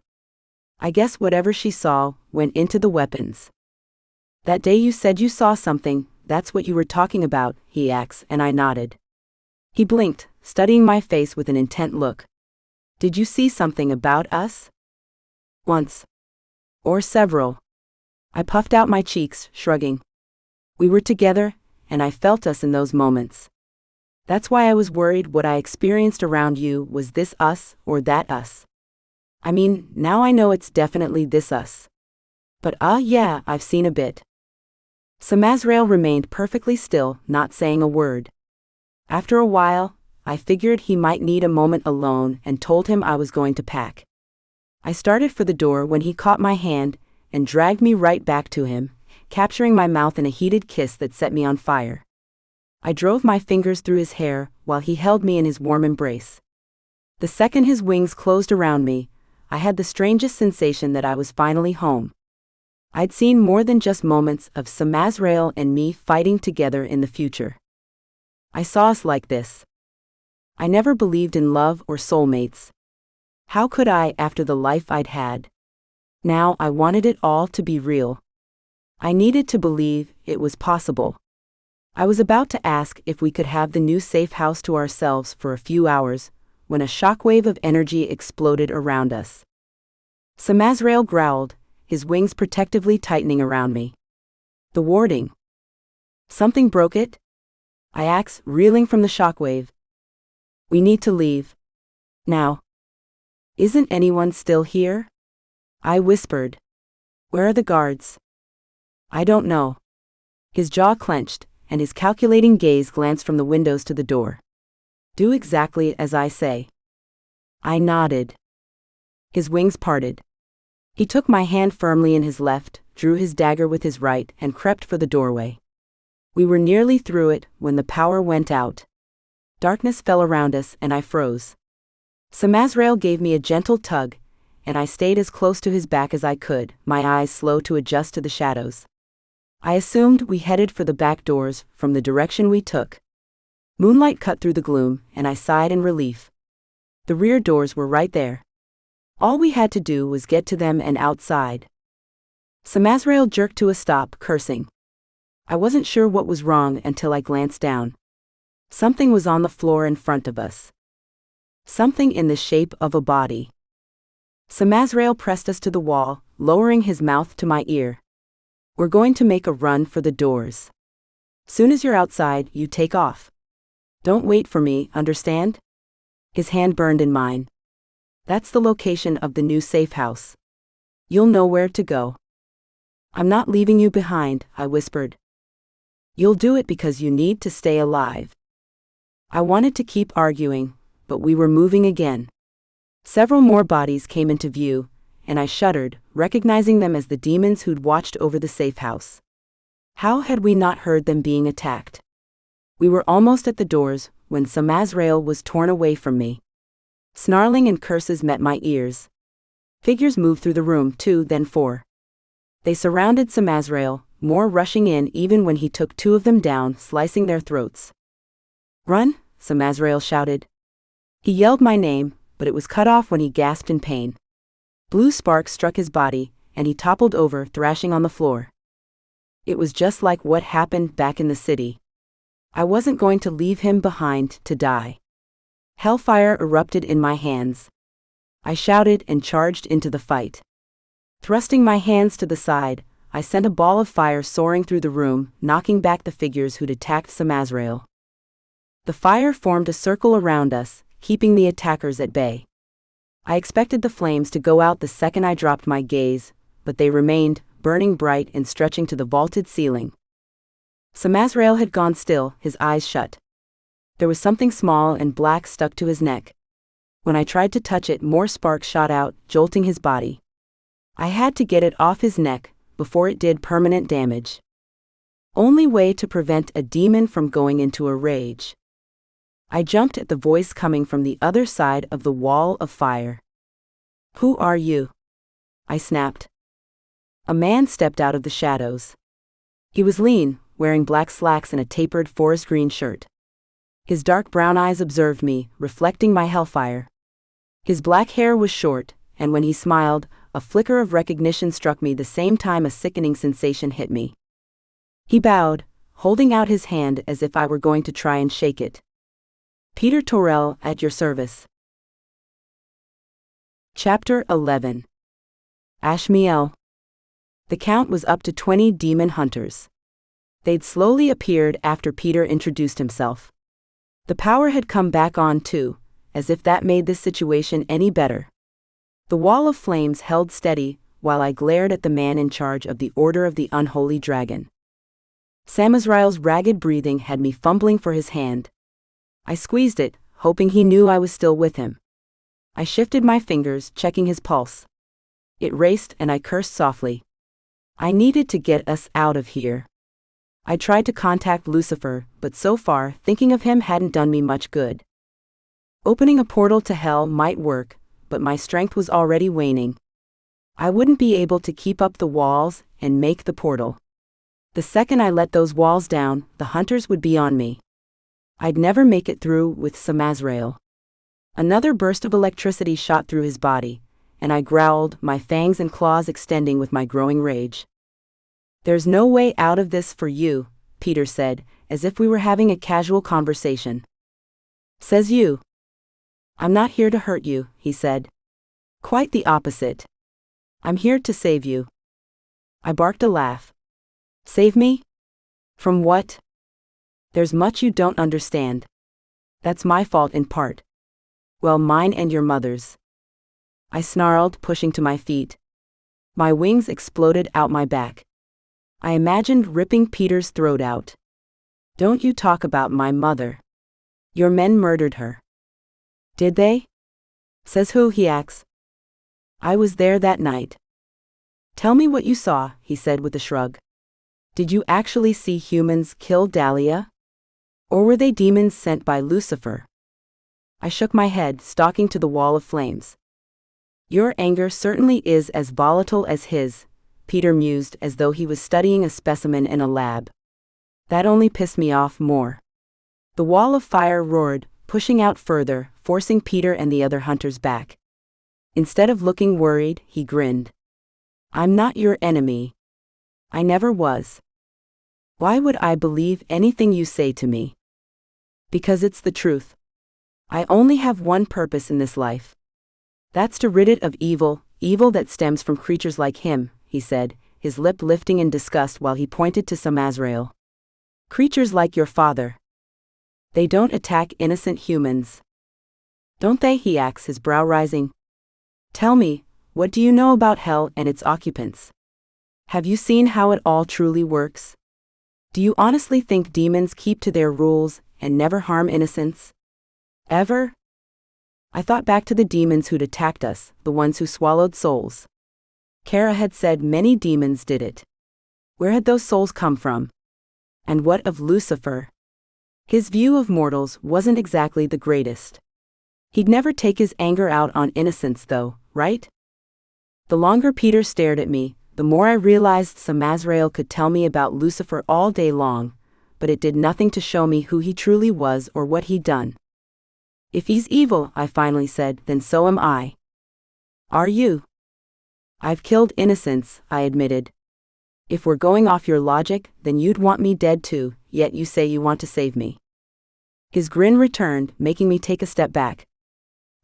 I guess whatever she saw went into the weapons. That day you said you saw something, that's what you were talking about, he asked, and I nodded. He blinked, studying my face with an intent look. Did you see something about us? Once. Or several. I puffed out my cheeks, shrugging. We were together, and I felt us in those moments. That's why I was worried what I experienced around you was this us or that us. I mean, now I know it's definitely this us. But yeah, I've seen a bit. Samazrael remained perfectly still, not saying a word. After a while, I figured he might need a moment alone and told him I was going to pack. I started for the door when he caught my hand and dragged me right back to him, capturing my mouth in a heated kiss that set me on fire. I drove my fingers through his hair while he held me in his warm embrace. The second his wings closed around me, I had the strangest sensation that I was finally home. I'd seen more than just moments of Samazrael and me fighting together in the future. I saw us like this. I never believed in love or soulmates. How could I after the life I'd had? Now I wanted it all to be real. I needed to believe it was possible. I was about to ask if we could have the new safe house to ourselves for a few hours, when a shockwave of energy exploded around us. Samazrael growled, his wings protectively tightening around me. The warding. Something broke it? I asked, reeling from the shockwave. We need to leave. Now. Isn't anyone still here? I whispered. Where are the guards? I don't know. His jaw clenched, and his calculating gaze glanced from the windows to the door. Do exactly as I say. I nodded. His wings parted. He took my hand firmly in his left, drew his dagger with his right, and crept for the doorway. We were nearly through it when the power went out. Darkness fell around us and I froze. Samazrael gave me a gentle tug, and I stayed as close to his back as I could, my eyes slow to adjust to the shadows. I assumed we headed for the back doors from the direction we took. Moonlight cut through the gloom, and I sighed in relief. The rear doors were right there. All we had to do was get to them and outside. Samazrael jerked to a stop, cursing. I wasn't sure what was wrong until I glanced down. Something was on the floor in front of us. Something in the shape of a body. Samazrael pressed us to the wall, lowering his mouth to my ear. We're going to make a run for the doors. Soon as you're outside, you take off. Don't wait for me, understand? His hand burned in mine. That's the location of the new safe house. You'll know where to go. I'm not leaving you behind, I whispered. You'll do it because you need to stay alive. I wanted to keep arguing, but we were moving again. Several more bodies came into view, and I shuddered, recognizing them as the demons who'd watched over the safe house. How had we not heard them being attacked? We were almost at the doors when Samazrael was torn away from me. Snarling and curses met my ears. Figures moved through the room, 2, then 4. They surrounded Samazrael, more rushing in even when he took 2 of them down, slicing their throats. Run, Samazrael shouted. He yelled my name, but it was cut off when he gasped in pain. Blue sparks struck his body, and he toppled over, thrashing on the floor. It was just like what happened back in the city. I wasn't going to leave him behind to die. Hellfire erupted in my hands. I shouted and charged into the fight. Thrusting my hands to the side, I sent a ball of fire soaring through the room, knocking back the figures who'd attacked Samazrael. The fire formed a circle around us, keeping the attackers at bay. I expected the flames to go out the second I dropped my gaze, but they remained, burning bright and stretching to the vaulted ceiling. Samazrael had gone still, his eyes shut. There was something small and black stuck to his neck. When I tried to touch it, more sparks shot out, jolting his body. I had to get it off his neck before it did permanent damage. Only way to prevent a demon from going into a rage. I jumped at the voice coming from the other side of the wall of fire. Who are you? I snapped. A man stepped out of the shadows. He was lean, wearing black slacks and a tapered forest green shirt. His dark brown eyes observed me, reflecting my hellfire. His black hair was short, and when he smiled, a flicker of recognition struck me the same time a sickening sensation hit me. He bowed, holding out his hand as if I were going to try and shake it. Peter Torrell, at your service. Chapter 11. Ashmielle. The count was up to 20 demon hunters. They'd slowly appeared after Peter introduced himself. The power had come back on too, as if that made this situation any better. The wall of flames held steady while I glared at the man in charge of the Order of the Unholy Dragon. Samazrael's ragged breathing had me fumbling for his hand. I squeezed it, hoping he knew I was still with him. I shifted my fingers, checking his pulse. It raced and I cursed softly. I needed to get us out of here. I tried to contact Lucifer, but so far, thinking of him hadn't done me much good. Opening a portal to hell might work, but my strength was already waning. I wouldn't be able to keep up the walls and make the portal. The second I let those walls down, the hunters would be on me. I'd never make it through with Samazrael. Another burst of electricity shot through his body, and I growled, my fangs and claws extending with my growing rage. There's no way out of this for you, Peter said, as if we were having a casual conversation. Says you. I'm not here to hurt you, he said. Quite the opposite. I'm here to save you. I barked a laugh. Save me? From what? There's much you don't understand. That's my fault in part. Well, mine and your mother's. I snarled, pushing to my feet. My wings exploded out my back. I imagined ripping Peter's throat out. Don't you talk about my mother. Your men murdered her. Did they? Says who, he asks. I was there that night. Tell me what you saw, he said with a shrug. Did you actually see humans kill Dahlia? Or were they demons sent by Lucifer? I shook my head, stalking to the wall of flames. Your anger certainly is as volatile as his, Peter mused as though he was studying a specimen in a lab. That only pissed me off more. The wall of fire roared, pushing out further, forcing Peter and the other hunters back. Instead of looking worried, he grinned. I'm not your enemy. I never was. Why would I believe anything you say to me? Because it's the truth. I only have one purpose in this life. That's to rid it of evil, evil that stems from creatures like him, he said, his lip lifting in disgust while he pointed to Samazrael. Creatures like your father. They don't attack innocent humans. Don't they? He asked, his brow rising. Tell me, what do you know about hell and its occupants? Have you seen how it all truly works? Do you honestly think demons keep to their rules and never harm innocents? Ever? I thought back to the demons who'd attacked us, the ones who swallowed souls. Kara had said many demons did it. Where had those souls come from? And what of Lucifer? His view of mortals wasn't exactly the greatest. He'd never take his anger out on innocents though, right? The longer Peter stared at me, the more I realized Samazrael could tell me about Lucifer all day long, but it did nothing to show me who he truly was or what he'd done. If he's evil, I finally said, then so am I. Are you? I've killed innocents, I admitted. If we're going off your logic, then you'd want me dead too, yet you say you want to save me. His grin returned, making me take a step back.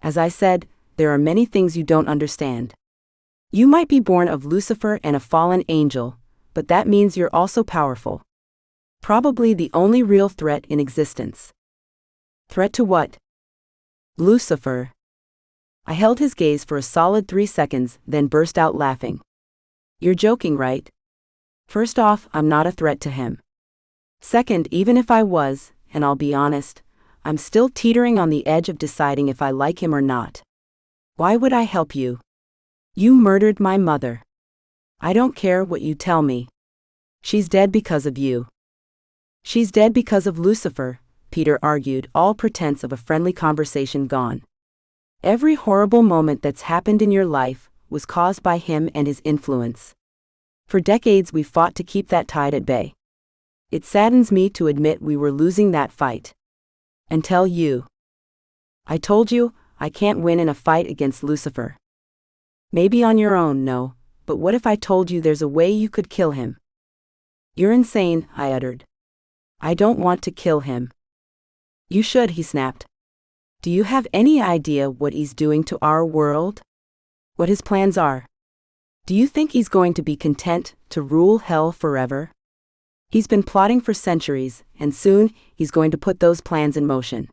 As I said, there are many things you don't understand. You might be born of Lucifer and a fallen angel, but that means you're also powerful. Probably the only real threat in existence. Threat to what? Lucifer. I held his gaze for a solid 3 seconds, then burst out laughing. You're joking, right? First off, I'm not a threat to him. Second, even if I was, and I'll be honest, I'm still teetering on the edge of deciding if I like him or not. Why would I help you? You murdered my mother. I don't care what you tell me. She's dead because of you. She's dead because of Lucifer, Peter argued, all pretense of a friendly conversation gone. Every horrible moment that's happened in your life was caused by him and his influence. For decades we fought to keep that tide at bay. It saddens me to admit we were losing that fight. Until you. I told you, I can't win in a fight against Lucifer. Maybe on your own, no, but what if I told you there's a way you could kill him? You're insane, I uttered. I don't want to kill him. You should, he snapped. Do you have any idea what he's doing to our world? What his plans are? Do you think he's going to be content to rule hell forever? He's been plotting for centuries, and soon he's going to put those plans in motion.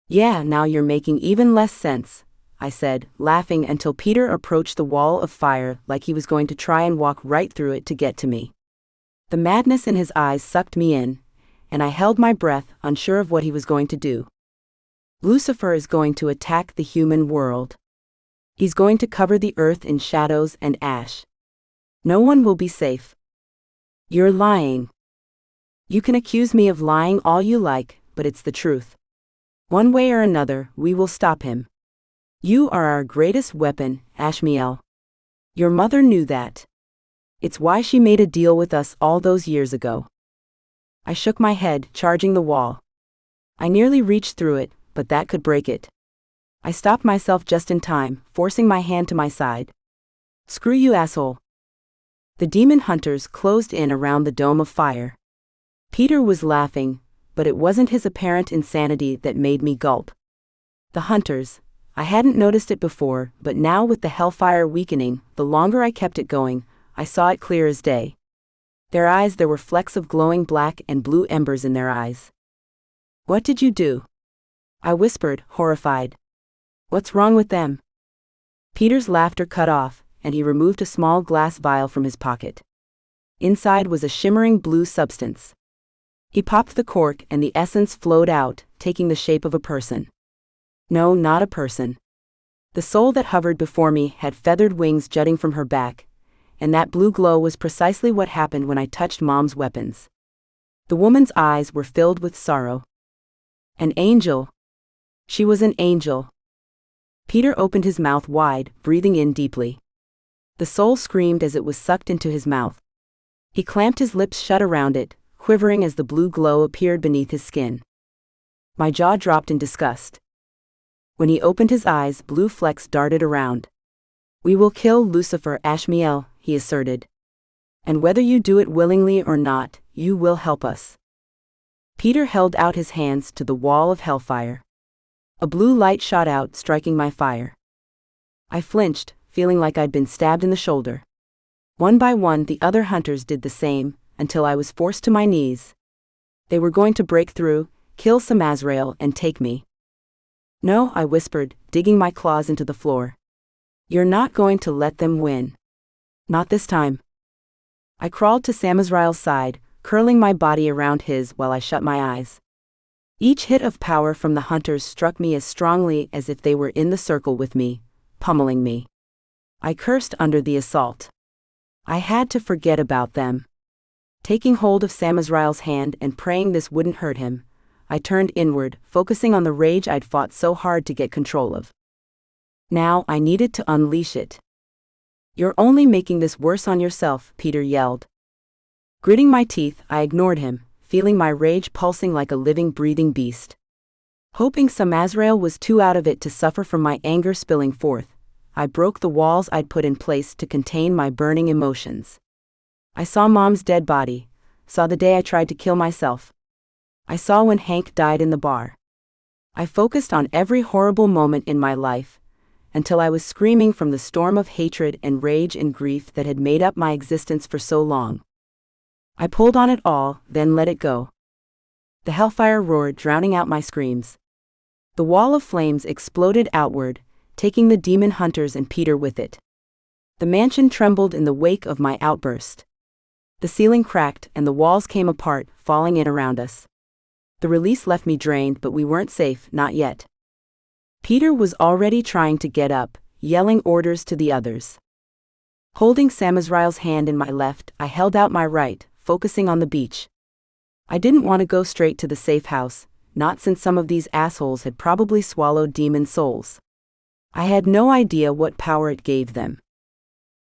Yeah, now you're making even less sense, I said, laughing until Peter approached the wall of fire like he was going to try and walk right through it to get to me. The madness in his eyes sucked me in, and I held my breath, unsure of what he was going to do. Lucifer is going to attack the human world. He's going to cover the earth in shadows and ash. No one will be safe. You're lying. You can accuse me of lying all you like, but it's the truth. One way or another, we will stop him. You are our greatest weapon, Ashmielle. Your mother knew that. It's why she made a deal with us all those years ago. I shook my head, charging the wall. I nearly reached through it, but that could break it. I stopped myself just in time, forcing my hand to my side. Screw you, asshole. The demon hunters closed in around the dome of fire. Peter was laughing, but it wasn't his apparent insanity that made me gulp. The hunters, I hadn't noticed it before, but now with the hellfire weakening, the longer I kept it going, I saw it clear as day. There were flecks of glowing black and blue embers in their eyes. What did you do? I whispered, horrified. What's wrong with them? Peter's laughter cut off, and he removed a small glass vial from his pocket. Inside was a shimmering blue substance. He popped the cork and the essence flowed out, taking the shape of a person. No, not a person. The soul that hovered before me had feathered wings jutting from her back, and that blue glow was precisely what happened when I touched Mom's weapons. The woman's eyes were filled with sorrow. An angel. She was an angel. Peter opened his mouth wide, breathing in deeply. The soul screamed as it was sucked into his mouth. He clamped his lips shut around it, quivering as the blue glow appeared beneath his skin. My jaw dropped in disgust. When he opened his eyes, blue flecks darted around. We will kill Lucifer, Ashmielle, he asserted. And whether you do it willingly or not, you will help us. Peter held out his hands to the wall of hellfire. A blue light shot out, striking my fire. I flinched, feeling like I'd been stabbed in the shoulder. One by one, the other hunters did the same, until I was forced to my knees. They were going to break through, kill Samazrael, and take me. No, I whispered, digging my claws into the floor. You're not going to let them win. Not this time. I crawled to Samazrael's side, curling my body around his while I shut my eyes. Each hit of power from the hunters struck me as strongly as if they were in the circle with me, pummeling me. I cursed under the assault. I had to forget about them. Taking hold of Samazrael's hand and praying this wouldn't hurt him, I turned inward, focusing on the rage I'd fought so hard to get control of. Now I needed to unleash it. You're only making this worse on yourself, Peter yelled. Gritting my teeth, I ignored him, feeling my rage pulsing like a living, breathing beast. Hoping Samazrael was too out of it to suffer from my anger spilling forth, I broke the walls I'd put in place to contain my burning emotions. I saw Mom's dead body, saw the day I tried to kill myself. I saw when Hank died in the bar. I focused on every horrible moment in my life, until I was screaming from the storm of hatred and rage and grief that had made up my existence for so long. I pulled on it all, then let it go. The hellfire roared, drowning out my screams. The wall of flames exploded outward, taking the demon hunters and Peter with it. The mansion trembled in the wake of my outburst. The ceiling cracked and the walls came apart, falling in around us. The release left me drained, but we weren't safe, not yet. Peter was already trying to get up, yelling orders to the others. Holding Samazrael's hand in my left, I held out my right, focusing on the beach. I didn't want to go straight to the safe house, not since some of these assholes had probably swallowed demon souls. I had no idea what power it gave them.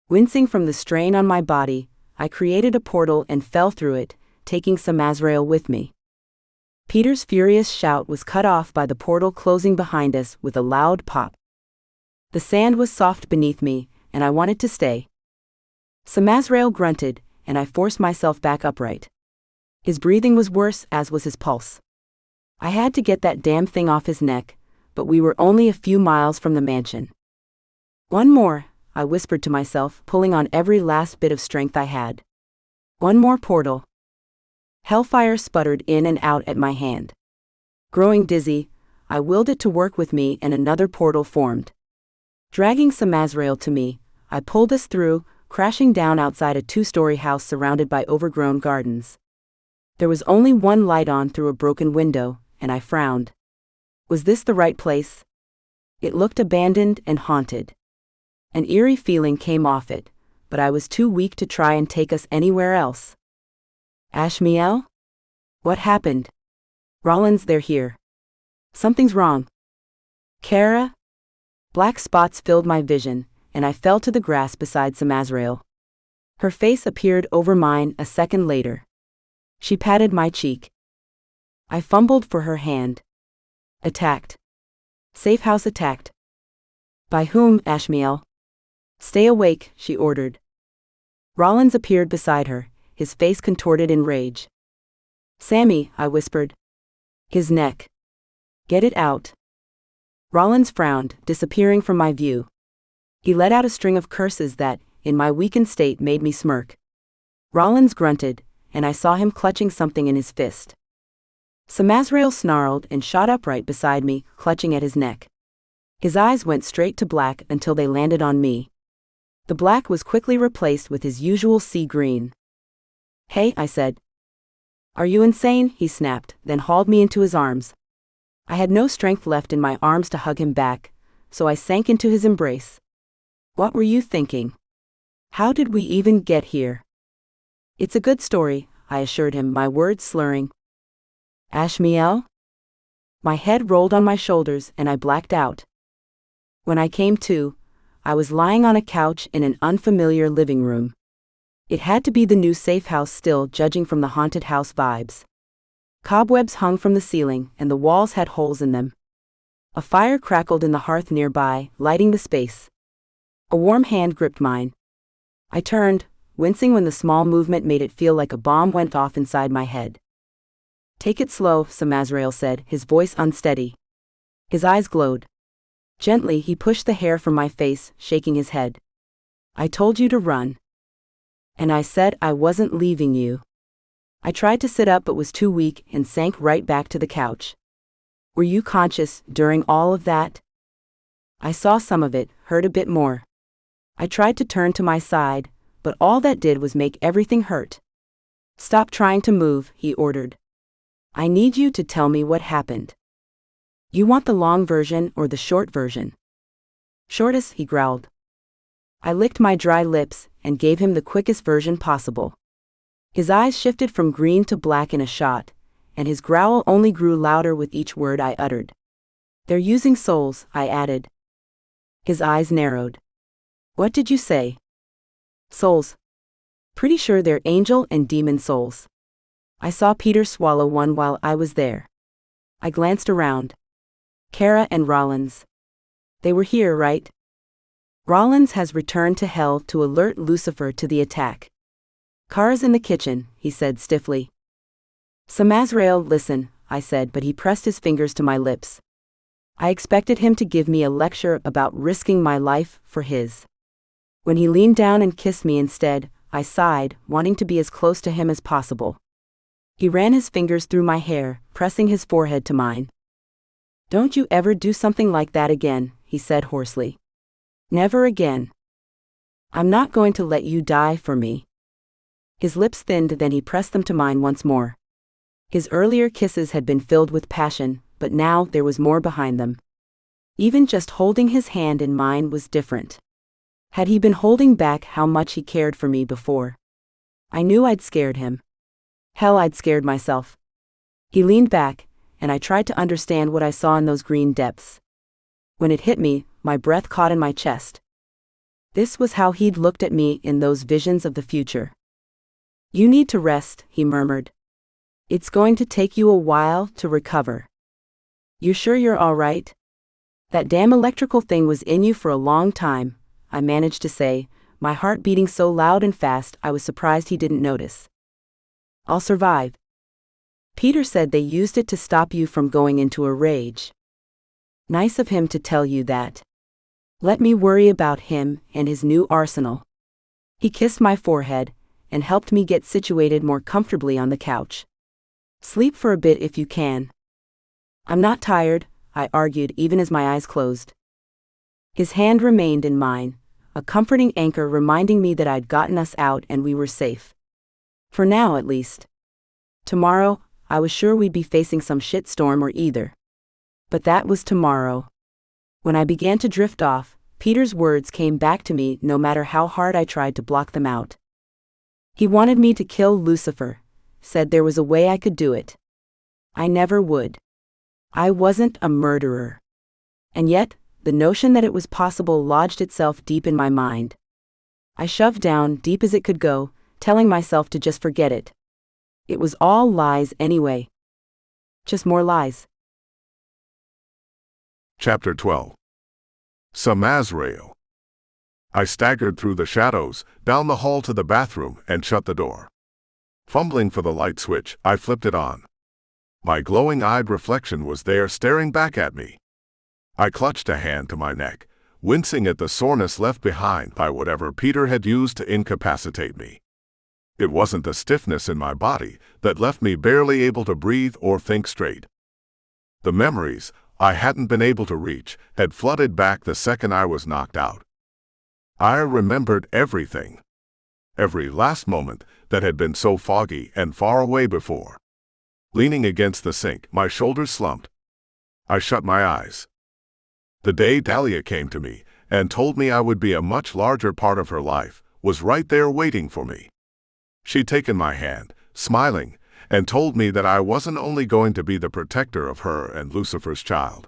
Wincing from the strain on my body, I created a portal and fell through it, taking Samazrael with me. Peter's furious shout was cut off by the portal closing behind us with a loud pop. The sand was soft beneath me, and I wanted to stay. Samazrael grunted, and I forced myself back upright. His breathing was worse, as was his pulse. I had to get that damn thing off his neck, but we were only a few miles from the mansion. One more, I whispered to myself, pulling on every last bit of strength I had. One more portal. Hellfire sputtered in and out at my hand. Growing dizzy, I willed it to work with me and another portal formed. Dragging Samazrael to me, I pulled us through, crashing down outside a 2-story house surrounded by overgrown gardens. There was only one light on through a broken window, and I frowned. Was this the right place? It looked abandoned and haunted. An eerie feeling came off it, but I was too weak to try and take us anywhere else. Ashmielle? What happened? Rollins, they're here. Something's wrong. Kara? Black spots filled my vision, and I fell to the grass beside Samazrael. Her face appeared over mine a second later. She patted my cheek. I fumbled for her hand. Attacked. Safe house attacked. By whom, Ashmielle? Stay awake, she ordered. Rollins appeared beside her, his face contorted in rage. Sammy, I whispered. His neck. Get it out. Rollins frowned, disappearing from my view. He let out a string of curses that, in my weakened state, made me smirk. Rollins grunted, and I saw him clutching something in his fist. Samazrael snarled and shot upright beside me, clutching at his neck. His eyes went straight to black until they landed on me. The black was quickly replaced with his usual sea green. Hey, I said. Are you insane? He snapped, then hauled me into his arms. I had no strength left in my arms to hug him back, so I sank into his embrace. What were you thinking? How did we even get here? It's a good story, I assured him, my words slurring. Ashmielle? My head rolled on my shoulders and I blacked out. When I came to, I was lying on a couch in an unfamiliar living room. It had to be the new safe house still, judging from the haunted house vibes. Cobwebs hung from the ceiling and the walls had holes in them. A fire crackled in the hearth nearby, lighting the space. A warm hand gripped mine. I turned, wincing when the small movement made it feel like a bomb went off inside my head. Take it slow, Samazrael said, his voice unsteady. His eyes glowed. Gently, he pushed the hair from my face, shaking his head. I told you to run. And I said I wasn't leaving you. I tried to sit up but was too weak and sank right back to the couch. Were you conscious during all of that? I saw some of it, heard a bit more. I tried to turn to my side, but all that did was make everything hurt. Stop trying to move, he ordered. I need you to tell me what happened. You want the long version or the short version? Shortest, he growled. I licked my dry lips and gave him the quickest version possible. His eyes shifted from green to black in a shot, and his growl only grew louder with each word I uttered. They're using souls, I added. His eyes narrowed. What did you say? Souls. Pretty sure they're angel and demon souls. I saw Peter swallow one while I was there. I glanced around. Kara and Rollins. They were here, right? Rollins has returned to hell to alert Lucifer to the attack. Kara's in the kitchen, he said stiffly. Samazrael, listen, I said, but he pressed his fingers to my lips. I expected him to give me a lecture about risking my life for his. When he leaned down and kissed me instead, I sighed, wanting to be as close to him as possible. He ran his fingers through my hair, pressing his forehead to mine. Don't you ever do something like that again, he said hoarsely. Never again. I'm not going to let you die for me. His lips thinned, then he pressed them to mine once more. His earlier kisses had been filled with passion, but now there was more behind them. Even just holding his hand in mine was different. Had he been holding back how much he cared for me before? I knew I'd scared him. Hell, I'd scared myself. He leaned back, and I tried to understand what I saw in those green depths. When it hit me, my breath caught in my chest. This was how he'd looked at me in those visions of the future. You need to rest, he murmured. It's going to take you a while to recover. You sure you're all right? That damn electrical thing was in you for a long time, I managed to say, my heart beating so loud and fast I was surprised he didn't notice. I'll survive. Peter said they used it to stop you from going into a rage. Nice of him to tell you that. Let me worry about him and his new arsenal. He kissed my forehead and helped me get situated more comfortably on the couch. Sleep for a bit if you can. I'm not tired, I argued even as my eyes closed. His hand remained in mine, a comforting anchor reminding me that I'd gotten us out and we were safe. For now, at least. Tomorrow, I was sure we'd be facing some shitstorm or either. But that was tomorrow. When I began to drift off, Peter's words came back to me no matter how hard I tried to block them out. He wanted me to kill Lucifer, said there was a way I could do it. I never would. I wasn't a murderer. And yet, the notion that it was possible lodged itself deep in my mind. I shoved down deep as it could go, telling myself to just forget it. It was all lies anyway. Just more lies. Chapter 12. Samazrael. I staggered through the shadows, down the hall to the bathroom, and shut the door. Fumbling for the light switch, I flipped it on. My glowing-eyed reflection was there staring back at me. I clutched a hand to my neck, wincing at the soreness left behind by whatever Peter had used to incapacitate me. It wasn't the stiffness in my body that left me barely able to breathe or think straight. The memories I hadn't been able to reach had flooded back the second I was knocked out. I remembered everything. Every last moment that had been so foggy and far away before. Leaning against the sink, my shoulders slumped. I shut my eyes. The day Dahlia came to me and told me I would be a much larger part of her life was right there waiting for me. She'd taken my hand, smiling, and told me that I wasn't only going to be the protector of her and Lucifer's child.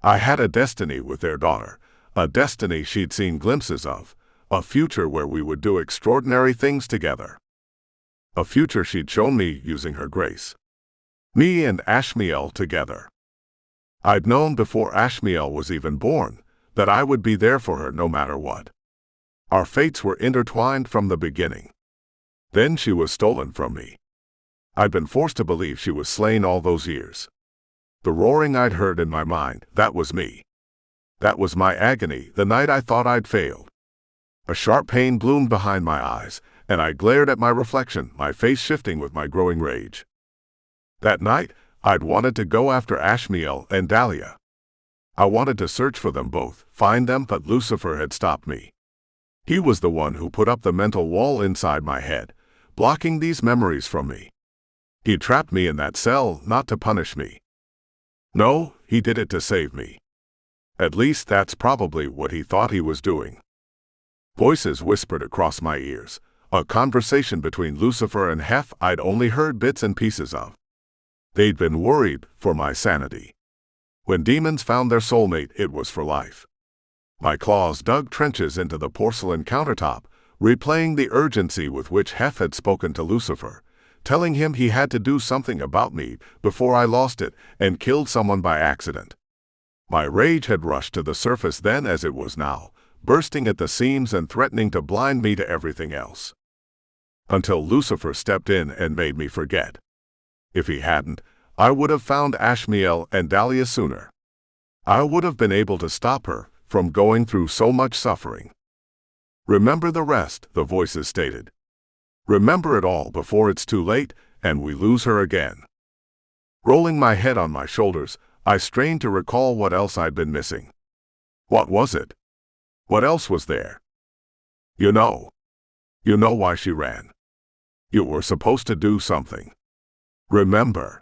I had a destiny with their daughter, a destiny she'd seen glimpses of, a future where we would do extraordinary things together. A future she'd shown me using her grace. Me and Ashmielle together. I'd known before Ashmielle was even born that I would be there for her no matter what. Our fates were intertwined from the beginning. Then she was stolen from me. I'd been forced to believe she was slain all those years. The roaring I'd heard in my mind, that was me. That was my agony, the night I thought I'd failed. A sharp pain bloomed behind my eyes, and I glared at my reflection, my face shifting with my growing rage. That night, I'd wanted to go after Ashmielle and Dahlia. I wanted to search for them both, find them, but Lucifer had stopped me. He was the one who put up the mental wall inside my head, blocking these memories from me. He trapped me in that cell, not to punish me. No, he did it to save me. At least that's probably what he thought he was doing. Voices whispered across my ears, a conversation between Lucifer and Hef I'd only heard bits and pieces of. They'd been worried for my sanity. When demons found their soulmate, it was for life. My claws dug trenches into the porcelain countertop, replaying the urgency with which Hef had spoken to Lucifer, telling him he had to do something about me before I lost it and killed someone by accident. My rage had rushed to the surface then as it was now, bursting at the seams and threatening to blind me to everything else. Until Lucifer stepped in and made me forget. If he hadn't, I would have found Ashmielle and Dahlia sooner. I would have been able to stop her from going through so much suffering. Remember the rest, the voices stated. Remember it all before it's too late and we lose her again. Rolling my head on my shoulders, I strained to recall what else I'd been missing. What was it? What else was there? You know why she ran. You were supposed to do something. Remember.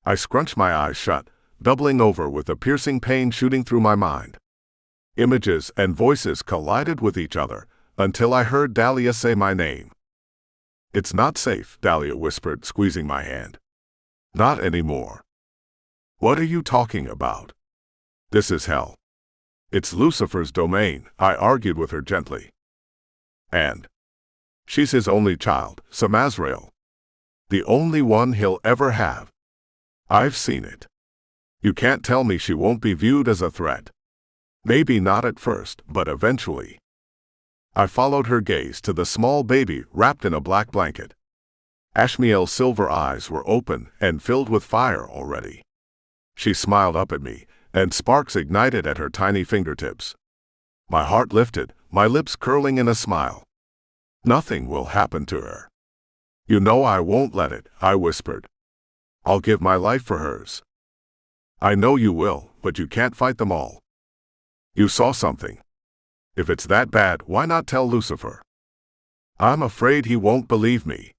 I scrunched my eyes shut, doubling over with a piercing pain shooting through my mind. Images and voices collided with each other until I heard Dahlia say my name. It's not safe, Dahlia whispered, squeezing my hand. Not anymore. What are you talking about? This is hell. It's Lucifer's domain, I argued with her gently. And she's his only child, Samazrael. The only one he'll ever have. I've seen it. You can't tell me she won't be viewed as a threat. Maybe not at first, but eventually. I followed her gaze to the small baby wrapped in a black blanket. Ashmielle's silver eyes were open and filled with fire already. She smiled up at me, and sparks ignited at her tiny fingertips. My heart lifted, my lips curling in a smile. Nothing will happen to her. You know I won't let it, I whispered. I'll give my life for hers. I know you will, but you can't fight them all. You saw something. If it's that bad, why not tell Lucifer? I'm afraid he won't believe me.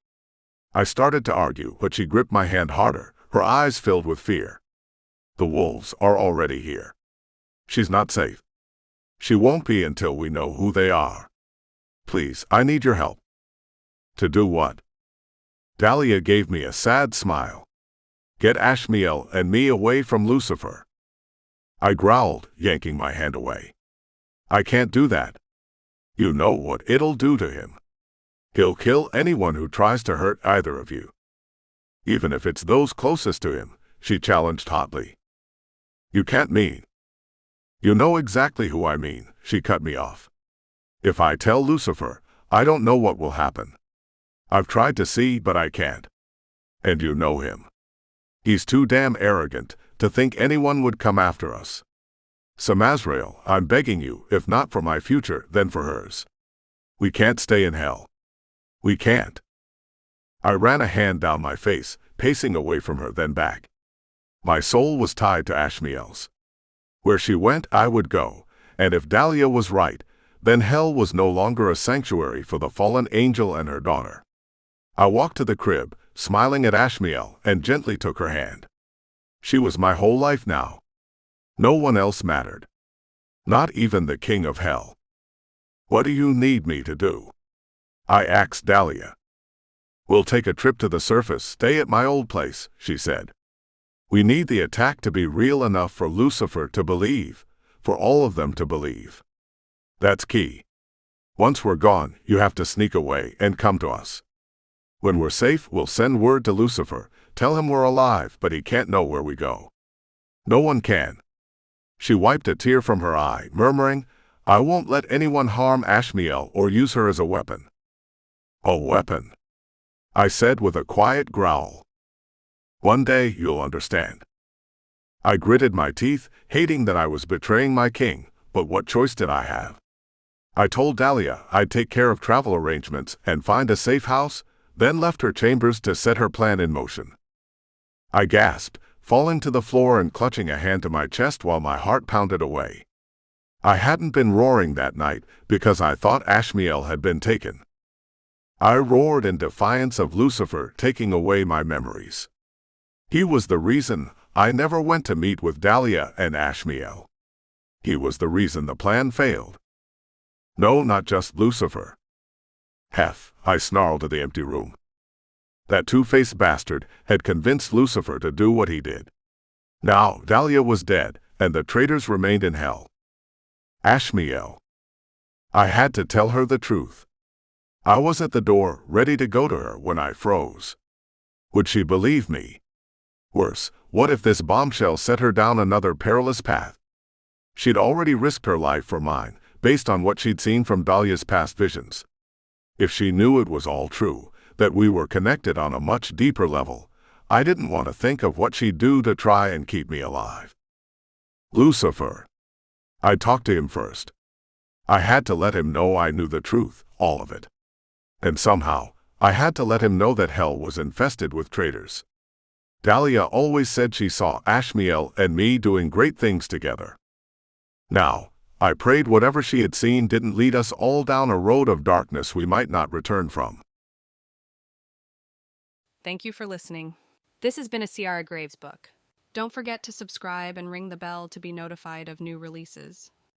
I started to argue, but she gripped my hand harder, her eyes filled with fear. The wolves are already here. She's not safe. She won't be until we know who they are. Please, I need your help. To do what? Dahlia gave me a sad smile. Get Ashmielle and me away from Lucifer. I growled, yanking my hand away. I can't do that. You know what it'll do to him. He'll kill anyone who tries to hurt either of you. Even if it's those closest to him, she challenged hotly. You can't mean. You know exactly who I mean, she cut me off. If I tell Lucifer, I don't know what will happen. I've tried to see, but I can't. And you know him. He's too damn arrogant to think anyone would come after us. Samazrael, I'm begging you, if not for my future, then for hers. We can't stay in hell. We can't. I ran a hand down my face, pacing away from her, then back. My soul was tied to Ashmielle's. Where she went, I would go, and if Dahlia was right, then hell was no longer a sanctuary for the fallen angel and her daughter. I walked to the crib, smiling at Ashmielle, and gently took her hand. She was my whole life now. No one else mattered. Not even the king of hell. What do you need me to do? I asked Dahlia. We'll take a trip to the surface, stay at my old place, she said. We need the attack to be real enough for Lucifer to believe, for all of them to believe. That's key. Once we're gone, you have to sneak away and come to us. When we're safe, we'll send word to Lucifer, tell him we're alive, but he can't know where we go. No one can. She wiped a tear from her eye, murmuring, I won't let anyone harm Ashmielle or use her as a weapon. A weapon? I said with a quiet growl. One day you'll understand. I gritted my teeth, hating that I was betraying my king, but what choice did I have? I told Dahlia I'd take care of travel arrangements and find a safe house, then left her chambers to set her plan in motion. I gasped, falling to the floor and clutching a hand to my chest while my heart pounded away. I hadn't been roaring that night because I thought Ashmielle had been taken. I roared in defiance of Lucifer taking away my memories. He was the reason I never went to meet with Dahlia and Ashmielle. He was the reason the plan failed. No, not just Lucifer. Hef, I snarled at the empty room. That two-faced bastard had convinced Lucifer to do what he did. Now Dahlia was dead, and the traitors remained in hell. Ashmielle. I had to tell her the truth. I was at the door, ready to go to her when I froze. Would she believe me? Worse, what if this bombshell set her down another perilous path? She'd already risked her life for mine, based on what she'd seen from Dahlia's past visions. If she knew it was all true, that we were connected on a much deeper level, I didn't want to think of what she'd do to try and keep me alive. Lucifer. I talked to him first. I had to let him know I knew the truth, all of it. And somehow, I had to let him know that hell was infested with traitors. Dahlia always said she saw Ashmielle and me doing great things together. Now, I prayed whatever she had seen didn't lead us all down a road of darkness we might not return from. Thank you for listening. This has been a Ciara Graves book. Don't forget to subscribe and ring the bell to be notified of new releases.